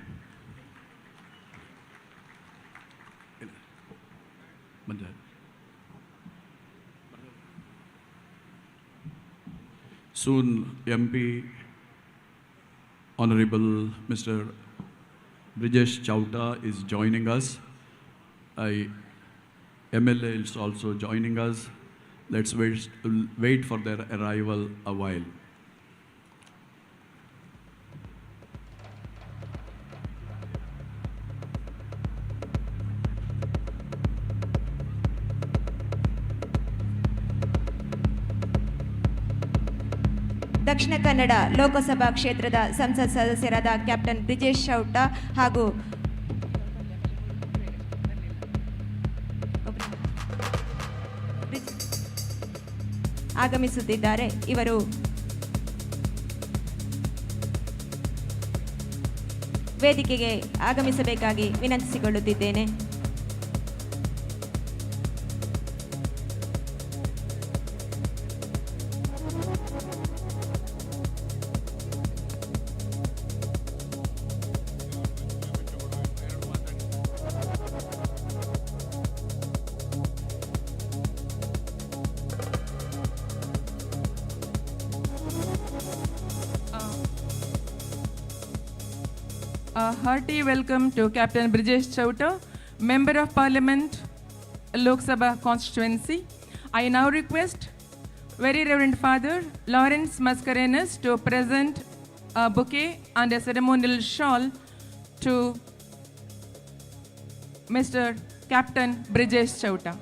[SPEAKER 15] soon MP, Honorable Mr. Brijesh Chauta is joining us. MLA is also joining us. Let's wait for their arrival a while.
[SPEAKER 1] Dakshina Kannada Lok Sabha ಕ್ಷೇತ್ರದ ಸಂಸತ್ ಸದಸ್ಯರಾದ captain Brijesh Chowta ಹಾಗೂ ಆಗಮಿಸುತ್ತಿದ್ದಾರೆ. ಇವರು ವೇದಿಕೆಗೆ ಆಗಮಿಸಬೇಕಾಗಿ ವಿನಂತಿಸಿಕೊಳ್ಳುತ್ತಿದ್ದೇನೆ.
[SPEAKER 2] A hearty welcome to Captain Brijesh Chauta, Member of Parliament, Lok Sabha constituency. I now request Very Reverend Father Lawrence Mascarenhas to present a bouquet and a ceremonial shawl to Mr. Captain Brijesh Chauta.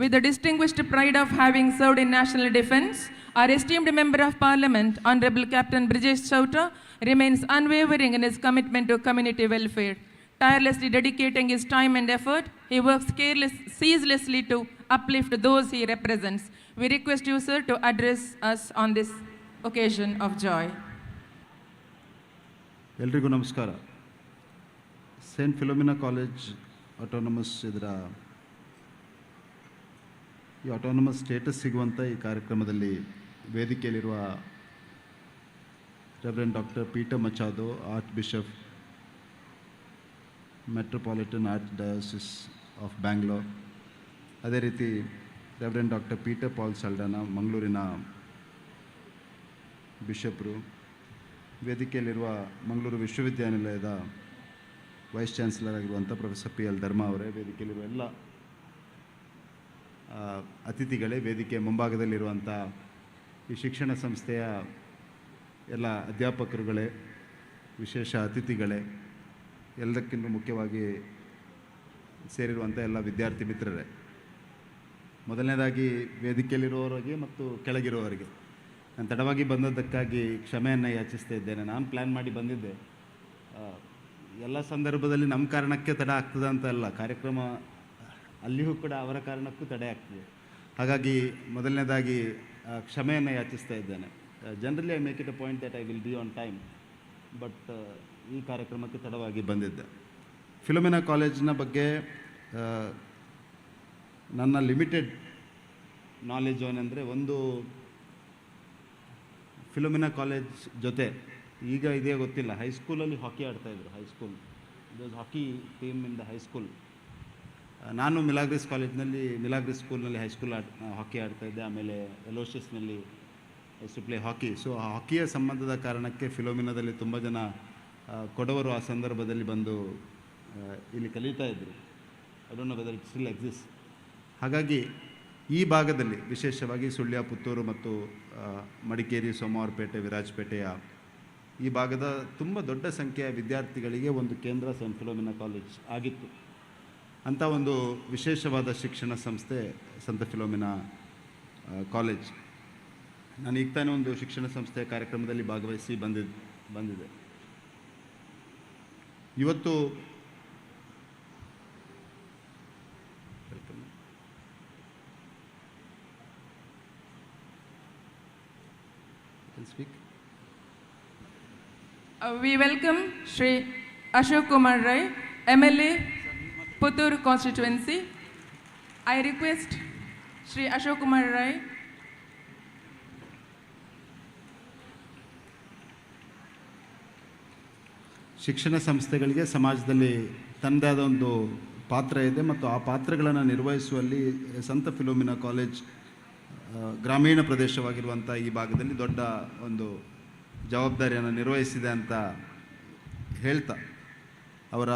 [SPEAKER 2] With the distinguished pride of having served in national defense, our esteemed Member of Parliament, Honorable Captain Brijesh Chauta, remains unwavering in his commitment to community welfare. Tirelessly dedicating his time and effort, he works ceaselessly to uplift those he represents. We request you, sir, to address us on this occasion of joy.
[SPEAKER 16] ಎಲ್ರಿಗೂ ನಮಸ್ಕಾರ. Saint Philomena college autonomous ಇದರ ಈ autonomous status ಸಿಗುವಂಥ ಈ ಕಾರ್ಯಕ್ರಮದಲ್ಲಿ ವೇದಿಕೆಯಲ್ಲಿರುವ reverend doctor Peter Machado, archbishop, metropolitan archdiocese of Bangalore, ಅದೇ ರೀತಿ reverend doctor Peter Paul Saldanha, ಮಂಗಳೂರಿನ ಬಿಷಪ್ರು, ವೇದಿಕೆಯಲ್ಲಿರುವ ಮಂಗಳೂರು ವಿಶ್ವವಿದ್ಯಾನಿಲಯದ ವೈಸ್ ಚಾನ್ಸಲರ್ ಆಗಿರುವಂಥ ಪ್ರೊಫೆಸರ್ ಪಿ ಎಲ್ ಧರ್ಮ ಅವರೇ, ವೇದಿಕೆಯಲ್ಲಿರುವ ಎಲ್ಲ ಅತಿಥಿಗಳೇ, ವೇದಿಕೆ ಮುಂಭಾಗದಲ್ಲಿರುವಂಥ ಈ ಶಿಕ್ಷಣ ಸಂಸ್ಥೆಯ ಎಲ್ಲ ಅಧ್ಯಾಪಕರುಗಳೇ, ವಿಶೇಷ ಅತಿಥಿಗಳೇ, ಎಲ್ಲಕ್ಕಿಂತ ಮುಖ್ಯವಾಗಿ ಸೇರಿರುವಂಥ ಎಲ್ಲ ವಿದ್ಯಾರ್ಥಿ ಮಿತ್ರರೇ, ಮೊದಲನೇದಾಗಿ ವೇದಿಕೆಯಲ್ಲಿರುವವರಿಗೆ ಮತ್ತು ಕೆಳಗಿರುವವರಿಗೆ ನಾನು ತಡವಾಗಿ ಬಂದದ್ದಕ್ಕಾಗಿ ಕ್ಷಮೆಯನ್ನು ಯಾಚಿಸ್ತಾ ಇದ್ದೇನೆ. ನಾನು ಪ್ಲ್ಯಾನ್ ಮಾಡಿ ಬಂದಿದ್ದೆ. ಎಲ್ಲ ಸಂದರ್ಭದಲ್ಲಿ ನಮ್ಮ ಕಾರಣಕ್ಕೆ ತಡ ಆಗ್ತದೆ ಅಂತ ಅಲ್ಲ, ಕಾರ್ಯಕ್ರಮ ಅಲ್ಲಿಯೂ ಕೂಡ ಅವರ ಕಾರಣಕ್ಕೂ ತಡೆ ಆಗ್ತದೆ. ಹಾಗಾಗಿ ಮೊದಲನೇದಾಗಿ ಕ್ಷಮೆಯನ್ನು ಯಾಚಿಸ್ತಾ ಇದ್ದೇನೆ. Generally I make it a point that I will be on time, but ಈ ಕಾರ್ಯಕ್ರಮಕ್ಕೆ ತಡವಾಗಿ ಬಂದಿದ್ದೆ. ಫಿಲೋಮಿನಾ ಕಾಲೇಜಿನ ಬಗ್ಗೆ ನನ್ನ ಲಿಮಿಟೆಡ್ ನಾಲೆಜ್ ಏನೆಂದರೆ, ಒಂದು ಫಿಲೋಮಿನಾ ಕಾಲೇಜ್ ಜೊತೆ ಈಗ ಇದೇ ಗೊತ್ತಿಲ್ಲ, ಹೈಸ್ಕೂಲಲ್ಲಿ ಹಾಕಿ ಆಡ್ತಾಯಿದ್ರು. ಹೈಸ್ಕೂಲ್ ಇದು ಹಾಕಿ ಟೀಮ್ ಇನ್ ದ ಹೈಸ್ಕೂಲ್. ನಾನು ಮಿಲಾಗ್ರಿಸ್ ಕಾಲೇಜ್ನಲ್ಲಿ, ಮಿಲಾಗ್ರಿಸ್ ಸ್ಕೂಲ್ನಲ್ಲಿ ಹೈಸ್ಕೂಲ್ ಹಾಕಿ ಆಡ್ತಾಯಿದ್ದೆ. ಆಮೇಲೆ ಎಲೋಷಿಯಸ್ನಲ್ಲಿ ಟು ಪ್ಲೇ ಹಾಕಿ. ಸೊ ಆ ಹಾಕಿಯ ಸಂಬಂಧದ ಕಾರಣಕ್ಕೆ ಫಿಲೋಮಿನಾದಲ್ಲಿ ತುಂಬ ಜನ ಕೊಡವರು ಆ ಸಂದರ್ಭದಲ್ಲಿ ಬಂದು ಇಲ್ಲಿ ಕಲಿತಾ ಇದ್ದರು. I don't know whether it still exist. ಹಾಗಾಗಿ ಈ ಭಾಗದಲ್ಲಿ ವಿಶೇಷವಾಗಿ ಸುಳ್ಯ, ಪುತ್ತೂರು ಮತ್ತು ಮಡಿಕೇರಿ, ಸೋಮವಾರಪೇಟೆ, ವಿರಾಜಪೇಟೆಯ ಈ ಭಾಗದ ತುಂಬ ದೊಡ್ಡ ಸಂಖ್ಯೆಯ ವಿದ್ಯಾರ್ಥಿಗಳಿಗೆ ಒಂದು ಕೇಂದ್ರ ಸೇಂಟ್ ಫಿಲೋಮಿನಾ ಕಾಲೇಜ್ ಆಗಿತ್ತು. ಅಂಥ ಒಂದು ವಿಶೇಷವಾದ ಶಿಕ್ಷಣ ಸಂಸ್ಥೆ ಸಂತ ಫಿಲೋಮಿನಾ ಕಾಲೇಜ್. ನಾನು ಈಗ ತಾನೇ ಒಂದು ಶಿಕ್ಷಣ ಸಂಸ್ಥೆಯ ಕಾರ್ಯಕ್ರಮದಲ್ಲಿ ಭಾಗವಹಿಸಿ ಬಂದಿದೆ. ಇವತ್ತು speak
[SPEAKER 2] We welcome Shri Ashok Kumar Rai, MLA, Puttur constituency. I request Shri Ashok Kumar Rai.
[SPEAKER 16] ಶಿಕ್ಷಣ ಸಂಸ್ಥೆಗಳಿಗೆ ಸಮಾಜದಲ್ಲಿ ತನ್ನದೇ ಆದ ಒಂದು ಪಾತ್ರ ಇದೆ ಮತ್ತು ಆ ಪಾತ್ರಗಳನ್ನು ನಿರ್ವಹಿಸುವಲ್ಲಿ ಸಂತ ಫಿಲೋಮಿನಾ ಕಾಲೇಜ್ ಗ್ರಾಮೀಣ ಪ್ರದೇಶವಾಗಿರುವಂಥ ಈ ಭಾಗದಲ್ಲಿ ದೊಡ್ಡ ಒಂದು ಜವಾಬ್ದಾರಿಯನ್ನು ನಿರ್ವಹಿಸಿದೆ ಅಂತ ಹೇಳ್ತಾ ಅವರ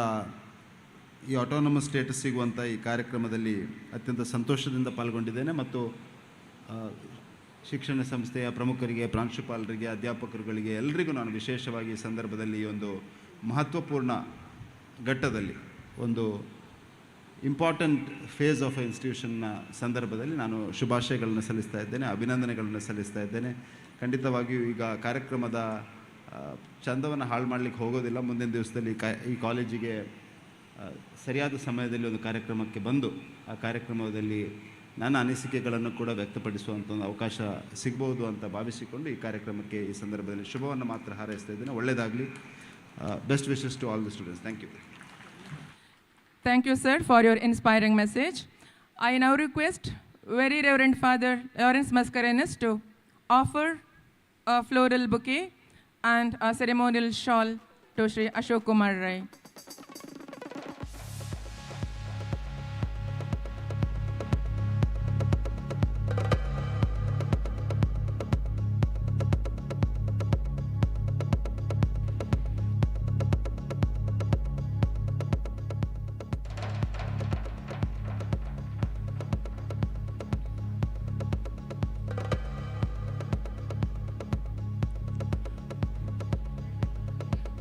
[SPEAKER 16] ಈ ಆಟೋನಮಸ್ ಸ್ಟೇಟಸ್ ಸಿಗುವಂಥ ಈ ಕಾರ್ಯಕ್ರಮದಲ್ಲಿ ಅತ್ಯಂತ ಸಂತೋಷದಿಂದ ಪಾಲ್ಗೊಂಡಿದ್ದೇನೆ ಮತ್ತು ಶಿಕ್ಷಣ ಸಂಸ್ಥೆಯ ಪ್ರಮುಖರಿಗೆ, ಪ್ರಾಂಶುಪಾಲರಿಗೆ, ಅಧ್ಯಾಪಕರುಗಳಿಗೆ ಎಲ್ಲರಿಗೂ ನಾನು ವಿಶೇಷವಾಗಿ ಈ ಸಂದರ್ಭದಲ್ಲಿ ಈ ಒಂದು ಮಹತ್ವಪೂರ್ಣ ಘಟ್ಟದಲ್ಲಿ ಒಂದು ಇಂಪಾರ್ಟೆಂಟ್ ಫೇಸ್ ಆಫ್ ಎ ಇನ್ಸ್ಟಿಟ್ಯೂಷನ್ನ ಸಂದರ್ಭದಲ್ಲಿ ನಾನು ಶುಭಾಶಯಗಳನ್ನು ಸಲ್ಲಿಸ್ತಾ ಇದ್ದೇನೆ, ಅಭಿನಂದನೆಗಳನ್ನು ಸಲ್ಲಿಸ್ತಾ ಇದ್ದೇನೆ. ಖಂಡಿತವಾಗಿಯೂ ಈಗ ಕಾರ್ಯಕ್ರಮದ ಚಂದವನ್ನು ಹಾಳು ಮಾಡಲಿಕ್ಕೆ ಹೋಗೋದಿಲ್ಲ. ಮುಂದಿನ ದಿವಸದಲ್ಲಿ ಈ ಕಾಲೇಜಿಗೆ ಸರಿಯಾದ ಸಮಯದಲ್ಲಿ ಒಂದು ಕಾರ್ಯಕ್ರಮಕ್ಕೆ ಬಂದು ಆ ಕಾರ್ಯಕ್ರಮದಲ್ಲಿ ನನ್ನ ಅನಿಸಿಕೆಗಳನ್ನು ಕೂಡ ವ್ಯಕ್ತಪಡಿಸುವಂಥ ಒಂದು ಅವಕಾಶ ಸಿಗ್ಬೋದು ಅಂತ ಭಾವಿಸಿಕೊಂಡು ಈ ಕಾರ್ಯಕ್ರಮಕ್ಕೆ ಈ ಸಂದರ್ಭದಲ್ಲಿ ಶುಭವನ್ನು ಮಾತ್ರ ಹಾರೈಸ್ತಾ ಇದ್ದೇನೆ. ಒಳ್ಳೆಯದಾಗಲಿ. Best wishes to all the students. Thank you.
[SPEAKER 2] Thank you, sir, for your inspiring message. I now request Very Reverend Father Lawrence Mascarenhas to offer a floral bouquet and a ceremonial shawl to Shri Ashok Kumar Rai.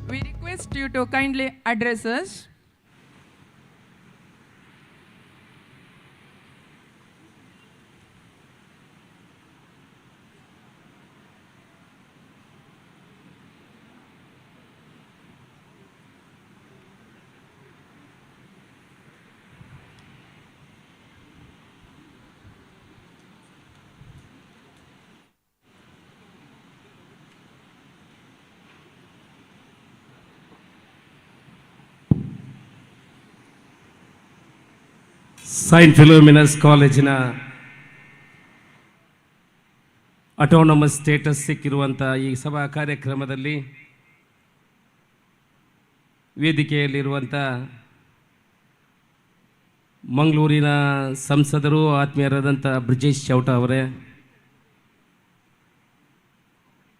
[SPEAKER 2] We request you to kindly address us.
[SPEAKER 17] Saint Philomena's ಕಾಲೇಜಿನ autonomous status ಸಿಕ್ಕಿರುವಂಥ ಈ ಸಭಾ ಕಾರ್ಯಕ್ರಮದಲ್ಲಿ ವೇದಿಕೆಯಲ್ಲಿರುವಂಥ ಮಂಗಳೂರಿನ ಸಂಸದರು ಆತ್ಮೀಯರಾದಂಥ ಬ್ರಿಜೇಶ್ ಚೌಟ ಅವರೇ,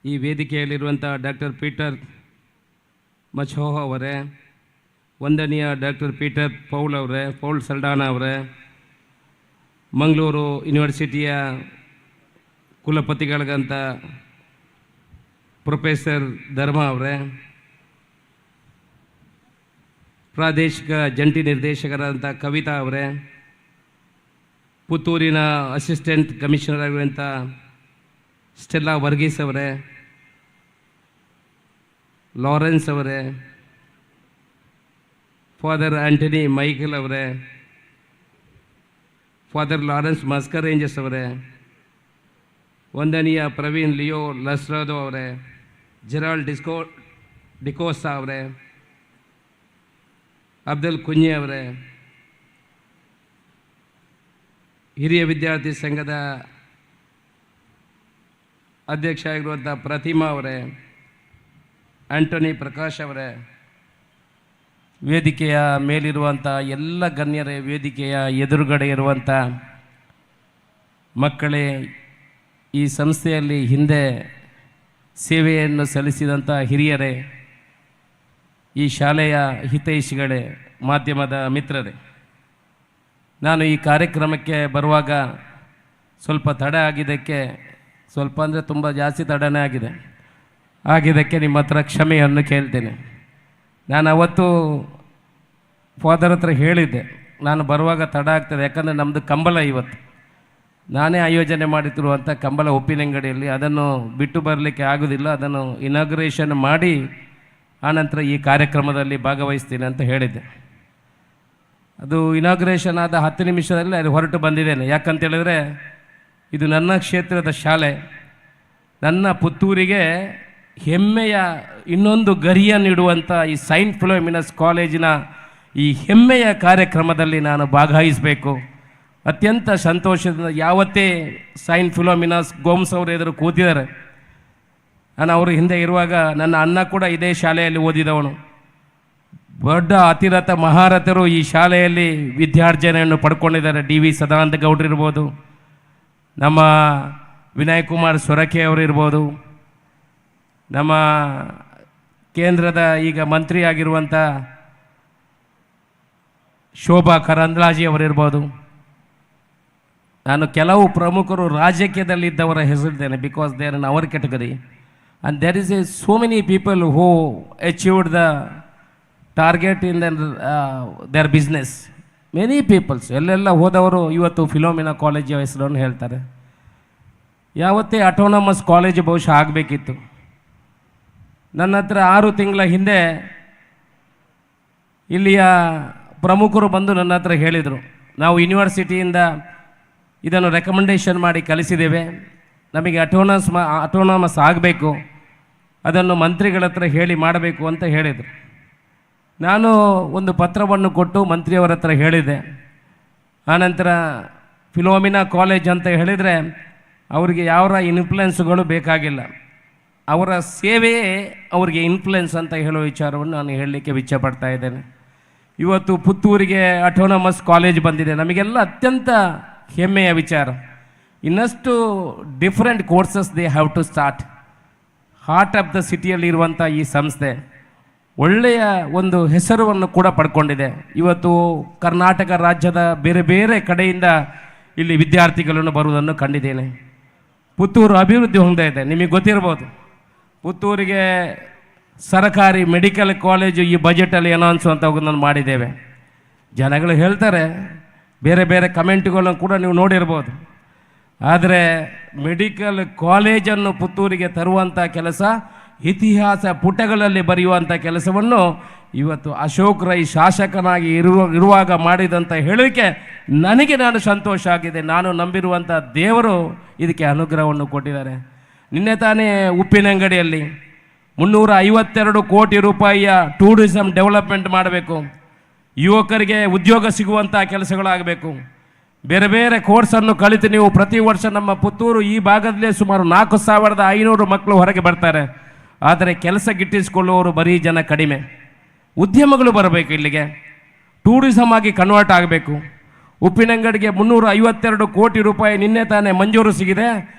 [SPEAKER 17] ಈ ವೇದಿಕೆಯಲ್ಲಿರುವಂಥ doctor Peter ಮಚೋಹ ಅವರೇ, ವಂದನೀಯ doctor Peter Paul Saldanha ಅವರೇ, ಮಂಗಳೂರು ಯೂನಿವರ್ಸಿಟಿಯ ಕುಲಪತಿಗಳಿಗಂತ ಪ್ರೊಫೆಸರ್ ಧರ್ಮ ಅವರೇ, ಪ್ರಾದೇಶಿಕ ಜಂಟಿ ನಿರ್ದೇಶಕರಾದಂಥ ಕವಿತಾ ಅವರೇ, ಪುತ್ತೂರಿನ ಅಸಿಸ್ಟೆಂಟ್ ಕಮಿಷನರ್ ಆಗಿರುವಂಥ ಸ್ಟೆಲ್ಲಾ ವರ್ಗೀಸ್ ಅವರೇ, ಲಾರೆನ್ಸ್ ಅವರೇ, ಫಾದರ್ ಆಂಟನಿ ಮೈಕಲ್ ಅವರೇ, ಫಾದರ್ ಲಾರೆನ್ಸ್ ಮಸ್ಕರೇಂಜಸ್ ಅವರೇ, ವಂದನೀಯ ಪ್ರವೀಣ್ ಲಿಯೋ ಲಸ್ರಾದೋ ಅವರೇ, ಜೆರಾಲ್ಡ್ ಡಿಕೋಸಾ ಅವರೇ, ಅಬ್ದುಲ್ ಕುಂಜೆ ಅವರೇ, ಹಿರಿಯ ವಿದ್ಯಾರ್ಥಿ ಸಂಘದ ಅಧ್ಯಕ್ಷ ಆಗಿರುವಂಥ ಪ್ರತಿಮಾ ಅವರೇ, ಆಂಟೋನಿ ಪ್ರಕಾಶ್ ಅವರೇ, ವೇದಿಕೆಯ ಮೇಲಿರುವಂಥ ಎಲ್ಲ ಗಣ್ಯರೇ, ವೇದಿಕೆಯ ಎದುರುಗಡೆ ಇರುವಂಥ ಮಕ್ಕಳೇ, ಈ ಸಂಸ್ಥೆಯಲ್ಲಿ ಹಿಂದೆ ಸೇವೆಯನ್ನು ಸಲ್ಲಿಸಿದಂಥ ಹಿರಿಯರೇ, ಈ ಶಾಲೆಯ ಹಿತೈಷಿಗಳೇ, ಮಾಧ್ಯಮದ ಮಿತ್ರರೇ, ನಾನು ಈ ಕಾರ್ಯಕ್ರಮಕ್ಕೆ ಬರುವಾಗ ಸ್ವಲ್ಪ ತಡ ಆಗಿದ್ದಕ್ಕೆ, ಸ್ವಲ್ಪ ಅಂದರೆ ತುಂಬ ಜಾಸ್ತಿ ತಡನೇ ಆಗಿದ್ದಕ್ಕೆ ನಿಮ್ಮ ಹತ್ರ ಕ್ಷಮೆಯನ್ನು ಕೇಳ್ತೇನೆ. ನಾನು ಅವತ್ತು ಫಾದರ್ ಹತ್ರ ಹೇಳಿದ್ದೆ, ನಾನು ಬರುವಾಗ ತಡ ಆಗ್ತದೆ, ಯಾಕಂದರೆ ನಮ್ಮದು ಕಂಬಳ ಇವತ್ತು ನಾನೇ ಆಯೋಜನೆ ಮಾಡಿತಿರುವಂಥ ಕಂಬಳ ಉಪ್ಪಿನಂಗಡಿಯಲ್ಲಿ, ಅದನ್ನು ಬಿಟ್ಟು ಬರಲಿಕ್ಕೆ ಆಗೋದಿಲ್ಲ, ಅದನ್ನು ಇನಾಗ್ರೇಷನ್ ಮಾಡಿ ಆನಂತರ ಈ ಕಾರ್ಯಕ್ರಮದಲ್ಲಿ ಭಾಗವಹಿಸ್ತೀನಿ ಅಂತ ಹೇಳಿದ್ದೆ. ಅದು ಇನಾಗ್ರೇಷನ್ ಆದ 10 ನಿಮಿಷದಲ್ಲಿ ಅದು ಹೊರಟು ಬಂದಿದ್ದೇನೆ. ಯಾಕಂತೇಳಿದ್ರೆ ಇದು ನನ್ನ ಕ್ಷೇತ್ರದ ಶಾಲೆ, ನನ್ನ ಪುತ್ತೂರಿಗೆ ಹೆಮ್ಮೆಯ ಇನ್ನೊಂದು ಗರಿಯನ್ನಿಡುವಂಥ ಈ ಸೈಂಟ್ ಫಿಲೋಮಿನಸ್ ಕಾಲೇಜಿನ ಈ ಹೆಮ್ಮೆಯ ಕಾರ್ಯಕ್ರಮದಲ್ಲಿ ನಾನು ಭಾಗವಹಿಸಬೇಕು. ಅತ್ಯಂತ ಸಂತೋಷದಿಂದ ಯಾವತ್ತೇ ಸೈಂಟ್ ಫಿಲೋಮಿನಸ್ ಗೋಮ್ಸ್ ಅವರು ಎದುರು ಕೂತಿದ್ದಾರೆ. ನಾನು ಅವರು ಹಿಂದೆ ಇರುವಾಗ ನನ್ನ ಅಣ್ಣ ಕೂಡ ಇದೇ ಶಾಲೆಯಲ್ಲಿ ಓದಿದವನು. ದೊಡ್ಡ ಅತಿರಥ ಮಹಾರಥರು ಈ ಶಾಲೆಯಲ್ಲಿ ವಿದ್ಯಾರ್ಜನೆಯನ್ನು ಪಡ್ಕೊಂಡಿದ್ದಾರೆ. ಡಿ.ವಿ. ಸದಾನಂದ ಗೌಡ್ರು ಇರ್ಬೋದು, ನಮ್ಮ ವಿನಯ್ ಕುಮಾರ್ ಸೊರಕೆ ಅವರು ಇರ್ಬೋದು, ನಮ್ಮ ಕೇಂದ್ರದ ಈಗ ಮಂತ್ರಿ ಆಗಿರುವಂಥ ಶೋಭಾ ಕರಂದ್ಲಾಜೆ ಅವರಿರ್ಬೋದು. ನಾನು ಕೆಲವು ಪ್ರಮುಖರು ರಾಜಕೀಯದಲ್ಲಿದ್ದವರ ಹೆಸರಿದ್ದೇನೆ, because they are in our category. And there is so many people who achieved the target in their business. Many peoples ಎಲ್ಲೆಲ್ಲ ಹೋದವರು ಇವತ್ತು ಫಿಲೋಮಿನಾ ಕಾಲೇಜಿನ ಹೆಸರನ್ನು ಹೇಳ್ತಾರೆ. ಯಾವತ್ತೇ ಅಟೋನಮಸ್ ಕಾಲೇಜು ಬಹುಶಃ ಆಗಬೇಕಿತ್ತು. ನನ್ನ ಹತ್ರ 6 ತಿಂಗಳ ಹಿಂದೆ ಇಲ್ಲಿಯ ಪ್ರಮುಖರು ಬಂದು ನನ್ನ ಹತ್ರ ಹೇಳಿದರು, ನಾವು ಯೂನಿವರ್ಸಿಟಿಯಿಂದ ಇದನ್ನು ರೆಕಮೆಂಡೇಷನ್ ಮಾಡಿ ಕಲಿಸಿದ್ದೇವೆ, ನಮಗೆ ಅಟೋನಮಸ್ ಆಗಬೇಕು, ಅದನ್ನು ಮಂತ್ರಿಗಳ ಹತ್ರ ಹೇಳಿ ಮಾಡಬೇಕು ಅಂತ ಹೇಳಿದರು. ನಾನು ಒಂದು ಪತ್ರವನ್ನು ಕೊಟ್ಟು ಮಂತ್ರಿಯವರ ಹತ್ರ ಹೇಳಿದೆ. ಆನಂತರ ಫಿಲೋಮಿನಾ ಕಾಲೇಜ್ ಅಂತ ಹೇಳಿದರೆ ಅವರಿಗೆ ಯಾವ ಇನ್ಫ್ಲುಯೆನ್ಸ್ಗಳು ಬೇಕಾಗಿಲ್ಲ, ಅವರ ಸೇವೆಯೇ ಅವರಿಗೆ ಇನ್ಫ್ಲುಯೆನ್ಸ್ ಅಂತ ಹೇಳೋ ವಿಚಾರವನ್ನು ನಾನು ಹೇಳಲಿಕ್ಕೆ ಇಚ್ಛೆಪಡ್ತಾ ಇದ್ದೇನೆ. ಇವತ್ತು ಪುತ್ತೂರಿಗೆ ಅಟೋನಮಸ್ ಕಾಲೇಜ್ ಬಂದಿದೆ, ನಮಗೆಲ್ಲ ಅತ್ಯಂತ ಹೆಮ್ಮೆಯ ವಿಚಾರ. ಇನ್ನಷ್ಟು different courses they have to start. Heart of the ಸಿಟಿಯಲ್ಲಿರುವಂಥ ಈ ಸಂಸ್ಥೆ ಒಳ್ಳೆಯ ಒಂದು ಹೆಸರನ್ನು ಕೂಡ ಪಡ್ಕೊಂಡಿದೆ. ಇವತ್ತು ಕರ್ನಾಟಕ ರಾಜ್ಯದ ಬೇರೆ ಬೇರೆ ಕಡೆಯಿಂದ ಇಲ್ಲಿ ವಿದ್ಯಾರ್ಥಿಗಳನ್ನು ಬರುವುದನ್ನು ಕಂಡಿದ್ದೇನೆ. ಪುತ್ತೂರು ಅಭಿವೃದ್ಧಿ ಹೊಂದಿದೆ ಇದೆ. ನಿಮಗೆ ಗೊತ್ತಿರ್ಬೋದು, ಪುತ್ತೂರಿಗೆ ಸರಕಾರಿ ಮೆಡಿಕಲ್ ಕಾಲೇಜು ಈ ಬಜೆಟಲ್ಲಿ ಅನೌನ್ಸ್ ಅಂತ ನಾನು ಮಾಡಿದ್ದೇವೆ. ಜನಗಳು ಹೇಳ್ತಾರೆ, ಬೇರೆ ಬೇರೆ ಕಮೆಂಟ್ಗಳನ್ನು ಕೂಡ ನೀವು ನೋಡಿರ್ಬೋದು. ಆದರೆ ಮೆಡಿಕಲ್ ಕಾಲೇಜನ್ನು ಪುತ್ತೂರಿಗೆ ತರುವಂಥ ಕೆಲಸ, ಇತಿಹಾಸ ಪುಟಗಳಲ್ಲಿ ಬರೆಯುವಂಥ ಕೆಲಸವನ್ನು ಇವತ್ತು ಅಶೋಕ್ ರೈ ಶಾಸಕನಾಗಿ ಇರುವಾಗ ಮಾಡಿದಂಥ ಹೇಳಿಕೆ ನಾನು ಸಂತೋಷ ಆಗಿದೆ. ನಾನು ನಂಬಿರುವಂಥ ದೇವರು ಇದಕ್ಕೆ ಅನುಗ್ರಹವನ್ನು ಕೊಟ್ಟಿದ್ದಾರೆ. ನಿನ್ನೆ ತಾನೇ ಉಪ್ಪಿನಂಗಡಿಯಲ್ಲಿ 352 ಕೋಟಿ ರೂಪಾಯಿಯ ಟೂರಿಸಂ ಡೆವಲಪ್ಮೆಂಟ್ ಮಾಡಬೇಕು, ಯುವಕರಿಗೆ ಉದ್ಯೋಗ ಸಿಗುವಂಥ ಕೆಲಸಗಳಾಗಬೇಕು. ಬೇರೆ ಬೇರೆ ಕೋರ್ಸನ್ನು ಕಲಿತು ನೀವು ಪ್ರತಿ ವರ್ಷ ನಮ್ಮ ಪುತ್ತೂರು ಈ ಭಾಗದಲ್ಲೇ ಸುಮಾರು 4500 ಮಕ್ಕಳು ಹೊರಗೆ ಬರ್ತಾರೆ. ಆದರೆ ಕೆಲಸ ಗಿಟ್ಟಿಸಿಕೊಳ್ಳುವವರು ಬರೀ ಜನ ಕಡಿಮೆ. ಉದ್ಯಮಗಳು ಬರಬೇಕು ಇಲ್ಲಿಗೆ, ಟೂರಿಸಮ್ ಆಗಿ ಕನ್ವರ್ಟ್ ಆಗಬೇಕು. ಉಪ್ಪಿನಂಗಡಿಗೆ 352 ಕೋಟಿ ರೂಪಾಯಿ ನಿನ್ನೆ ತಾನೇ ಮಂಜೂರು ಸಿಗಿದೆ.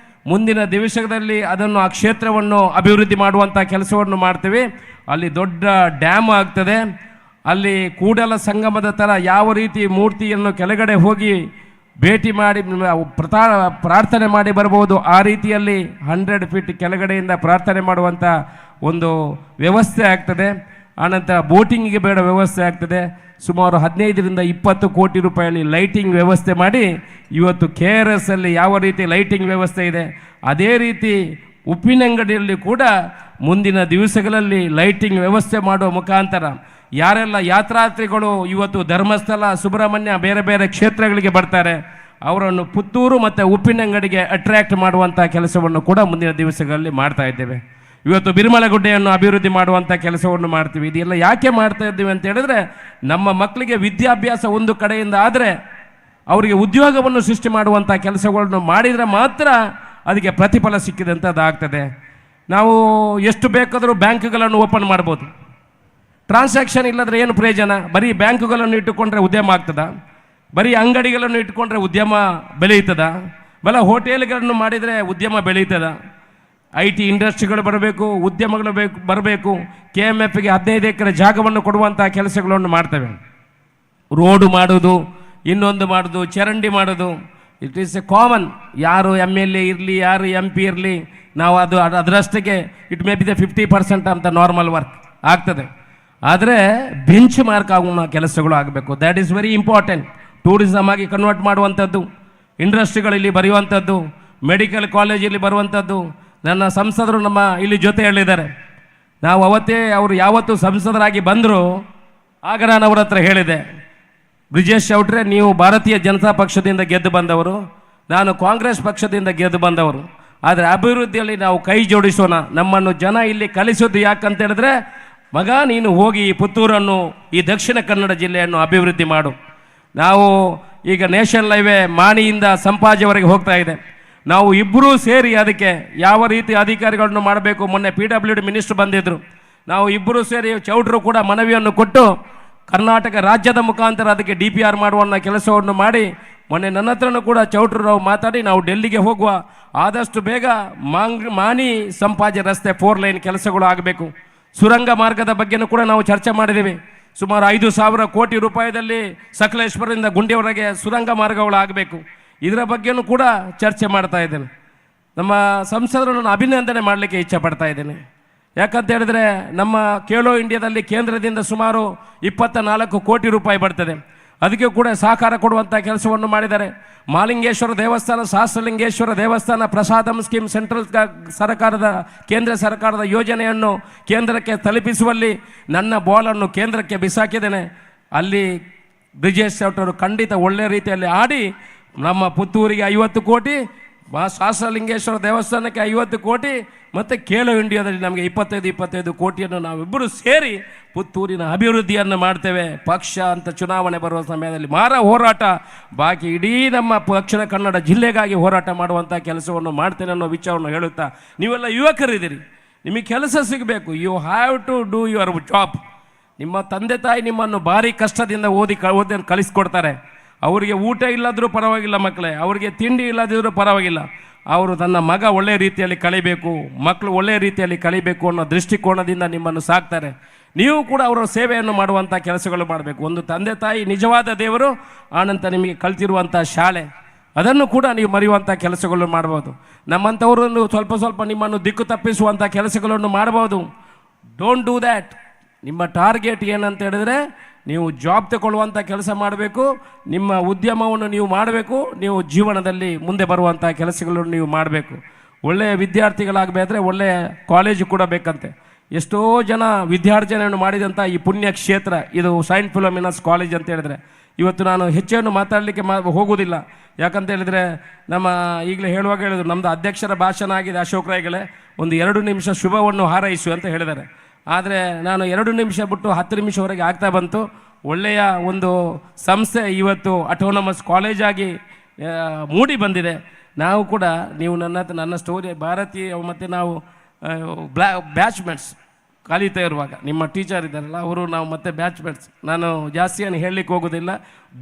[SPEAKER 17] ಮುಂದಿನ ದಿವಸದಲ್ಲಿ ಅದನ್ನು ಆ ಕ್ಷೇತ್ರವನ್ನು ಅಭಿವೃದ್ಧಿ ಮಾಡುವಂಥ ಕೆಲಸವನ್ನು ಮಾಡ್ತೀವಿ. ಅಲ್ಲಿ ದೊಡ್ಡ ಡ್ಯಾಮ್ ಆಗ್ತದೆ. ಅಲ್ಲಿ ಕೂಡಲ ಸಂಗಮದ ಥರ ಯಾವ ರೀತಿ ಮೂರ್ತಿಯನ್ನು ಕೆಳಗಡೆ ಹೋಗಿ ಭೇಟಿ ಮಾಡಿ ಪ್ರಾರ್ಥನೆ ಮಾಡಿ ಬರ್ಬೋದು, ಆ ರೀತಿಯಲ್ಲಿ 100 ಫೀಟ್ ಕೆಳಗಡೆಯಿಂದ ಪ್ರಾರ್ಥನೆ ಮಾಡುವಂಥ ಒಂದು ವ್ಯವಸ್ಥೆ ಆಗ್ತದೆ. ಆನಂತರ ಬೋಟಿಂಗಿಗೆ ಬೇಡ ವ್ಯವಸ್ಥೆ ಆಗ್ತದೆ. ಸುಮಾರು 15ರಿಂದ 20 ಕೋಟಿ ರೂಪಾಯಲ್ಲಿ ಲೈಟಿಂಗ್ ವ್ಯವಸ್ಥೆ ಮಾಡಿ, ಇವತ್ತು KRS ಅಲ್ಲಿ ಯಾವ ರೀತಿ ಲೈಟಿಂಗ್ ವ್ಯವಸ್ಥೆ ಇದೆ ಅದೇ ರೀತಿ ಉಪ್ಪಿನಂಗಡಿಯಲ್ಲಿ ಕೂಡ ಮುಂದಿನ ದಿವಸಗಳಲ್ಲಿ ಲೈಟಿಂಗ್ ವ್ಯವಸ್ಥೆ ಮಾಡುವ ಮುಖಾಂತರ ಯಾರೆಲ್ಲ ಯಾತ್ರಾರ್ಥಿಗಳು ಇವತ್ತು ಧರ್ಮಸ್ಥಳ, ಸುಬ್ರಹ್ಮಣ್ಯ ಬೇರೆ ಬೇರೆ ಕ್ಷೇತ್ರಗಳಿಗೆ ಬರ್ತಾರೆ ಅವರನ್ನು ಪುತ್ತೂರು ಮತ್ತು ಉಪ್ಪಿನಂಗಡಿಗೆ ಅಟ್ರ್ಯಾಕ್ಟ್ ಮಾಡುವಂಥ ಕೆಲಸವನ್ನು ಕೂಡ ಮುಂದಿನ ದಿವಸಗಳಲ್ಲಿ ಮಾಡ್ತಾ ಇದ್ದೇವೆ. ಇವತ್ತು ಬಿರುಮಲಗುಡ್ಡೆಯನ್ನು ಅಭಿವೃದ್ಧಿ ಮಾಡುವಂಥ ಕೆಲಸವನ್ನು ಮಾಡ್ತೀವಿ. ಇದೆಲ್ಲ ಯಾಕೆ ಮಾಡ್ತಾ ಇದ್ದೀವಿ ಅಂತ ಹೇಳಿದ್ರೆ, ನಮ್ಮ ಮಕ್ಕಳಿಗೆ ವಿದ್ಯಾಭ್ಯಾಸ ಒಂದು ಕಡೆಯಿಂದ ಆದರೆ ಅವರಿಗೆ ಉದ್ಯೋಗವನ್ನು ಸೃಷ್ಟಿ ಮಾಡುವಂಥ ಕೆಲಸಗಳನ್ನು ಮಾಡಿದರೆ ಮಾತ್ರ ಅದಕ್ಕೆ ಪ್ರತಿಫಲ ಸಿಕ್ಕಿದಂಥದ್ದಾಗ್ತದೆ. ನಾವು ಎಷ್ಟು ಬೇಕಾದರೂ ಬ್ಯಾಂಕ್ಗಳನ್ನು ಓಪನ್ ಮಾಡ್ಬೋದು, ಟ್ರಾನ್ಸಾಕ್ಷನ್ ಇಲ್ಲದ್ರೆ ಏನು ಪ್ರಯೋಜನ? ಬರೀ ಬ್ಯಾಂಕುಗಳನ್ನು ಇಟ್ಟುಕೊಂಡ್ರೆ ಉದ್ಯಮ ಆಗ್ತದ? ಬರೀ ಅಂಗಡಿಗಳನ್ನು ಇಟ್ಟುಕೊಂಡ್ರೆ ಉದ್ಯಮ ಬೆಳೆಯುತ್ತದ? ಹೋಟೆಲ್ಗಳನ್ನು ಮಾಡಿದರೆ ಉದ್ಯಮ ಬೆಳೆಯುತ್ತದ? IT ಇಂಡಸ್ಟ್ರಿಗಳು ಬರಬೇಕು, ಉದ್ಯಮಗಳು ಬರಬೇಕು. KMFಗೆ 15 ಎಕರೆ ಜಾಗವನ್ನು ಕೊಡುವಂಥ ಕೆಲಸಗಳನ್ನು ಮಾಡ್ತೇವೆ. ರೋಡು ಮಾಡೋದು, ಇನ್ನೊಂದು ಮಾಡೋದು, ಚರಂಡಿ ಮಾಡೋದು, ಇಟ್ ಈಸ್ ಎ ಕಾಮನ್. ಯಾರು MLA ಇರಲಿ, ಯಾರು MP ಇರಲಿ, ನಾವು ಅದರಷ್ಟಕ್ಕೆ ಇಟ್ ಮೇ ಬಿ ದ 50% ಅಂತ ನಾರ್ಮಲ್ ವರ್ಕ್ ಆಗ್ತದೆ. ಆದರೆ ಬೆಂಚ್ ಮಾರ್ಕ್ ಆಗುವ ಕೆಲಸಗಳು ಆಗಬೇಕು. That is very important. Tourism ಆಗಿ ಕನ್ವರ್ಟ್ ಮಾಡುವಂಥದ್ದು, ಇಂಡಸ್ಟ್ರಿಗಳಲ್ಲಿ ಬರೆಯುವಂಥದ್ದು, ಮೆಡಿಕಲ್ ಕಾಲೇಜಲ್ಲಿ ಬರುವಂಥದ್ದು. ನನ್ನ ಸಂಸದರು ನಮ್ಮ ಇಲ್ಲಿ ಜೊತೆ ಹೇಳಿದ್ದಾರೆ. ನಾವು ಅವತ್ತೇ ಅವರು ಯಾವತ್ತು ಸಂಸದರಾಗಿ ಬಂದರು ಆಗ ನಾನು ಅವರ ಹತ್ರ ಹೇಳಿದೆ, ಬ್ರಿಜೇಶ್ ಚೌಟ್ರೆ ನೀವು ಭಾರತೀಯ ಜನತಾ ಪಕ್ಷದಿಂದ ಗೆದ್ದು ಬಂದವರು, ನಾನು ಕಾಂಗ್ರೆಸ್ ಪಕ್ಷದಿಂದ ಗೆದ್ದು ಬಂದವರು. ಆದರೆ ಅಭಿವೃದ್ಧಿಯಲ್ಲಿ ನಾವು ಕೈ ಜೋಡಿಸೋಣ. ನಮ್ಮನ್ನು ಜನ ಇಲ್ಲಿ ಕಲಿಸೋದು ಯಾಕಂತ ಹೇಳಿದ್ರೆ, ಮಗ ನೀನು ಹೋಗಿ ಈ ಪುತ್ತೂರನ್ನು, ಈ ದಕ್ಷಿಣ ಕನ್ನಡ ಜಿಲ್ಲೆಯನ್ನು ಅಭಿವೃದ್ಧಿ ಮಾಡು. ನಾವು ಈಗ ನ್ಯಾಷನಲ್ ಹೈವೇ ಮಾಣಿಯಿಂದ ಸಂಪಾಜಿವರೆಗೆ ಹೋಗ್ತಾ ಇದೆ. ನಾವು ಇಬ್ಬರೂ ಸೇರಿ ಅದಕ್ಕೆ ಯಾವ ರೀತಿ ಅಧಿಕಾರಿಗಳನ್ನು ಮಾಡಬೇಕು, ಮೊನ್ನೆ PWD ಮಿನಿಸ್ಟರ್ ಬಂದಿದ್ದರು, ನಾವು ಇಬ್ಬರೂ ಸೇರಿ ಚೌಟ್ರು ಕೂಡ ಮನವಿಯನ್ನು ಕೊಟ್ಟು ಕರ್ನಾಟಕ ರಾಜ್ಯದ ಮುಖಾಂತರ ಅದಕ್ಕೆ DPR ಮಾಡುವ ಕೆಲಸವನ್ನು ಮಾಡಿ, ಮೊನ್ನೆ ನನ್ನ ಹತ್ರನೂ ಕೂಡ ಚೌಟ್ರು ನಾವು ಮಾತಾಡಿ ನಾವು ಡೆಲ್ಲಿಗೆ ಹೋಗುವ, ಆದಷ್ಟು ಬೇಗ ಮಾಣಿ ಸಂಪಾಜಿ ರಸ್ತೆ 4 ಲೈನ್ ಕೆಲಸಗಳು ಆಗಬೇಕು. ಸುರಂಗ ಮಾರ್ಗದ ಬಗ್ಗೆನೂ ಕೂಡ ನಾವು ಚರ್ಚೆ ಮಾಡಿದ್ದೀವಿ. ಸುಮಾರು 5,000 ಕೋಟಿ ರೂಪಾಯಿದಲ್ಲಿ ಸಕಲೇಶ್ವರದಿಂದ ಗುಂಡಿಯವರೆಗೆ ಸುರಂಗ ಮಾರ್ಗಗಳು ಆಗಬೇಕು. ಇದರ ಬಗ್ಗೆನೂ ಕೂಡ ಚರ್ಚೆ ಮಾಡ್ತಾ ಇದ್ದೇನೆ. ನಮ್ಮ ಸಂಸದರನ್ನು ಅಭಿನಂದನೆ ಮಾಡಲಿಕ್ಕೆ ಇಚ್ಛೆ ಪಡ್ತಾ ಇದ್ದೇನೆ. ಯಾಕಂತ ಹೇಳಿದ್ರೆ, ನಮ್ಮ ಖೇಲೋ ಇಂಡಿಯಾದಲ್ಲಿ ಕೇಂದ್ರದಿಂದ ಸುಮಾರು 24 ಕೋಟಿ ರೂಪಾಯಿ ಬರ್ತದೆ. ಅದಕ್ಕೆ ಕೂಡ ಸಹಕಾರ ಕೊಡುವಂಥ ಕೆಲಸವನ್ನು ಮಾಡಿದ್ದಾರೆ. ಮಾಲಿಂಗೇಶ್ವರ ದೇವಸ್ಥಾನ, ಸಹಸ್ರಲಿಂಗೇಶ್ವರ ದೇವಸ್ಥಾನ ಪ್ರಸಾದಂ ಸ್ಕೀಮ್ ಸೆಂಟ್ರಲ್ ಸರ್ಕಾರದ, ಕೇಂದ್ರ ಸರ್ಕಾರದ ಯೋಜನೆಯನ್ನು ಕೇಂದ್ರಕ್ಕೆ ತಲುಪಿಸುವಲ್ಲಿ ನನ್ನ ಬಾಲನ್ನು ಕೇಂದ್ರಕ್ಕೆ ಬಿಸಾಕಿದ್ದೇನೆ. ಅಲ್ಲಿ ಬ್ರಿಜೇಶ್ ಶೆಟ್ಟರು ಖಂಡಿತ ಒಳ್ಳೆಯ ರೀತಿಯಲ್ಲಿ ಆಡಿ ನಮ್ಮ ಪುತ್ತೂರಿಗೆ 50 ಕೋಟಿ, ಸಹಸ್ರಲಿಂಗೇಶ್ವರ ದೇವಸ್ಥಾನಕ್ಕೆ 50 ಕೋಟಿ ಮತ್ತು ಖೇಲೋ ಇಂಡಿಯಾದಲ್ಲಿ ನಮಗೆ 25 ಕೋಟಿಯನ್ನು ನಾವಿಬ್ಬರು ಸೇರಿ ಪುತ್ತೂರಿನ ಅಭಿವೃದ್ಧಿಯನ್ನು ಮಾಡ್ತೇವೆ. ಪಕ್ಷ ಅಂತ ಚುನಾವಣೆ ಬರುವ ಸಮಯದಲ್ಲಿ ಹೋರಾಟ ಬಾಕಿ, ಇಡೀ ನಮ್ಮ ದಕ್ಷಿಣ ಕನ್ನಡ ಜಿಲ್ಲೆಗಾಗಿ ಹೋರಾಟ ಮಾಡುವಂಥ ಕೆಲಸವನ್ನು ಮಾಡ್ತೇನೆ ಅನ್ನೋ ವಿಚಾರವನ್ನು ಹೇಳುತ್ತಾ, ನೀವೆಲ್ಲ ಯುವಕರಿದ್ದೀರಿ, ನಿಮಗೆ ಕೆಲಸ ಸಿಗಬೇಕು. You have to do your job. ನಿಮ್ಮ ತಂದೆ ತಾಯಿ ನಿಮ್ಮನ್ನು ಭಾರಿ ಕಷ್ಟದಿಂದ ಓದಿ ಕಲಿಸ್ಕೊಡ್ತಾರೆ. ಅವರಿಗೆ ಊಟ ಇಲ್ಲದರೂ ಪರವಾಗಿಲ್ಲ ಮಕ್ಕಳೇ, ಅವರಿಗೆ ತಿಂಡಿ ಇಲ್ಲದಿದ್ದರೂ ಪರವಾಗಿಲ್ಲ, ಅವರು ತನ್ನ ಮಗ ಒಳ್ಳೆಯ ರೀತಿಯಲ್ಲಿ ಕಲಿಬೇಕು, ಮಕ್ಕಳು ಒಳ್ಳೆಯ ರೀತಿಯಲ್ಲಿ ಕಲಿಬೇಕು ಅನ್ನೋ ದೃಷ್ಟಿಕೋನದಿಂದ ನಿಮ್ಮನ್ನು ಸಾಕ್ತಾರೆ. ನೀವು ಕೂಡ ಅವರ ಸೇವೆಯನ್ನು ಮಾಡುವಂಥ ಕೆಲಸಗಳು ಮಾಡಬೇಕು. ಒಂದು ತಂದೆ ತಾಯಿ ನಿಜವಾದ ದೇವರು, ಆನಂತರ ನಿಮಗೆ ಕಲ್ತಿರುವಂಥ ಶಾಲೆ, ಅದನ್ನು ಕೂಡ ನೀವು ಮರೆಯುವಂಥ ಕೆಲಸಗಳನ್ನು ಮಾಡ್ಬೋದು. ನಮ್ಮಂಥವರನ್ನು ಸ್ವಲ್ಪ ನಿಮ್ಮನ್ನು ದಿಕ್ಕು ತಪ್ಪಿಸುವಂಥ ಕೆಲಸಗಳನ್ನು ಮಾಡ್ಬೋದು. Don't do that. ನಿಮ್ಮ ಟಾರ್ಗೆಟ್ ಏನಂತ ಹೇಳಿದ್ರೆ, ನೀವು ಜಾಬ್ ತಗೊಳ್ಳುವಂಥ ಕೆಲಸ ಮಾಡಬೇಕು, ನಿಮ್ಮ ಉದ್ಯಮವನ್ನು ನೀವು ಮಾಡಬೇಕು, ನೀವು ಜೀವನದಲ್ಲಿ ಮುಂದೆ ಬರುವಂಥ ಕೆಲಸಗಳನ್ನು ನೀವು ಮಾಡಬೇಕು. ಒಳ್ಳೆಯ ವಿದ್ಯಾರ್ಥಿಗಳಾಗಬೇಕಾದ್ರೆ ಒಳ್ಳೆಯ ಕಾಲೇಜು ಕೂಡ ಬೇಕಂತೆ. ಎಷ್ಟೋ ಜನ ವಿದ್ಯಾರ್ಜನೆಯನ್ನು ಮಾಡಿದಂಥ ಈ ಪುಣ್ಯ ಕ್ಷೇತ್ರ ಇದು ಸೈಂಟ್ ಫಿಲೋಮಿನಾಸ್ ಕಾಲೇಜ್ ಅಂತ ಹೇಳಿದ್ರೆ, ಇವತ್ತು ನಾನು ಹೆಚ್ಚೇನು ಮಾತಾಡಲಿಕ್ಕೆ ಹೋಗುವುದಿಲ್ಲ. ಯಾಕಂತ ಹೇಳಿದರೆ, ನಮ್ಮ ಈಗಲೇ ಹೇಳುವಾಗ ಹೇಳಿದ್ರು, ನಮ್ಮದು ಅಧ್ಯಕ್ಷರ ಭಾಷಣ ಆಗಿದೆ, ಅಶೋಕ್ ರಾಯ್ಗಳೇ, ಒಂದು 2 ನಿಮಿಷ ಶುಭವನ್ನು ಹಾರೈಸು ಅಂತ ಹೇಳಿದ್ದಾರೆ. ಆದರೆ ನಾನು 2 ನಿಮಿಷ ಬಿಟ್ಟು 10 ನಿಮಿಷವರೆಗೆ ಆಗ್ತಾ ಬಂತು. ಒಳ್ಳೆಯ ಒಂದು ಸಂಸ್ಥೆ ಇವತ್ತು ಅಟೋನಮಸ್ ಕಾಲೇಜಾಗಿ ಮೂಡಿ ಬಂದಿದೆ. ನಾವು ಕೂಡ, ನೀವು ನನ್ನ ಸ್ಟೋರಿ ಭಾರತೀಯ ಮತ್ತು ನಾವು ಬ್ಯಾಚ್ಮೆಂಟ್ಸ್ ಕಲಿತಾ ಇರುವಾಗ ನಿಮ್ಮ ಟೀಚರ್ ಇದ್ದಾರಲ್ಲ ಅವರು, ನಾವು ಮತ್ತೆ ಬ್ಯಾಚ್ಮೆಂಟ್ಸ್. ನಾನು ಜಾಸ್ತಿ ಏನು ಹೇಳಲಿಕ್ಕೆ ಹೋಗೋದಿಲ್ಲ.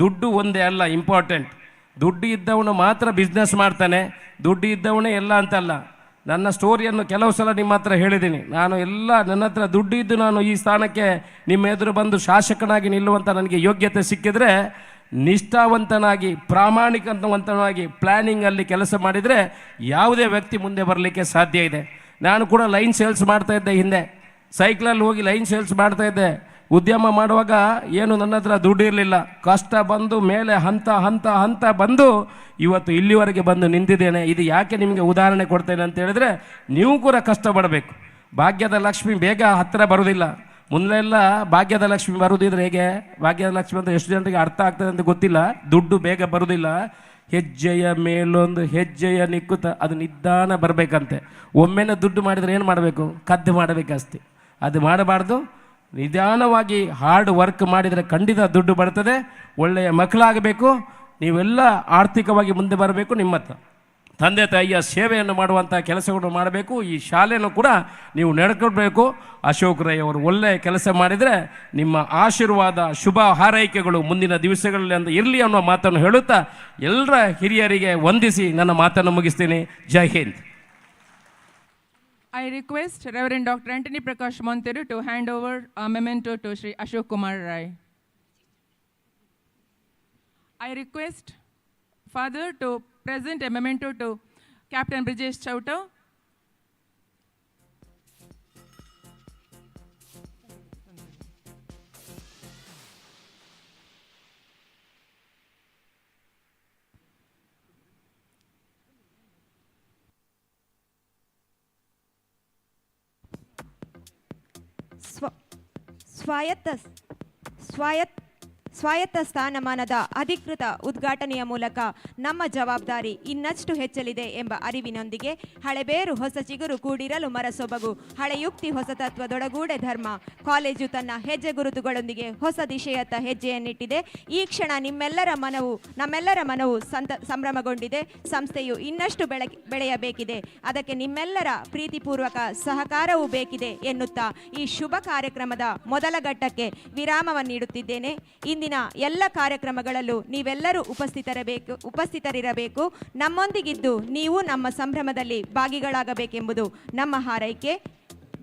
[SPEAKER 17] ದುಡ್ಡು ಒಂದೇ ಅಲ್ಲ ಇಂಪಾರ್ಟೆಂಟ್. ದುಡ್ಡು ಇದ್ದವನು ಮಾತ್ರ ಬಿಸ್ನೆಸ್ ಮಾಡ್ತಾನೆ, ದುಡ್ಡು ಇದ್ದವನೇ ಎಲ್ಲ ಅಂತಲ್ಲ. ನನ್ನ ಸ್ಟೋರಿಯನ್ನು ಕೆಲವು ಸಲ ನಿಮ್ಮ ಹತ್ರ ಹೇಳಿದ್ದೀನಿ. ನನ್ನ ಹತ್ರ ದುಡ್ಡು ಇದ್ದು ನಾನು ಈ ಸ್ಥಾನಕ್ಕೆ ನಿಮ್ಮ ಎದುರು ಬಂದು ಶಾಸಕನಾಗಿ ನಿಲ್ಲುವಂಥ ನನಗೆ ಯೋಗ್ಯತೆ ಸಿಕ್ಕಿದರೆ, ನಿಷ್ಠಾವಂತನಾಗಿ ಪ್ರಾಮಾಣಿಕವಂತನಾಗಿ ಪ್ಲ್ಯಾನಿಂಗಲ್ಲಿ ಕೆಲಸ ಮಾಡಿದರೆ ಯಾವುದೇ ವ್ಯಕ್ತಿ ಮುಂದೆ ಬರಲಿಕ್ಕೆ ಸಾಧ್ಯ ಇದೆ. ನಾನು ಕೂಡ ಲೈನ್ ಸೇಲ್ಸ್ ಮಾಡ್ತಾಯಿದ್ದೆ ಹಿಂದೆ, ಸೈಕ್ಲಲ್ಲಿ ಹೋಗಿ ಲೈನ್ ಸೇಲ್ಸ್ ಮಾಡ್ತಾಯಿದ್ದೆ. ಉದ್ಯಮ ಮಾಡುವಾಗ ಏನು ನನ್ನ ಹತ್ರ ದುಡ್ಡು ಇರಲಿಲ್ಲ. ಕಷ್ಟ ಬಂದು ಮೇಲೆ ಹಂತ ಬಂದು ಇವತ್ತು ಇಲ್ಲಿವರೆಗೆ ಬಂದು ನಿಂತಿದ್ದೇನೆ. ಇದು ಯಾಕೆ ನಿಮಗೆ ಉದಾಹರಣೆ ಕೊಡ್ತೇನೆ ಅಂತ ಹೇಳಿದ್ರೆ, ನೀವು ಕೂಡ ಕಷ್ಟಪಡಬೇಕು. ಭಾಗ್ಯದ ಲಕ್ಷ್ಮಿ ಬೇಗ ಹತ್ತಿರ ಬರೋದಿಲ್ಲ. ಮೊದಲೆಲ್ಲ ಭಾಗ್ಯದ ಲಕ್ಷ್ಮಿ ಬರುವುದಿದ್ರೆ ಹೇಗೆ, ಭಾಗ್ಯದ ಲಕ್ಷ್ಮಿ ಅಂತ ಎಷ್ಟು ಜನರಿಗೆ ಅರ್ಥ ಆಗ್ತದೆ ಅಂತ ಗೊತ್ತಿಲ್ಲ. ದುಡ್ಡು ಬೇಗ ಬರೋದಿಲ್ಲ, ಹೆಜ್ಜೆಯ ಮೇಲೊಂದು ಹೆಜ್ಜೆಯ ನಿಕ್ಕುತ್ತ ಅದು ನಿಧಾನ ಬರಬೇಕಂತೆ. ಒಮ್ಮೆನೇ ದುಡ್ಡು ಮಾಡಿದರೆ ಏನು ಮಾಡಬೇಕು, ಕದ್ದು ಮಾಡಬೇಕಷ್ಟೆ. ಅದು ಮಾಡಬಾರ್ದು. ನಿಧಾನವಾಗಿ ಹಾರ್ಡ್ ವರ್ಕ್ ಮಾಡಿದರೆ ಖಂಡಿತ ದುಡ್ಡು ಬರ್ತದೆ. ಒಳ್ಳೆಯ ಮಕ್ಕಳಾಗಬೇಕು, ನೀವೆಲ್ಲ ಆರ್ಥಿಕವಾಗಿ ಮುಂದೆ ಬರಬೇಕು. ನಿಮ್ಮ ತಂದೆ ತಾಯಿಯ ಸೇವೆಯನ್ನು ಮಾಡುವಂಥ ಕೆಲಸಗಳನ್ನು ಮಾಡಬೇಕು. ಈ ಶಾಲೆಯನ್ನು ಕೂಡ ನೀವು ನಡ್ಕೊಳ್ಬೇಕು. ಅಶೋಕ್ ರೈ ಅವರು ಒಳ್ಳೆಯ ಕೆಲಸ ಮಾಡಿದರೆ ನಿಮ್ಮ ಆಶೀರ್ವಾದ, ಶುಭ ಹಾರೈಕೆಗಳು ಮುಂದಿನ ದಿವಸಗಳಲ್ಲಿ ಅಂತ ಇರಲಿ ಅನ್ನೋ ಮಾತನ್ನು ಹೇಳುತ್ತಾ ಎಲ್ಲರ ಹಿರಿಯರಿಗೆ ವಂದಿಸಿ ನನ್ನ ಮಾತನ್ನು ಮುಗಿಸ್ತೀನಿ. ಜೈ Hind.
[SPEAKER 2] I request Reverend Dr. Antony Prakash Monteiro to hand over a memento to Sri Ashok Kumar Rai. I request Father to present a memento to Captain Brijesh Chowta.
[SPEAKER 1] ಸ್ವಾಯತ್ತ ಸ್ಥಾನಮಾನದ ಅಧಿಕೃತ ಉದ್ಘಾಟನೆಯ ಮೂಲಕ ನಮ್ಮ ಜವಾಬ್ದಾರಿ ಇನ್ನಷ್ಟು ಹೆಚ್ಚಲಿದೆ ಎಂಬ ಅರಿವಿನೊಂದಿಗೆ ಹಳೆಬೇರು ಹೊಸ ಚಿಗುರು ಕೂಡಿರಲು ಮರಸೊಬಗು ಹಳೆಯುಕ್ತಿ ಹೊಸ ತತ್ವದೊಡಗೂಡೆ ಧರ್ಮ ಕಾಲೇಜು ತನ್ನ ಹೆಜ್ಜೆ ಗುರುತುಗಳೊಂದಿಗೆ ಹೊಸ ದಿಶೆಯತ್ತ ಹೆಜ್ಜೆಯನ್ನಿಟ್ಟಿದೆ. ಈ ಕ್ಷಣ ನಮ್ಮೆಲ್ಲರ ಮನವು ಸಂಭ್ರಮಗೊಂಡಿದೆ. ಸಂಸ್ಥೆಯು ಇನ್ನಷ್ಟು ಬೆಳೆಯಬೇಕಿದೆ. ಅದಕ್ಕೆ ನಿಮ್ಮೆಲ್ಲರ ಪ್ರೀತಿಪೂರ್ವಕ ಸಹಕಾರವೂ ಬೇಕಿದೆ ಎನ್ನುತ್ತಾ ಈ ಶುಭ ಕಾರ್ಯಕ್ರಮದ ಮೊದಲ ಘಟ್ಟಕ್ಕೆ ವಿರಾಮವನ್ನಿಡುತ್ತಿದ್ದೇನೆ. ಇಂದಿನ ಎಲ್ಲ ಕಾರ್ಯಕ್ರಮಗಳಲ್ಲೂ ನೀವೆಲ್ಲರೂ ಉಪಸ್ಥಿತರಿರಬೇಕು. ನಮ್ಮೊಂದಿಗಿದ್ದು ನೀವು ನಮ್ಮ ಸಂಭ್ರಮದಲ್ಲಿ ಭಾಗಿಗಳಾಗಬೇಕೆಂಬುದು ನಮ್ಮ ಹಾರೈಕೆ.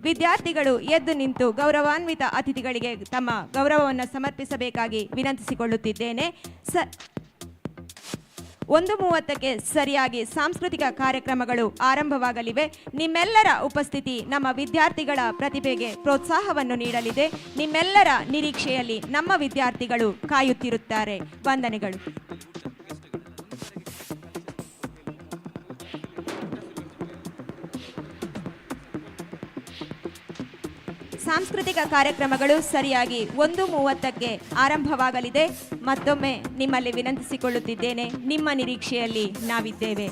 [SPEAKER 1] ವಿದ್ಯಾರ್ಥಿಗಳು ಎದ್ದು ನಿಂತು ಗೌರವಾನ್ವಿತ ಅತಿಥಿಗಳಿಗೆ ತಮ್ಮ ಗೌರವವನ್ನು ಸಮರ್ಪಿಸಬೇಕಾಗಿ ವಿನಂತಿಸಿಕೊಳ್ಳುತ್ತಿದ್ದೇನೆ. 1:30ಕ್ಕೆ ಸರಿಯಾಗಿ ಸಾಂಸ್ಕೃತಿಕ ಕಾರ್ಯಕ್ರಮಗಳು ಆರಂಭವಾಗಲಿವೆ. ನಿಮ್ಮೆಲ್ಲರ ಉಪಸ್ಥಿತಿ ನಮ್ಮ ವಿದ್ಯಾರ್ಥಿಗಳ ಪ್ರತಿಭೆಗೆ ಪ್ರೋತ್ಸಾಹವನ್ನು ನೀಡಲಿದೆ. ನಿಮ್ಮೆಲ್ಲರ ನಿರೀಕ್ಷೆಯಲ್ಲಿ ನಮ್ಮ ವಿದ್ಯಾರ್ಥಿಗಳು ಕಾಯುತ್ತಿರುತ್ತಾರೆ. ವಂದನೆಗಳು. ಸಾಂಸ್ಕೃತಿಕ ಕಾರ್ಯಕ್ರಮಗಳು ಸರಿಯಾಗಿ 1:30ಕ್ಕೆ ಆರಂಭವಾಗಲಿದೆ. ಮತ್ತೊಮ್ಮೆ ನಿಮ್ಮಲ್ಲಿ ವಿನಂತಿಸಿಕೊಳ್ಳುತ್ತಿದ್ದೇನೆ, ನಿಮ್ಮ ನಿರೀಕ್ಷೆಯಲ್ಲಿ ನಾವಿದ್ದೇವೆ.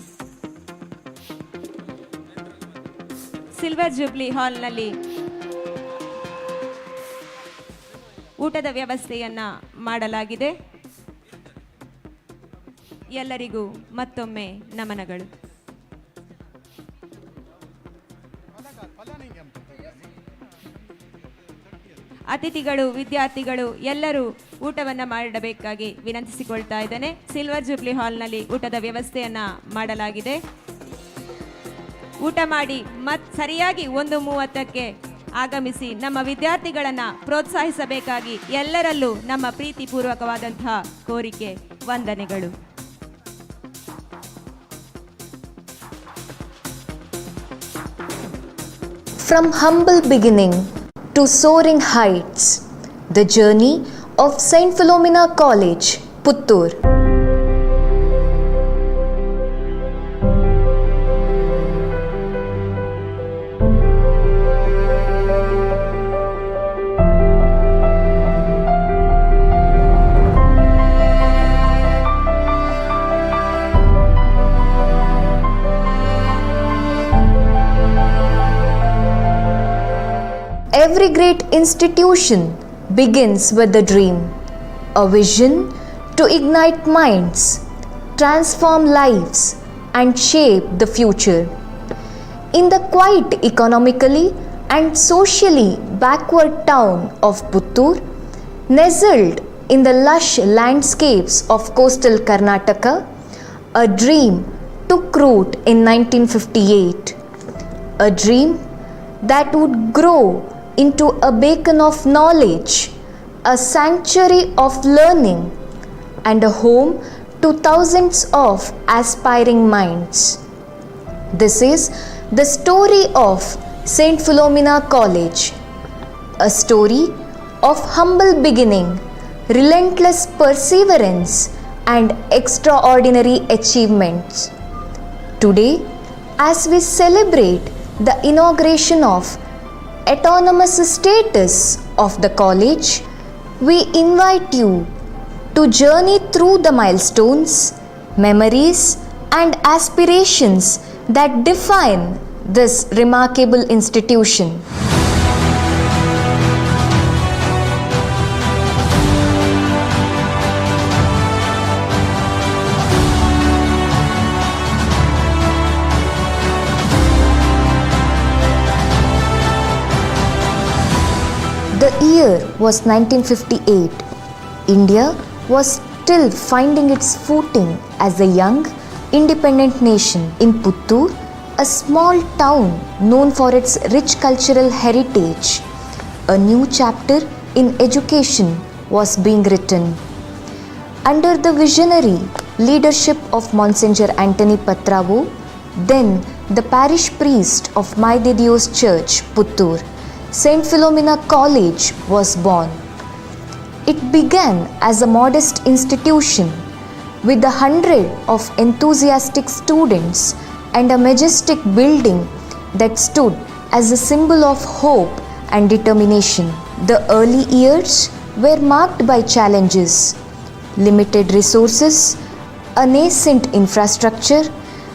[SPEAKER 1] ಸಿಲ್ವರ್ ಜೂಬ್ಲಿ ಹಾಲ್ನಲ್ಲಿ ಊಟದ ವ್ಯವಸ್ಥೆಯನ್ನ ಮಾಡಲಾಗಿದೆ. ಎಲ್ಲರಿಗೂ ಮತ್ತೊಮ್ಮೆ ನಮನಗಳು. ಅತಿಥಿಗಳು, ವಿದ್ಯಾರ್ಥಿಗಳು ಎಲ್ಲರೂ ಊಟವನ್ನು ಮಾಡಬೇಕಾಗಿ ವಿನಂತಿಸಿಕೊಳ್ತಾ ಇದ್ದೇನೆ. ಸಿಲ್ವರ್ ಜೂಬ್ಲಿ ಹಾಲ್ನಲ್ಲಿ ಊಟದ ವ್ಯವಸ್ಥೆಯನ್ನು ಮಾಡಲಾಗಿದೆ. ಊಟ ಮಾಡಿ ಸರಿಯಾಗಿ 1:30ಕ್ಕೆ ಆಗಮಿಸಿ ನಮ್ಮ ವಿದ್ಯಾರ್ಥಿಗಳನ್ನು ಪ್ರೋತ್ಸಾಹಿಸಬೇಕಾಗಿ ಎಲ್ಲರಲ್ಲೂ ನಮ್ಮ ಪ್ರೀತಿಪೂರ್ವಕವಾದಂತಹ ಕೋರಿಕೆ. ವಂದನೆಗಳು.
[SPEAKER 3] From humble beginning to soaring heights, the journey of Saint Philomena College, Puttur. Every great institution begins with a dream, a vision to ignite minds, transform lives, and shape the future. In the quite economically and socially backward town of Puttur, nestled in the lush landscapes of coastal Karnataka, a dream took root in 1958. A dream that would grow into a beacon of knowledge, a sanctuary of learning, and a home to thousands of aspiring minds. This is the story of Saint Philomena College, a story of humble beginning, relentless perseverance, and extraordinary achievements. Today, as we celebrate the inauguration of autonomous status of the college, we invite you to journey through the milestones, memories, and aspirations that define this remarkable institution. The year was 1958. India was still finding its footing as a young, independent nation. In Puttur, a small town known for its rich cultural heritage, a new chapter in education was being written. Under the visionary leadership of Monsignor Antony Patravu, then the parish priest of Mai de Dios Church, Puttur, Saint Philomena College was born. It began as a modest institution with 100 of enthusiastic students and a majestic building that stood as a symbol of hope and determination. The early years were marked by challenges, limited resources, a nascent infrastructure,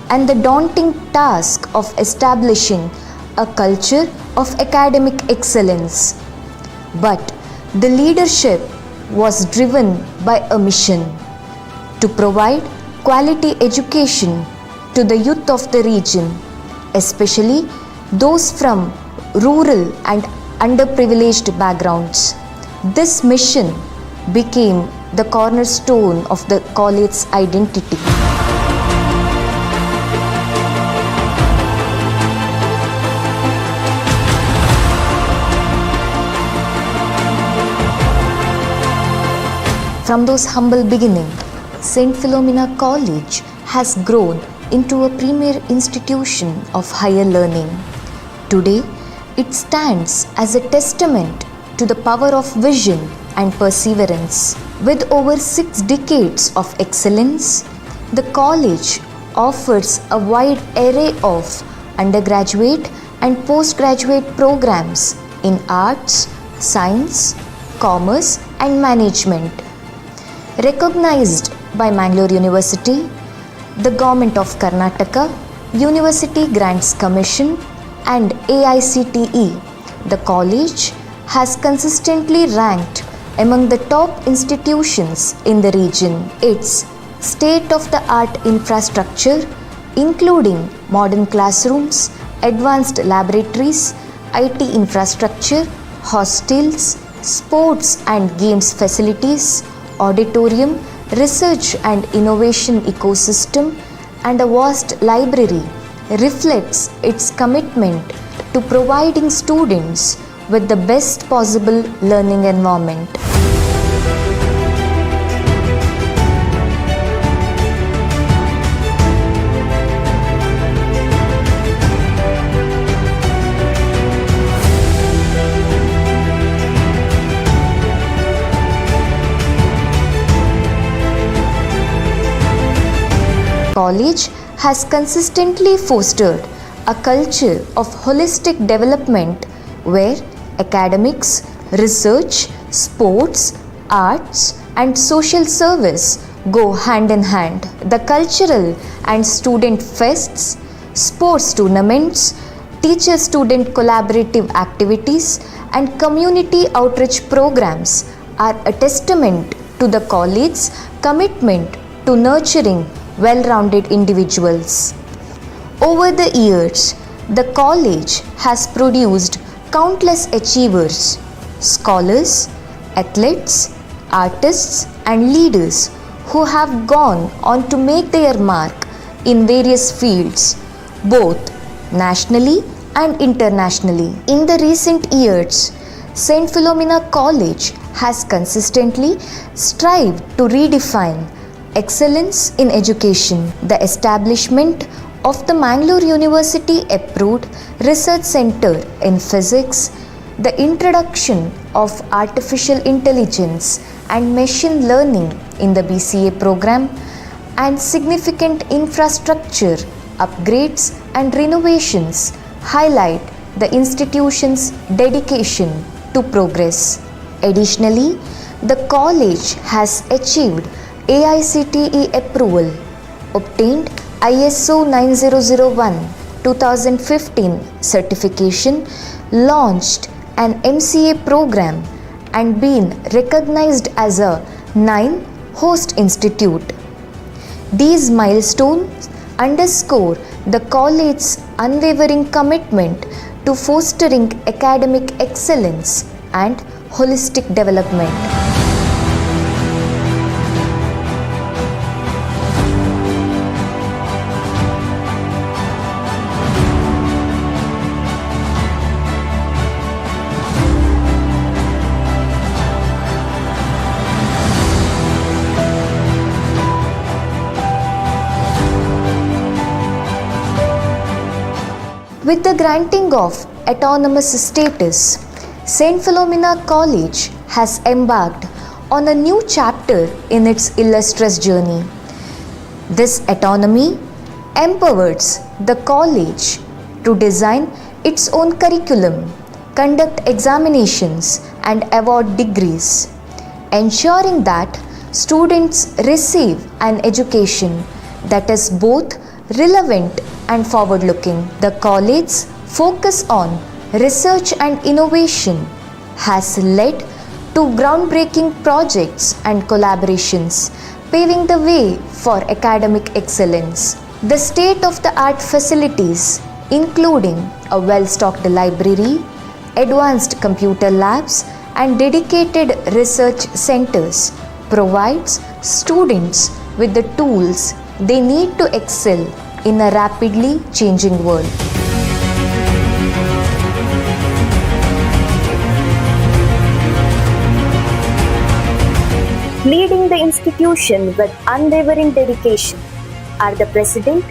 [SPEAKER 3] and the daunting task of establishing a culture of academic excellence. But the leadership was driven by a mission to provide quality education to the youth of the region, especially those from rural and underprivileged backgrounds. This mission became the cornerstone of the college's identity. From those humble beginnings, St. Philomena College has grown into a premier institution of higher learning. Today, it stands as a testament to the power of vision and perseverance. With over 6 decades of excellence, the college offers a wide array of undergraduate and postgraduate programs in arts, science, commerce, and management. Recognized by Mangalore University, the Government of Karnataka, University Grants Commission, and AICTE, the college has consistently ranked among the top institutions in the region. Its state-of-the-art infrastructure, including modern classrooms, advanced laboratories, IT infrastructure, hostels, sports and games facilities, auditorium, research and innovation ecosystem, and a vast library reflects its commitment to providing students with the best possible learning environment. College has consistently fostered a culture of holistic development where academics, research, sports, arts, and social service go hand in hand. The cultural and student fests, sports tournaments, teacher-student collaborative activities, and community outreach programs are a testament to the college's commitment to nurturing well-rounded individuals. Over the years, the college has produced countless achievers, scholars, athletes, artists, and leaders who have gone on to make their mark in various fields, both nationally and internationally. In the recent years, St. Philomena College has consistently strived to redefine excellence in education. The establishment of the Mangalore University approved research center in physics, the introduction of artificial intelligence and machine learning in the BCA program, and significant infrastructure upgrades and renovations highlight the institution's dedication to progress. Additionally, the college has achieved AICTE approval, obtained ISO 9001:2015 certification, launched an MCA program, and been recognized as a 9 host institute. These milestones underscore the college's unwavering commitment to fostering academic excellence and holistic development. With the granting of autonomous status, St. Philomena College has embarked on a new chapter in its illustrious journey. This autonomy empowers the college to design its own curriculum, conduct examinations, and award degrees, ensuring that students receive an education that is both relevant and forward-looking. The college's focus on research and innovation has led to groundbreaking projects and collaborations, paving the way for academic excellence. The state-of-the-art facilities, including a well-stocked library, advanced computer labs, and dedicated research centers, provides students with the tools they need to excel in a rapidly changing world.
[SPEAKER 4] Leading the institution with unwavering dedication are the President,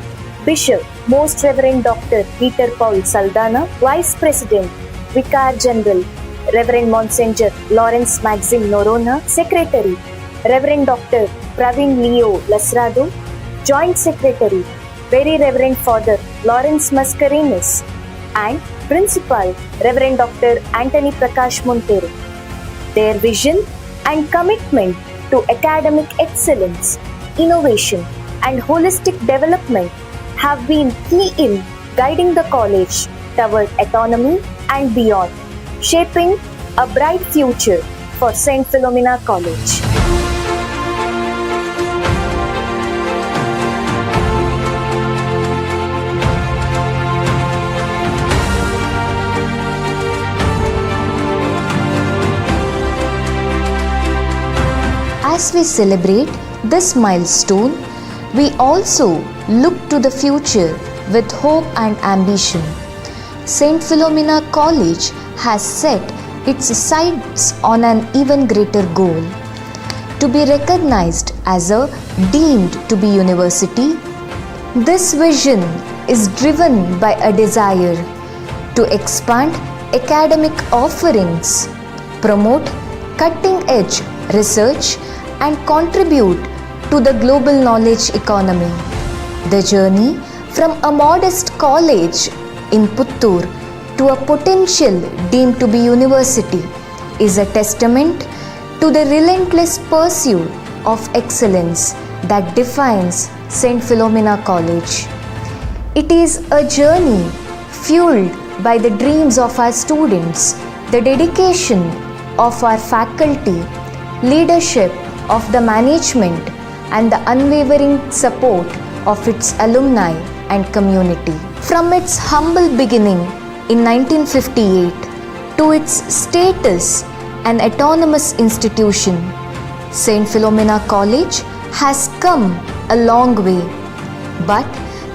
[SPEAKER 4] Bishop, Most Reverend Dr. Peter Paul Saldanha, Vice President, Vicar General, Reverend Monsignor Lawrence Maxim Noronha, Secretary, Reverend Dr. Praveen Leo Lasrado, Joint Secretary, Very Reverend Father Lawrence Mascarenhas, and Principal, Reverend Dr. Antony Prakash Montero. Their vision and commitment to academic excellence, innovation, and holistic development have been key in guiding the college toward autonomy and beyond, shaping a bright future for St. Philomena College.
[SPEAKER 3] As we celebrate this milestone, we also look to the future with hope and ambition. St. Philomena College has set its sights on an even greater goal: to be recognized as a deemed to be university. This vision is driven by a desire to expand academic offerings, promote cutting-edge research, and contribute to the global knowledge economy. The journey from a modest college in Puttur to a potential deemed to be university is a testament to the relentless pursuit of excellence that defines St. Philomena College. It is a journey fueled by the dreams of our students, the dedication of our faculty, leadership of the management, and the unwavering support of its alumni and community. From its humble beginning in 1958 to its status an autonomous institution, St. Philomena College has come a long way, but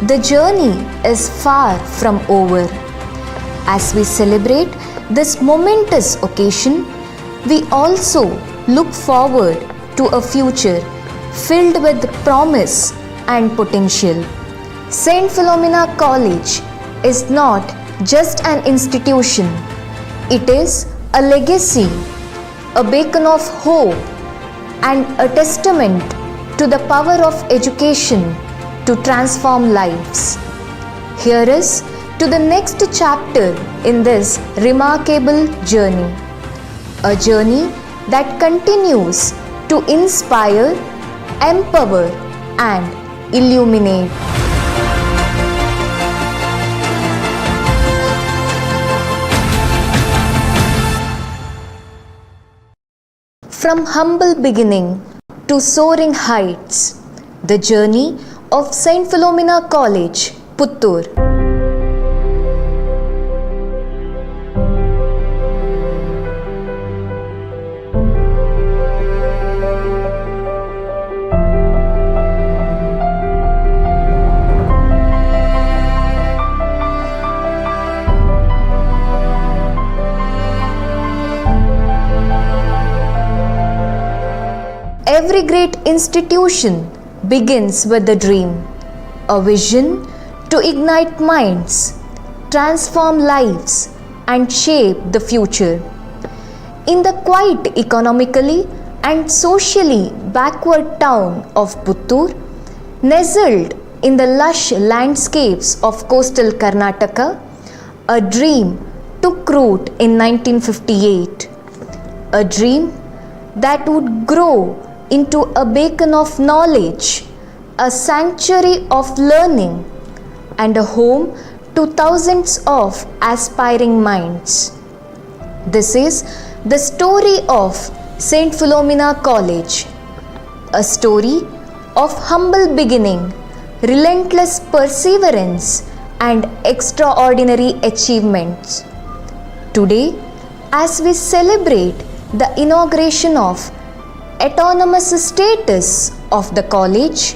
[SPEAKER 3] the journey is far from over. As we celebrate this momentous occasion, we also look forward to a future filled with promise and potential. St. Philomena College is not just an institution, it is a legacy, a beacon of hope, and a testament to the power of education to transform lives. Here is to the next chapter in this remarkable journey, a journey that continues to inspire, empower, and illuminate. From humble beginning to soaring heights, the journey of St. Philomena College, Puttur. Every great institution begins with a dream, a vision to ignite minds, transform lives, and shape the future. In the quite economically and socially backward town of Puttur, nestled in the lush landscapes of coastal Karnataka, a dream took root in 1958. A dream that would grow into a beacon of knowledge, a sanctuary of learning, and a home to thousands of aspiring minds. This is the story of St. Philomena College, a story of humble beginning, relentless perseverance, and extraordinary achievements. Today, as we celebrate the inauguration of autonomous status of the college,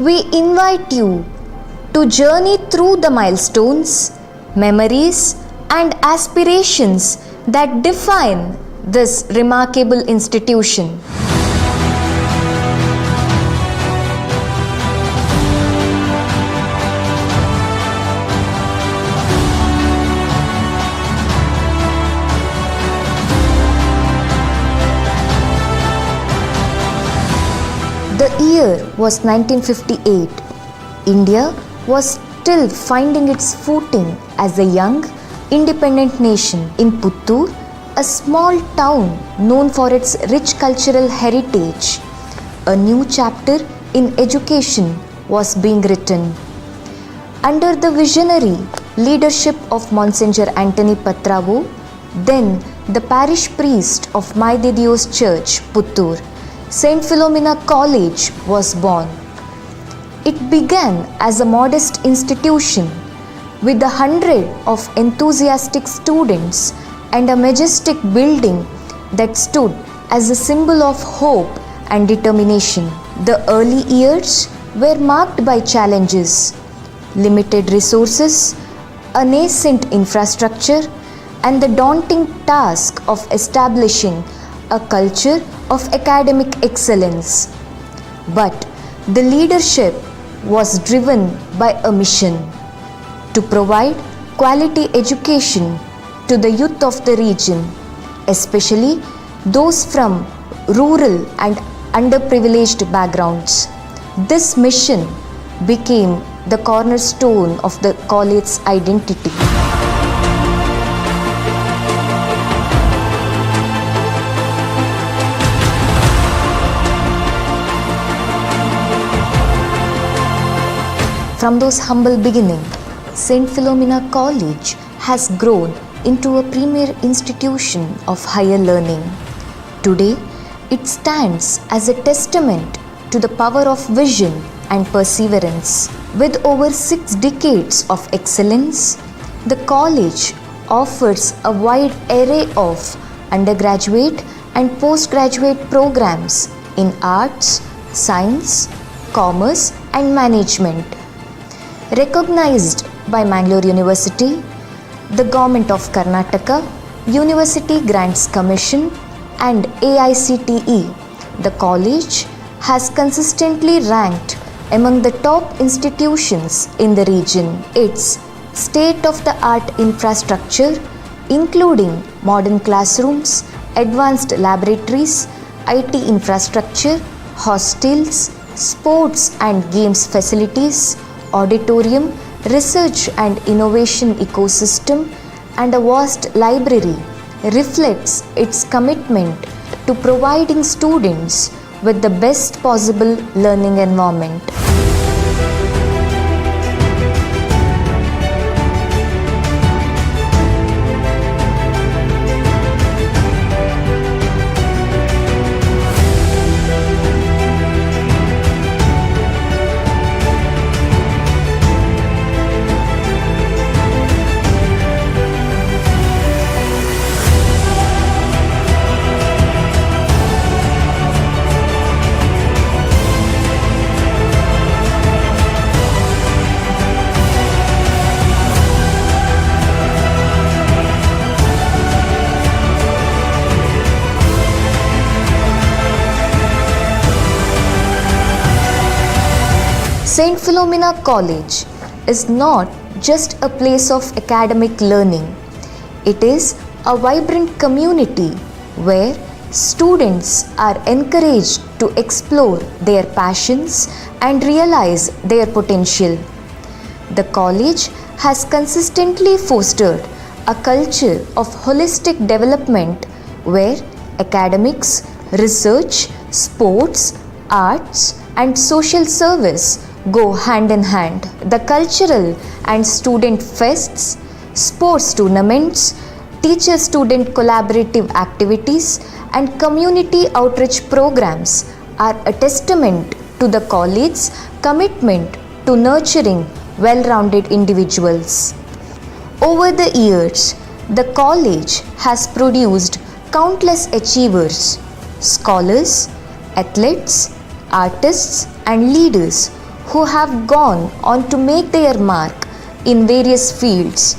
[SPEAKER 3] we invite you to journey through the milestones, memories, and aspirations that define this remarkable institution. The year was 1958. India was still finding its footing as a young, independent nation. In Puttur, a small town known for its rich cultural heritage, a new chapter in education was being written. Under the visionary leadership of Monsignor Antony Patravu, then the parish priest of Mai de Dios Church, Puttur, St. Philomena College was born. It began as a modest institution with 100 of enthusiastic students and a majestic building that stood as a symbol of hope and determination. The early years were marked by challenges, limited resources, a nascent infrastructure, and the daunting task of establishing a culture of academic excellence. But the leadership was driven by a mission to provide quality education to the youth of the region, especially those from rural and underprivileged backgrounds. This mission became the cornerstone of the college's identity. From those humble beginnings, St. Philomena College has grown into a premier institution of higher learning. Today, it stands as a testament to the power of vision and perseverance. With over 6 decades of excellence, the college offers a wide array of undergraduate and postgraduate programs in arts, science, commerce, and management. Recognized by Mangalore University, the Government of Karnataka, University Grants Commission, and AICTE, the college has consistently ranked among the top institutions in the region. Its state-of-the-art infrastructure, including modern classrooms, advanced laboratories, IT infrastructure, hostels, sports and games facilities, auditorium, research and innovation ecosystem, and a vast library reflects its commitment to providing students with the best possible learning environment. St. Philomena College is not just a place of academic learning. It is a vibrant community where students are encouraged to explore their passions and realize their potential. The college has consistently fostered a culture of holistic development where academics, Research, sports, arts, and social service go hand in hand. The cultural and student fests, sports tournaments, teacher-student collaborative activities, and community outreach programs are a testament to the college's commitment to nurturing well-rounded individuals. Over the years, the college has produced countless achievers, scholars, athletes, artists, and leaders who have gone on to make their mark in various fields,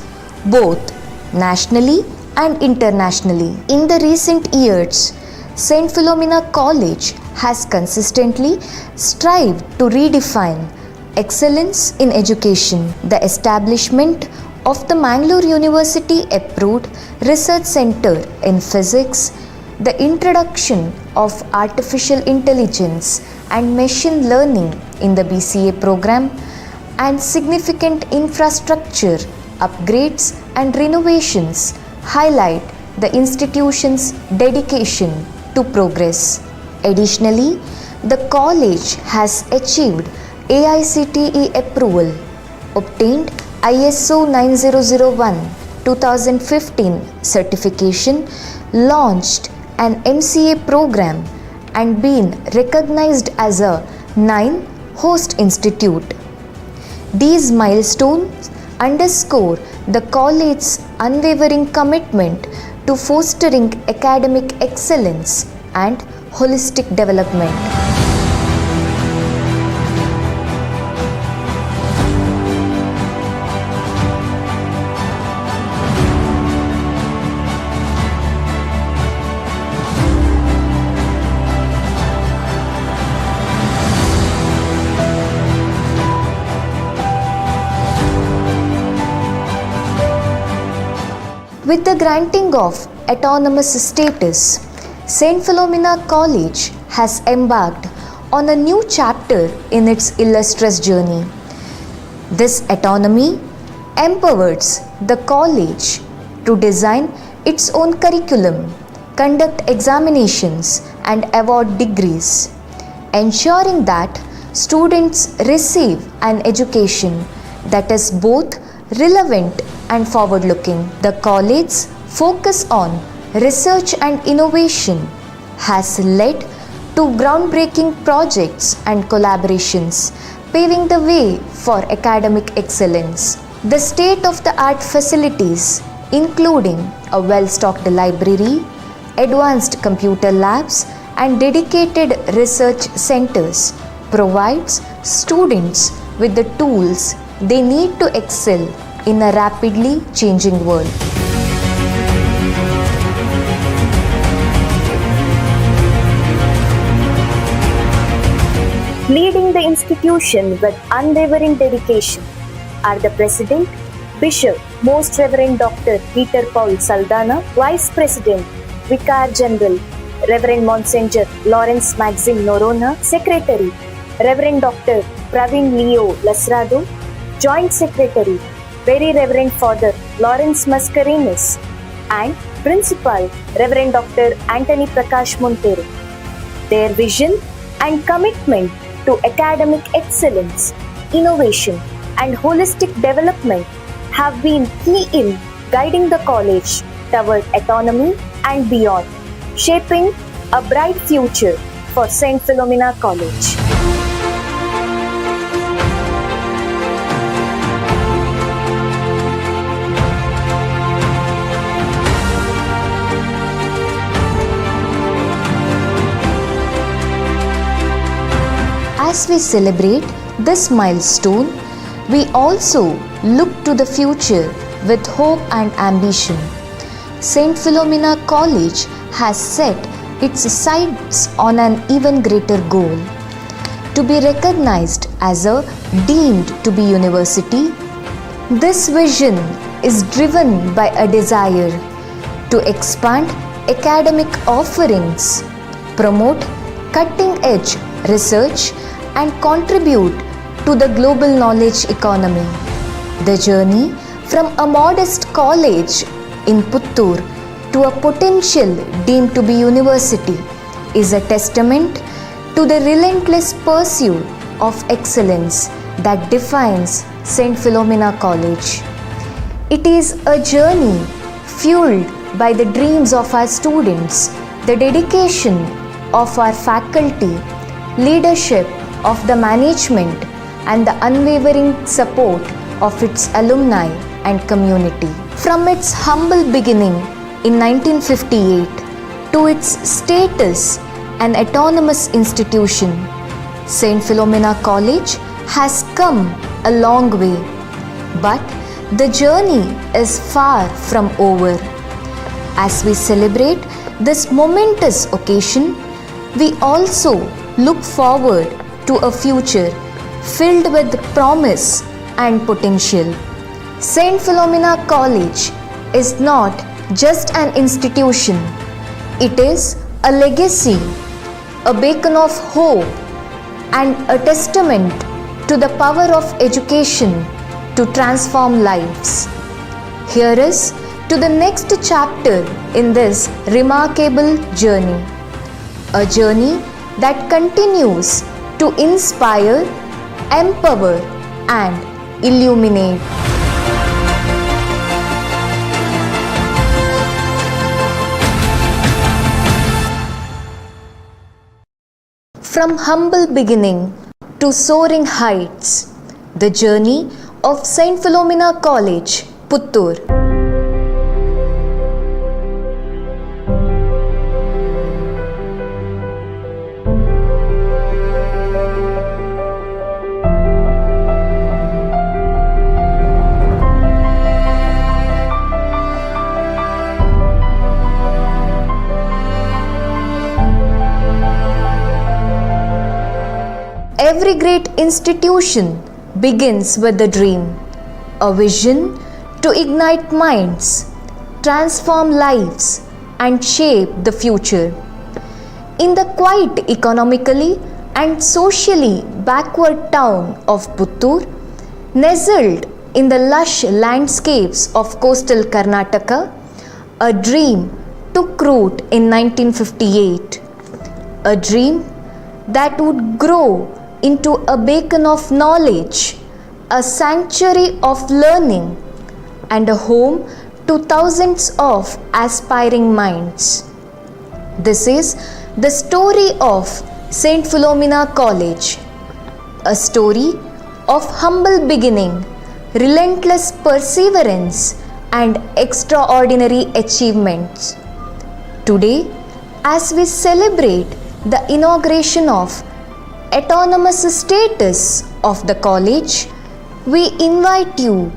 [SPEAKER 3] both nationally and internationally. In the recent years, St. Philomena College has consistently strived to redefine excellence in education. The establishment of the Mangalore University approved research center in physics, the introduction of artificial intelligence and machine learning in the BCA program, and significant infrastructure upgrades and renovations highlight the institution's dedication to progress. Additionally, the college has achieved AICTE approval, obtained ISO 9001:2015 certification, launched an MCA program, and been recognized as a 9 host institute. These milestones underscore the college's unwavering commitment to fostering academic excellence and holistic development. With the granting of autonomous status, St. Philomena College has embarked on a new chapter in its illustrious journey. This autonomy empowers the college to design its own curriculum, conduct examinations, and award degrees, ensuring that students receive an education that is both relevant and forward-looking. The college's focus on research and innovation has led to groundbreaking projects and collaborations, paving the way for academic excellence. The state-of-the-art facilities, including a well-stocked library, advanced computer labs, and dedicated research centers, provides students with the tools they need to excel in a rapidly changing world.
[SPEAKER 4] Leading the institution with unwavering dedication are the President, Bishop, Most Reverend Dr. Peter Paul Saldanha, Vice President, Vicar General, Reverend Monsignor Lawrence Maxim Noronha, Secretary, Reverend Dr. Praveen Leo Lasrado, Joint Secretary, Very Reverend Father Lawrence Mascarenhas, and Principal, Reverend Dr. Antony Prakash Montero. Their vision and commitment to academic excellence, innovation, and holistic development have been key in guiding the college toward autonomy and beyond, shaping a bright future for St. Philomena College.
[SPEAKER 3] As we celebrate this milestone, we also look to the future with hope and ambition. St. Philomena College has set its sights on an even greater goal: to be recognized as a deemed to be university. This vision is driven by a desire to expand academic offerings, promote cutting-edge research, and contribute to the global knowledge economy. The journey from a modest college in Puttur to a potential deemed to be university is a testament to the relentless pursuit of excellence that defines St. Philomena College. It is a journey fueled by the dreams of our students, the dedication of our faculty, leadership of the management, and the unwavering support of its alumni and community. From its humble beginning in 1958 to its status an autonomous institution, St. Philomena College has come a long way, but the journey is far from over. As we celebrate this momentous occasion, we also look forward to a future filled with promise and potential. St. Philomena College is not just an institution, it is a legacy, a beacon of hope, and a testament to the power of education to transform lives. Here is to the next chapter in this remarkable journey, a journey that continues to inspire, empower, and illuminate. From humble beginning to soaring heights, the journey of St. Philomena College, Puttur. Every great institution begins with a dream, a vision to ignite minds, transform lives, and shape the future. In the quite economically and socially backward town of Puttur, nestled in the lush landscapes of coastal Karnataka, a dream took root in 1958. A dream that would grow into a beacon of knowledge, a sanctuary of learning, and a home to thousands of aspiring minds. This is the story of St. Philomena College, a story of humble beginning, relentless perseverance, and extraordinary achievements. Today, as we celebrate the inauguration of autonomous status of the college, we invite you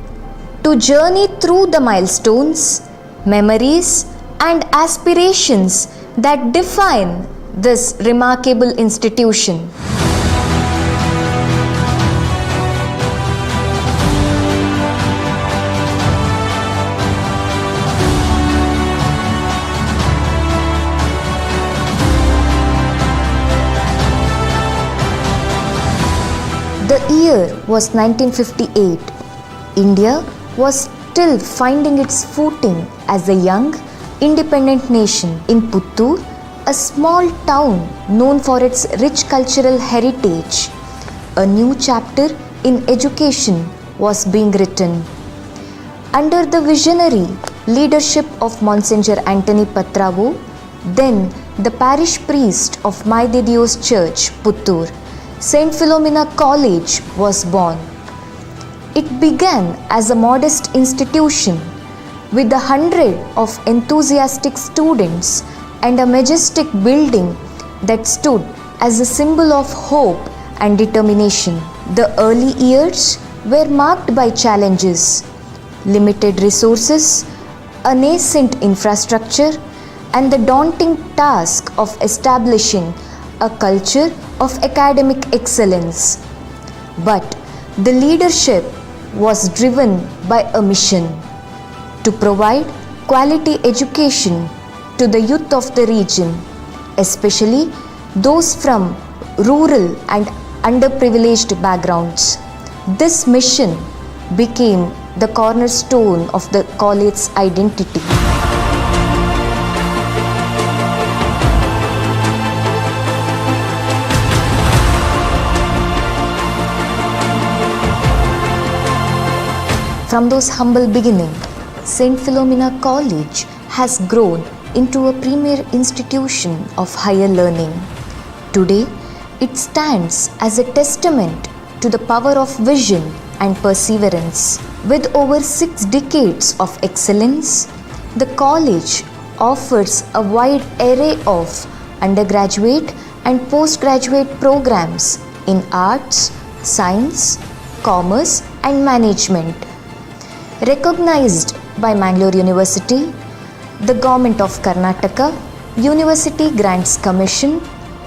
[SPEAKER 3] to journey through the milestones, memories, and aspirations that define this remarkable institution. The year was 1958. India was still finding its footing as a young, independent nation. In Puttur, a small town known for its rich cultural heritage, a new chapter in education was being written. Under the visionary leadership of Monsignor Antony Patravu, then the parish priest of Mai de Dios Church, Puttur, St. Philomena College was born. It began as a modest institution with 100 of enthusiastic students and a majestic building that stood as a symbol of hope and determination. The early years were marked by challenges, limited resources, a nascent infrastructure, and the daunting task of establishing a culture of academic excellence. But the leadership was driven by a mission to provide quality education to the youth of the region, especially those from rural and underprivileged backgrounds. This mission became the cornerstone of the college's identity. From those humble beginnings, St. Philomena College has grown into a premier institution of higher learning. Today, it stands as a testament to the power of vision and perseverance. With over 6 decades of excellence, the college offers a wide array of undergraduate and postgraduate programs in arts, science, commerce, and management. Recognized by Mangalore University, the Government of Karnataka, University Grants Commission,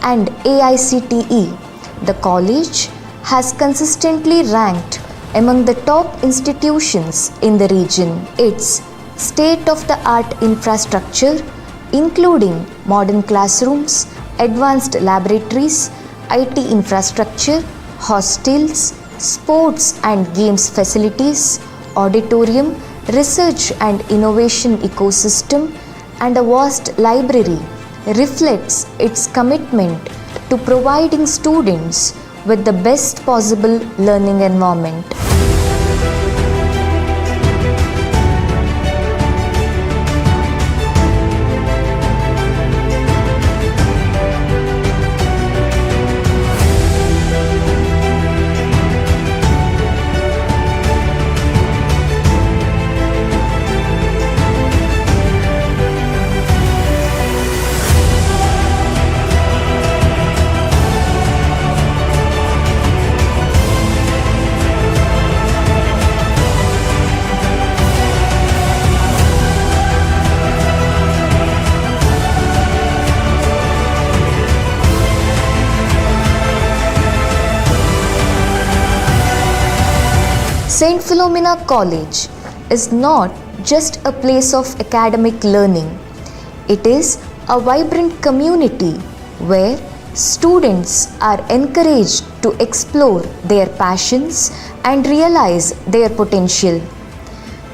[SPEAKER 3] and AICTE, the college has consistently ranked among the top institutions in the region. Its state-of-the-art infrastructure, including modern classrooms, advanced laboratories, IT infrastructure, hostels, sports and games facilities, auditorium, research and innovation ecosystem, and a vast library reflects its commitment to providing students with the best possible learning environment. St. Philomena College is not just a place of academic learning. It is a vibrant community where students are encouraged to explore their passions and realize their potential.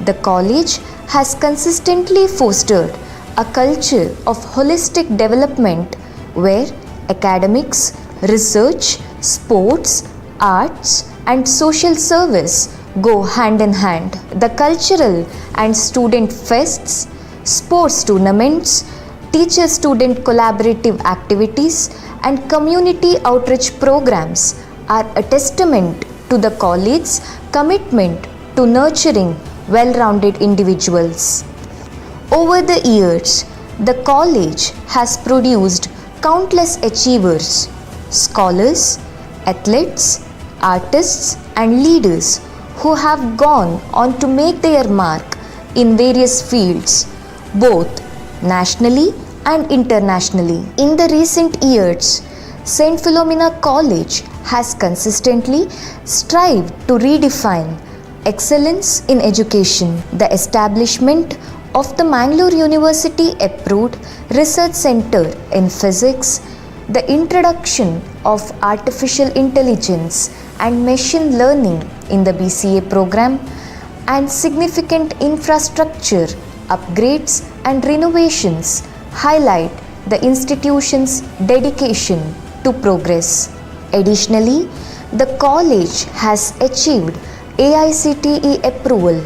[SPEAKER 3] The college has consistently fostered a culture of holistic development where academics, research, sports, arts, and social service go hand in hand. The cultural and student fests, sports tournaments, teacher-student collaborative activities, and community outreach programs are a testament to the college's commitment to nurturing well-rounded individuals. Over the years, the college has produced countless achievers, scholars, athletes, artists, and leaders who have gone on to make their mark in various fields, both nationally and internationally. In the recent years, St. Philomena College has consistently strived to redefine excellence in education. The establishment of the Mangalore University approved Research Center in Physics, the introduction of artificial intelligence and machine learning in the BCA program, and significant infrastructure upgrades and renovations highlight the institution's dedication to progress. Additionally, the college has achieved AICTE approval,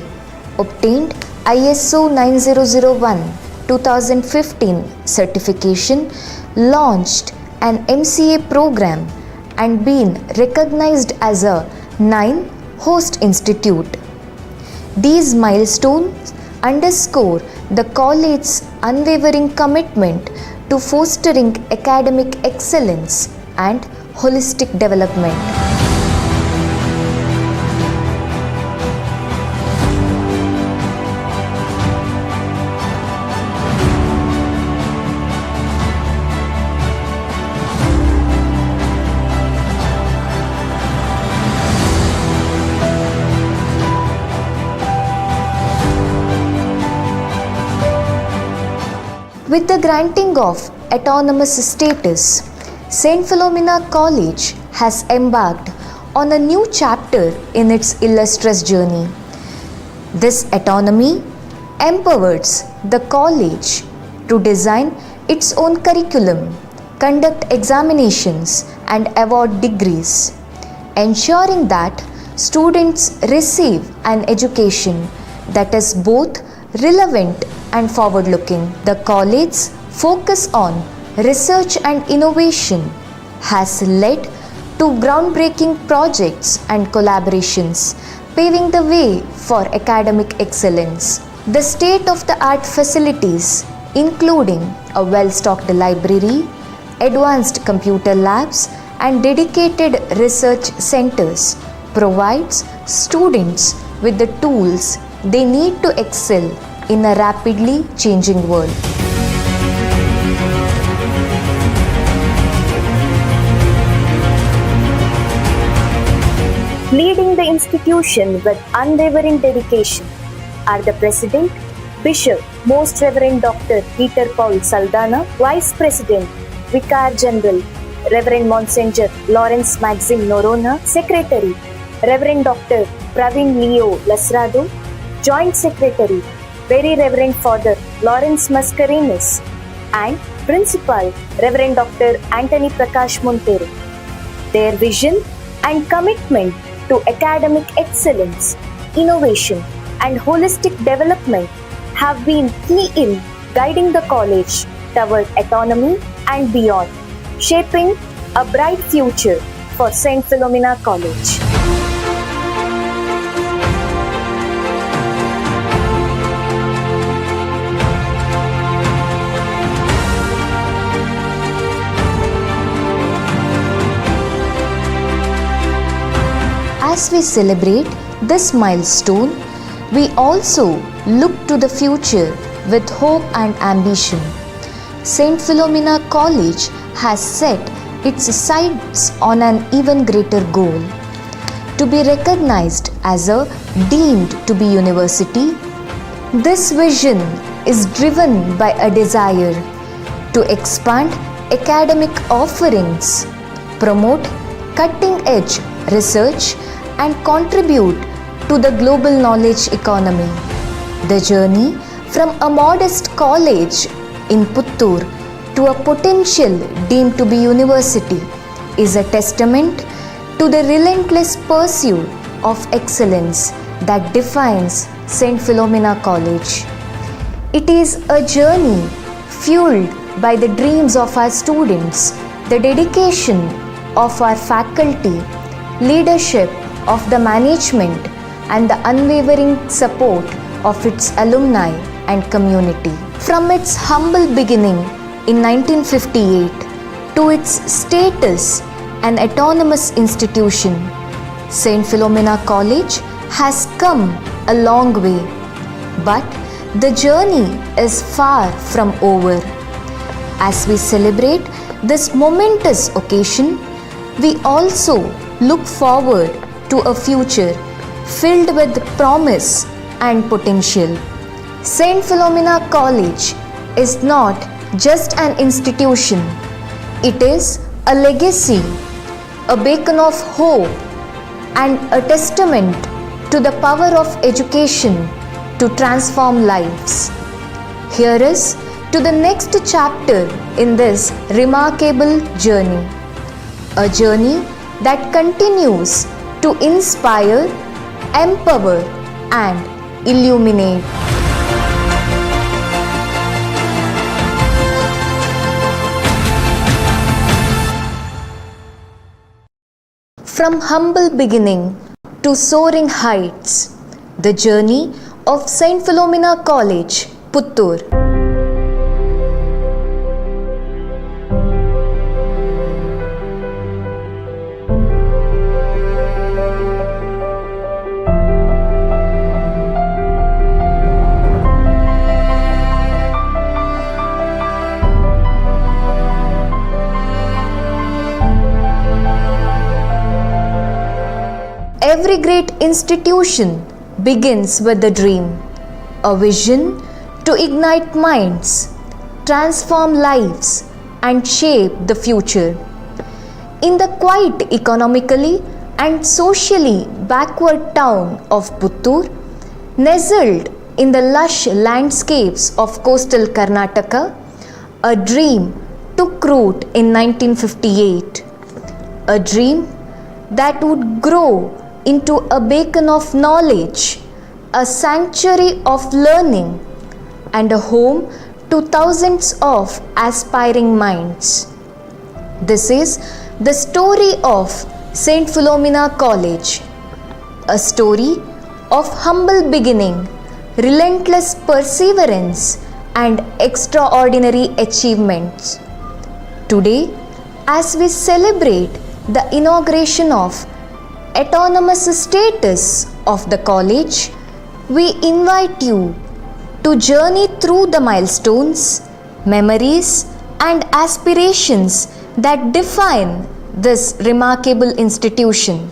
[SPEAKER 3] obtained ISO 9001:2015 certification, launched an MCA program, and been recognized as a 9 host institute. These milestones underscore the college's unwavering commitment to fostering academic excellence and holistic development. With the granting of autonomous status, St. Philomena College has embarked on a new chapter in its illustrious journey. This autonomy empowers the college to design its own curriculum, conduct examinations, and award degrees, ensuring that students receive an education that is both relevant and forward looking. The college's focus on research and innovation has led to groundbreaking projects and collaborations, paving the way for academic excellence. The state-of-the-art facilities, including a well-stocked library, advanced computer labs, and dedicated research centers, provides students with the tools they need to excel in a rapidly changing world.
[SPEAKER 4] Leading the institution with unwavering dedication are the President, Bishop, Most Reverend Dr. Peter Paul Saldanha, Vice President, Vicar General, Reverend Monsignor Lawrence Maxim Noronha, Secretary, Reverend Dr. Praveen Leo Lasrado, Joint Secretary, Very Reverend Father Lawrence Mascarenhas, and Principal, Reverend Dr. Antony Prakash Montero. Their vision and commitment to academic excellence, innovation, and holistic development have been key in guiding the college toward autonomy and beyond, shaping a bright future for St. Philomena College.
[SPEAKER 3] As we celebrate this milestone, we also look to the future with hope and ambition. St. Philomena College has set its sights on an even greater goal: to be recognized as a deemed to be university. This vision is driven by a desire to expand academic offerings, promote cutting-edge research, and contribute to the global knowledge economy. The journey from a modest college in Puttur to a potential deemed to be university is a testament to the relentless pursuit of excellence that defines St. Philomena College. It is a journey fueled by the dreams of our students, the dedication of our faculty, leadership of the management, and the unwavering support of its alumni and community. From its humble beginning in 1958 to its status an autonomous institution, St. Philomena College has come a long way, but the journey is far from over. As we celebrate this momentous occasion, we also look forward to a future filled with promise and potential. St. Philomena College is not just an institution, it is a legacy, a beacon of hope, and a testament to the power of education to transform lives. Here is to the next chapter in this remarkable journey, a journey that continues to inspire, empower, and illuminate. From humble beginning to soaring heights, the journey of St. Philomena College, Puttur. Every great institution begins with a dream, a vision to ignite minds, transform lives, and shape the future. In the quite economically and socially backward town of Puttur, nestled in the lush landscapes of coastal Karnataka, a dream took root in 1958. A dream that would grow into a beacon of knowledge, a sanctuary of learning, and a home to thousands of aspiring minds. This is the story of St. Philomena College, a story of humble beginning, relentless perseverance, and extraordinary achievements. Today, as we celebrate the inauguration of autonomous status of the college, we invite you to journey through the milestones, memories, and aspirations that define this remarkable institution.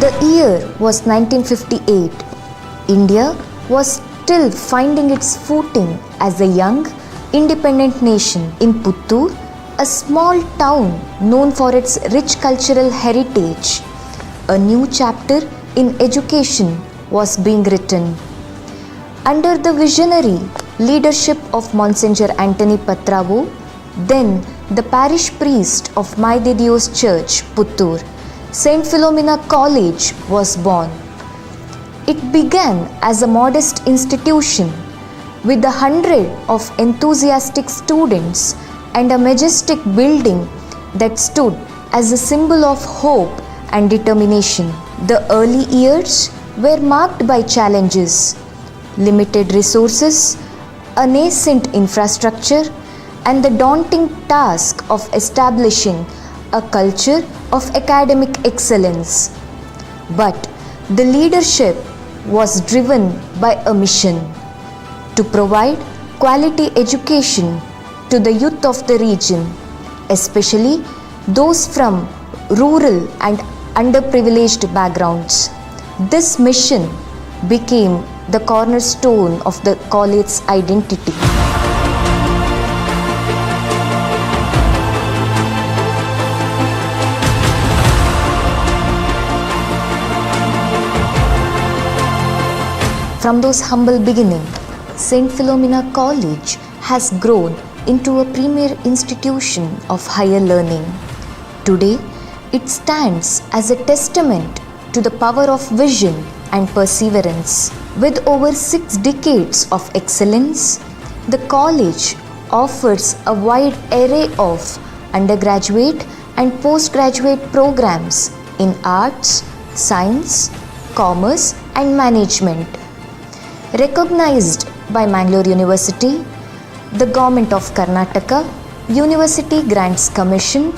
[SPEAKER 3] The year was 1958. India was still finding its footing as a young, independent nation. In Puttur, a small town known for its rich cultural heritage, a new chapter in education was being written. Under the visionary leadership of Monsignor Antony Patravu, then the parish priest of Mai de Dios Church, Puttur, St. Philomena College was born. It began as a modest institution with 100 of enthusiastic students and a majestic building that stood as a symbol of hope and determination. The early years were marked by challenges, limited resources, a nascent infrastructure, and the daunting task of establishing a culture of academic excellence. But the leadership was driven by a mission to provide quality education to the youth of the region, especially those from rural and underprivileged backgrounds. This mission became the cornerstone of the college's identity. From those humble beginnings, St. Philomena College has grown into a premier institution of higher learning. Today, it stands as a testament to the power of vision and perseverance. With over 6 decades of excellence, the college offers a wide array of undergraduate and postgraduate programs in arts, science, commerce, and management. Recognized by Mangalore University, the Government of Karnataka, University Grants Commission,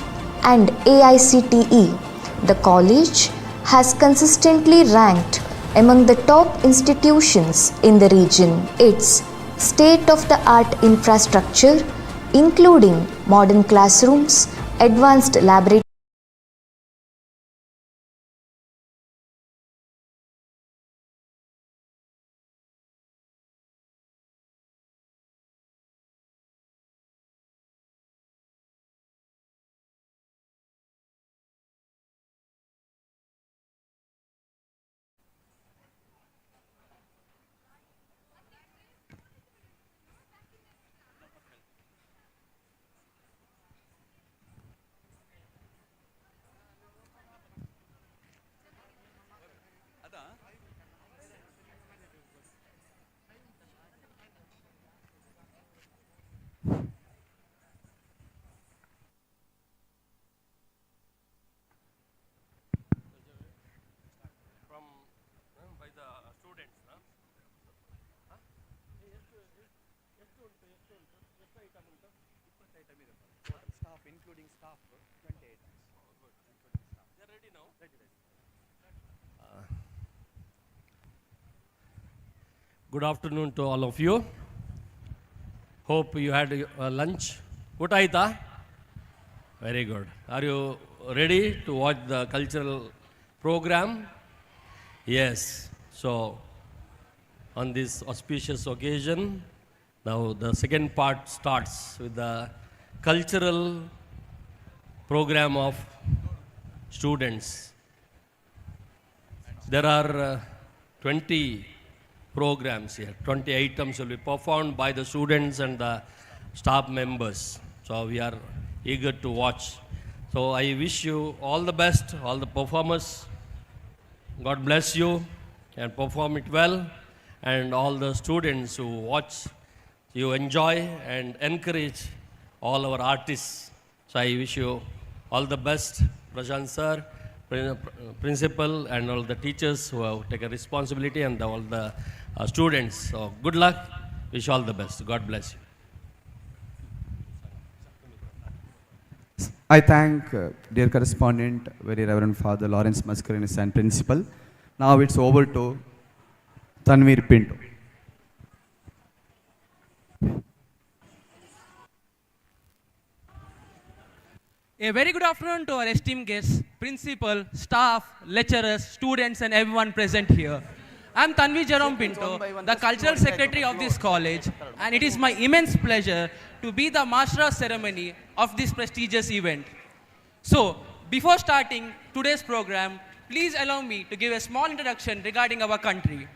[SPEAKER 3] and AICTE, the college has consistently ranked among the top institutions in the region. Its state-of-the-art infrastructure, including modern classrooms, advanced laboratories,
[SPEAKER 6] Good afternoon to all of you. Hope you had lunch. ಊಟ ಆಯ್ತಾ? Very good. Are you ready to watch the cultural program? Yes. So, on this auspicious occasion, now the second part starts with the cultural program of students. There are 20 programs here. 20 items will be performed by the students and the staff members. So we are eager to watch. So I wish you all the best, all the performers. God bless you and perform it well. And all the students who watch, you enjoy and encourage all our artists. So I wish you all the best, Prashant sir, principal, and all the teachers who have taken responsibility, and all the students. So good luck. Wish you all the best. God bless you.
[SPEAKER 18] I thank dear correspondent, Very Reverend Father Lawrence Mascarenhas and principal. Now it's over to Tanveer Pinto.
[SPEAKER 19] A very good afternoon to our esteemed guests, principal, staff, lecturers, students, and everyone present here. I'm Tanveer Jerome Pinto, the cultural secretary of this college, and it is my immense pleasure to be the master of ceremony of this prestigious event. So, before starting today's program, please allow me to give a small introduction regarding our country.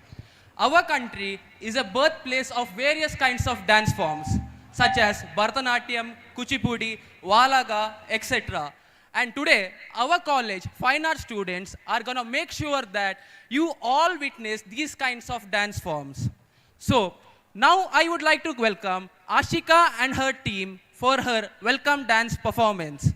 [SPEAKER 19] Our country is a birthplace of various kinds of dance forms, such as Bharatanatyam, Kuchipudi, Walaga, etc. And today, our college fine art students are going to make sure that you all witness these kinds of dance forms. So, now I would like to welcome Ashika and her team for her welcome dance performance.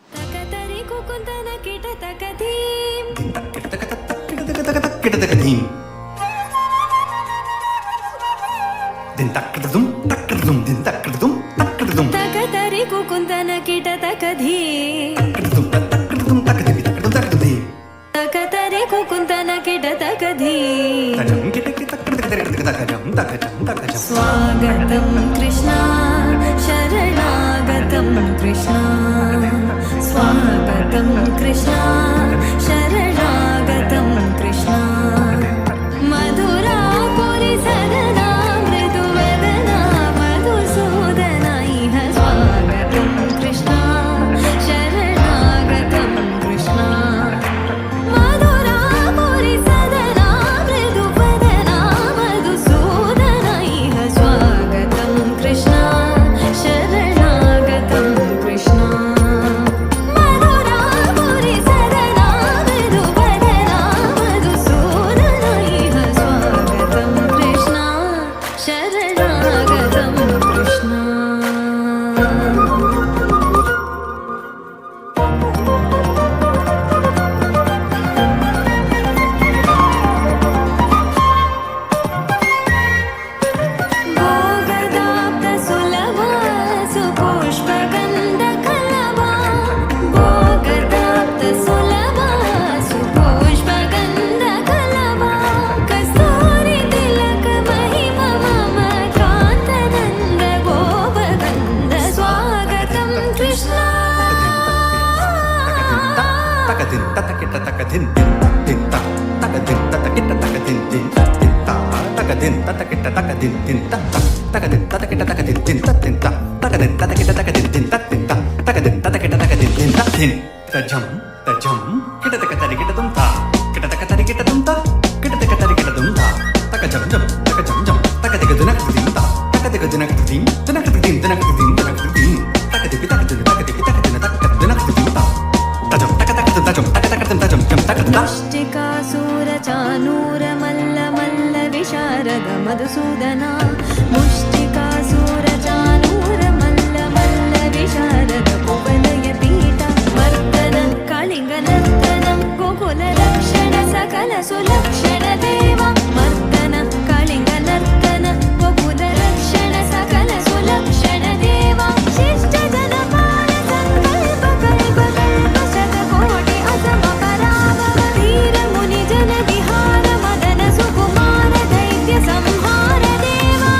[SPEAKER 20] Takatari kukundana kita takadhi. Takatari kukundana kita takadhi. Swagatam Krishna, Sharanagatam Krishna. Swagatam Krishna, Sharanagatam Krishna. Madhura Puri Sadana Mridu Vedana Madhusudana Iha. Swagatam Krishna, Sharanagatam Krishna. Madhura Puri Sadana Mridu Vedana Madhusudana Iha. Swagatam Krishna, Sharanagatam Krishna. Madhura Puri Sadana Mridu Vedana Madhusudana Iha. Swagatam Krishna, Sharanagatam Krishna. Bhogadapta Sulava Supushpagandha Kalava. Bhogadapta Sulava Supushpagandha Kalava. Kasturi Tilaka Mahima Mama Kantananda Gopagandha. Swagatam Krishna.
[SPEAKER 21] Takadin tatakita takadin din ta takadin tatakita takadin din ta takadin tatakita takadin din ta takadin tatakita takadin din ta takadin tatakita takadin din ta takadin tatakita takadin din ta din tajam kita takatari kita tum ta kita takatari kita tum ta kita takatari kita tum ta takajam takadiga dunak din ta takadiga dunak din takadipi takadin takadinak din ta tajam
[SPEAKER 20] मुष्टिकासुर Chanura मल्ल मल्ल विशारद मधुसूदन. मुष्टिकासुर चानूर मल्ल मल्ल विशारद कुवलय पीठ. मर्दन कलिंग नर्तन गोकुल रक्षण सकल सुलक्षण देव. मर्दन कलिंग नर्तन गोकुल रक्षण सकल सुलक्षण देव. शिष्ट जनपाल संकल्प कल्प कल्प शतकोटि असम पराभव. वीर मुनि जन विहार मदन सुकुमार दैत्य संहार देवा.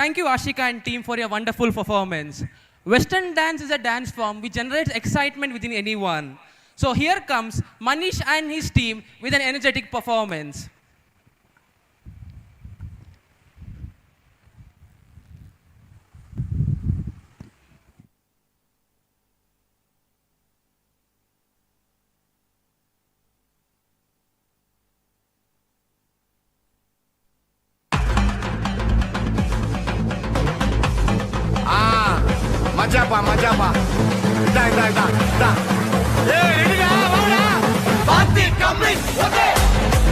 [SPEAKER 19] Thank you, Ashika and team, for your wonderful performance. Western dance is a dance form which generates excitement within anyone. So here comes Manish and his team with an energetic performance.
[SPEAKER 21] मजा पा इदा इदा इदा इदा ए ready वाला party coming okay okay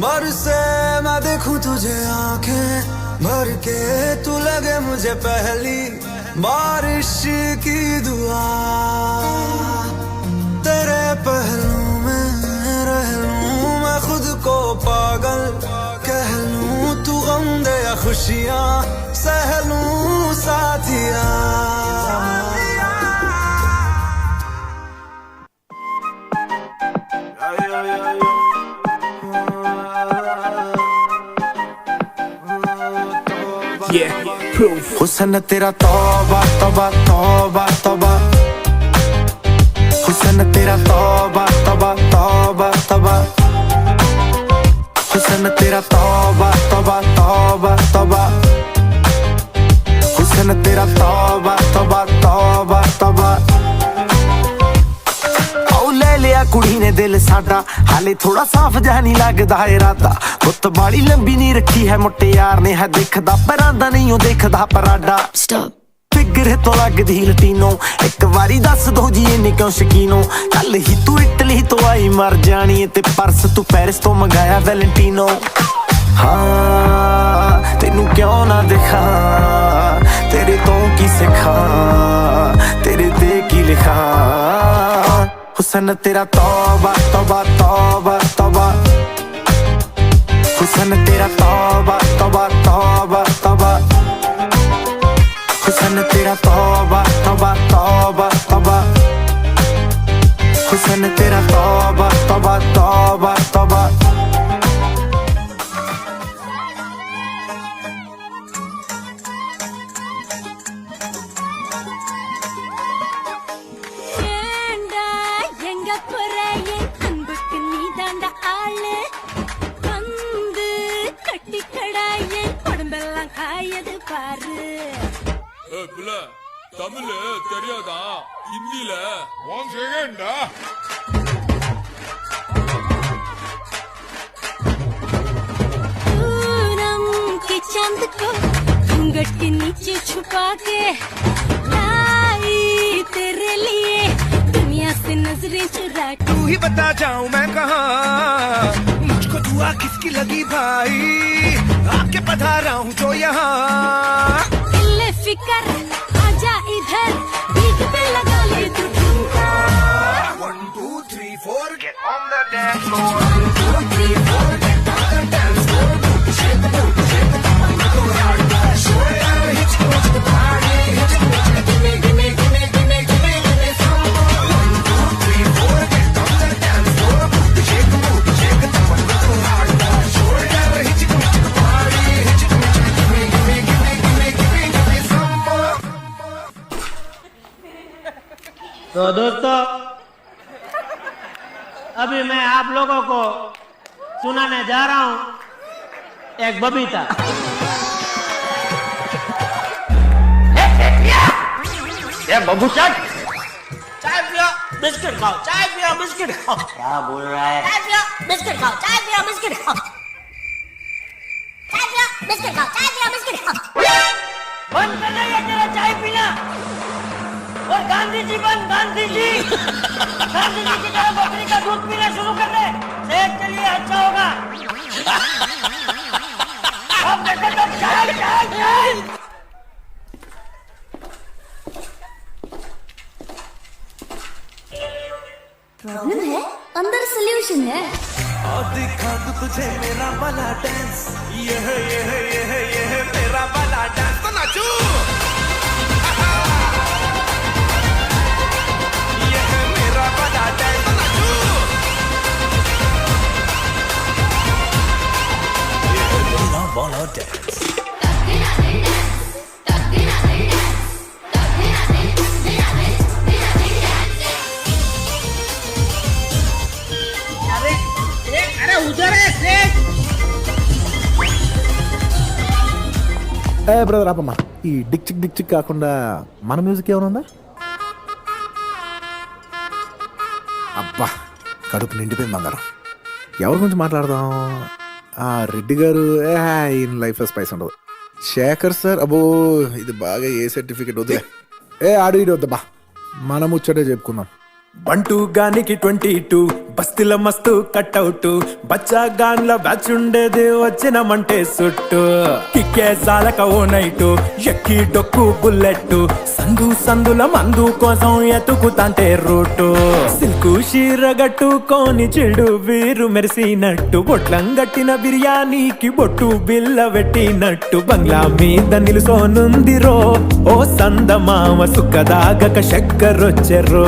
[SPEAKER 5] बरसे मैं देखूं तुझे आंखें भर के, तू लगे मुझे पहली बारिश की दुआ। तेरे पहलू में रह लूं मैं खुद को पागल कह लूं, तू गम दे या खुशियां सह लूं साथिया। हुस्न तेरा तौबा तौबा तौबा तौबा, हुस्न तेरा तौबा तौबा तौबा तौबा, हुस्न तेरा तौबा तौबा तौबा तौबा, हुस्न तेरा तौबा तौबा तौबा तौबा। ले लिया कुड़ी ने दिल साडा, हाले थोड़ा साफ जहा नहीं लगदा इरादा। गुत्त बाड़ी लंबी नहीं रखी है मुट्टे यार ने, है दिखदा परांदा नहीं हो देखदा पराडा। फिगर तो लगदी लटीनो, एक बारी दस दो जी इन्ने क्यों शकीनो। कल ही तू इटली तो आई मर जानी है, ते परस तू पेरिस तो मंगाया वैलेंटिनो। हाँ तेनू क्यों ना दिखा, तेरे तो की सिखा, तेरे ते की लिखा। हुस्न तेरा तौबा तौबा तौबा तौबा, हुस्न तेरा तौबा तौबा तौबा तौबा, हुस्न तेरा तौबा तौबा तौबा तौबा, हुस्न तेरा तौबा तौबा तौबा तौबा।
[SPEAKER 22] தமிழ் தெரியாதா? ஹிந்தில ஒன் செகண்டா
[SPEAKER 23] पूनम के चांद को घूंघट के नीचे छुपा के लाई तेरे लिए दुनिया से नजरें चुरा के।
[SPEAKER 5] तू ही बता जाऊं मैं कहाँ, मुझको दुआ किसकी लगी भाई। आके पधारा हूँ जो यहाँ
[SPEAKER 23] ले फिकर आजा इधर बीट पे लगा ले तू ठुमका
[SPEAKER 5] 1 2 3 4 get on the dance floor 1 2 3 4 get on the dance floor shake the booty shake the bum go hard show it out hit you to the party hit you give me give me give me give me give me give me some more 1 2 3 4 get on the dance floor shake the booty shake the bum go hard show it out hit you to the party hit you give me give me give me give me give me give me some more.
[SPEAKER 7] तो दोस्तों अभी मैं आप लोगों को सुनाने जा रहा हूं एक बबीता।
[SPEAKER 8] ये बबूचट
[SPEAKER 7] चाय पियो बिस्किट खाओ, चाय पियो बिस्किट खाओ।
[SPEAKER 8] क्या बोल रहा है?
[SPEAKER 23] चाय पियो बिस्किट खाओ, चाय पियो बिस्किट खाओ, चाय पियो बिस्किट खाओ, चाय पियो बिस्किट खाओ।
[SPEAKER 7] बंद कर दे ये तेरा चाय पीना और गांधी जी बन, गांधी जी गांधी जी की तरह बकरी का दूध पीना शुरू कर दे, सेहत के लिए अच्छा होगा। अब देखो तो चाय चाय चाय।
[SPEAKER 23] प्रॉब्लम है अंदर सॉल्यूशन है।
[SPEAKER 5] और दिखा तू तुझे मेरा वाला डांस ये है मेरा वाला डांस तो नाचू ये है मेरा वाला डांस तो नाचू ये है मेरा वाला डांस
[SPEAKER 7] अरे उधर है सेठ।
[SPEAKER 9] ఏ బ్రదర్ ఆపమ్మా, ఈ డిక్ చిక్ కాకుండా మన మ్యూజిక్ ఏమైనా ఉందా? అబ్బా కడుపు నిండిపోయింది బంగారం. ఎవరి గురించి మాట్లాడదాం? రెడ్డి గారు ఈయన లైఫ్లో స్పైస్ ఉండదు. శేఖర్ సార్ అబ్బో ఇది బాగా ఏ సర్టిఫికెట్ వద్దులే. ఆడు ఇటు వద్దబ్బా, మనం ముచ్చటే చెప్పుకుందాం.
[SPEAKER 5] బంటూ గానికి 22 బస్తీల మస్తు కట్అవుట్ బచ్చా గాన్ల బ్యాచ్ ఉండేది వచ్చినమంటే సుట్టు కిక్కే సాలక ఓ నైటు ఎక్కి డొక్కు బుల్లెట్ సందుల మందు కోసం ఎతుకుతాంటే రూటు సిల్కు షీరగట్టుకోని చెడు వీరు మెరిసినట్టు బొట్లం గట్టిన బిర్యానీకి బొట్టు బిల్ల పెట్టినట్టు బంగ్లా మీద నిలుసోనుందిరో ఓ సందమామ సుక్కదాగక చక్కరొచ్చెర్రో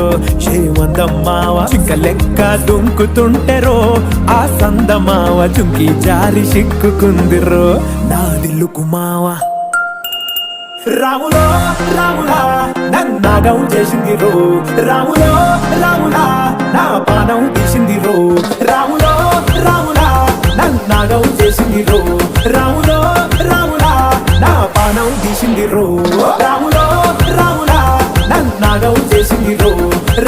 [SPEAKER 5] వందమ్మావ చింక లెక్క దుంకుతుంటెరో ఆ సందమావ చుంకి జారి సిక్కుకుందిరో నా దిల్లుకు మావ రాములో రాములా నన్నాగం చేసింది రో రాములో రాములా నా పానం తీసింది రో రాములో రాములా నన్నాగం చేసింది రో రాములో రాములా నా పానం తీసింది రో రాములో రాములా నన్నాగం చేసింది రో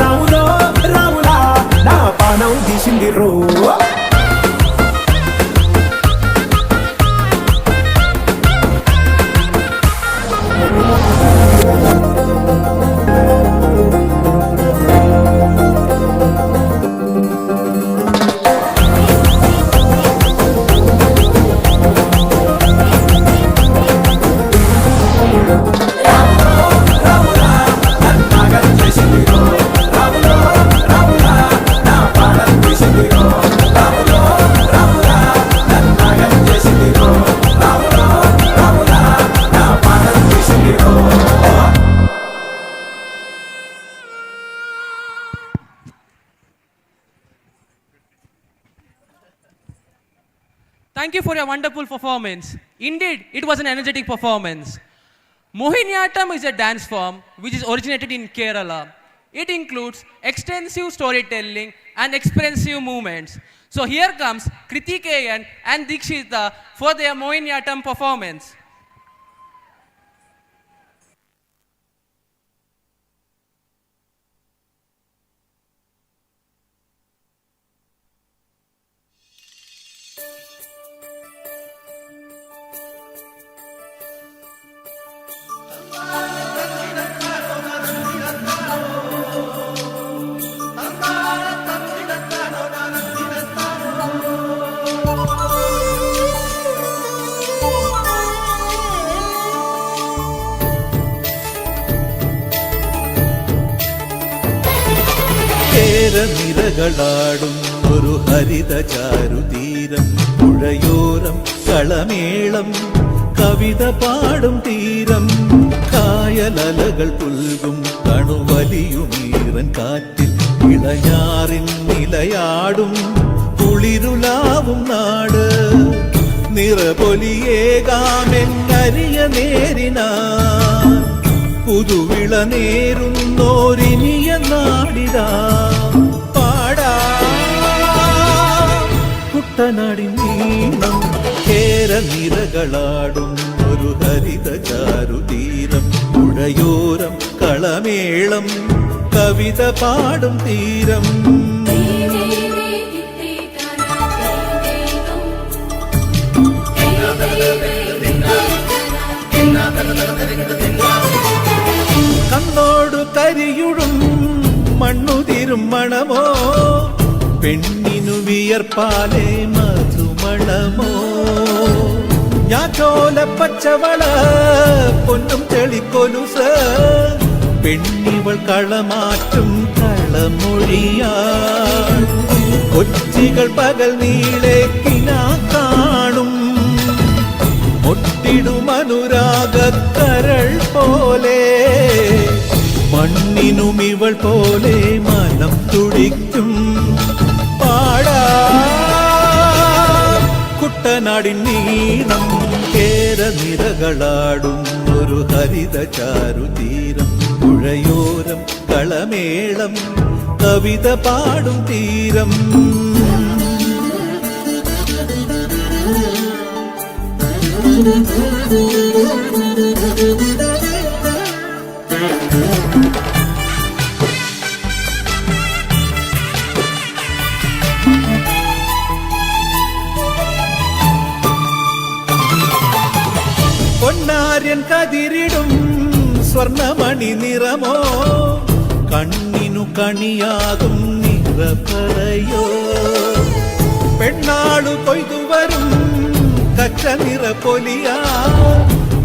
[SPEAKER 5] రాములో రాములా నా పానం తీసింది రో
[SPEAKER 19] Thank you for your wonderful performance. Indeed, it was an energetic performance. Mohiniyattam is a dance form which is originated in Kerala. It includes extensive storytelling and expressive movements. So here comes Kritikeyan and Dikshita for their Mohiniyattam performance.
[SPEAKER 10] കേരനിരകളാടും ഒരു ഹരിത ചാരുതീരം, പുഴയോരം കളമേളം കവിത പാടും തീരം, കായലലകൾ പുൽകും കണുവലിയുമീറൻ കാറ്റിൽ ഇളഞ്ഞാറിൻ നിലയാടും കുളിരുലാവും നാട്, നിറപൊലിയേകാമെന്നരിയ നേരിനാ പുതുവിള നേരുന്നോരിനിയ നാടിതാ പാടാ കുട്ടനാടിൻ നീണം, കേരനിരകളാടും ഒരു ഹരിത ചാരുതീരം, പുഴയോരം കളമേളം കവിത പാടും തീരം. കണ്ണോടു കരിയുടും മണ്ണുതിരും മണമോ, പെണ്ണിനു വിയർപ്പാലേ മധുമണമോ, ഞാറ്റോല പച്ചവള പൊന്നും ചെളിക്കൊലുസ്, പെണ്ണിവൾ കളമാറ്റും കളമൊഴിയാ, കൊച്ചികൾ പകൽ നീളെ കിനാ കാണും, ഒട്ടിടുമനുരാഗക്കരൾ പോലെ, മണ്ണിനും ഇവൾ പോലെ മനം തുടിക്കും പാടാ കുട്ടനാടിൻ നീണം, കേരനിരകളാടും ഒരു ഹരിത ചാരുതീരം, പുഴയോരം കളമേളം കവിത പാടും തീരം. പൊന്നാര്യൻ കതിരിടും സ്വർണമണി നിറമോ, കണ്ണിനു കണിയാകും നിറപറയോ, പെണ്ണാളു കൊയ്തുവരും കച്ച നിറപ്പൊലിയാ,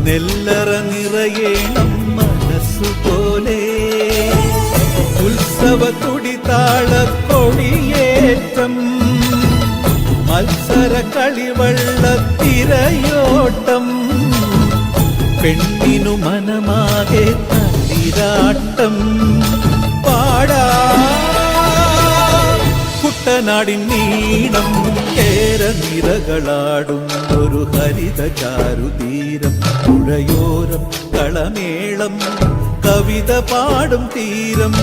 [SPEAKER 10] നെല്ലറ നിറയേണം മനസ്സുപോലെ, ഉത്സവ തുടിതാള കൊടിയേറ്റം, മത്സര കളിവള്ളത്തിരയോട്ടം, പെണ്ണിനു മനമാകെ തളിരാട്ടം പാടാ കുട്ടനാടിൻ നീണം, കേരനിരകളാടും ഒരു ഹരിത ചാരുതീരം, പുഴയോരം കളമേളം കവിത പാടും തീരം,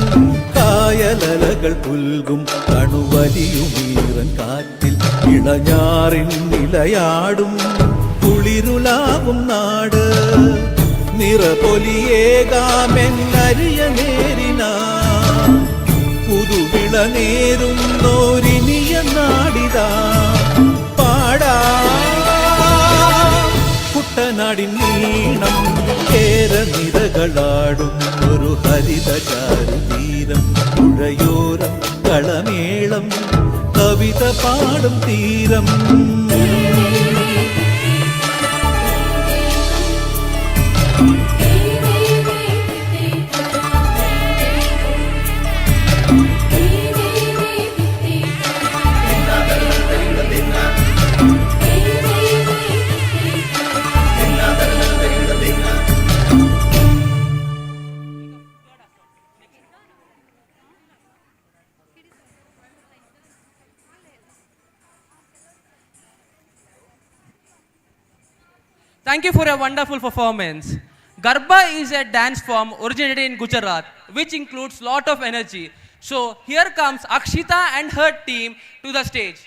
[SPEAKER 10] കായലലകൾ പുൽകും കണുവലിയുമീറൻ കാറ്റിൽ ഇളഞ്ഞാറിൻ നിലയാടും കുളിരുലാവും നാട്, നിറപൊലിയേകാമെന്നരിയ നേരിനാ പുതുവിള നേരുന്നോരിനിയ നാടിതാ പാടാ കുട്ടനാടിൻ നീണം, കേരനിരകളാടും ഒരു ഹരിത ചാരുതീരം, പുഴയോരം കളമേളം കവിത പാടും തീരം.
[SPEAKER 19] Thank you for a wonderful performance. Garba is a dance form originated in Gujarat, which includes lot of energy. So here comes Akshita and her team to the stage.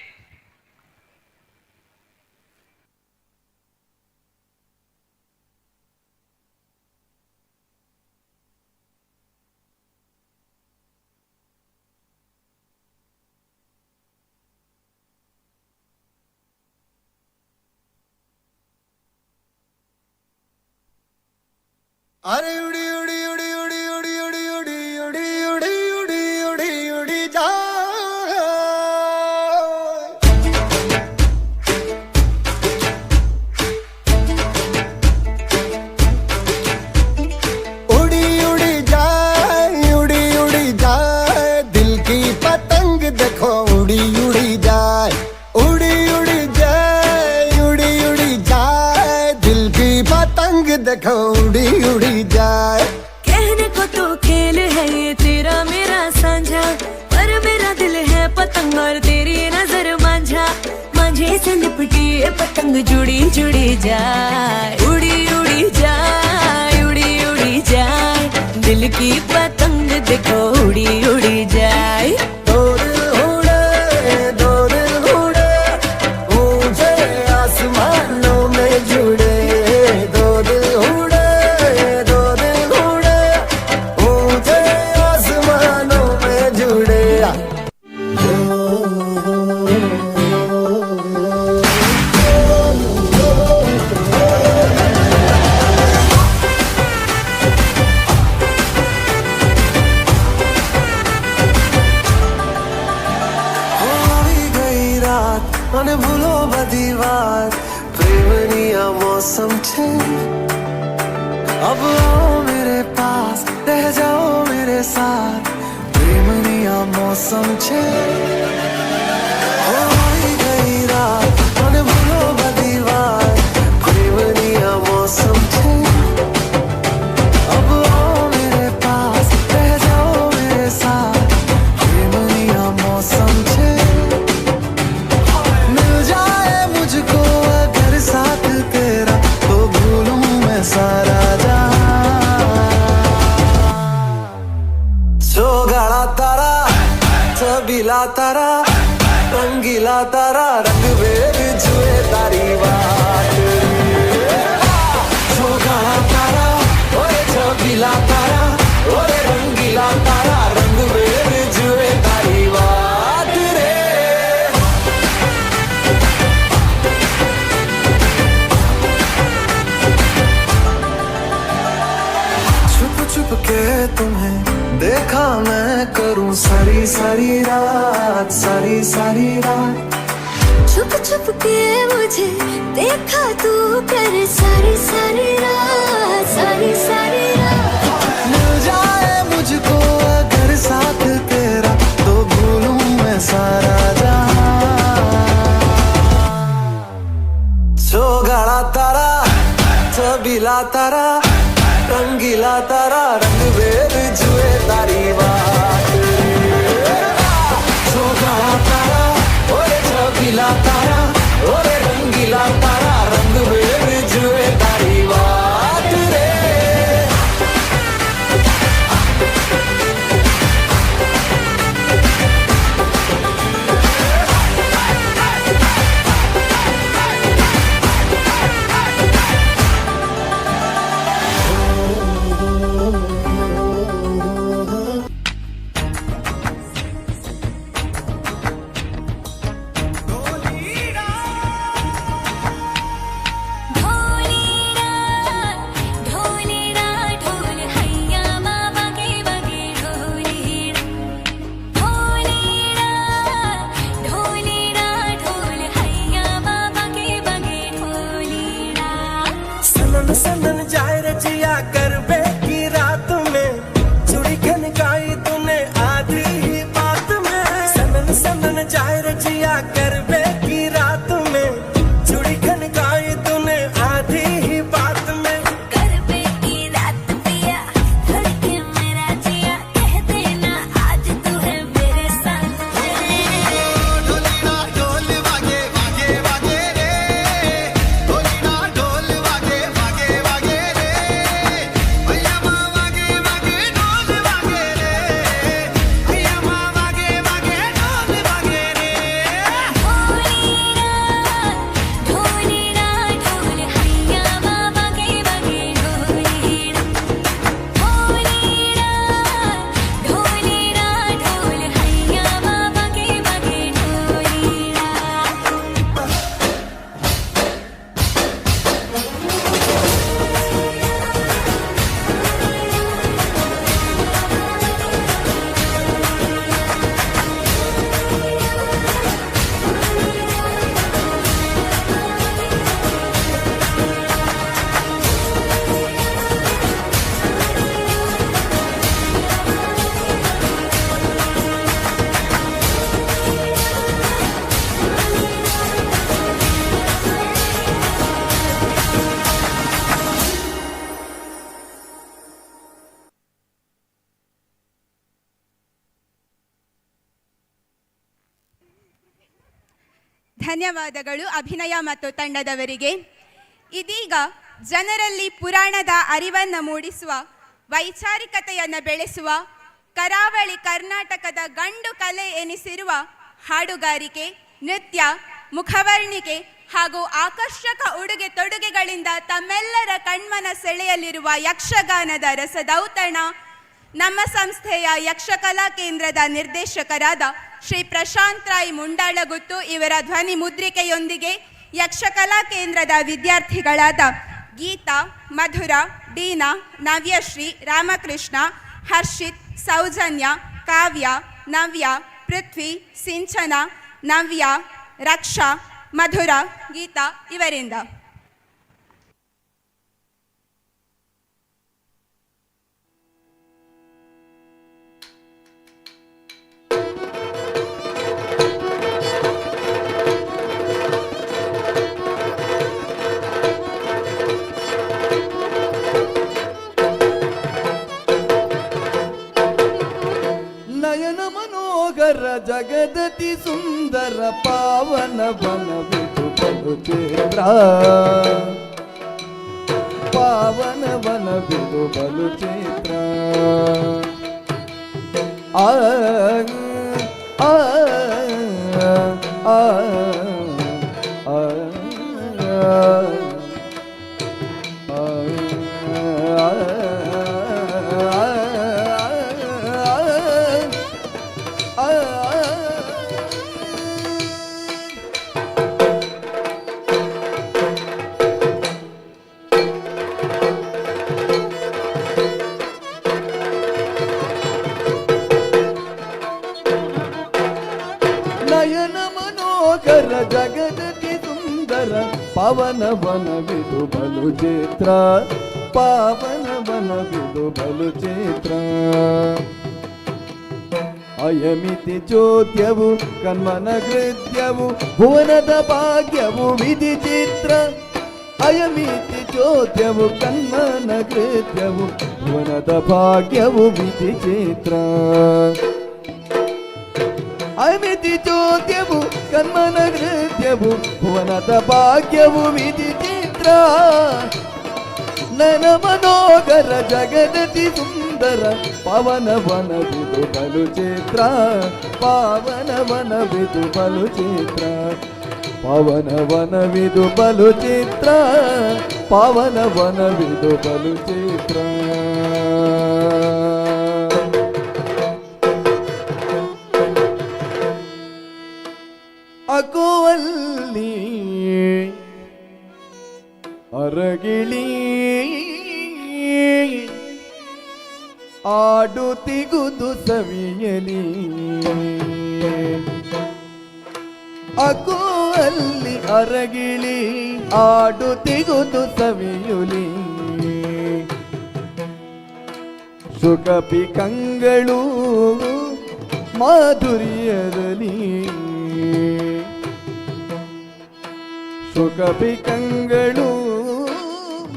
[SPEAKER 11] अरे उड़ी उड़ी उड़ी उड़ी उड़ी उड़ी उड़ी उड़ी उड़ी उड़ी उड़ी उड़ी जा उड़ी उड़ी जाए दिल की पतंग देखो उड़ी उड़ी जाए।
[SPEAKER 20] कहने को तो खेल है ये तेरा मेरा साझा, पर मेरा दिल है पतंग और तेरी नजर मांझा। मांझे से लिपटी ये पतंग जुड़ी जुड़ी जाए, उड़ी उड़ी जाए, उड़ी उड़ी जाए। दिल की पतंग देखो उड़ी उड़ी जाए।
[SPEAKER 11] दो दिल उड़े ऊंचे आसमानों में जुड़े। दो दिल उड़े ऊंचे आसमानों में जुड़े। મને ભૂલો બધી વાત પ્રેમની मौसम छे। अब आओ मेरे पास रह जाओ मेरे साथ प्रेमनी मौसम छे। होई गई रात મને ભૂલો બધી વાત પ્રેમની मौसम छे। अब आओ मेरे पास रह जाओ मेरे साथ प्रेमनी मौसम छे। मुझको अगर साथ तेरा तो भूलूं मैं सारा सोगाड़ा तारा छबीला तारा रंगीला तारा रंग वेद जुए तारी बात। सोगाड़ा तारा ओए छबीला तारा ओए रंगीला तारा रंग वेद जुए तारी बात रे। छुप के तुम्हें देखा मैं करूं सारी सारी रात, सारी सारी रात।
[SPEAKER 20] छुप छुप के मुझे देखा तू कर सारी सारी रात, सारी सारी रात।
[SPEAKER 11] मिल जाए मुझको अगर साथ तेरा तो भूलूं मैं सारा सोगाड़ा तारा छबीला तारा रंगीला तारा रंग वेद जुए तारी बात। सोगाड़ा तारा ओरे छबीला तारा ओरे रंगीला तारा रंग वेद जुए तारी बात रे।
[SPEAKER 12] ಧನ್ಯವಾದಗಳು ಅಭಿನಯ ಮತ್ತು ತಂಡದವರಿಗೆ. ಇದೀಗ ಜನರಲ್ಲಿ ಪುರಾಣದ ಅರಿವನ್ನು ಮೂಡಿಸುವ, ವೈಚಾರಿಕತೆಯನ್ನು ಬೆಳೆಸುವ, ಕರಾವಳಿ ಕರ್ನಾಟಕದ ಗಂಡು ಕಲೆ ಎನಿಸಿರುವ ಹಾಡುಗಾರಿಕೆ, ನೃತ್ಯ, ಮುಖವರ್ಣಿಕೆ ಹಾಗೂ ಆಕರ್ಷಕ ಉಡುಗೆ ತೊಡುಗೆಗಳಿಂದ ತಮ್ಮೆಲ್ಲರ ಕಣ್ಮನ ಸೆಳೆಯಲಿರುವ ಯಕ್ಷಗಾನದ ರಸದೌತಣ ನಮ್ಮ ಸಂಸ್ಥೆಯ ಯಕ್ಷಕಲಾ ಕೇಂದ್ರದ ನಿರ್ದೇಶಕರಾದ ಶ್ರೀ ಪ್ರಶಾಂತ್ ರಾಯ್ ಮುಂಡಾಳಗುತ್ತು ಇವರ ಧ್ವನಿ ಮುದ್ರಿಕೆಯೊಂದಿಗೆ ಯಕ್ಷಕಲಾ ಕೇಂದ್ರದ ವಿದ್ಯಾರ್ಥಿಗಳಾದ ಗೀತಾ, ಮಧುರ, ಡೀನಾ, ನವ್ಯಶ್ರೀ, ರಾಮಕೃಷ್ಣ, ಹರ್ಷಿತ್, ಸೌಜನ್ಯ, ಕಾವ್ಯ, ನವ್ಯ, ಪೃಥ್ವಿ, ಸಿಂಚನ, ನವ್ಯ, ರಕ್ಷಾ, ಮಧುರ, ಗೀತಾ ಇವರಿಂದ.
[SPEAKER 10] ನಯನ ಮನೋಗರ ಜಗದತಿ ಸುಂದರ ಪಾವನ ವನವಿದು ಬಲು ಚೇತ್ರ, ಪಾವನ ವನವಿದು ಬಲು ಚೇತ್ರ. ಆ ಆ ಆ ನಯನ ಮನೋಗರ ಜಗದತಿ ಸುಂದರ ಪಾವನ ವನವಿದು ಬಲು ಚೇತ್ರ, ಪಾವನ ವನವಿದು ಬಲು ಚೇತ್ರ. ಅಯಮಿತಿ ಚೋದ್ಯವು ಕನ್ಮನ ಕೃತ್ಯವು ಭುವನದ ಭಾಗ್ಯವು ವಿಧಿ ಚಿತ್ರ. ಅಯಮಿತಿ ಚೋದ್ಯವು ಕನ್ಮನ ಕೃತ್ಯವು ಭುವನದ ಭಾಗ್ಯವು ವಿಧಿ ಚಿತ್ರ. ಅಮಿತಿ ಚೋದ್ಯವು ಕನ್ಮನ ಕೃತ್ಯವು ಭುವನದ ಭಾಗ್ಯವು ವಿಧಿ ಚಿತ್ರ. ನನ ಮನೋಗರ ಜಗದತಿ ಸುಂದರ ಪವನ ವನವಿದು ಬಲು ಚಿತ್ರ, ಪಾವನ ವನವಿದು ಬಲು ಚಿತ್ರ. ಪವನ ವನವಿದು ಬಲು ಚಿತ್ರ, ಪಾವನ ವನವಿದು ಬಲು ಚಿತ್ರ. ಅಕೋವಲ್ಲಿ ಅರಗಿಳಿ ಆಡುತ್ತಿಗುದು ಸವಿಯಲಿ. ಅಕೋವಲ್ಲಿ ಅರಗಿಳಿ ಆಡುತ್ತಿಗುದು ಸವಿಯುಲಿ. ಸುಖಪಿ ಕಂಗಳು ಮಾಧುರ್ಯದಲ್ಲಿ, ಸುಖಪಿ ಕಂಗಳು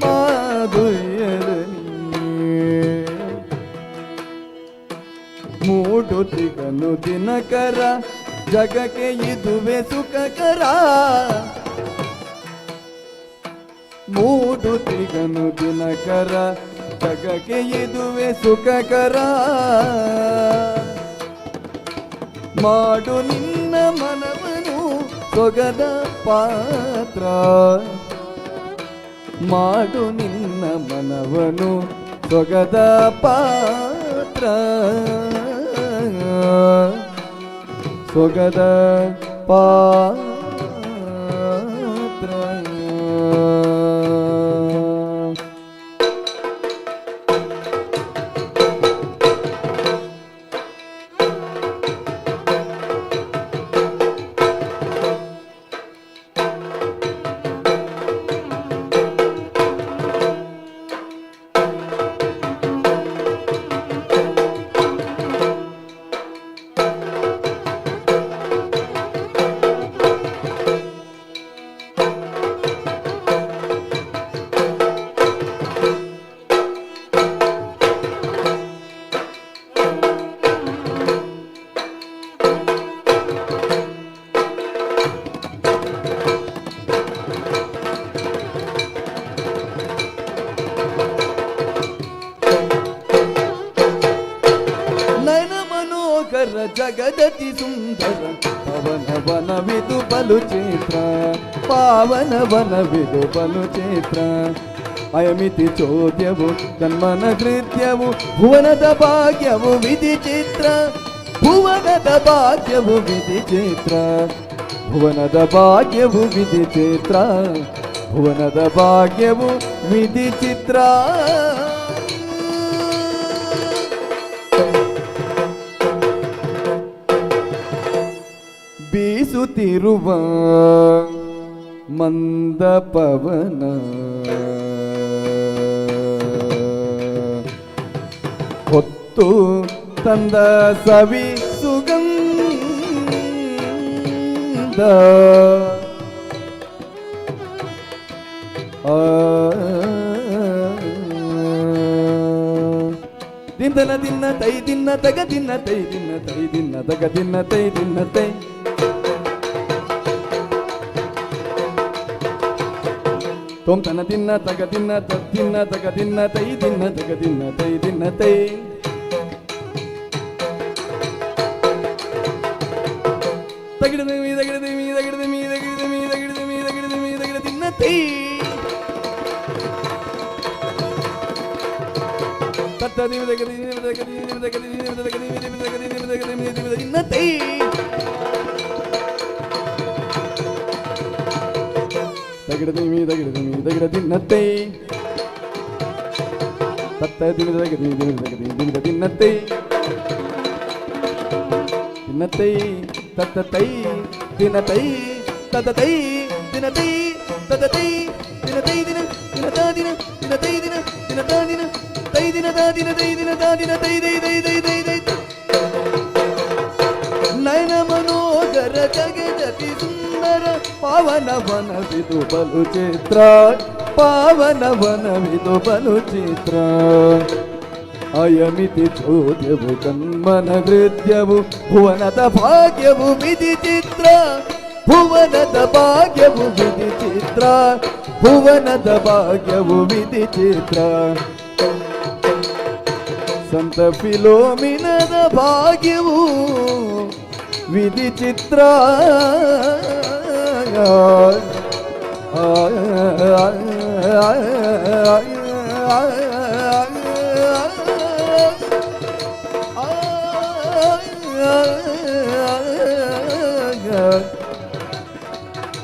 [SPEAKER 10] ಮಾಧುರ್ಯದಲ್ಲಿ. ಮೂಡುತ್ತಿಗನು ದಿನಕರ ಜಗಕ್ಕೆ ಇದುವೆ ಸುಖಕರ. ಮೂಡುತ್ತಿಗನು ದಿನಕರ ಜಗಕ್ಕೆ ಇದುವೆ ಸುಖಕರ. ಮಾಡು ನಿನ್ನ ಮನವನು ಸೊಗದ ಪಾತ್ರ, ಮಾಡು ನಿನ್ನ ಮನವನು ಸೊಗದ ಪಾತ್ರ. ಸೊಗದ ಪಾತ್ರ.
[SPEAKER 18] ಜಗದತಿ ಸುಂದರ ಪವನ ವನವಿದು ಬಲು ಚಿತ್ರ ಪಾವನ ವನವಿದು ಬಲು ಚಿತ್ರ ಅಯಮಿತಿ ಚೋದ್ಯವು ಕನ್ಮನ ಕೃತ್ಯವು ಭುವನದ ಭಾಗ್ಯವು ವಿಧಿ ಚಿತ್ರ ಭುವನದ ಭಾಗ್ಯವು ವಿಧಿ ಚಿತ್ರ ಭುವನದ ಭಾಗ್ಯವು ವಿಧಿ ಚಿತ್ರ ಭುವನದ ಭಾಗ್ಯವು ವಿಧಿ ಚಿತ್ರ ಬೀಸುತ್ತಿರುವ ಮಂದ ಪವನ ಹೊತ್ತು ತಂದ ಸವಿ ಸುಗಂಧ ದಿನ ದಿನ ತೈ ದಿನ ತಗ ದಿನ ತೈ ದಿನ ತೈ ದಿನ ತಗ ದಿನ ತೈ ದಿನ ತೈ ತೋಂ ತನ ದಿನ ತಗ ದಿನ ದಿನ ತಗ ದಿನ ತೈ ದಿನ ತಗ ದಿನ ತೈ ದಿನ ತೈ ತಗಿಡದಮಿ ತಗಿಡದಮಿ ತಗಿಡದಮಿ ತಗಿಡದಮಿ ತಗಿಡದಮಿ ತಗಿಡದಮಿ ತಗಿಡ ದಿನ ತೈ ತತ್ತದಿ ತಗದಿ ತಗದಿ ತಗದಿ ತಗದಿ ತಗದಿ ತಗದಿ ದಿನ ತೈ ತಗಿಡದಮಿ ತಗಿಡದಮಿ ತಗಿಡ ದಿನ ತೈ ತತ್ತದಿ ತಗದಿ ತಗದಿ ದಿನ ತೈ ದಿನ ತೈ ತತ್ತ ತೈ ದಿನ ತೈ ತತ್ತ ತೈ ದಿನ ತೈ ತತ್ತ ತೈ ದಿನ ತೈ ದಿನ ದಿನ ತಾ ದಿನ ದಿನ ತೈ ದಿನ ದಿನ ತಾ ದಿನ ತೈ ದಿನ ತಾ ದಿನ ತೈ ದಿನ ತಾ ದಿನ ತೈ ದೈ ದೈ ದೈ ದೈ ದೈ ನಯನ ಮನೋಗರ ಜಗದತಿ ಸುಂದರ ಪಾವನ ವನವಿದು ಬಲು ಚಿತ್ರ ಪಾವನ ವನವಿದು ಬಲು ಚಿತ್ರ ಅಯಮಿತಿ ಚೋದ್ಯವು ಕನ್ಮನ ನೃತ್ಯವು ಭುವನದ ಭಾಗ್ಯವು ವಿಧಿ ಚಿತ್ರ ಭುವನದ ಭಾಗ್ಯವು ವಿಧಿ ಚಿತ್ರ ಭುವನದ ಭಾಗ್ಯವು ವಿಧಿ ಚಿತ್ರ ಸಂತ ಫಿಲೋಮಿನದ ಭಾಗ್ಯವು ವಿಧಿ ಚಿತ್ರ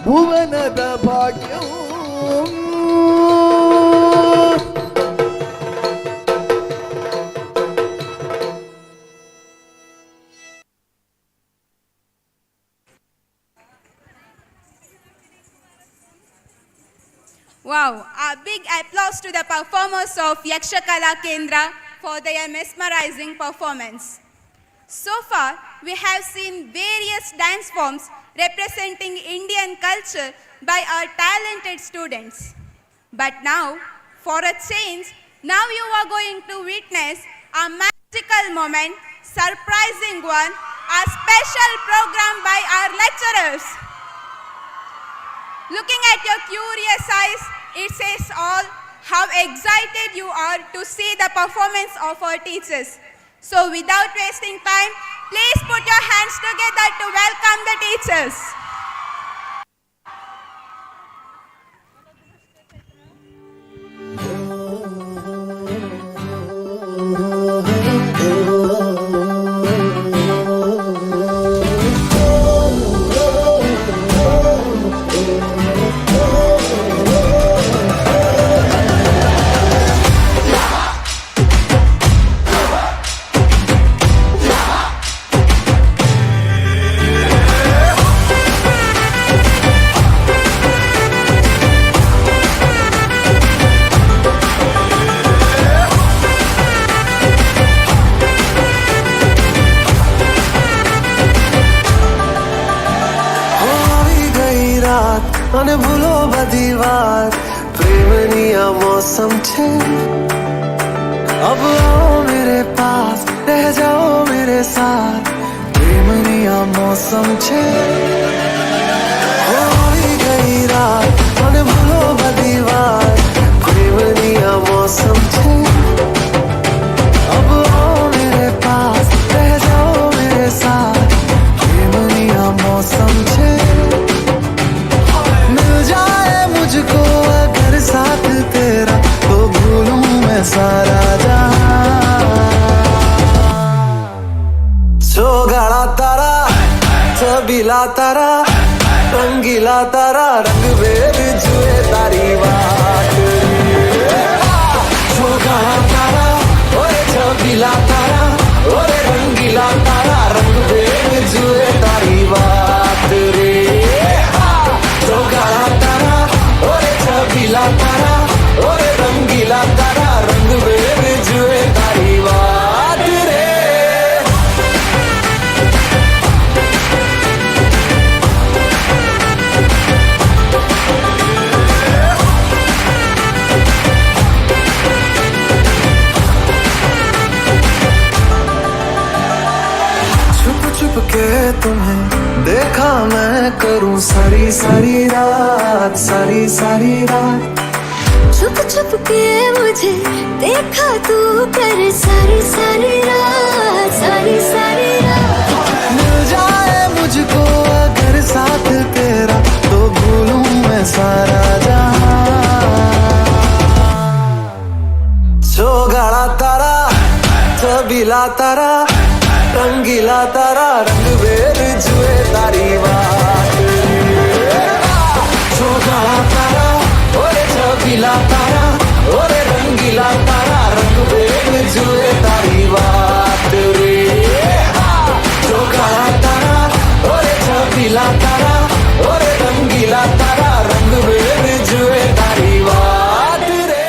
[SPEAKER 18] ಭುವನದ ಭಾಗ್ಯವು
[SPEAKER 12] Wow, a big applause to the performers of Yakshakala Kendra for their mesmerizing performance. So far, we have seen various dance forms representing Indian culture by our talented students. But now, for a change, now you are going to witness a magical moment, surprising one, a special program by our lecturers. Looking at your curious eyes, it says all how excited you are to see the performance of our teachers. So without wasting time, please put your hands together to welcome the teachers.
[SPEAKER 11] અને ભૂલો બધી વાત પ્રેમની આ મૌસમ છે अब आओ मेरे पास रह जाओ मेरे साथ प्रेमनी आ मौसम छे होई गई रात અને ભૂલો બધી વાત પ્રેમની આ મૌસમ છે अब आओ मेरे पास रह जाओ मेरे साथ छबीला तारा रंगीला तारा रंग बेर जुए तारी बात छोगाड़ा तारा ओए छबीला तारा ओए रंगीला तारा रंग बेर जुए तारी बात रे छोगाड़ा तारा ओए छबीला तारा ओए रंगीला तारा रंग बेर जुए तारी बात रे छुप के तुम्हें देखा मैं करूं सारी सारी रात सारी सारी रात
[SPEAKER 20] छुप छुप के मुझे देखा तू कर सारी सारी रात सारी सारी रात
[SPEAKER 11] मिल जाए मुझको अगर साथ तेरा तो भूलूं मैं सारा जहां छोगाड़ा तारा छबीला तारा रंगीला तारा रंग बेर जुए तारी बात छोगाड़ा तारा ओरे छबीला तारा ओरे रंगीला तारा रंग बेर जुए तारी बात रे छोगाड़ा तारा ओरे छबीला तारा ओरे रंगीला तारा रंग बेर जुए तारी बात रे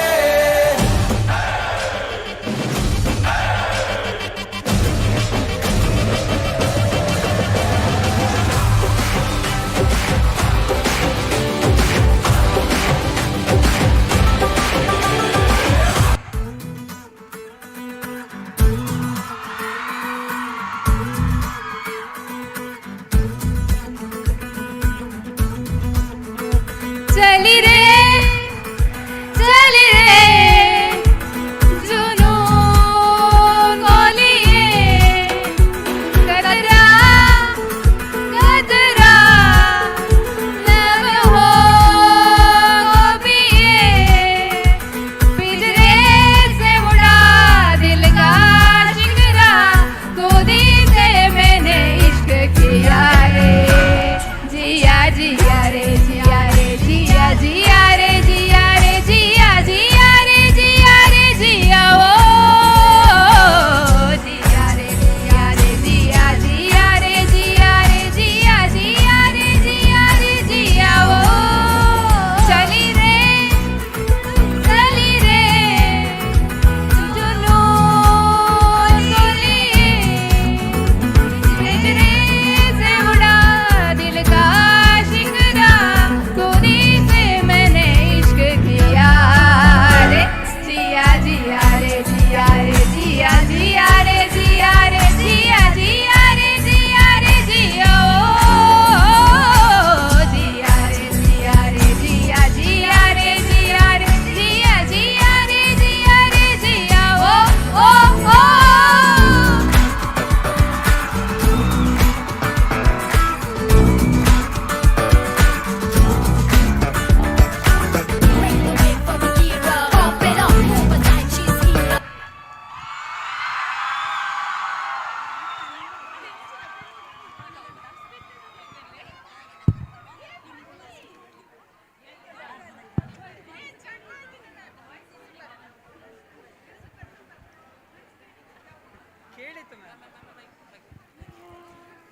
[SPEAKER 23] चली रे जुनून गोलिये कदरा कदरा लब हो पिए पिंजरे से उड़ा दिल का शिकरा गोदी से मैंने इश्क किया रे जिया जिया रे जिया रे जिया जिया रे जिया रे जिया जिया रे जिया रे जिया ओ जिया रे जिया रे जिया जिया रे जिया रे जिया जिया रे जिया रे जिया ओ चली रे जुनून गोलिये पिंजरे से उड़ा दिल का शिकरा गोदी से मैंने इश्क किया रे जिया जिया रे जिया रे जिया जिया रे जिया रे जिया जिया रे जिया रे जिया ओ जिया रे जिया रे जिया जिया रे जिया रे जिया जिया रे जिया रे जिया ओ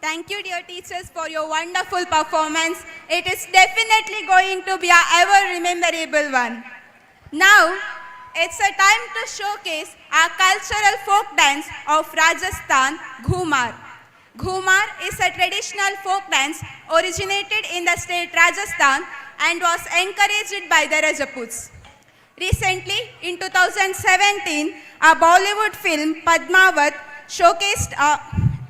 [SPEAKER 12] Thank you, dear teachers, for your wonderful performance. It is definitely going to be a ever-rememberable one. Now, it's a time to showcase our cultural folk dance of Rajasthan, Ghumar. Ghumar is a traditional folk dance originated in the state Rajasthan and was encouraged by the Rajputs. Recently, in 2017, a Bollywood film, Padmavat, showcased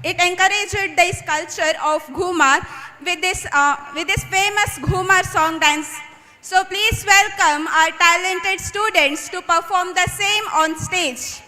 [SPEAKER 12] it encouraged this culture of Ghumar with this famous Ghumar song dance. So please welcome our talented students to perform the same on stage.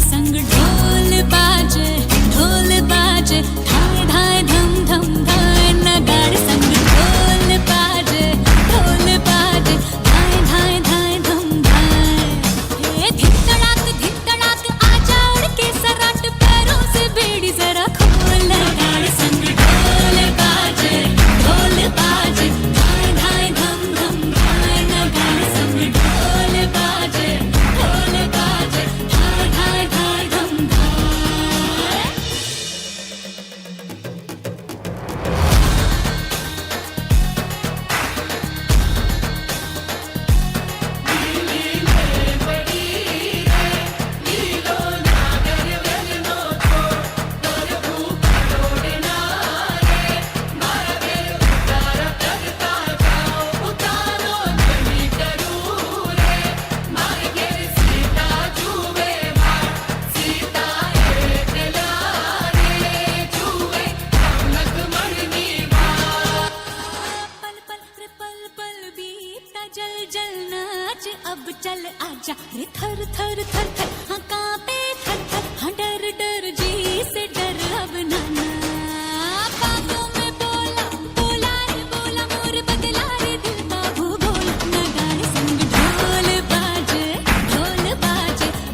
[SPEAKER 20] संग ढोल बाजे धाय धाय धम धम धाय नगाड़ संग ढोल बाजे धाय धाय धाय धम धाय धिक तड़ाक आजा उड़ के सराट पैरों से बेड़ी जरा खोल नगाड़ संग ढोल बाजे धाय धाय धम धम धाय नगाड़ संग ढोल बाजे धाय धाय धाय धम धाय। जल जल नाच अब चल आजा रे थर थर थर थर हाँ कांपे थर थर हाँ डर डर जी से डर अब नाना बातों में बोला रे बोला मोर बदला रे दिल बाबू बोला नगाड़े संग ढोल बाजे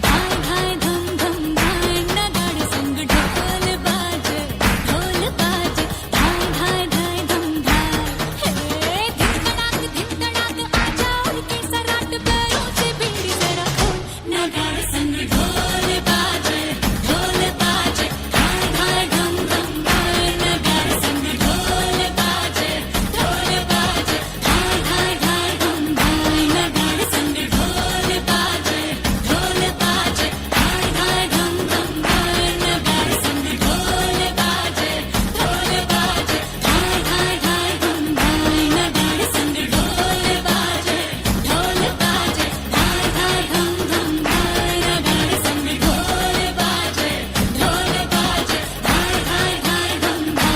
[SPEAKER 20] धाय धाय धम धम धाय नगाड़े संग ढोल बाजे धाय धाय धाय धम धाय हे धिक तड़ाक आजा उड़ के सराट पैरों से बेड़ी जरा खोल नगाड़े संग ढोल बाजे धाय धाय धम धम धाय नगाड़े संग ढोल बाजे धाय धाय धाय धम धाय नगाड़े संग ढोल बाजे धाय धाय धम धम धाय नगाड़े संग ढोल बाजे धाय धाय धाय धम धाय नगाड़े संग ढोल बाजे धाय धाय धम धम धाय नगाड़े संग ढोल बाजे धाय धाय धाय धम धाय।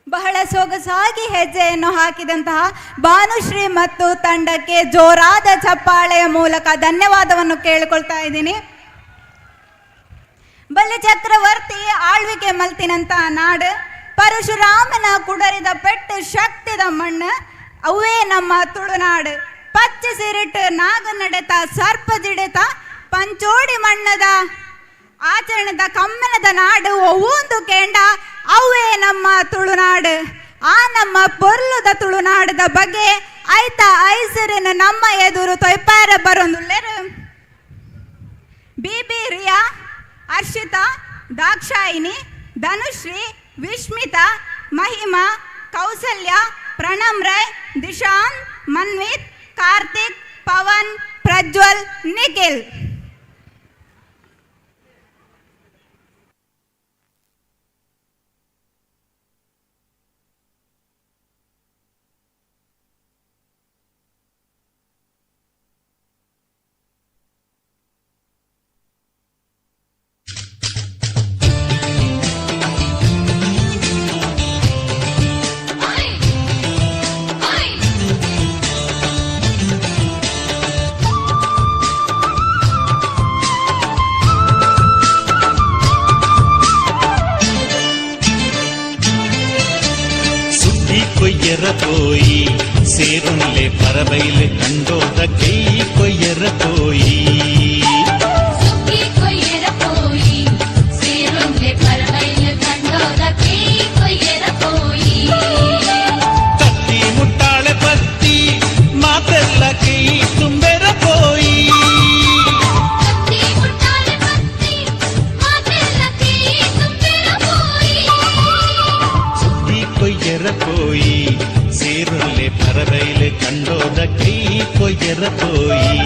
[SPEAKER 12] ಬಹಳ ಸೊಗಸಾಗಿ ಹೆಜ್ಜೆಯನ್ನು ಹಾಕಿದಂತಹ ಭಾನುಶ್ರೀ ಮತ್ತು ತಂಡಕ್ಕೆ ಜೋರಾದ ಚಪ್ಪಾಳೆಯ ಮೂಲಕ ಧನ್ಯವಾದವನ್ನು ಕೇಳಿಕೊಳ್ತಾ ಇದ್ದೀನಿ. ಬಲ್ಲೆ ಚಕ್ರವರ್ತಿ ಆಳ್ವಿಕೆ ಮಲ್ತಿನಂತ ನಾಡು, ಪರಶುರಾಮನ ಕುಡರಿದ ಪೆಟ್ಟು ಶಕ್ತಿದ ಮಣ್ಣು, ಅವೇ ನಮ್ಮ ತುಳುನಾಡು. ಪಚ್ಚ ಸಿರಿಟ್ಟು ನಾಗ ನಡೆತ ಸರ್ಪ ಜಿಡಿತ ಪಂಚೋಡಿ ಮಣ್ಣದ ಆಚರಣದ ಕಮ್ಮನದ ನಾಡು ಒವ್ವೊಂದು ಕೇಂಡ ಅವೇ ನಮ್ಮ ತುಳುನಾಡು. ಆ ನಮ್ಮ ಪೊರ್ಲುದ ತುಳುನಾಡದ ಬಗ್ಗೆ ಐತ ಐಸರಿನ ನಮ್ಮ ಎದುರು ತೊಯ್ಪಾರ ಬರೊಂದುಲ್ಲೆರು ಬಿಬಿ ರಿಯಾ, ಹರ್ಷಿತಾ, ದಾಕ್ಷಾಯಿನಿ, ಧನುಶ್ರೀ, ವಿಶ್ಮಿತಾ, ಮಹಿಮಾ, ಕೌಸಲ್ಯ, ಪ್ರಣಮ್ ರೈ, ದಿಶಾನ್, ಮನ್ವಿತ್, ಕಾರ್ತಿಕ್, ಪವನ್, ಪ್ರಜ್ವಲ್, ನಿಖಿಲ್.
[SPEAKER 10] కొయ్యర పోయి సేరున్లే పరబైలు కండోద కై కొయ్యర పోయి కత్తి ముట్టాಳೆ పత్తి మా తెల్లకై తుంబెర పోయి కొయ్యర పోయి సేరున్లే పరబైలు కండోద కై కొయ్యర పోయి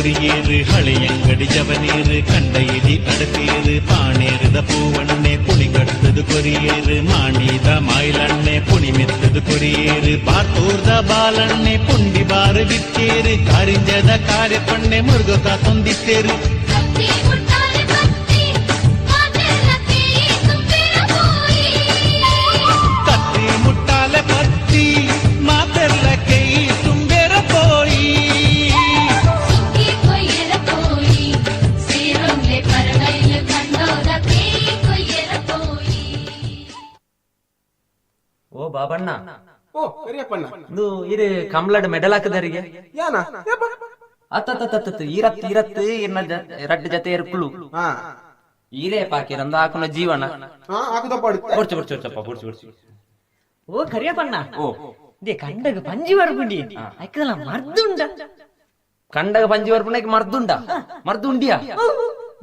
[SPEAKER 10] കൊറിയേറ് ഹളിയങ്കടി ജവനേറ് കണ്ടയിലി അടുപ്പേറ് പാണേറുത പൂവണ്ണെ പുളികടുത്തത് കൊറിയേറ് മാണീത മയിലണ്ണെ പുണിമെത്തത് കൊറിയേറ് ബാത്തൂർದ ಬಾಲಣ್ಣೆ ಪುಂಡಿ ಬಾರು ಬಿತ್ತೇರು ಕಾರಿಂಜದ ಕಾರ್ಯಪಣ್ಣೆ ಮುರುಗಕ ತೊಂದಿತ್ತೇರು ಕತ್ತಿ ಮುಟ್ಟಾಲೆ ಪತ್ತಿ ಮಾತೆಲ್ಲ ಕೈ ತುಂಬೆರ ಪೋಯಿ
[SPEAKER 13] ಓ ಬಾಬಣ್ಣ
[SPEAKER 18] ಓ ಕರಿಯಪ್ಪಣ್ಣ
[SPEAKER 13] ಇದು ಇರು ಕಮಲಡ್ ಮೆಡಲ್ ಹಾಕದರಿಗೆ
[SPEAKER 18] ಯಾನ
[SPEAKER 13] ಅತ್ತ ಇರತ್ತು ಇನ್ನ ರಡ್ಡು ಜೊತೆ ಇರ್ಕುಳು ಈರೇ ಪಾಕಿ ರಂದ ಹಾಕುನ ಜೀವನ ಬುಡ್ಚು ಓ ಕರಿಯಪ್ಪಣ್ಣ ಓ ದೇ ಕಂಡಗ ಪಂಜಿ ವರ್ಪುಂಡಿ ಅಕ್ಕದಲ್ಲ ಮರ್ದುಂಡ ಕಂಡಗ ಪಂಜಿ ವರ್ಪುಂಡಕ್ಕೆ ಮರ್ದುಂಡಿಯಾ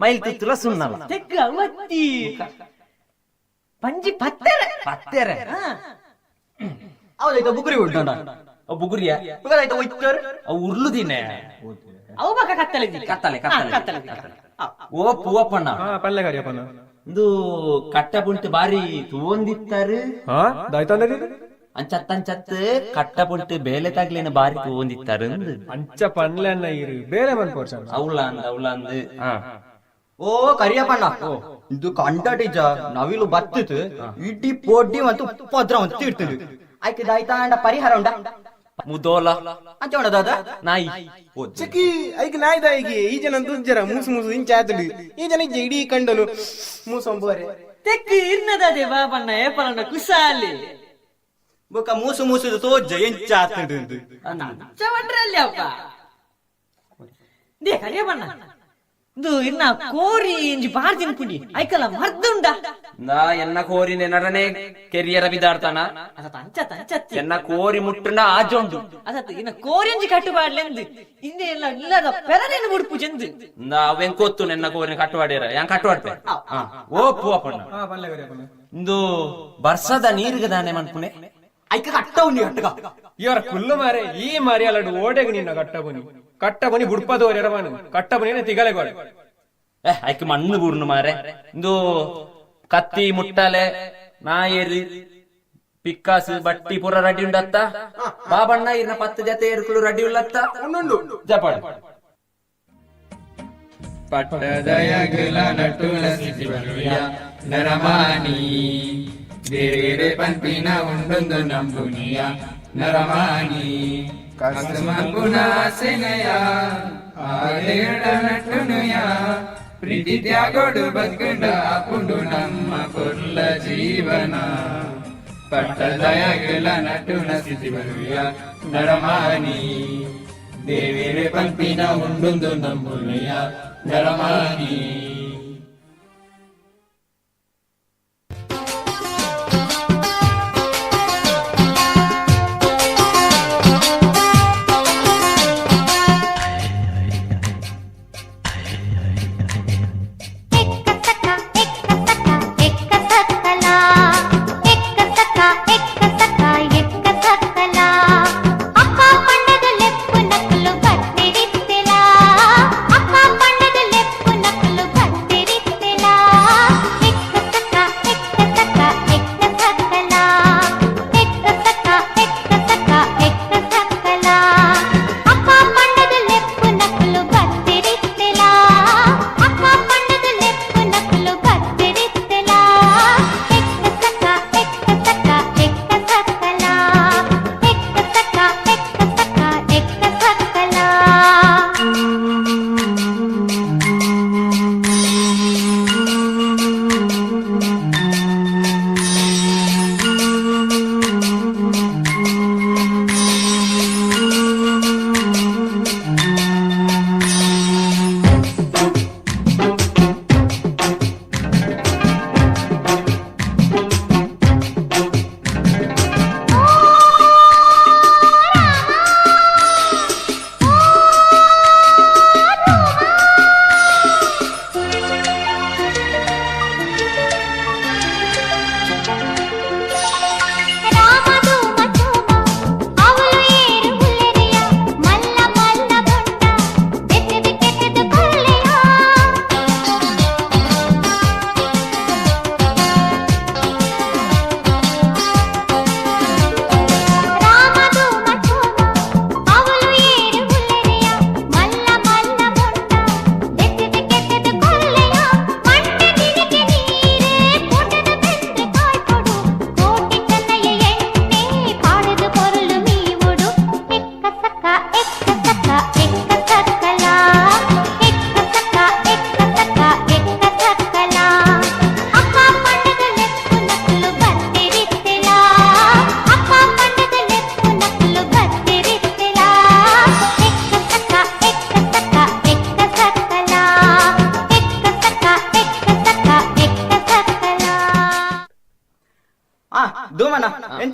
[SPEAKER 13] ಮೈಲ್ ತಿತ್ತುಲ ಸುಣ್ಣಲ್ಲ ತೆಕ್ಕ ಅವತ್ತಿ ಪಂಜಿ ಪತ್ತೆರೆ ಅವಲೈತ ಬುಗುರಿ ಉಂಟೋಣ ಅವು ಬುಗುರಿಯ ಬುಗಲೈತ ಒಯ್ತಾರ ಅವು ಉರ್ಲುದಿನೆ ಅವು ಬಕ ಕತ್ತಲೆ ಓ ಪೂವಪ್ಪಣ್ಣ
[SPEAKER 18] ಪಲ್ಲೆ ಕರಿಯಪ್ಪಣ್ಣ
[SPEAKER 13] ಇದು ಕಟ್ಟ ಪುಂಟು ಬಾರಿ ತೂಂದಿತ್ತಾರು ಅಂಚತ್ ಕಟ್ಟ ಪುಂಟು ಬೇಲೆ ತಗ್ಲೇನ ಬಾರಿ ತೂಂದಿತ್ತಾರು
[SPEAKER 18] ಅಂಚ ಪನ್ಲೆನ್ನ ಇರು ಬೇರೆ ಮನ್ ಪೋರ್ಸ
[SPEAKER 13] ಅವಳಂದು ಓ ಕರಿಯಪ್ಪಣ್ಣ ಇದು ಕಂಡ ಟೀಚ ನವಿಲು ಬತ್ತಿತ್ತು ಇಡ್ಡಿ ಪೊಡ್ಡಿ ಮತ್ತು ಉಪದ್ರ ಅಂತ ಇರ್ತದೆ ಆಯ್ಕೆ ದಾಯ್ತಾಂಡ ಪರಿಹಾರ ಉಂಡ ಮುದೋಲ ಅಂಚೋಣ ದಾದ ನಾಯಿ
[SPEAKER 18] ಚಕಿ ಐಕ್ ನಾಯಿ ದಾಯಿಗೆ ಈ ಜನ ದುಜ್ಜರ ಮೂಸು ಇಂಚ ಆತಡಿ ಈ ಜನ ಇಡೀ ಕಂಡಲು ಮೂಸಂಬೋರೆ
[SPEAKER 13] ತೆಕ್ಕು ಇರ್ನದೇ ಬಾಬಣ್ಣ ಏಪಲಣ್ಣ ಕುಸಾಲಿ ಬೊಕ್ಕ ಮೂಸು ತೋಜ್ಜ ಎಂಚ ಆತಡು ಚವಟ್ರಲ್ಲಿ ಅಪ್ಪ ದೇ ಕರಿಯಪ್ಪಣ್ಣ ಇದು ಇನ್ನ ಕೋರಿ ಇಂಜಿ ಬಾರ್ದಿನ ಪುಡಿ ಐಕಲ್ಲ ಮರ್ದುಂಡ ನಾ ಎನ್ನ ಕೋರಿನೆ ನಡನೆ ಕೆರಿಯರ ಬಿದಾಡ್ತಾನ ಎನ್ನ ಕೋರಿ ಮುಟ್ಟುನ ಆಜೊಂಡು ಅದತ್ತು ಇನ್ನ ಕೋರಿ ಇಂಜಿ ಕಟ್ಟುಬಾಡ್ಲೆಂದು ಇನ್ನೆ ಎಲ್ಲ ಇಲ್ಲದ ಪೆರನೇನು ಮುಡುಪು ಜಂದು ನಾ ಅವೆನ್ ಕೊತ್ತು ನನ್ನ ಕೋರಿನ ಕಟ್ಟುವಾಡ್ಯಾರ ಯಾನ್ ಕಟ್ಟುವಾಡ್ಪೆ ಓ ಪೂವಪ್ಪಣ್ಣ ಇಂದು ಬರ್ಸದ ನೀರಿಗೆ ದಾನೆ ಮನ್ಪುನೆ ಐಕ ಕಟ್ಟವನಿ ಕಟ್ಟಗ
[SPEAKER 18] ಇವರ ಕುಲ್ಲು ಮಾರೆ ಈ ಮಾರಿ ಅಲ್ಲಡು ಓಡೆಗೆ ನಿನ್ನ ಕಟ್ಟಬನಿ ಬುಡ್ಪದೋರ್ ಎರವನು ಕಟ್ಟಬನಿ ತಿಗಲೆಗೋಡೆ
[SPEAKER 13] ಐಕ ಮಣ್ಣು ಬೂರ್ನು ಮಾರೆ ಇಂದು ಕತ್ತಿ ಮುಟ್ಟಲೆ ನಾಯೇರಿ ಪಿಕ್ಕಾಸು ಬಟ್ಟಿ ಪುರ ರಡ್ಡಿ ಉಂಡತ್ತ ಬಾಬಣ್ಣ ಇನ್ನ 10 ಜೊತೆ ಏರ್ಕುಳು ರಡ್ಡಿ ಉಳ್ಳತ್ತ ಜಪಾಡು
[SPEAKER 14] ಪಟ್ಟದಯಗಲ ನಟುಲ ಸ್ಥಿತಿ ಬರುಯ ನರಮಾನಿ ಬೇರೆ ಪಂಪಿನ ಉಂಡೊಂದು ನಂಬುನಿಯ ನರಮಾನಿ ಕಸಮಗುಣ ಸೆನೆಯ ಆಲೇಡ ನಟುನುಯ ಪ್ರೀತಿ ತ್ಯಾಗೋಡು ಬದುಕುಂಡ ಅಪುಂಡು ನಮ್ಮ ಕೊಲ್ಲ ಜೀವನ ಪಟ್ಟದಯಗಲ ನಟುಲ ಸ್ಥಿತಿ ಬರುಯ ನರಮಾನಿ ದೇವೇರೆ ಪಂಪಿನ ಉಂಡೊಂದು ನಂಬುನಿಯ ನರಮಾನಿ
[SPEAKER 23] అక్క పండగ లెప్పు నక్కులు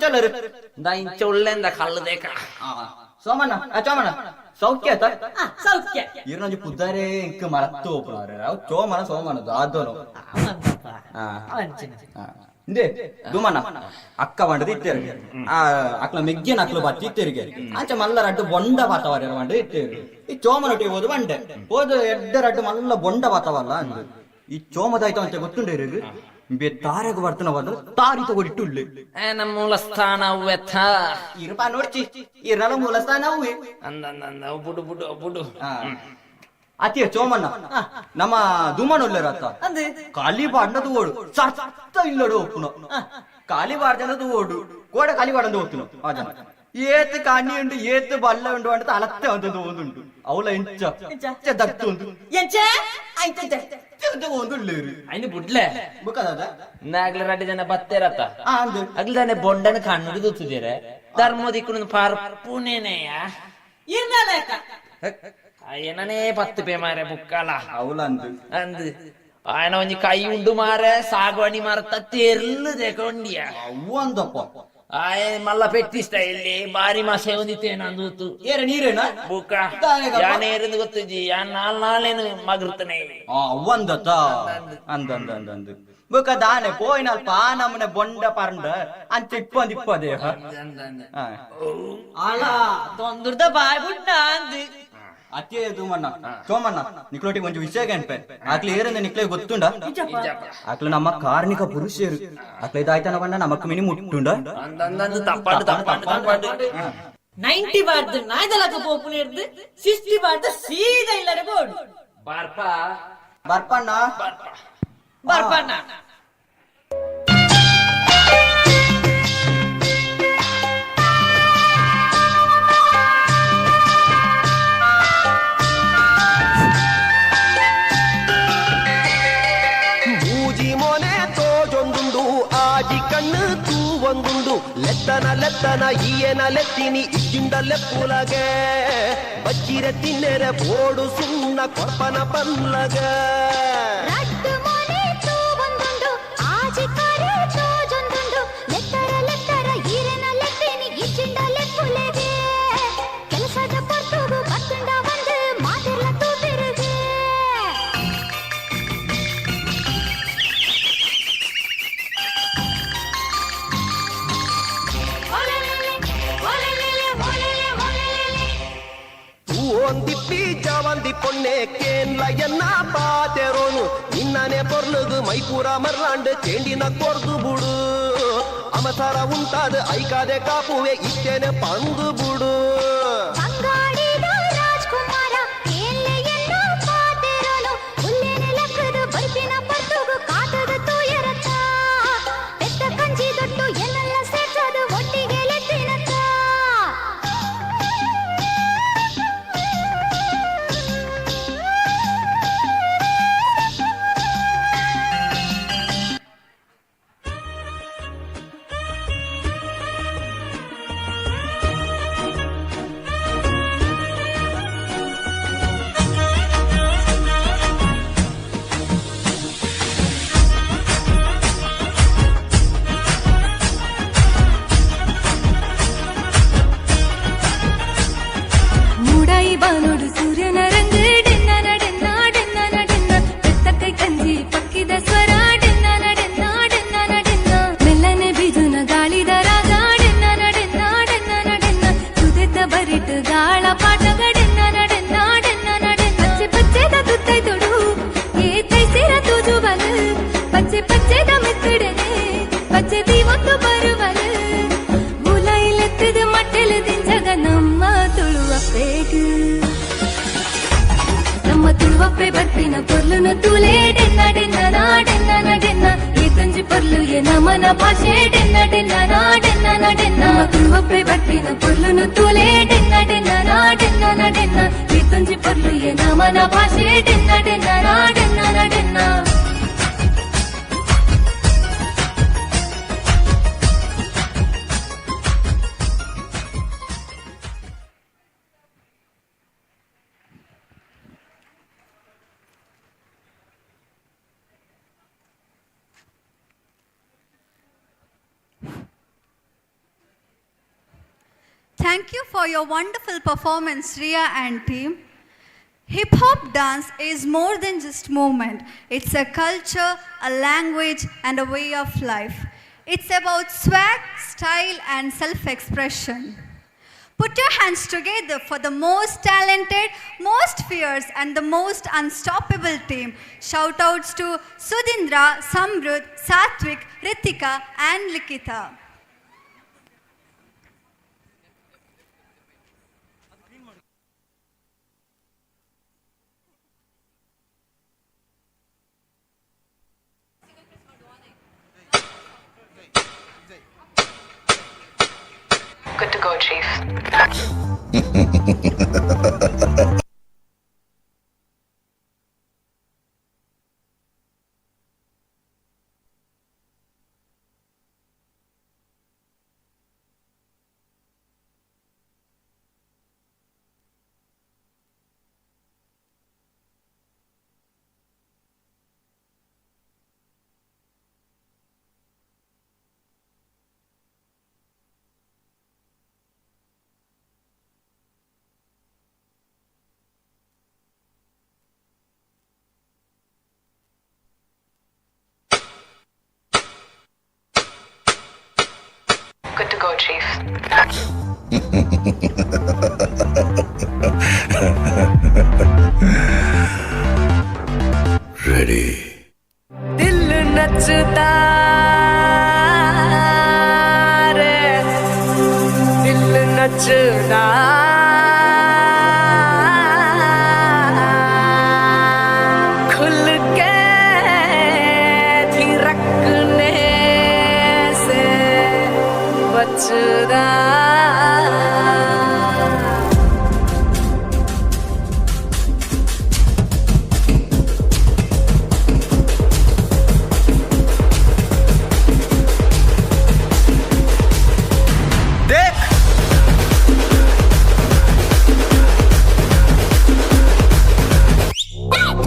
[SPEAKER 13] ಚಲರು ಇಂಚ ಒಳ್ಳೆಂದ ಕಳ್ಳದೇಕ ಸೋಮಣ್ಣ ಚೋಮಣ್ಣ ಸೌಖ್ಯ ಸೌಖ್ಯ ಇವ್ರೊಂದು ಪುದ್ದಾರೆ ಇಂಕ ಮರತ್ತು ಹೋಗ್ತಾರೆ ಅವು ಚೋಮನ ಸೋಮನದು ಆದೋನು ಇಂದೇ ದುಮನ ಅಕ್ಕ ಬಂಡದ ಇತ್ತೇರಿಗೆ ಅಕ್ಲ ಮೆಗ್ಗಿನ ಅಕ್ಲು ಬತ್ತಿ ಇತ್ತೇರಿಗೆ ಆಚೆ ಮಲ್ಲ ರಡ್ಡು ಬೊಂಡ ಬಾತವಾರ ಬಂಡ ಇತ್ತೇರಿ ಈ ಚೋಮನೊಟ್ಟಿಗೆ ಹೋದು ಬಂಡೆ ಹೋದು ಎಡ್ಡ ರಡ್ಡು ಮಲ್ಲ ಬೊಂಡ ಬಾತವಲ್ಲ ಅಂದು ಈ ಚೋಮದಾಯ್ತು ಅಂತ ಗೊತ್ತುಂಡೇರಿಗೆ ತಾರೆಗೆ ಬರ್ತನ ಬಂದ್ರೆ ತಾರಿ ತಗೊಂಡಿಟ್ಟುಳ್ಳಿ
[SPEAKER 15] ನಮ್ಮ ಮೂಲಸ್ಥಾನ
[SPEAKER 13] ಇರಪ್ಪ ನೋಡ್ಚಿ ಇರಲ್ಲ ಮೂಲಸ್ಥಾನ ಅವೇ
[SPEAKER 15] ಅಂದ ಬುಡು ಬುಡು ಬುಡು
[SPEAKER 13] ಅತಿಯ ಚೋಮಣ್ಣ ನಮ್ಮ ದುಮ್ಮನೊಲ್ಲೆರತ್ತ ಖಾಲಿ ಬಾಡ್ನದು ಓಡು ಸತ್ತ ಇಲ್ಲಡು ಒಪ್ಪುನು ಖಾಲಿ ಬಾಡ್ದನದು ಓಡು ಕೋಡ ಖಾಲಿ ಬಾಡಂದು ಓದ್ತುನು ಅದ ಏತ್ ಕಾಣಿ ಉಂಟು ಏತ್ ಬಲ್ಲ ಉಂಟು ಅಂತ ಅಲತ್ತೆ ಅಂತದ್ದು ಒಂದುಂಟು ಅವಳ ಇಂಚ ದತ್ತು ಉಂಟು
[SPEAKER 15] ಅಯ್ನು ಬುಡ್ಲೆ ಆಗ್ಲ ರಡ್ಡು ಜನ ಬತ್ತೇರತ್ತ ಅಗ್ಲನೆ ಬೊಂಡನ ಕಣ್ಣು ದೂತಿದ್ದೀರ ಧರ್ಮದಿಕ್ಕುನು ಪಾರ್ಪುನೇನೆಯ ಏನನೇ 10 ಪೇ ಮಾರೆ ಬುಕ್ಕಲ
[SPEAKER 13] ಅವಳ
[SPEAKER 15] ಅಂದು ఆయన ಒಂಜಿ ಕೈ ಉಂಡು ಮಾರೆ ಸಾಗುವಣಿ ಮರತ ತೆರ್ಲು ತೆಕೊಂಡಿಯ
[SPEAKER 13] ಅವು ಅಂದಪ್ಪ
[SPEAKER 15] ಆಯ ಮಲ್ಲ ಪೆಟ್ಟಿ ಸ್ಟೈಲ್ ಬಾರಿ ಮಾಸೆ ಒಂದಿತ್ತೇನಂದೂತು
[SPEAKER 13] ಏರ ನೀರೇನ
[SPEAKER 15] ಬುಕ್ಕ ಯಾನೇರಿಂದ ಗೊತ್ತುಜಿ ಯಾನ್ ನಾಳೇನು ಮಗರ್ತನೆ
[SPEAKER 13] ಅವು ಅಂದತ್ತ ಅಂದಂದಂದಂದು ಬುಕ್ಕ ದಾನೆ ಪೋಯಿನಲ್ ಪಾನಮ್ಮನೆ ಬೊಂಡ ಪರಂಡ ಅಂಚ ಇಪ್ಪದೇ
[SPEAKER 15] ಅಲ ತೊಂದುರ್ದ ಬಾಯ್ ಬುಡ್ಡ ಅಂದು
[SPEAKER 13] ಅತ್ತೆ ದುಮಣ್ಣ ಚೋಮಣ್ಣ ನಿಕ್ಲೋಟಿ ಒಂಚು ವಿಷಯ ಗಂಟೆ ಆಕ್ಲಿ ಏರಂದ ನಿಕ್ಲೆ ಗೊತ್ತುಂಡ ಆಕ್ಲ ನಮ್ಮ ಕಾರ್ಮಿಕ ಪುರುಷರು ಆಕ್ಲ ಇದಾಯ್ತನ ಬಂಡ ನಮಕ್ ಮಿನಿ ಮುಟ್ಟುಂಡ
[SPEAKER 15] 90 ಬಾರ್ದು ನಾಯ್ದಲಕ ಪೋಪುನೇರ್ದು 60 ಬಾರ್ದು ಸೀದಾ ಇಲ್ಲರೆ ಬೋಡು
[SPEAKER 13] ಬರ್ಪಣ್ಣ
[SPEAKER 11] ಒಂದುಂಡು ಲೆತ್ತನ ಈಯನ ಲೆತ್ತಿನಿ ಇಜ್ಜಿಂಡ ಲೆಪ್ಪುಲಗೆ ಬಚ್ಚಿರ ತಿನ್ನೆರೆ ಬೋಡು ಸುಣ್ಣ ಕೊಪ್ಪನ ಪಲ್ಲಗ ಒಂದಿಪ್ಪಿ ಜವಂದಿ ಪೊಣ್ಣೆ ಕೇನ್ಲ ಎನ್ನ ಪಾತೆರೋನು ನಿನ್ನನೆ ಪೊರ್ಲುದು ಮೈಪೂರ ಮರ್ಲಾಂಡ್ ಚೇಂಡಿನ ಕೊರ್ದು ಬುಡು ಅಮಸರ ಉಂಟಾದ ಐಕಾದೆ ಕಾಪುವೆ ಇತ್ತೇನೆ ಪಂದು ಬುಡು
[SPEAKER 20] ನಮನ ಭಾಷೆ ಡೆನ್ನ ಡೆನ್ನ ನಾಡೆನ್ನ ನಡೆನ್ನ ಮಕ್ಕಳು ಬಟ್ಟಿನ ಪೊರ್ಲುನು ತೂಲೆ ಡೆನ್ನ ಡೆನ್ನ ನಾಡೆನ್ನ ನಡೆನ್ನ ಕೀರ್ತಂಜಿ ಪೊರ್ಲು ಎ ನಮನ ಭಾಷೆ ಡೆನ್ನ ಡೆನ್ನ ನಾಡೆನ್ನ ನಡೆನ್ನ
[SPEAKER 2] Thank you for your wonderful performance, Riya and team. Hip hop dance is more than just movement. It's a culture, a language, and a way of life. It's about swag, style, and self-expression. Put your hands together for the most talented, most fierce, and the most unstoppable team. Shout outs to Sudhindra, Samrudh, Satvik, Ritika, and Likita.
[SPEAKER 16] Good to go, Chief. Good to go, Chief.
[SPEAKER 11] Ready.
[SPEAKER 20] दिल नचता रे, दिल नचता खुल के थिरकने से बचदा।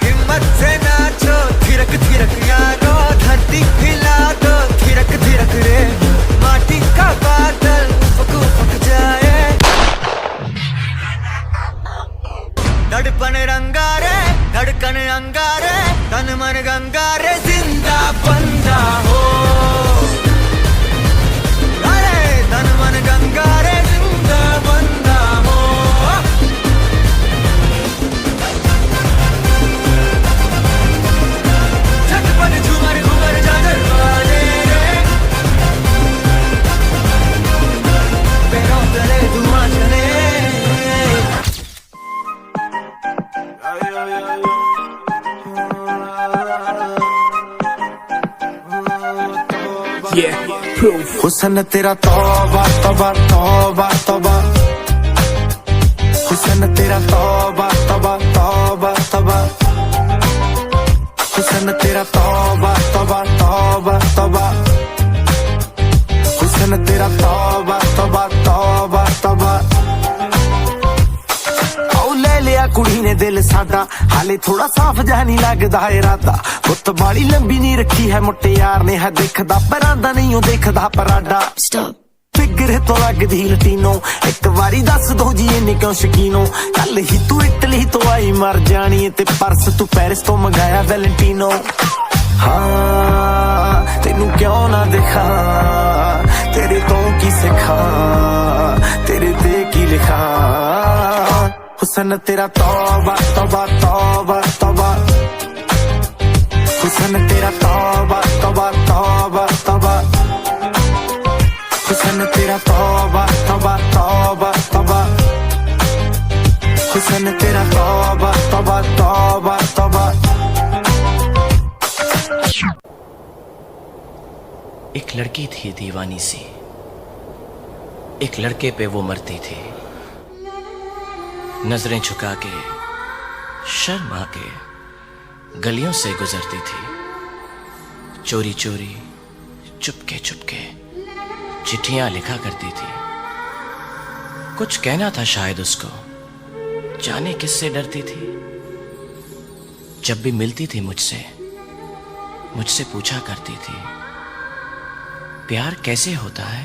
[SPEAKER 11] हिम्मत से नाचो, थिरक थिरक यारो, धरती हिला दो, थिरक थिरक रे, माटी का बादल फक फक जाए, धड़पन रंगारे, धड़कन अंगारे, तन मन गंगारे, जिंदा बंदा हो, अरे तन मन गंगारे, जिंदा बंदा हो। झटपट झूमर घूमर झांझर बाजे रे, पैरों तले धुआं चले। हुस्न तेरा तौबा तौबा तौबा तौबा, हुस्न तेरा तौबा तौबा तौबा तौबा, हुस्न तेरा तौबा तौबा तौबा तौबा, हुस्न तेरा तौबा तौबा तौबा तौबा। औ ले लिया कुड़ी ने दिल साडा, हाले थोड़ा साफ जहा नहीं लगदा इरादा, बुत बाली लंबी नहीं रखी है मुट्टे यार ने, है दिखदा परांदा नहीं ओ देखदा पराडा। फिगर तो लगदी लटीनो, एक बारी दस दो जी इन्नी क्यों शकीनो, कल ही तू इटली तो आई मर जानी, ते परस तू पेरिस तो मंगाया वैलेंटीनो। हाँ तेनू क्यों ना दिखा, तेरे तो की सिखा, तेरे ते की लिखा, हुस्न तेरा तौबा तौबा तौबा तौबा, हुस्न तेरा तौबा तौबा तौबा तौबा, हुस्न तेरा तौबा तौबा तौबा तौबा, हुस्न तेरा तौबा तौबा तौबा तौबा।
[SPEAKER 17] एक लड़की थी दीवानी सी, एक लड़के पे वो मरती थी, नजरें झुका के शर्मा के गलियों से गुजरती थी, चोरी चोरी चुपके चुपके चिट्ठियां लिखा करती थी। कुछ कहना था शायद उसको, जाने किससे डरती थी। जब भी मिलती थी मुझसे पूछा करती थी, प्यार कैसे होता है,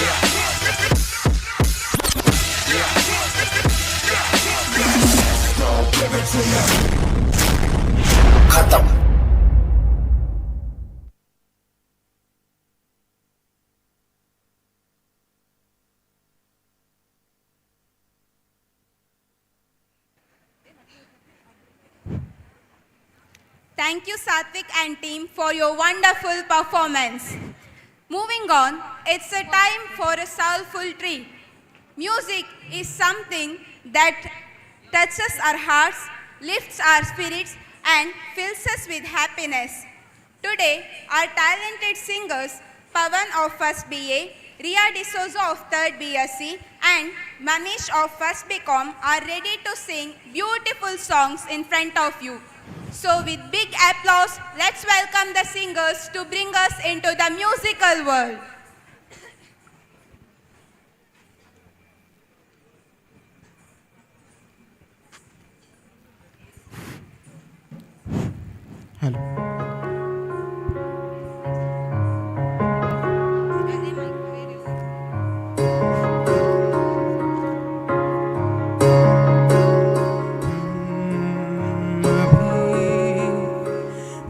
[SPEAKER 12] Thank you, Satvik and team, for your wonderful performance. Moving on, it's a time for a soulful treat. Music is something that touches our hearts, lifts our spirits, and fills us with happiness. Today, our talented singers, Pavan of 1st BA, Ria D'Souza of 3rd BSc, and Manish of 1st BCom are ready to sing beautiful songs in front of you. So with big applause, let's welcome the singers to bring us into the musical world.
[SPEAKER 14] Hello.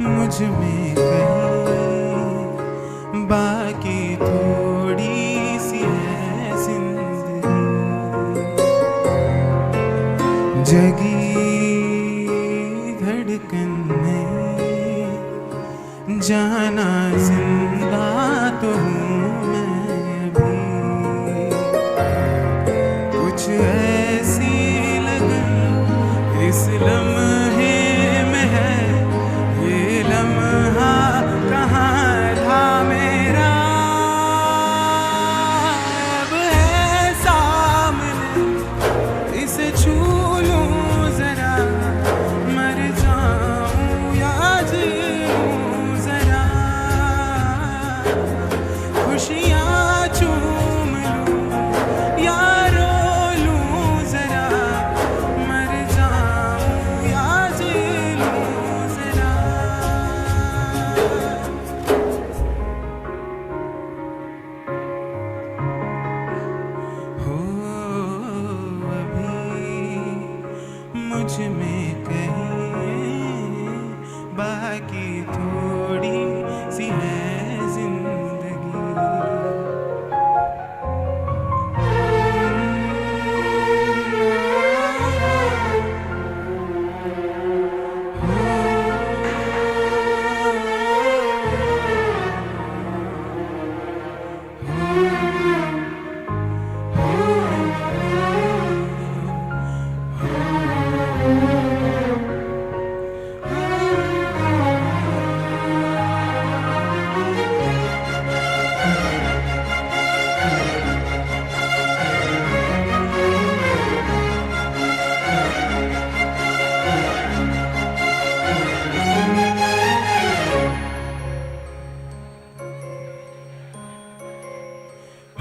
[SPEAKER 14] मुझ में कहीं बाकी थोड़ी सी है जिंदगी जगी धड़कन में जाना जिंदा तो हूँ मैं भी कुछ ऐसी लगन इस लम्हे में है ये लम्हा कहाँ था मेरा अब है सामने इसे छू लूं जरा मर जाऊं या जीऊं जरा खुशियाँ चूम लूं या रो लूं जरा मर जाऊं या जी लूं जरा हो अभी मुझ में कहीं बाकी थोड़ी सी है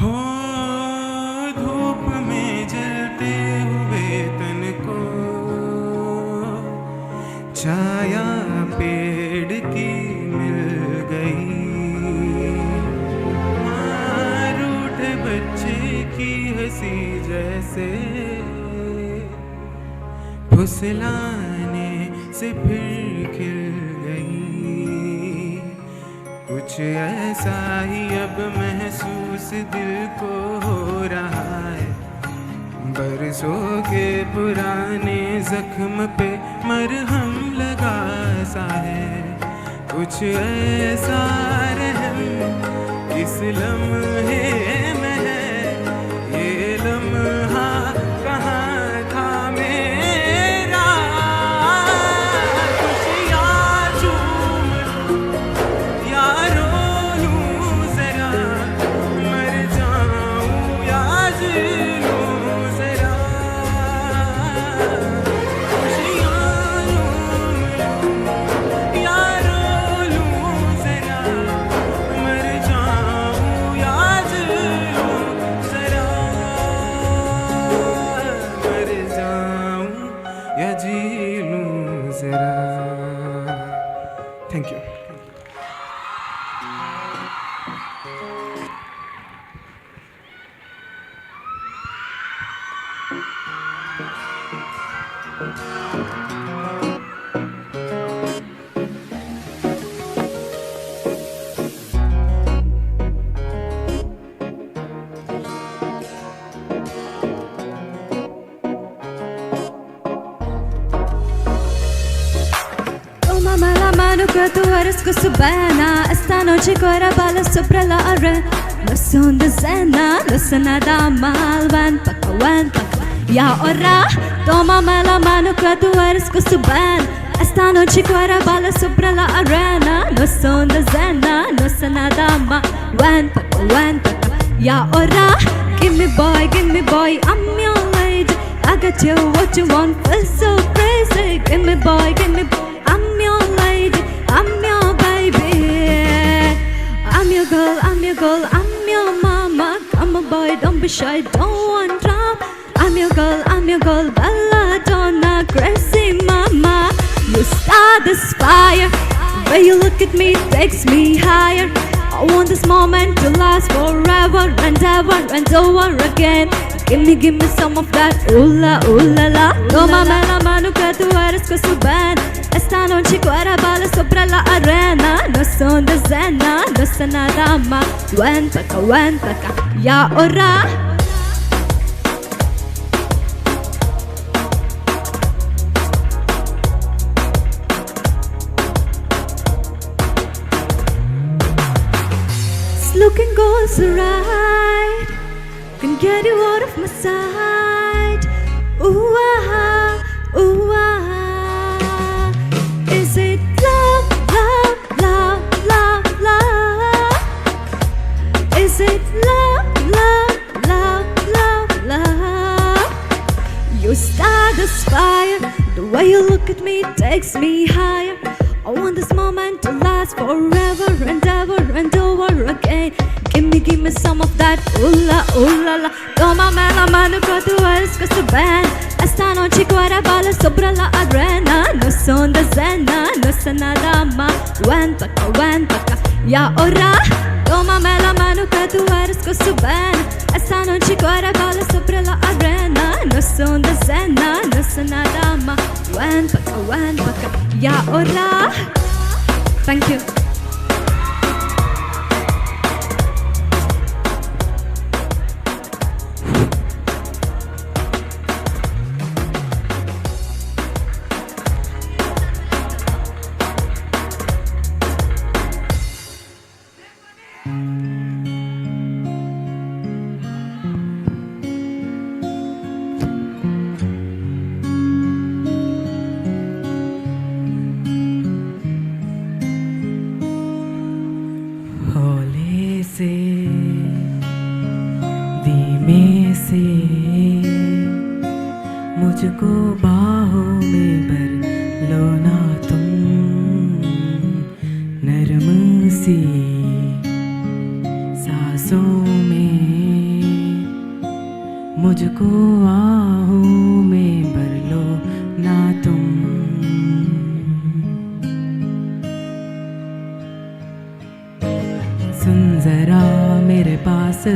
[SPEAKER 14] हो धूप में जलते हुए तन को छाया पेड़ की मिल गई रूठे बच्चे की हंसी जैसे फुसलाने से फिर खिल गई कुछ ऐसा ही अब महसूस दिल को हो रहा है बरसों के पुराने जख्म पे मरहम लगा सा है कुछ ऐसा रहम इस लम्हे में है ये लम्हा कहाँ था मेरा खुशियाँ चूम या रो लूं जरा मर जाऊं या जी लूं जरा खुशियाँ चूम या रो लूं जरा मर जाऊं या जी लूं जरा
[SPEAKER 20] manuka tu arsku subana esta noche cora bala sopra la arena. No son de cena, no se nada mal, van paka. Ya ora, tómame la mano que tú eres Cusubán. Esta noche cora bala sopra la arena. No son de cena, no se nada mal, van paka. Ya ora, give me boy, I'm your lady. I got you what you want, feel so crazy. Give me boy, I'm your lady, I'm your baby. I'm your girl, I'm your mama. Come on boy, don't be shy, don't want drama. I'm your girl, belladonna, crazy mama. You start this fire, when you look at me, takes me higher. I want this moment to last forever and ever and over again. Give me some of that, ooh la la. Tómame la mano que tú eres Cusubán. Esta noche cora bala sopra la arena. No son de cena, no se nada más. Ven pa' acá, ya ora. Looking goes right, can get you out of my sight. Ooh ah, ooh ah. Is it love? Is it love? You start this fire, the way you look at me takes me higher. I want this moment to last forever and ever and over again. Give me some of that, ooh la la. Tómame la mano que tú eres Cusubán. Esta noche cora bala sopra la arena. No son de cena, no se nada más. Ven pa' acá, ya ora. Tómame la mano que tú eres Cusubán. Esta noche cora bala sopra la arena. No son de cena, no se nada más. Ven pa' acá, ya ora. Thank you.
[SPEAKER 4] मुझको बाहों में भर लो ना तुम, नरम सी सांसों में मुझको आहों में भर लो ना तुम। सुन जरा मेरे पास आ,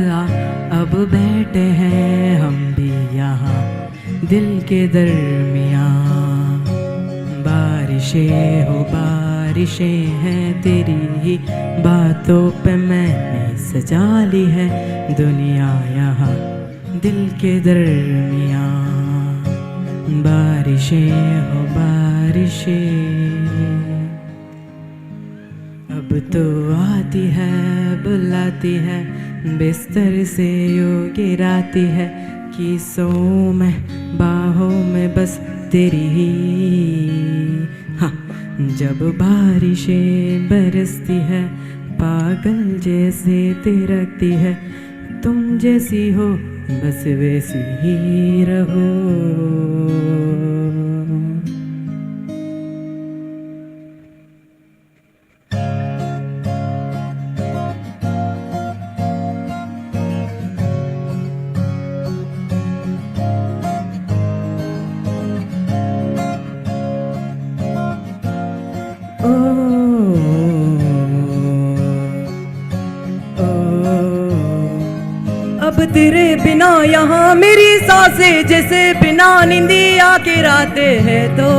[SPEAKER 4] अब बैठे हैं हम भी यहाँ दिल के दरमियाँ। बारिशें हैं तेरी ही बातों पे मैंने सजा ली है दुनिया यहाँ दिल के दरमियाँ। बारिशें अब तो आती है बुलाती है बिस्तर से यूं गिराती है किसों में बाहों में बस तेरी ही। हाँ जब बारिशें बरसती है पागल जैसे तिरकती है, तुम जैसी हो बस वैसी ही रहो। अब तेरे बिना यहाँ मेरी सांसें जैसे बिना नींदी आके राते हैं तो,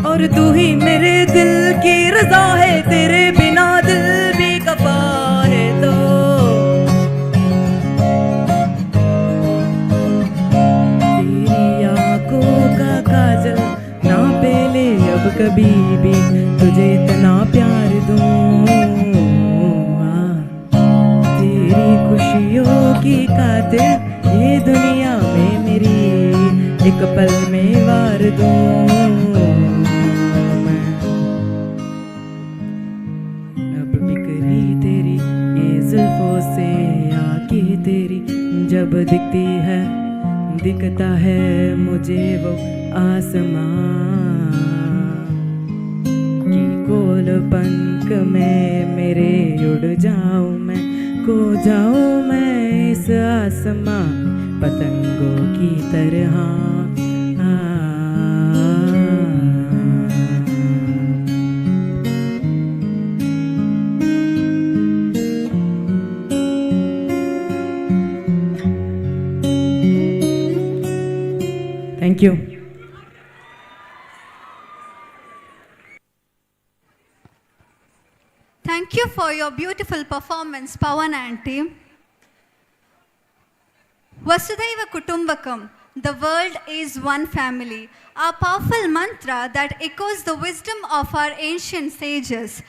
[SPEAKER 4] और तू ही मेरे दिल की रज़ा है तेरे बिना दिल भी कफा है तो। तेरी आंखों का काजल तेरी खुशियों की खातिर ये दुनिया में मेरी एक पल में वार दूं मैं। अब बिखरी तेरी ये जुल्फों से आंखें तेरी जब दिखती है दिखता है मुझे वो आसमां की कोल पंख में मेरे उड़ जाऊं मैं खो जाऊं मैं इस आसमां पतंगों की तरह thank you.
[SPEAKER 2] Thank you for your beautiful performance, Pawan and team. Vasudhaiva Kutumbakam, the world is one family, a powerful mantra that echoes the wisdom of our ancient sages,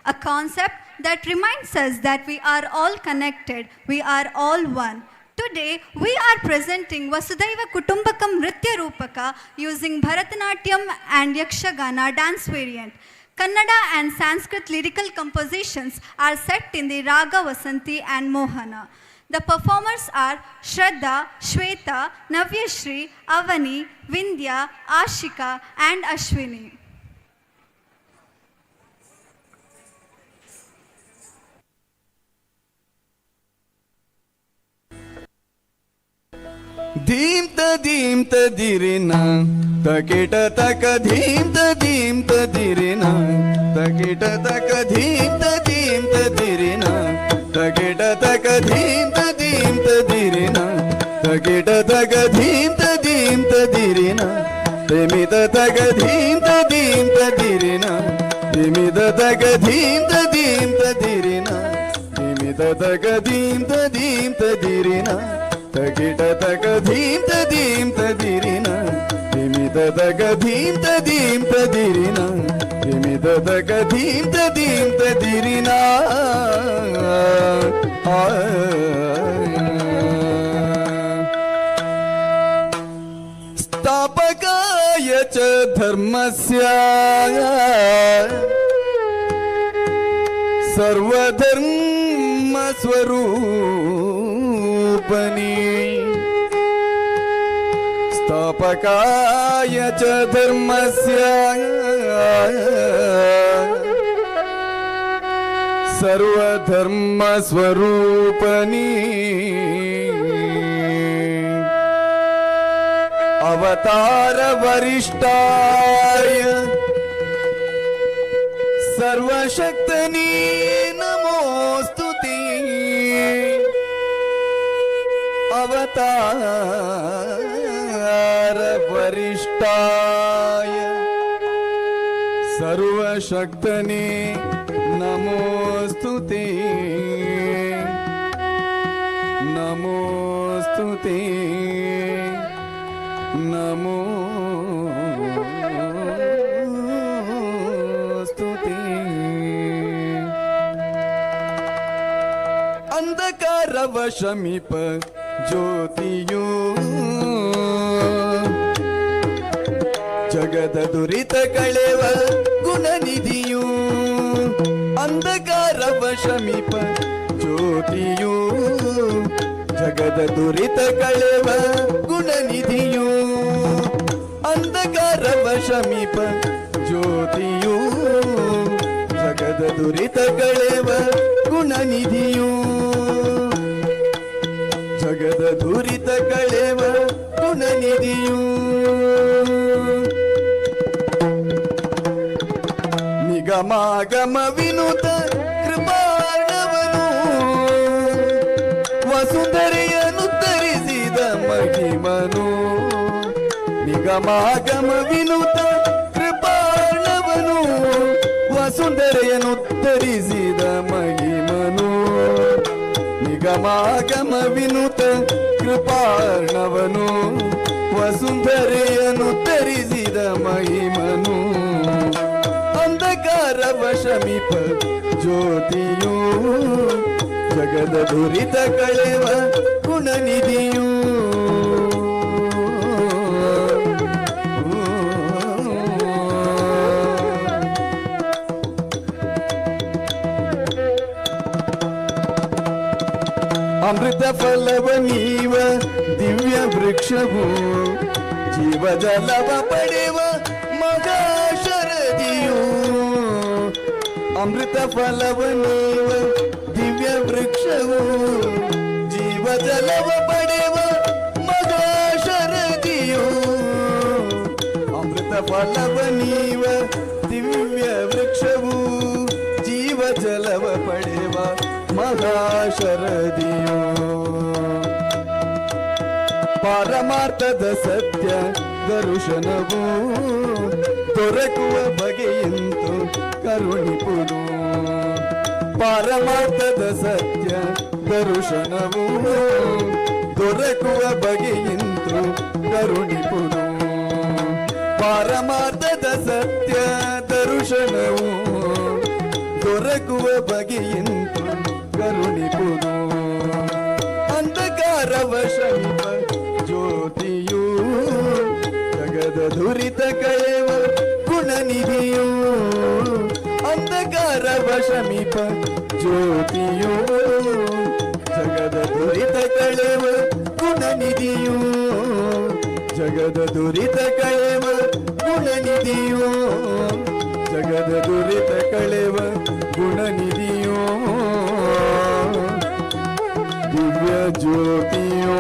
[SPEAKER 2] a concept that reminds us that we are all connected, we are all one. Today, we are presenting Vasudhaiva Kutumbakam Nritya Rupaka using Bharatanatyam and Yakshagana dance variant. Kannada and Sanskrit lyrical compositions are set in the Raga Vasanti and Mohana. The performers are Shraddha, Shweta, Navyashri, Avani, Vindhya, Ashika and Ashwini.
[SPEAKER 10] धीम त दिरिना तकेट तक धीम त दिरिना तकेट तक धीम त दिरिना तकेट तक धीम त दिरिना तकेट तक धीम त दिरिना तेमित तक धीम त दिरिना तेमित तक धीम त दिरिना तेमित तक धीम त दिरिना तकिट तक धीम त दिरिना तिमित तक धीम त दिरिना तिमित तक धीम त दिरिना स्थापकाय च धर्मस्य सर्वधर्म स्वरूपनी स्थापकाय च धर्मस्य सर्वधर्म स्वरूपनी अवतार वरिष्ठाय सर्वशक्तनी नमोस्तुते अवतार वरिष्ठाय सर्वशक्तने नमोस्तुते नमोस्तुते नमोस्तुते अंधकारव शमीप ज्योतियू जगद दुरित कಳೆವ ಗುಣನಿಧಿಯೂ ಅಂಧಕಾರವ ಶಮೀಪ ಜ್ಯೋತಿಯೂ ಜಗದ ದುರಿತ ಕಳೆವ ಗುಣನಿಧಿಯೂ ಅಂಧಕಾರವ ಶಮೀಪ ಜ್ಯೋತಿಯೂ ಜಗದ ದುರಿತ ಕಳೆವ ಗುಣನಿಧಿಯೂ ಜಗದ ದುರಿತ ಕಳೆವ ಗುಣನಿಧಿಯೂ ನಿಗಮಾಗಮ ವಿನುತ ಕೃಪಾರ್ಣವನು ವಸುಂಧರೆಯನ್ನು ತರಿಸಿದ ಮಹಿಮನು ನಿಗಮಾಗಮ ವಿನುತ ಕೃಪಾರ್ಣವನು ವಸುಂಧರೆಯನ್ನು ತರಿಸಿದ ಮಹಿಮನು ನಿಗಮಾಗಮ ವಿನುತ ಕೃಪಾರ್ಣವನು ವಸುಂಧರೆಯನ್ನು ತರಿಸಿದ ಮಹಿಮನು ಅಂಧಕಾರವ ಶಮೀಪ ಜ್ಯೋತಿಯೂ
[SPEAKER 18] ಜಗದ ದುರಿತ ಕಳೆವ ಗುಣನಿಧಿಯು ಅಮೃತ ಫಲವ ನೀವ ದಿವ್ಯ ವೃಕ್ಷವು ಜೀವ ಜಲವ ಪಡೆವ ಮಹಾಶರದಿಯು ಅಮೃತ ಫಲವ ನೀವ ದಿವ್ಯ ವೃಕ್ಷವು ಜೀವ ಜಲವ ಪಡೆವ ಮಹಾಶರದಿಯು ಅಮೃತ ಫಲವ ನೀವ ದಿವ್ಯ ವೃಕ್ಷವು ಜೀವ ಜಲವ ಪಡೆವ ಮಹಾಶರದಿಯು ಪಾರಮಾರ್ಥದ ಸತ್ಯ ದರ್ಶನವು ದೊರಕುವ ಬಗೆಯಂತು ಕರುಣಿಪುದು ಪಾರಮಾರ್ಥದ ಸತ್ಯ ದರ್ಶನವು ದೊರಕುವ ಬಗೆಯಂತು ಕರುಣಿಪುದು ಪಾರಮಾರ್ಥದ ಸತ್ಯ ದರ್ಶನವು ದೊರಕುವ ಬಗೆಯಂತು ಕರುಣಿಪುದು ಅಂಧಕಾರವ ಶಮಿಪ ಜ್ಯೋತಿಯು ಜಗದ ದುರಿತ ಕಳೆವ ಗುಣನಿಧಿಯು ಅಂಧಕಾರವ ಶಮಿಪ ಜ್ಯೋತಿಯು ಜಗದ ದುರಿತ ಕಳೆವ ಗುಣನಿಧಿಯು ಜಗದ ದುರಿತ ಕಳೆವ ಗುಣನಿಧಿಯು ಜಗದ ದುರಿತ ಕಳೆವ ಗುಣನಿಧಿಯೋ ದಿವ್ಯ ಜ್ಯೋತಿಯೋ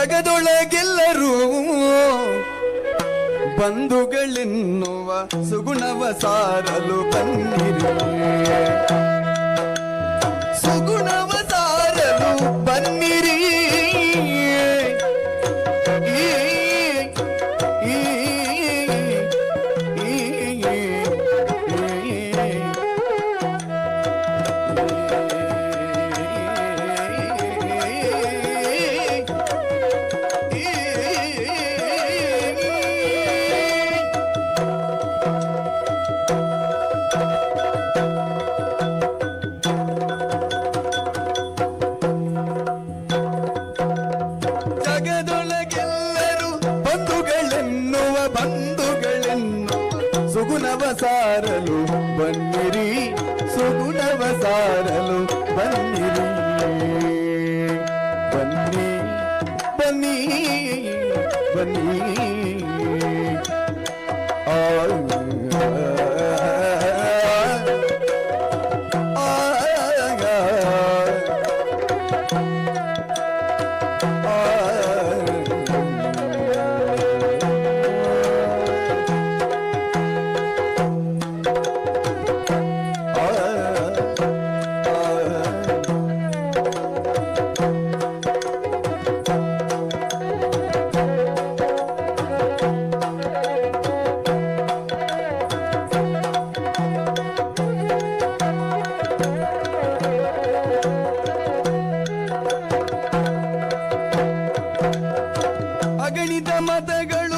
[SPEAKER 18] ಜಗದೊಳಗೆಲ್ಲರೂ ಬಂಧುಗಳೆನ್ನುವ ಸುಗುಣವ ಸಾರಲು ಬನ್ನಿರಿ ಸುಗುಣವ ಸಾರಲು ಬನ್ನಿರಿ ಜಗದೊಳಗೆಲ್ಲರೂ ಬಂಧುಗಳೆನ್ನುವ ಸುಗುಣವ ಸಾರಲು ಬನ್ನಿರಿ ಸುಗುಣವ ಸಾರಲು ಬನ್ನಿರಿ ಬನ್ನಿ ಬನ್ನಿ ಬನ್ನಿ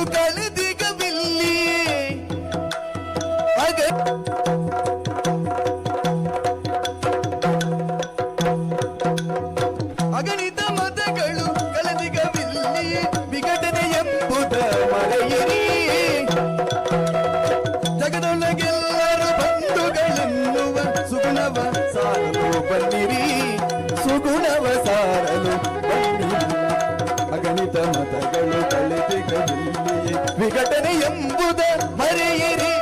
[SPEAKER 18] ಕಳೆದಿಗವಿಲ್ಲಿ ಅಗಣಿತ ಮತಗಳು ಕಳೆದಿಗವಿಲ್ಲಿ ವಿಘಟನೆ ಎಂಬುದ ಮರೆಯಿರಿ ಜಗದೊಳಗೆಲ್ಲರೂ ಬಂಧುಗಳೆನ್ನುವ ಸುಗುಣವ ಸಾರಲು ಬನ್ನಿರಿ ಸುಗುಣವ ಸಾರಲು ಬನ್ನಿರಿ ಅಗಣಿತ ಮತಗಳು ಕಳೆದಿಗವಿಲ್ಲಿ ವಿಘಟನೆ ಎಂಬುದ ಮರೆಯಿರಿ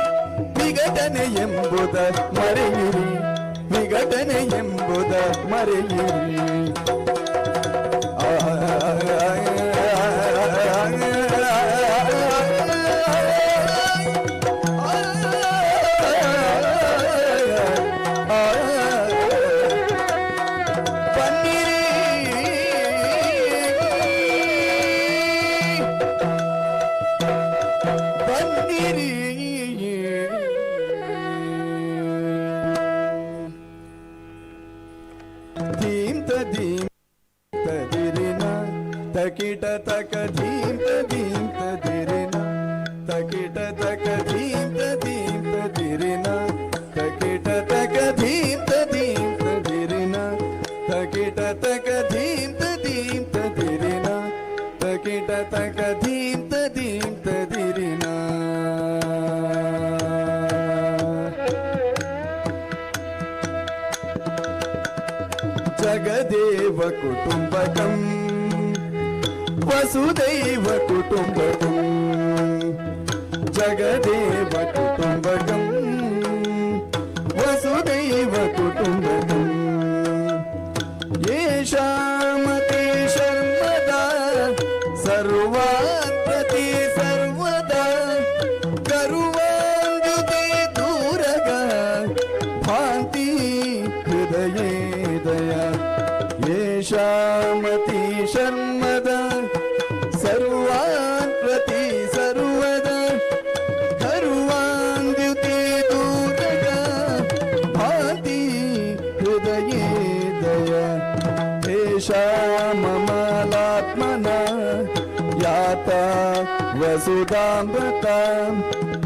[SPEAKER 18] ವಿಘಟನೆ ಎಂಬುದ ಮರೆಯಿರಿ ವಿಘಟನೆ ಎಂಬುದ ಮರೆಯಿರಿ ತಕಿಟ ತಕ ಧೀಂತ ಧೀಂತ ದಿರಿನ ತಕಿಟ ತಕ ಧೀಂತ ಧೀಂತ ದಿರಿನ ತಕಿಟ ತಕ ಧೀಂತ ಧೀಂತ ದಿರಿನ ತಕಿಟ ತಕ ಧೀಂತ ಧೀಂತ ದಿರಿನ ತಕಿಟ ತಕ ಧೀಂತ ಧೀಂತ ದಿರಿನ ಜಗದೇವ ಕುಟುಂಬಕಂ ವಸುದೈವ ಕುಟುಂಬಕಂ ಜಗದೇವ ಕುಟುಂಬಕಂ ವಸುದೈವ ಕುಟುಂಬಕಂ ಯೇಷಾಮತಿ ಶರ್ಮದಾ ಸರ್ವಾತ್ಮತಿ ಸರ್ವದಾ ಕರುವಾಂಜುತಿ ದೂರಗ ಭಾಂತಿ ಹೃದಯೇ ದಯಾ ಯೇಷಾಮತಿ ಶರ್ಮದಾ ಸರ್ವಾನ್ ಪ್ರತಿ ಸರ್ವದ ಕರುವಾಂದ್ಯುತಿ ದೂರಗ ಭಾತಿ ಹೃದಯೇ ದಯ ಏಷಾ ಮಮಲಾತ್ಮನ ಯಾತ ವಸುಧಾಮೃತಾಂ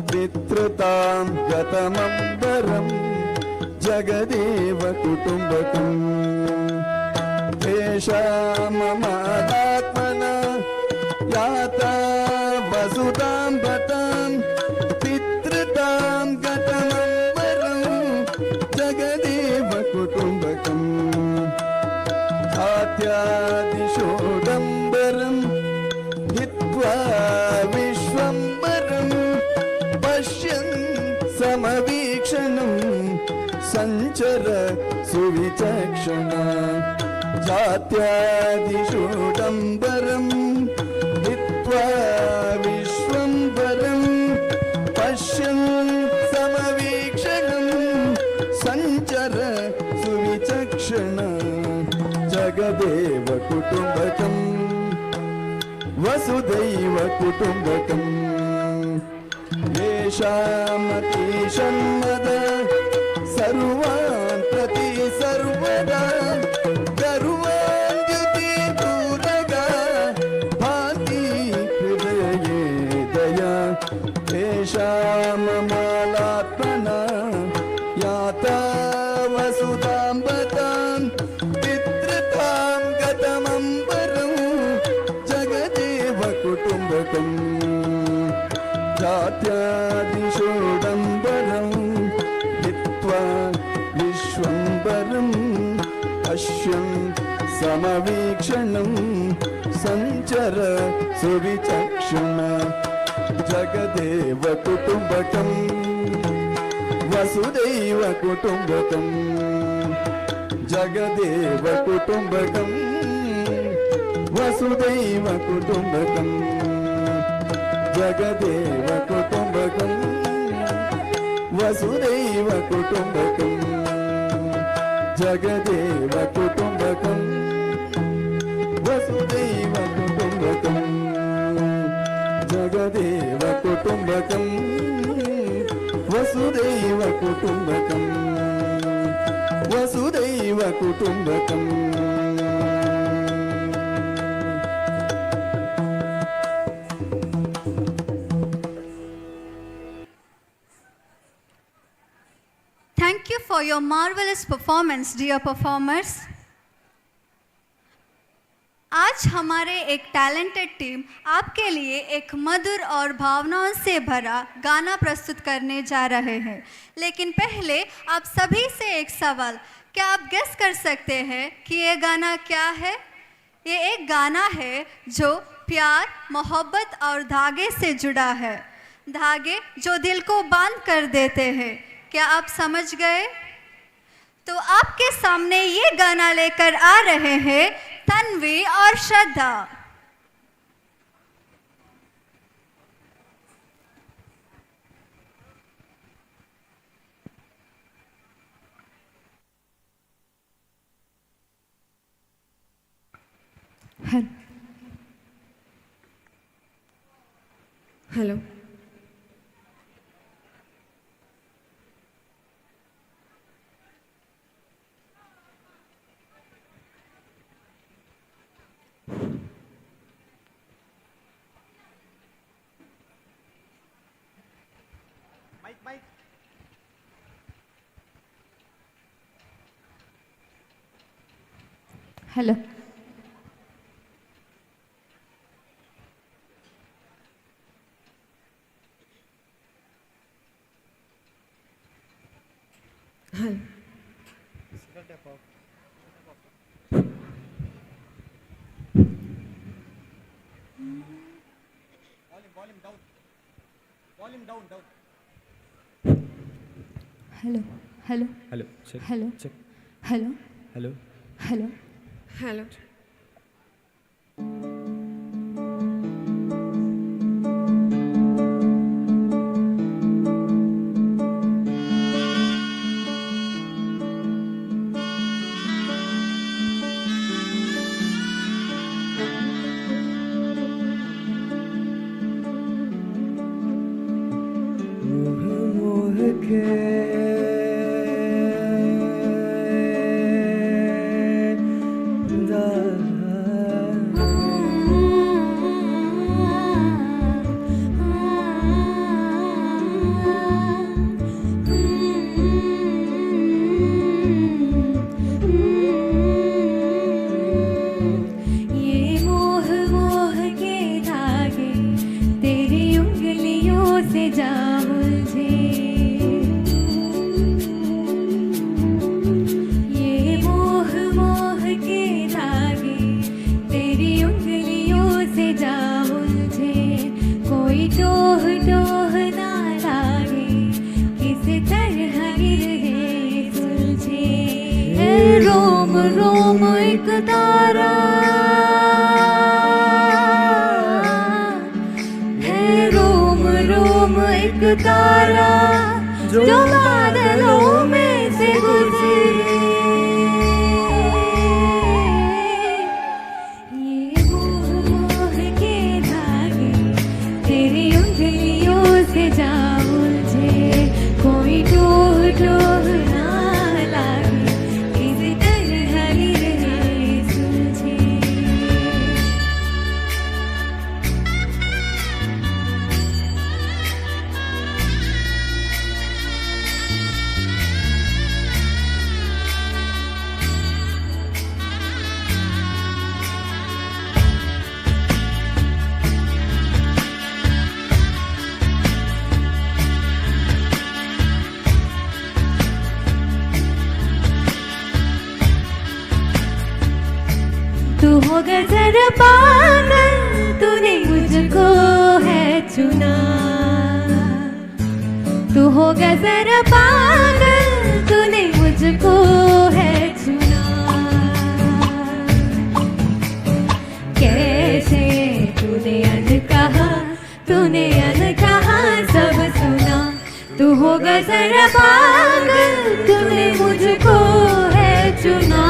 [SPEAKER 18] ಪಿತೃತಾಂ ಗತಮಂಬರಂ ಜಗದೇವ ಕುಟುಂಬಕಂ ಏಷಾ ಮಮಲಾತ್ಮನ ಯಾತಾ ವಸುಧಾಂ ಗತಾಂ ಪಿತೃತಾಂ ಗತಮಂಬರಂ ಜಗದೇವ ಕುಟುಂಬಕಂ ಆತ್ಯಾದಿಶೋಡಂಬರಂ ಹಿತ್ವಾ ವಿಶ್ವಂಬರಂ ಪಶ್ಯನ್ ಸಮವೀಕ್ಷಣಂ ಸಂಚರ ಸುವಿಚಕ್ಷಣ ಜಾತ್ಯಾದಿಶೋಡಂಬರಂ ಹಿತ್ವಾ ವಿಶ್ವಂಬರಂ ಪಶ್ಯನ್ ಸಮವೀಕ್ಷಣಂ ಸಂಚರ ಸುವಿಚಕ್ಷಣ ಜಗದೇವ ಕುಟುಂಬಕಂ ವಸುದೈವ ಕುಟುಂಬಕಂ ಯೇಷಾಮತಿ ಶರ್ಮದ ಸರ್ವಾನ್ ಪ್ರತಿ ಸರ್ವದಾ ಗರುವಾಂದ್ಯುತಿ ದೂರಗ ಭಾತಿ ಹೃದಯೇ ದಯಾ ಏಷಾ ಮಮಲಾತ್ಮನ ಯಾತಾ ವಸುಧಾಂ ಬತಾಂ ಪಿತೃತಾಂ ಗತಮಂಬರಂ ಜಗದೇವ ಕುಟುಂಬಕಂ ಜಾತ್ಯಾದಿಶೋಡಂಬರಂ ಹಿತ್ವಾ ವಿಶ್ವಂಬರಂ ಪಶ್ಯನ್ ಸಮವೀಕ್ಷಣಂ ಸಂಚರ ಸುವಿಚಕ್ಷಣ ಜಗದೇವ ಕುಟುಂಬಕಂ ವಸುದೈವ ಕುಟುಂಬಕಂ ಜಗದೇವ ಕುಟುಂಬಕಂ ವಸುದೈವ ಕುಟುಂಬಕಂ ಜಗದೇವ ಕುಟುಂಬಕಂ ವಸುದೈವ ಕುಟುಂಬಕಂ ಜಗದೇವ ಕುಟುಂಬಕಂ ವಸುದೈವ ಕುಟುಂಬಕಂ ಜಗದೇವ ಕುಟುಂಬಕಂ ವಸುದೈವ ಕುಟುಂಬಕಂ ವಸುದೈವ ಕುಟುಂಬಕಂ
[SPEAKER 2] for your marvelous performance, dear performers. आज हमारे एक टैलेंटेड टीम आपके लिए एक मधुर और भावनाओं से भरा गाना प्रस्तुत करने जा रहे हैं। लेकिन पहले आप सभी से एक सवाल, क्या आप गेस कर सकते हैं कि ये गाना क्या है? ये एक गाना है जो प्यार, मोहब्बत और धागे से जुड़ा है। धागे जो दिल को बांध कर देते हैं। क्या आप समझ गए? तो आपके सामने ये गाना लेकर आ रहे हैं तन्वी और Shraddha.
[SPEAKER 6] Hello
[SPEAKER 23] hello hello hello
[SPEAKER 18] hello check
[SPEAKER 23] hello
[SPEAKER 18] check
[SPEAKER 23] hello
[SPEAKER 18] hello
[SPEAKER 23] hello
[SPEAKER 6] hello
[SPEAKER 20] तू होगा जरा पागल, तूने मुझको है चुना। तू होगा जरा पागल, तूने मुझको है चुना। कैसे तूने अनकहा सब सुना। तू होगा जरा पागल, तूने मुझको है चुना।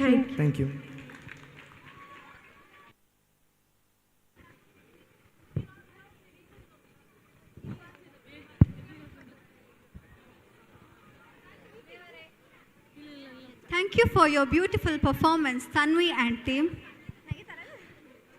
[SPEAKER 18] Thank you.
[SPEAKER 2] Thank you for your beautiful performance, Tanvi and team.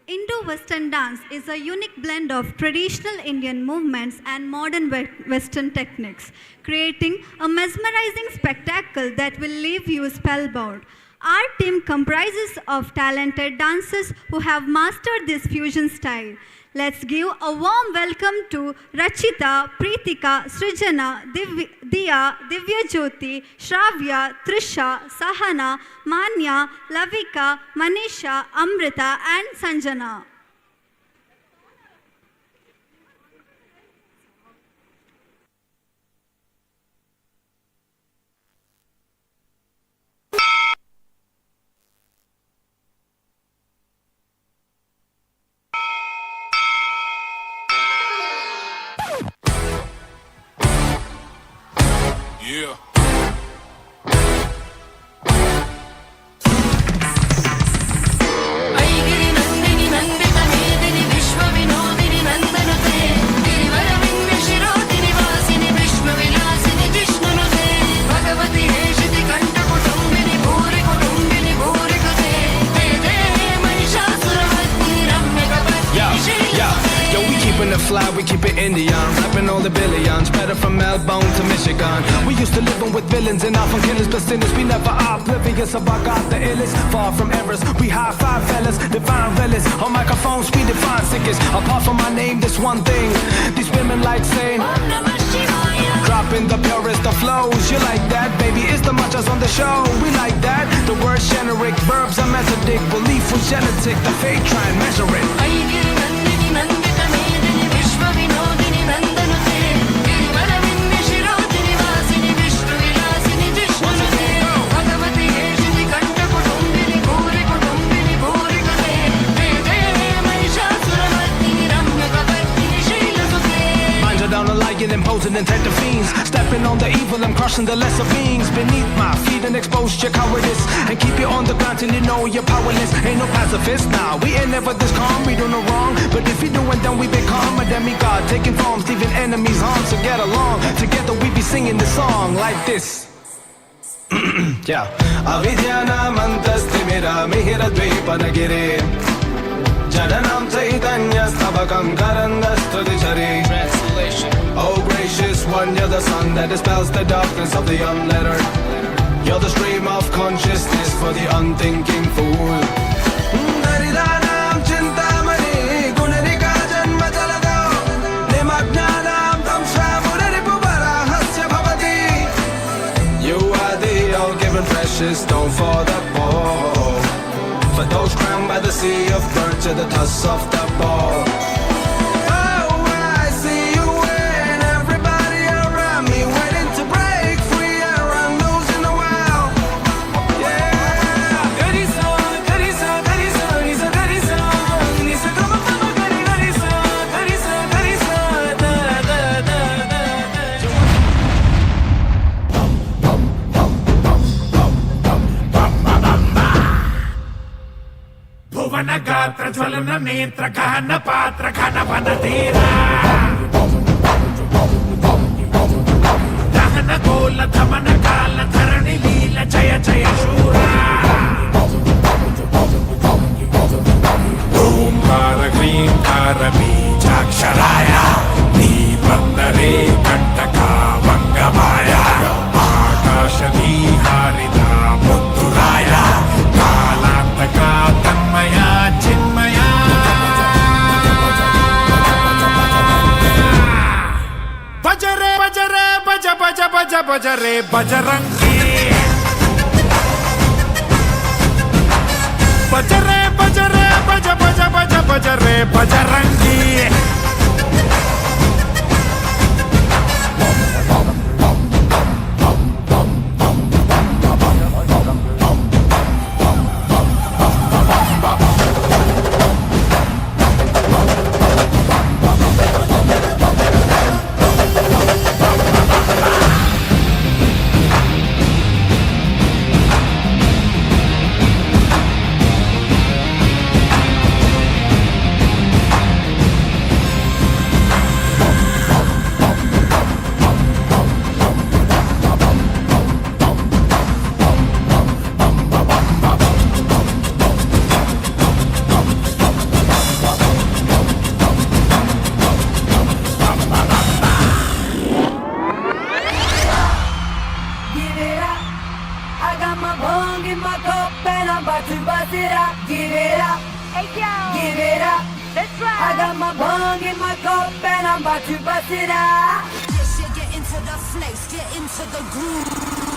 [SPEAKER 2] Indo-Western dance is a unique blend of traditional Indian movements and modern Western techniques, creating a mesmerizing spectacle that will leave you spellbound. Our team comprises of talented dancers who have mastered this fusion style. Let's give a warm welcome to Rachita, Preetika, Srijana, Diya, Divya Jyoti, Shravya, Trisha, Sahana, Manya, Lavika, Manisha, Amrita and Sanjana.
[SPEAKER 22] Yeah.
[SPEAKER 11] The fly, we keep it Indian, rapping all the billions, better from Melbourne to Michigan. We used to live with villains and often killers, but sinners, we never oblivious about God the illest. Far from errors, we high five fellas, divine relics. On microphones, we define sickest. Apart from my name, this one thing, these women like saying, dropping the purest of flows. You like that, baby, it's the muchas on the show. We like that, the word generic, verbs are methodic, belief was genetic, the fate try and measure it. Imposing and take the fiends, stepping on the evil and crushing the lesser beings beneath my feet and expose your cowardice and keep you on the ground till you know you're powerless. Ain't no pacifist now, we ain't never this calm, we do no wrong, but if you do it then we become a demigod, taking forms, leaving enemies harmed. So get along, together we be singing the song like this. Yeah. Avidyana mantasthi mera mihira dvipanagire Jananam Chaitanya Stavakam Karandastradishari. Translation. Oh gracious one, you're the sun that dispels the darkness of the unlettered. You're the stream of consciousness for the unthinking fool. Naridanam Chintamani Gunarika Janma Jalado Nimagdanam Tam Shravuraripubarahasya Bhavati. You are the all-given precious stone for the poor, for those crowned by the sea of birds to the toss of the ball. Oh, I see you and everybody around me waiting to break free and run loose in the wild. Yeah. Gari sa, gari sa, gari sa, ni sa gari sa, ni sa kama kama gari gari sa, gari sa, gari sa, da da da da.
[SPEAKER 22] Bhuvana Gatra Jwalana Netra Gahana Patra Ghana Vanadira Dahana Gola Dhamana Kala Dharani Leela Jaya Jaya Shura Om Kara Grim Kara Bijaksharaya Nibandare Kantaka Vangamaya Akashani Harida Mutturaya Kalantaka Tanmaya Chinmaya Bajare Bajare Baja Baja Baja Bajare Bajarangi Bajare Bajare Baja Baja Baja Bajare Bajarangi
[SPEAKER 20] I'm about to bust it out. Give it up. Hey, yo. Give it up. That's right. I got my bong in my cup and I'm about to bust it out.
[SPEAKER 1] Yes, you get into the flex, get into the groove.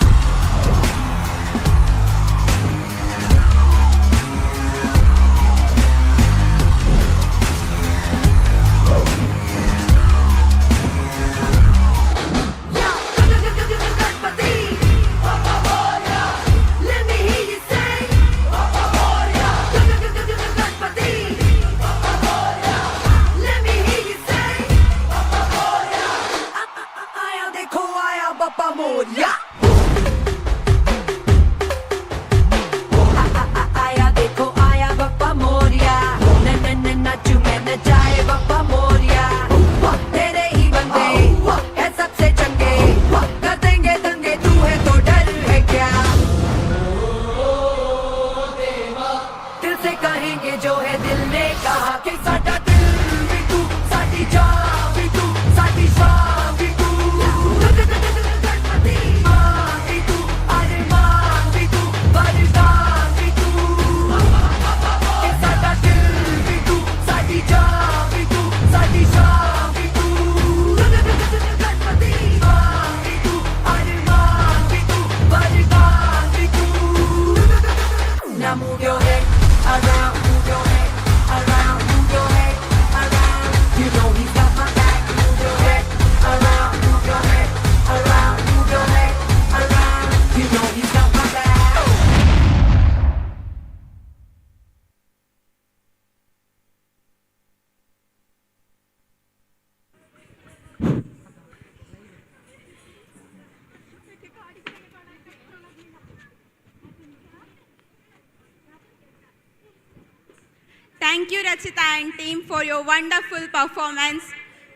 [SPEAKER 12] Thank you, Rachita and team, for your wonderful performance.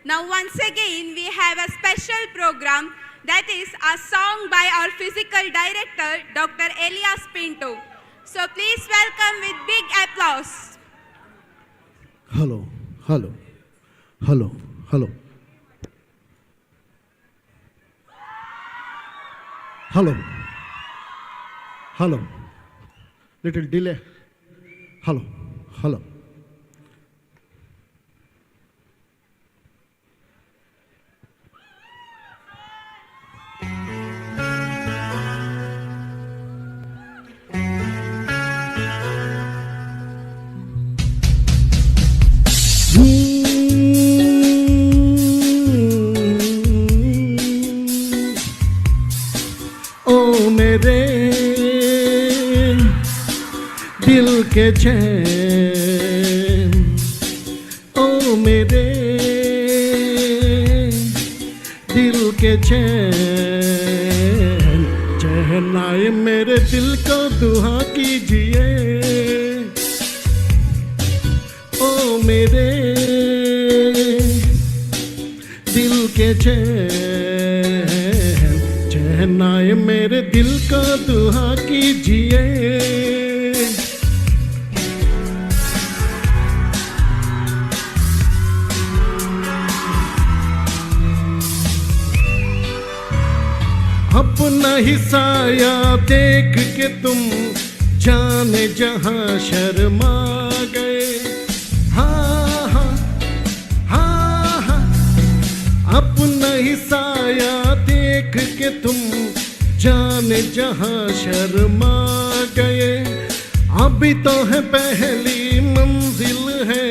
[SPEAKER 12] Now, once again, we have a special program, that is a song by our physical director, Dr. Elias Pinto. So please welcome with big applause.
[SPEAKER 18] Hello, hello, hello, hello. Hello, hello. Little delay. Hello, hello. मेरे दिल के चैन, ओ मेरे दिल के चैन, चैन आए मेरे दिल को दुआ कीजिए। ओ मेरे दिल के चैन, चैन आए मेरे दिल को दुआ कीजिए। अपना ही साया देख के तुम जाने जहां शर्मा गए। हाँ हाँ हाँ हाँ, अपना ही साया देख के तुम जाने जहां शर्मा गए। अभी तो है पहली मंजिल है,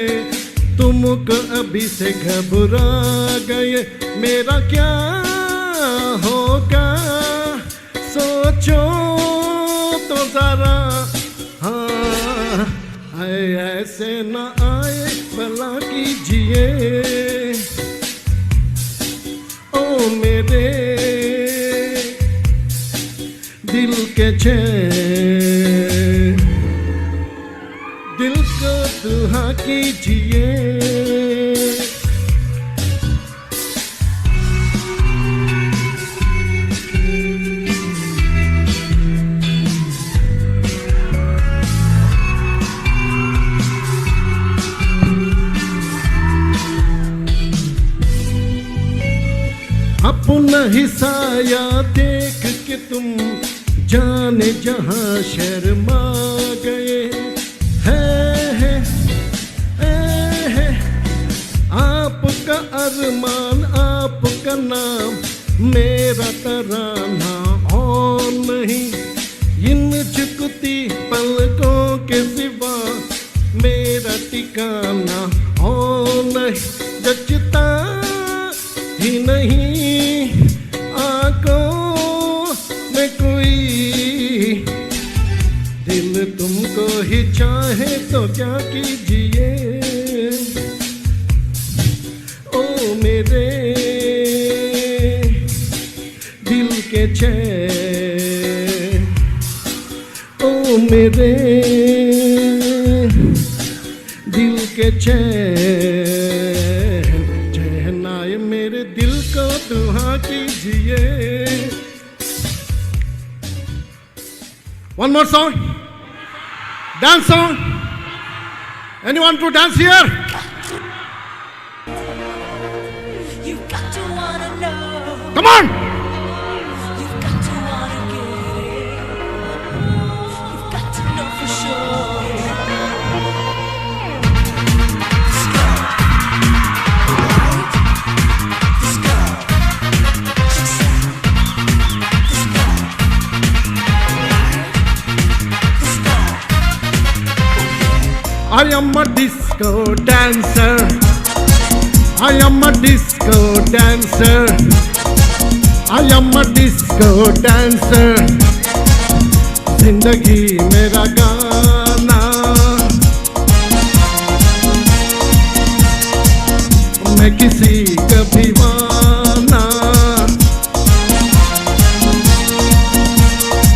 [SPEAKER 18] तुमको अभी से घबरा गए। मेरा क्या होगा सोचो तो जरा, हाँ ऐसे न आए भला कीजिए। ओ मेरे दिल के चैन, दिल को दुआ कीजिए। अपना ही साया देख के तुम जाने जहां शर्मा गए।
[SPEAKER 6] तराना और नहीं, इन झुकती पलकों के सिवा मेरा ठिकाना और नहीं, जचता ही नहीं आंखों में कोई, दिल तुमको ही चाहे तो क्या कीजिए, ओ मेरे दिल के चैन, ओ मेरे दिल के चैन, चैन आए मेरे दिल को दुआ कीजिए। One more song, dance song. Anyone to dance here? Come on. I am a disco dancer. I am a disco dancer. I am a disco dancer. जिंदगी मेरा गाना, मैं किसी का दीवाना,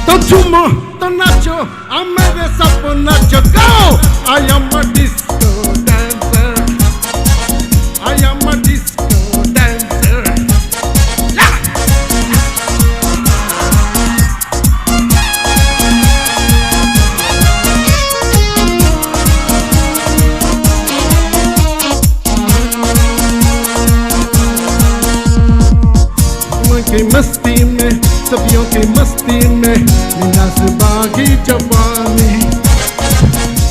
[SPEAKER 6] तो झूमो तो नाचो, अब मेरे सब नाचो, go! I am a disco dancer. I am a disco dancer. Yeah! की मस्ती में, सदियों की मस्ती में, निराश बागी जवानी,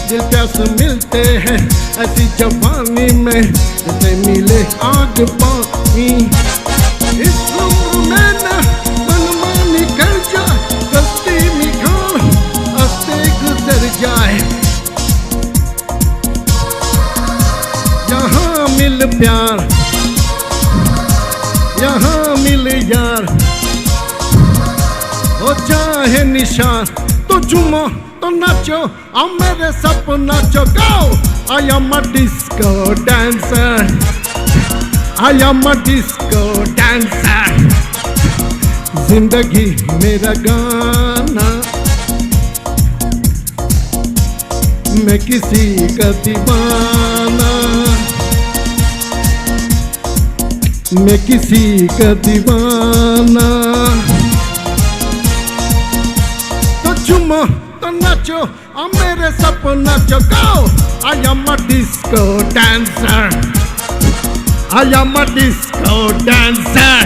[SPEAKER 6] दिल प्यास मिलते हैं ऐसी जवानी में, जैसे मिले आग पानी। इस उम्र में न मनमानी कर जाए, गलती निकाल हंसते गुजर जाए। यहाँ मिल प्यार, यहाँ मिल यार, हो चाहे निशान, तो झूमो तो नाचो, अब मेरे सब नाचो, go! I am a disco dancer. I am a disco dancer. जिंदगी मेरा गाना, मैं किसी का दीवाना, मैं किसी का दीवाना, तो झूमो तो नाचो, अब मेरे सब नाचो, go! I am a disco dancer. I am a disco dancer.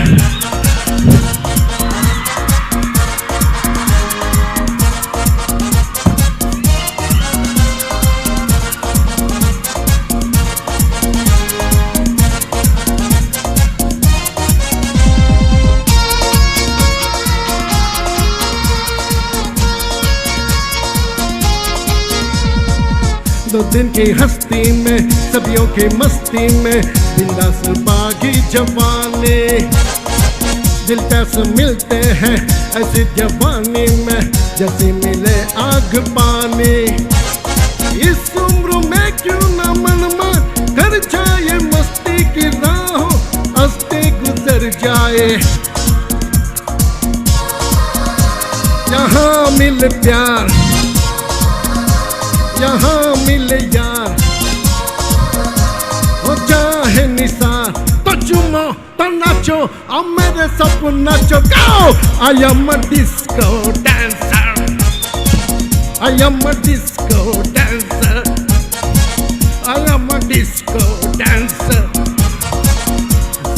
[SPEAKER 6] दो दिन की हस्ती में, सदियों की मस्ती में, बिंदास बागी जवानी, दिल प्यास मिलते हैं ऐसी जवानी में, जैसे मिले आग पानी। इस उम्र में क्यों न मनमान कर जाए, मस्ती की राहों हंसते गुजर जाए। यहाँ मिल प्यार, यहाँ मिल यार, हो चाहे निसार, तो झूमो तो नाचो, अब मेरे सब नाचो, go! I am a disco dancer. I am a disco dancer. I am a disco dancer.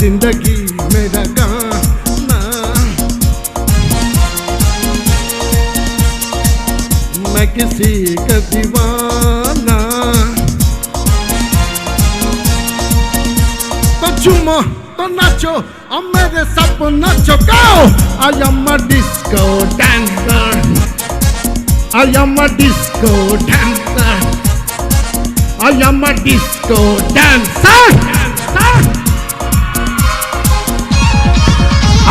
[SPEAKER 6] जिंदगी मेरा गाना, मैं किसी का दीवाना, तो झूमो तो नाचो और मेरे साथ नाचो go I am a disco dancer I am a disco dancer I am a disco dancer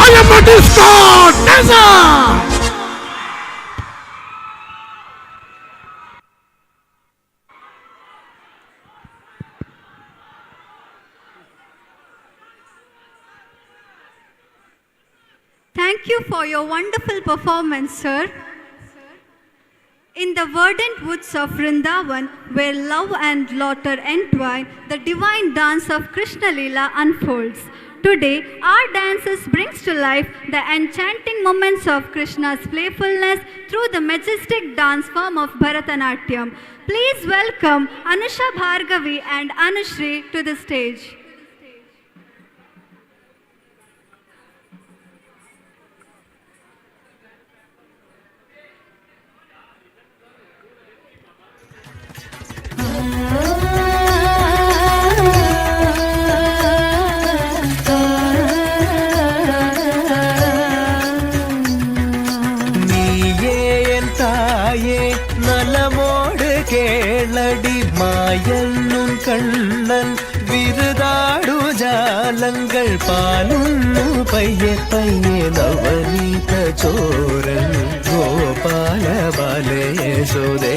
[SPEAKER 6] I am a disco dancer
[SPEAKER 2] Thank you for your wonderful performance, sir. In the verdant woods of Vrindavan, where love and laughter entwine, the divine dance of Krishna Leela unfolds. Today, our dances brings to life the enchanting moments of Krishna's playfulness through the majestic dance form of Bharatanatyam. Please welcome Anusha Bhargavi and Anushri to the stage.
[SPEAKER 10] മായന്നും Kannan വിരുതാടു ജാലങ്ങൾ പാലുന്നു പയ്യെ പയ്യെ നവനീത ചോരൻ ഗോപാല ബാലയശോദേ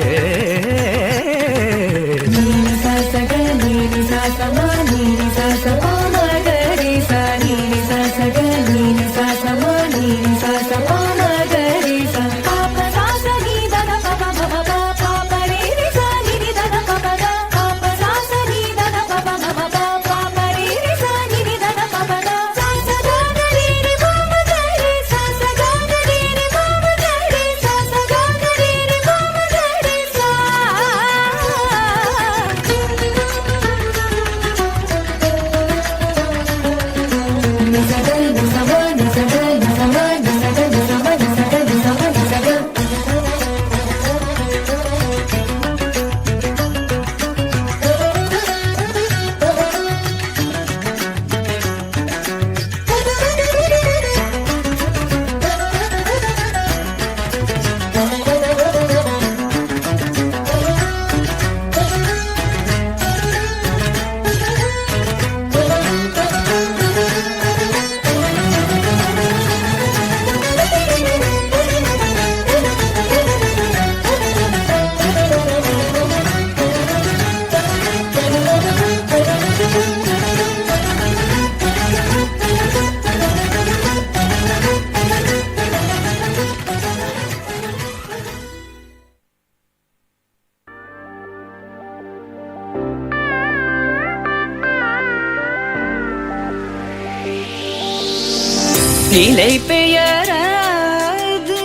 [SPEAKER 20] நிலை பெயராது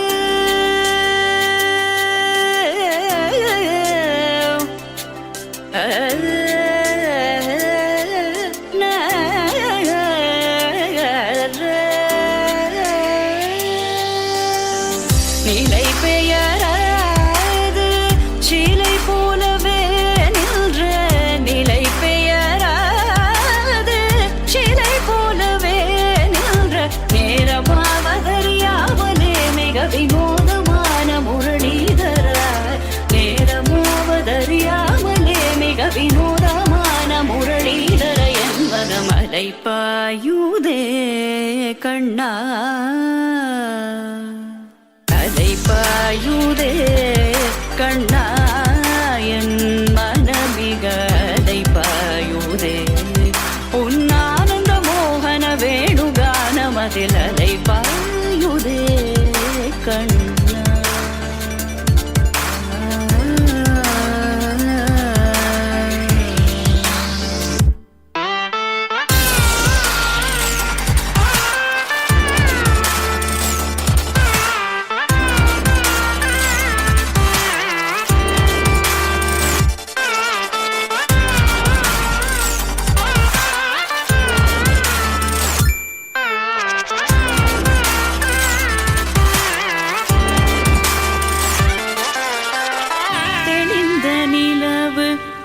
[SPEAKER 20] நிலை பெயராது சிலை போலவே நின்ற நிலை பெயராது சிலை போலவே நின்ற நேரமாவதறியாமலே மிக வினோதமான முரளிதர நேரமாவதறியாமலே மிக வினோதமான முரளிதர என்பத மலை பாயுதே கண்ணா அலை பாயுதே கண்ணா என் மனமிக அலை பாயுதே உன்னானந்த மோகன வேணுகானமதில் அலை பாயுதே கண்ணா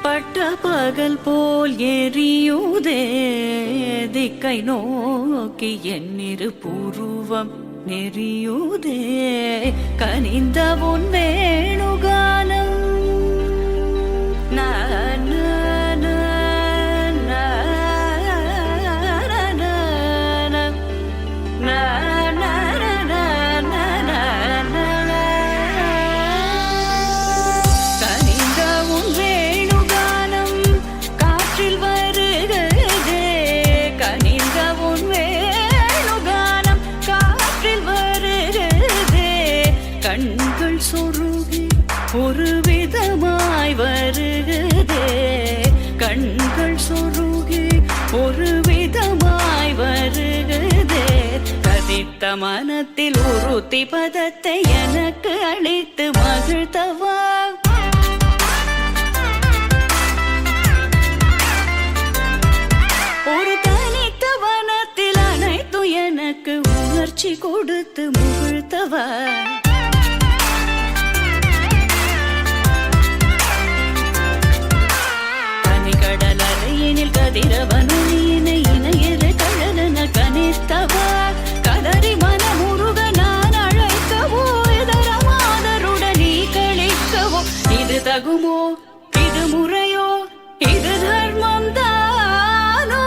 [SPEAKER 20] பட்ட பகல் போல் எரியுதே திக்கை நோக்கி என்னிரு புருவம் நெறியுதே கனிந்த உன் வேணுகானம் ஒரு விதமாய் வருகுதே கண்கள் சொருகி ஒரு விதமாய் வருகுதே கதித்த மனத்தில் உறுத்தி பதத்தை எனக்கு அளித்து மகிழ்த்தவா ஒரு தனித்த வனத்தில் அனைத்து எனக்கு உணர்ச்சி கொடுத்து முகிழ்த்தவா கடலறையினில் கதிரவனுயினை இணையற கழலன கனித்தவா கதறி மனமுருக நான் அழைக்கவோ இதரமாதருடன் நீ கழிக்கவோ இது தகுமோ இது முறையோ இது தர்மம் தானோ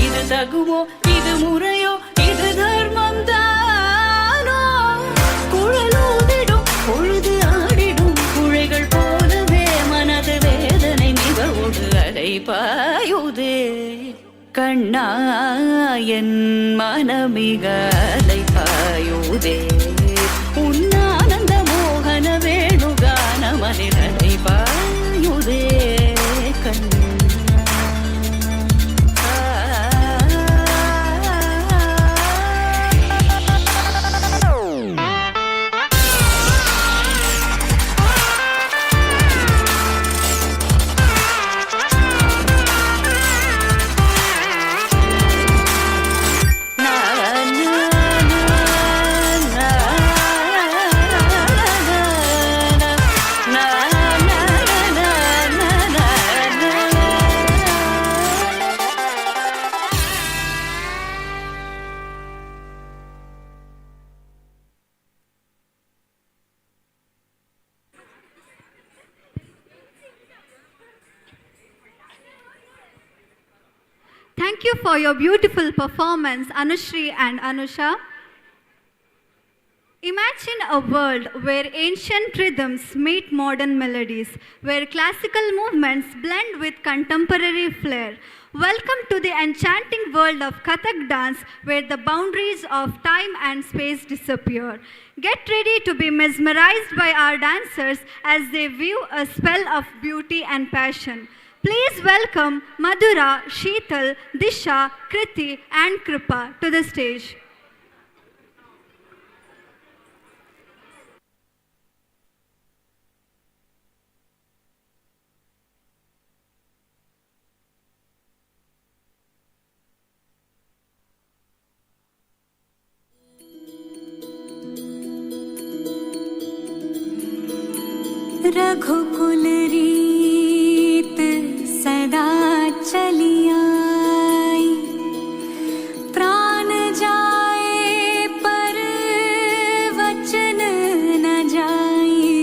[SPEAKER 20] இது தகுமோ இது முறையோ இது தர்மம் தானோ குழலூதிடும் பொழுது ஆடிடும் குழைகள் போலவே மனது வேதனை மிகவோடு அலை பாயுதே கண்ணா என் மனமிக அலை பாயுதே உன்னானந்த மோகன வேணுகான மனித அலை பாயுதே கண்ணா
[SPEAKER 2] Thank you for your beautiful performance, Anushri and Anusha. Imagine a world where ancient rhythms meet modern melodies, where classical movements blend with contemporary flair. Welcome to the enchanting world of Kathak dance, where the boundaries of time and space disappear. Get ready to be mesmerized by our dancers as they weave a spell of beauty and passion. Please welcome Madhura, Sheetal, Disha, Kriti and Kripa to the stage.
[SPEAKER 20] रघुकुल रीत सदा चली आई प्राण जाए पर वचन न जाए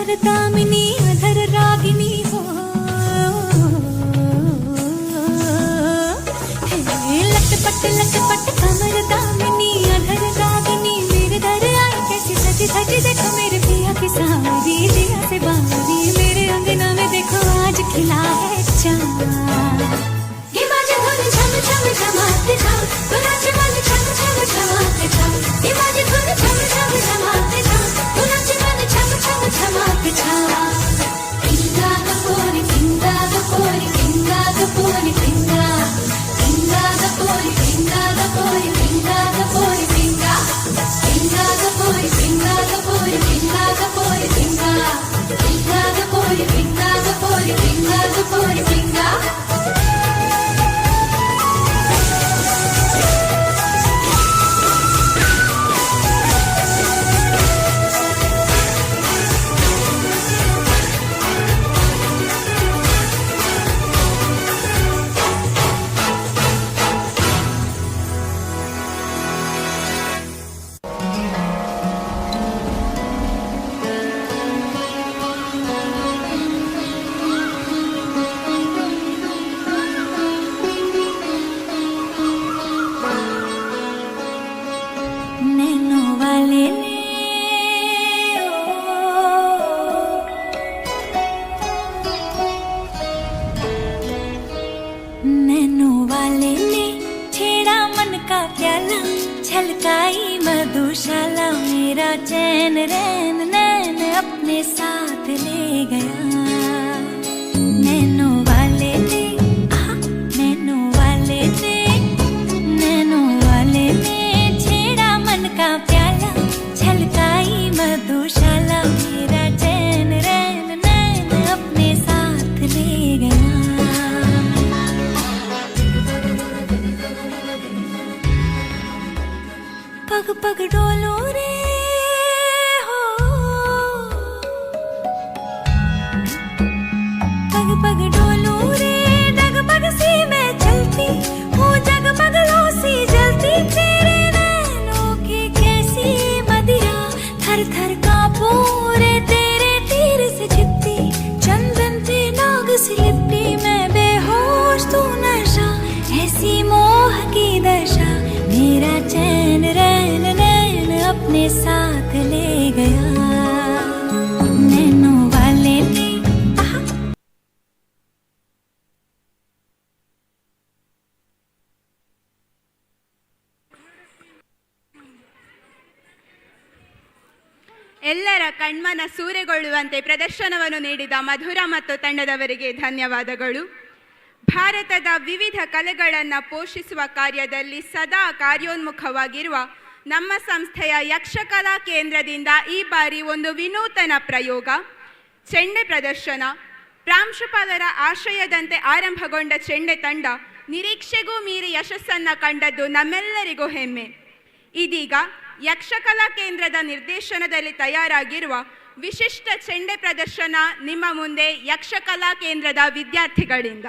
[SPEAKER 20] कमर दामिनी अधर रागिनी हो, लटपट कमर दामिनी अधर रागिनी, मेरे दर आई कैसी सजी धजी, देखो मेरे पिया की सावरी, दिया से बावरी, मेरे अंगना में देखो आज खिला है चाँद। ये बाजे धुन झम झम झमाते जाओ, तो नाचे मन झम झम झमाते जाओ, ये बाजे धुन झम झम झमाते जाओ, तो नाचे मन झम झम झमाते जाओ। पिंगा गपोरी पिंगा गपोरी पिंगा गपोरी पिंगा, पिंगा गपोरी पिंगा गपोरी पिंगा गपोरी पिंगा, पिंगा गपोरी पिंगा गपोरी पिंगा गपोरी पिंगा, पिंगा गपोरी पिंगा गपोरी पिंगा गपोरी पिंगा। छलकाई मधुशाला, मेरा चैन रैन नैन अपने साथ ले गया। नैनों वाले ने, नैनों वाले ने, नैनों वाले ने छेड़ा मन का प्याला, छलकाई मधुशाला, मेरा चैन रैन नैन अपने साथ ले गया। पग पग डोलो रे हो, पग पग डोलो रे, डगमग सी मैं चलती हूँ, जगमग लो सी जलती, तेरे नैनों की कैसी मदिरा, थर थर कांपू रे तेरे तीर से छिपती, चंदन पे नाग सी लिपटी, मैं बेहोश तू नशा, ऐसी मोह की दशा, मेरा चैन रैन नैन अपने साथ ले गया। नैनों वाले ने
[SPEAKER 12] ಎಲ್ಲರ ಕಣ್ಮನ ಸೂರೆಗೊಳ್ಳುವಂತೆ ಪ್ರದರ್ಶನವನ್ನು ನೀಡಿದ ಮಧುರ ಮತ್ತು ತಂಡದವರಿಗೆ ಧನ್ಯವಾದಗಳು. ಭಾರತದ ವಿವಿಧ ಕಲೆಗಳನ್ನು ಪೋಷಿಸುವ ಕಾರ್ಯದಲ್ಲಿ ಸದಾ ಕಾರ್ಯೋನ್ಮುಖವಾಗಿರುವ ನಮ್ಮ ಸಂಸ್ಥೆಯ ಯಕ್ಷಕಲಾ ಕೇಂದ್ರದಿಂದ ಈ ಬಾರಿ ಒಂದು ವಿನೂತನ ಪ್ರಯೋಗ, ಚೆಂಡೆ ಪ್ರದರ್ಶನ. ಪ್ರಾಂಶುಪಾಲರ ಆಶಯದಂತೆ ಆರಂಭಗೊಂಡ ಚೆಂಡೆ ತಂಡ ನಿರೀಕ್ಷೆಗೂ ಮೀರಿ ಯಶಸ್ಸನ್ನು ಕಂಡದ್ದು ನಮ್ಮೆಲ್ಲರಿಗೂ ಹೆಮ್ಮೆ. ಇದೀಗ ಯಕ್ಷಕಲಾ ಕೇಂದ್ರದ ನಿರ್ದೇಶನದಲ್ಲಿ ತಯಾರಾಗಿರುವ ವಿಶಿಷ್ಟ ಚೆಂಡೆ ಪ್ರದರ್ಶನ ನಿಮ್ಮ ಮುಂದೆ ಯಕ್ಷಕಲಾ ಕೇಂದ್ರದ ವಿದ್ಯಾರ್ಥಿಗಳಿಂದ.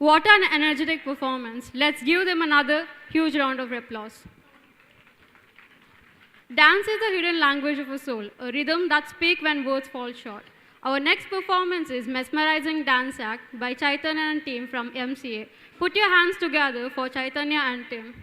[SPEAKER 7] What an energetic performance. Let's give them another huge round of applause. Dance is the hidden language of a soul, a rhythm that speaks when words fall short. Our next performance is Mesmerizing Dance Act by Chaitanya and team from MCA. Put your hands together for Chaitanya and team.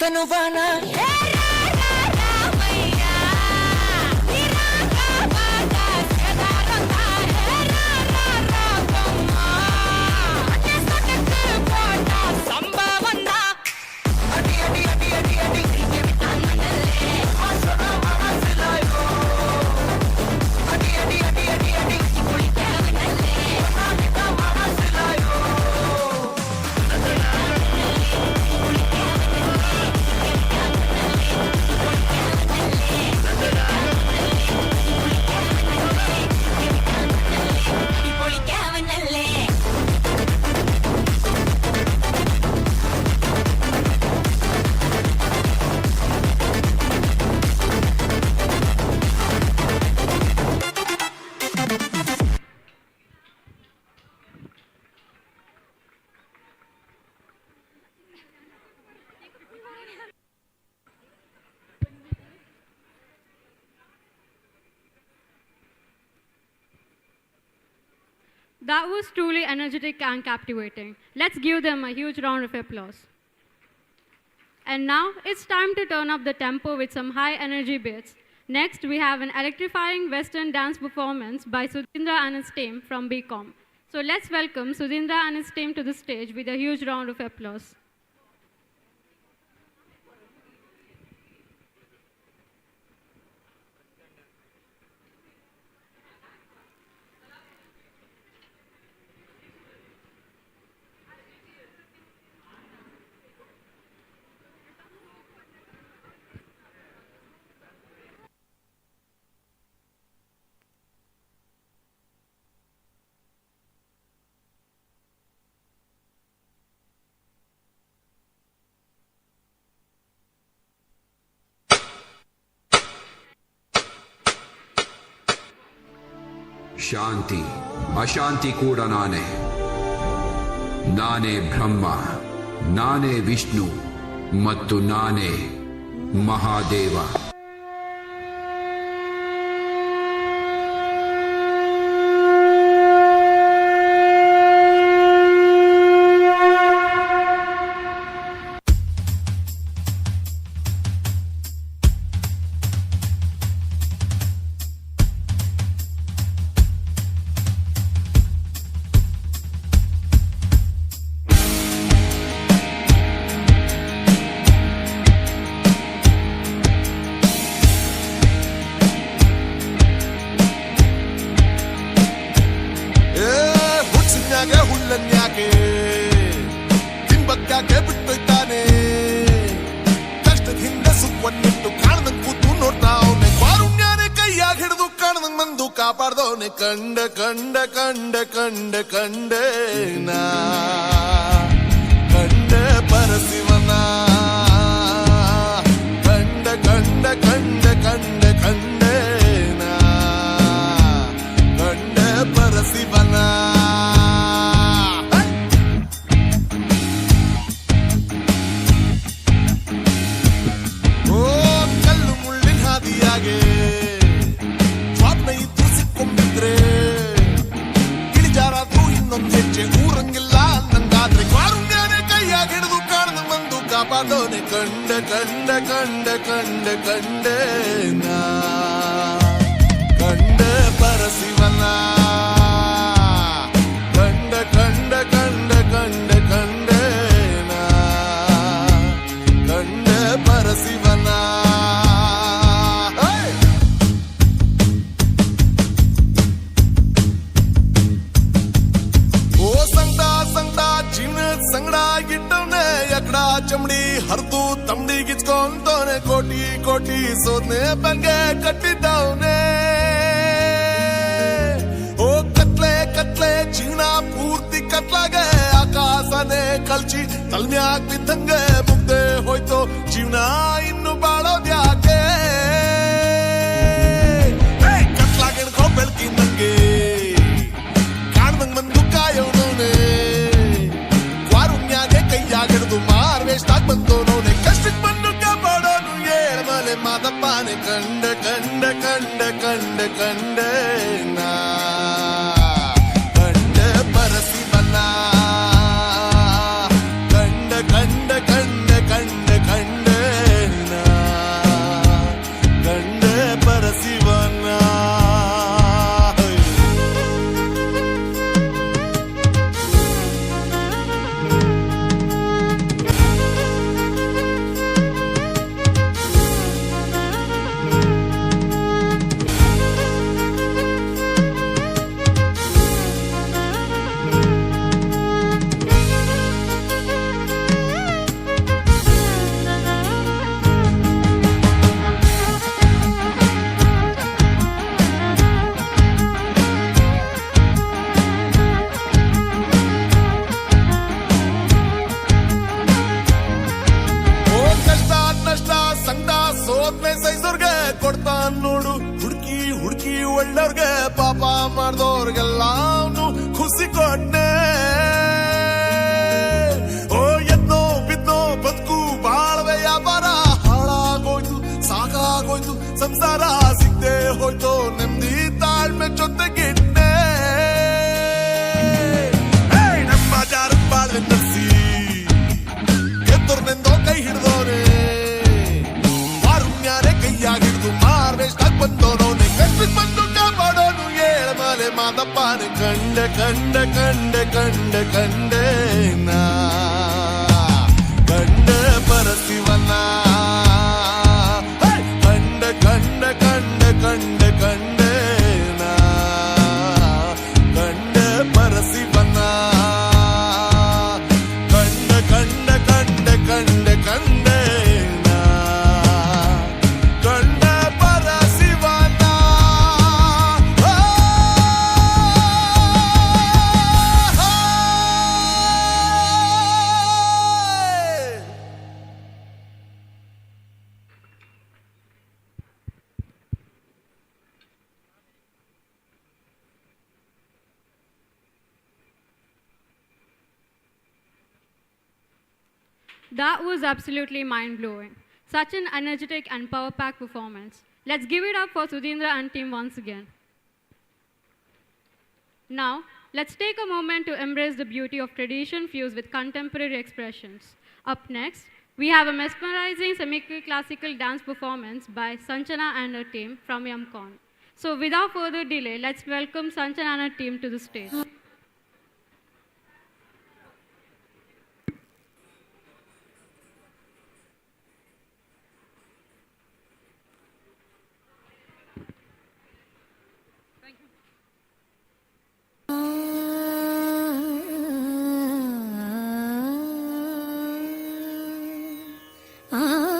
[SPEAKER 11] ತನುವಾನ
[SPEAKER 7] That was truly energetic and captivating. Let's give them a huge round of applause. And now it's time to turn up the tempo with some high energy beats. Next, we have an electrifying Western dance performance by Sudhindra and his team from BCom. So let's welcome Sudhindra and his team to the stage with a huge round of applause.
[SPEAKER 8] ಶಾಂತಿ ಅಶಾಂತಿ ಕೂಡ ನಾನೇ. ನಾನೇ ಬ್ರಹ್ಮ, ನಾನೇ ವಿಷ್ಣು ಮತ್ತು ನಾನೇ ಮಹಾದೇವ.
[SPEAKER 6] ಹುಲ್ಲನ್ಯಾಕೆ ತಿಂಬಕ್ಕಾಕೆ ಬಿಟ್ಟೊಯ್ತಾನೆ. ಕಷ್ಟದ ಹಿಂದೆ ಸುಖವನ್ನಿಟ್ಟು ಕಾಣದಂಗ್ ಕೂತು ನೋಡ್ತಾ ಅವನೆ. ಕಾರುಣ್ಯನೇ ಕೈಯಾಗ ಹಿಡಿದು ಕಾಣದಂಗ್ ಮಂದು ಕಾಪಾಡ್ದವನೆ. ಕಂಡ ಕಂಡ ಕಂಡ ಕಂಡ ಕಂಡೆ ನಾ ಕಂಡ ಪರಶಿವನ. ಕಂಡ ಕಂಡ ಕಂಡ ಕಂಡ ಕಂಡೆ ನಾ ಕಂಡ ಪರಶಿವನ. ಸ್ವಾಪ್ನ ಇದ್ದು ಸಿಕ್ಕೊಂಡಿದ್ರೆ ಇಳಿಜಾರಾದ್ರೂ ಇನ್ನೊಂದು ಹೆಜ್ಜೆ ಊರಂಗಿಲ್ಲ ನಂಗಾದ್ರೆ. ಕಾರುಣ್ಯನೇ ಕೈಯಾಗ ಹಿಡಿದು ಕಾಣದ ಮಂದು ಕಾಪಾಡೋನೆ. ಕಂಡ ಕಂಡ ಕಂಡ ಕಂಡ ಕಂಡೆ ನಾ ಕಂಡ ಪರಶಿವನ. ಕಂಡ ಕಂಡ ಕಂಡ ಕಂಡ ಕಂಡೆ ನಾ ಕಂಡ ಪರಶಿವನ. ಸಂಗಡ ಇಟ್ಟವನೆ ಎಕಡ ಚಮಡಿ ಹರಿದು ತಮಡಿ ಗಿಚ್ಕೊಂತವನೆ. ಕೋಟಿ ಕೋಟಿ ಸೋದ್ನೆ ಬಂಗೆ ಕಟ್ಟಿದ್ದವನೆ. ಓ ಕತ್ಲೆ ಕತ್ಲೆ ಜೀವನ ಪೂರ್ತಿ ಕತ್ಲಾಗೆ ಆಕಾಶನೇ ಕಲ್ಚಿ ತಲ್ಮ್ಯಾಗ ಬಿದ್ದಂಗೆ ಮುಗ್ದೆ ಹೋಯ್ತು ಜೀವನ ಇನ್ನು ಬಾಳೋದ್ಯಾಕೆ. ಕತ್ಲಾಗ ಹಿಡ್ಕೊ ಬೆಳಕಿನಂಗೆ ಕಾಣ್ದಂಗ್ ಮಂದು ಕಾಯೋನವನೇ. ಕೈಯಾಗಿಡ್ದು ಮಾರ್ವೇಷ್ಟಾಗ್ ಬಂದೋನವನೆ. ಕಷ್ಟಕ್ಕೆ ಬಂದು ಕಾಪಾಡೋನು ಏಳ್ಮಲೆ ಮಾದಪ್ಪನೆ. ಕಂಡ ಕಂಡ ಕಂಡ ಕಂಡ ಕಂಡೆ ನಾ ಕಂಡ ಪರಶಿವನ. ಕಂಡ ಕಂಡ ಕಂಡ ಕಂಡ ಕಂಡ
[SPEAKER 5] 40ನೇ ಸೈಜವ್ರಿಗೆ ಕೊಡ್ತಾನ್ ನೋಡು ಹುಡುಕಿ ಹುಡುಕಿ ಒಳ್ಳೆಯವ್ರಿಗೆ ಪಾಪ ಮಾಡ್ದವ್ರಿಗೆಲ್ಲ ಅವನು ಖುಷಿ ಕೊಟ್ಟೆ ಓ ಎದ್ನೋ ಬಿದ್ನೋ ಬದುಕು ಬಾಳ್ವೆ ವ್ಯಾಪಾರ ಹಾಳಾಗೋಯ್ತು ಸಾಕಾಗೋಯ್ತು ಸಂಸಾರ ಸಿಗ್ದೆ ಹೋಯ್ತು ನೆಮ್ಮದಿ ತಾಳ್ಮೆ ಜೊತೆಗಿಟ್ಟೆ ನಮ್ಮ ಜಾರ ಬಾಳ್ವೆ ತರಿಸಿ ಗೆದ್ದೋರ್ನೆಂದೋ ಕೈ ಹಿಡ್ದೋನೆ ಮಾರುಣ್ಯಾನೆ ಕೈಯಾಗಿಡ್ದು ಮಾರ್ವೇಷ್ಟಾಗ್ ಬಂದೋನೋನೆ ಕಣ್ಬಿಟ್ ಬಂದು ಕಾಪಾಡೋನು ಏಳ ಮಾಲೆ ಮಾದಪ್ಪನೆ ಕಂಡೆ ಕಂಡೆ ಕಂಡೆ ಕಂಡೆ ಕಂಡೆ ನಾ ಕಂಡೆ ಪರಶಿವನ ಕಂಡೆ ಕಂಡೆ ಕಂಡೆ ಕಂಡೆ ಕಂಡೆ ನಾ ಕಂಡೆ ಪರಶಿವನ ಕಂಡೆ ಕಂಡೆ ಕಂಡೆ ಕಂಡೆ ಕಂಡೆ ನಾ ಕಂಡೆ ಪರಶಿವನ
[SPEAKER 7] That was absolutely mind-blowing. Such an energetic and power-packed performance. Let's give it up for Sudhindra and team once again. Now, let's take a moment to embrace the beauty of tradition fused with contemporary expressions. Up next, we have a mesmerizing semi-classical dance performance by Sanchana and her team from Yamcon. So without further delay, let's welcome Sanchana and her team to the stage.
[SPEAKER 20] ಆ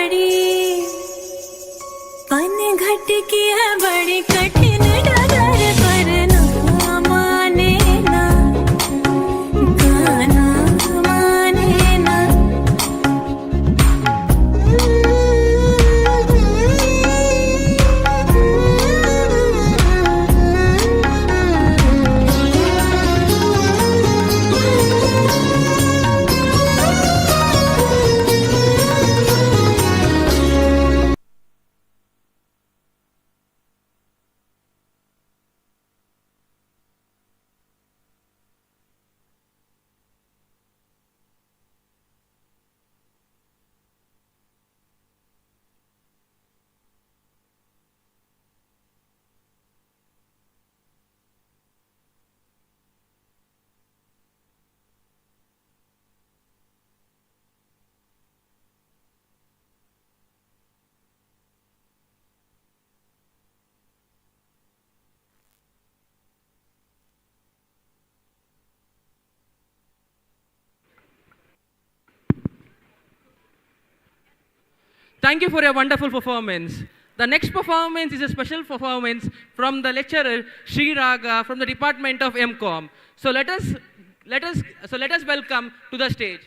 [SPEAKER 20] बड़ी पन घट की है बड़ी कठिन डगर पर ना माने ना गाना माने ना
[SPEAKER 9] Thank you for your wonderful performance. The next performance is a special performance from the lecturer Sri Raga from the Department of MCom. So let us welcome to the stage.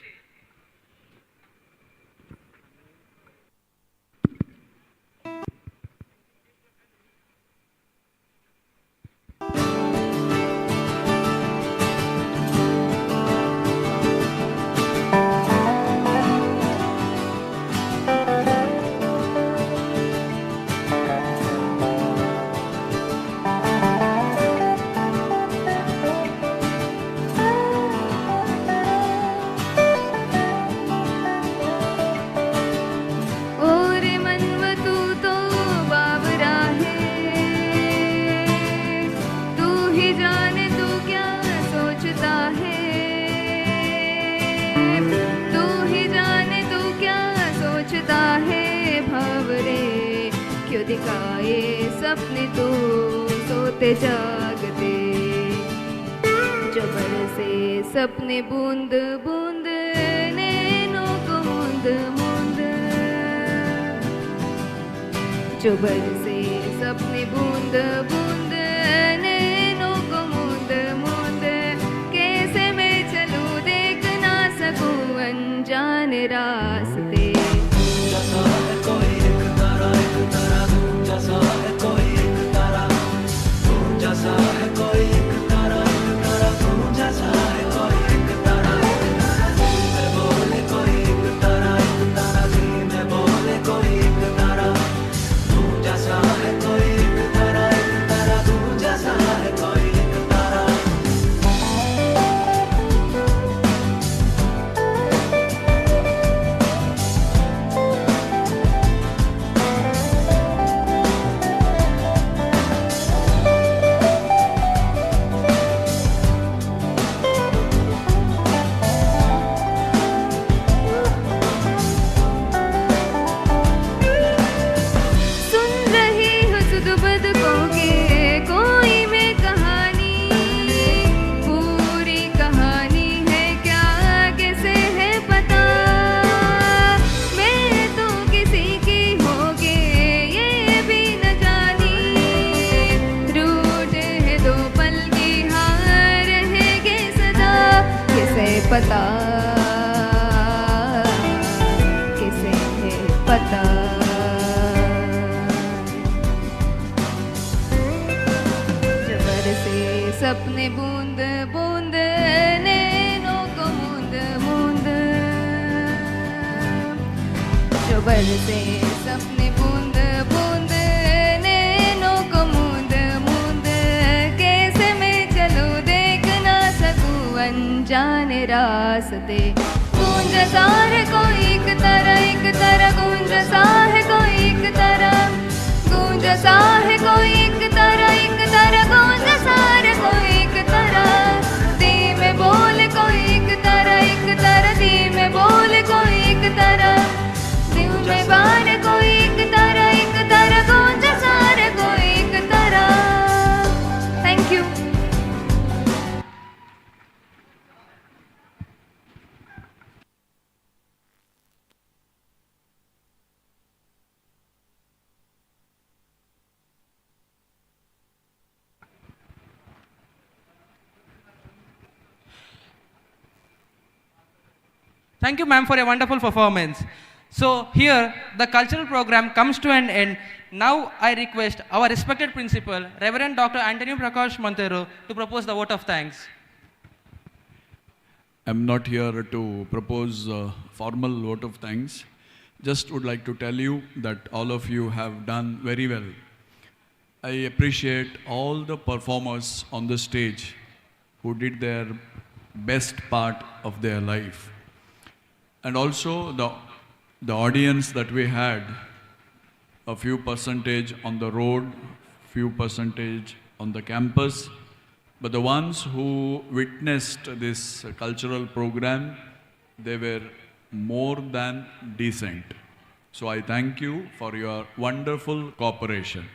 [SPEAKER 23] दिखाए सपने तो सोते जागते जो बरसे सपने बूंद बूंद नैनों को मूंद मूंद जो बरसे सपने बूंद बूंद नैनों को मूंद मूंद कैसे मैं चलूं देख ना सकूं अनजान रास्ते पता किसे है पता जबर से सपने बूंद बूंद नैनों को मूंद मूंद जबर से सपने बूंद बूंद नैनों को मूंद मूंद कैसे मैं चलूं देख ना सकूं अनजाने रास्ते गूंज सा है कोई एक तरह गूंज सा है कोई एक तरह गूंज सा है कोई एक तरह गूंज सा है कोई एक तरह दी में बोले कोई एक तरह दी में बोले कोई एक तरह दी में बार कोई एक तरह गूंज सा है कोई एक तरह thank you
[SPEAKER 9] Thank you, ma'am, for a wonderful performance. So here, the cultural program comes to an end. Now I request our respected principal, Reverend Dr. Antonio Prakash Montero, to propose the vote of thanks.
[SPEAKER 15] I'm not here to propose a formal vote of thanks. Just would like to tell you that all of you have done very well. I appreciate all the performers on the stage who did their best part of their life. And also the audience that we had, a few percentage on the road, few percentage on the campus, but the ones who witnessed this cultural program, they were more than decent. So I thank you for your wonderful cooperation.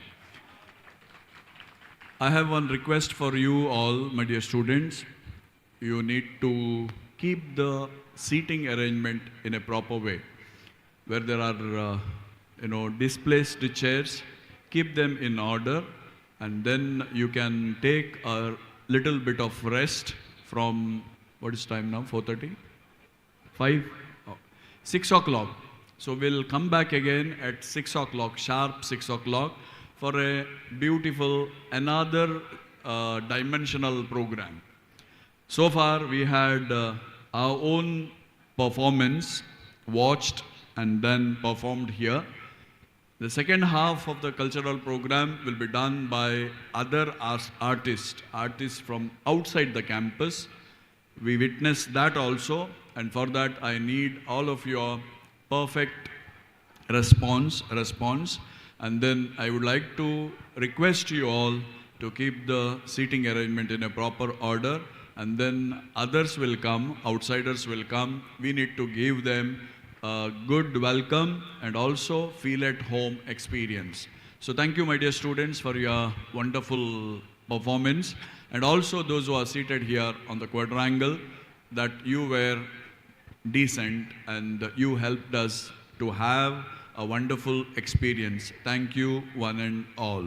[SPEAKER 15] I have one request for you all, my dear students. You need to keep the seating arrangement in a proper way. Where there are, displaced chairs, keep them in order, and then you can take a little bit of rest from, what is time now, 4:30? 5? 6 o'clock. So we'll come back again at 6 o'clock, sharp 6 o'clock, for a beautiful, another dimensional program. So far we had our own performance, watched and then performed here. The second half of the cultural program will be done by other artists from outside the campus. We witnessed that also, and for that I need all of your perfect response. And then I would like to request you all to keep the seating arrangement in a proper order, and then others will come, outsiders will come. We need to give them a good welcome and also feel at home experience. So thank you, my dear students, for your wonderful performance, and also those who are seated here on the quadrangle, that you were decent and you helped us to have a wonderful experience. Thank you, one and all.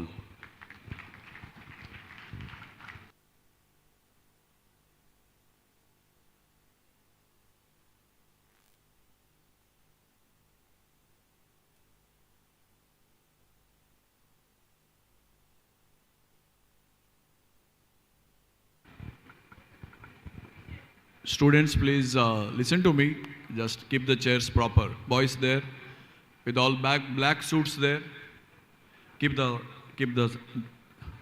[SPEAKER 15] Students, please listen to me. Just keep the chairs proper. Boys there, with all black suits there, keep the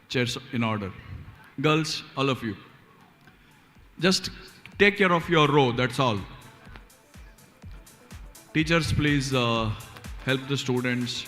[SPEAKER 15] chairs in order. Girls, all of you, just take care of your row, that's all. Teachers, please help the students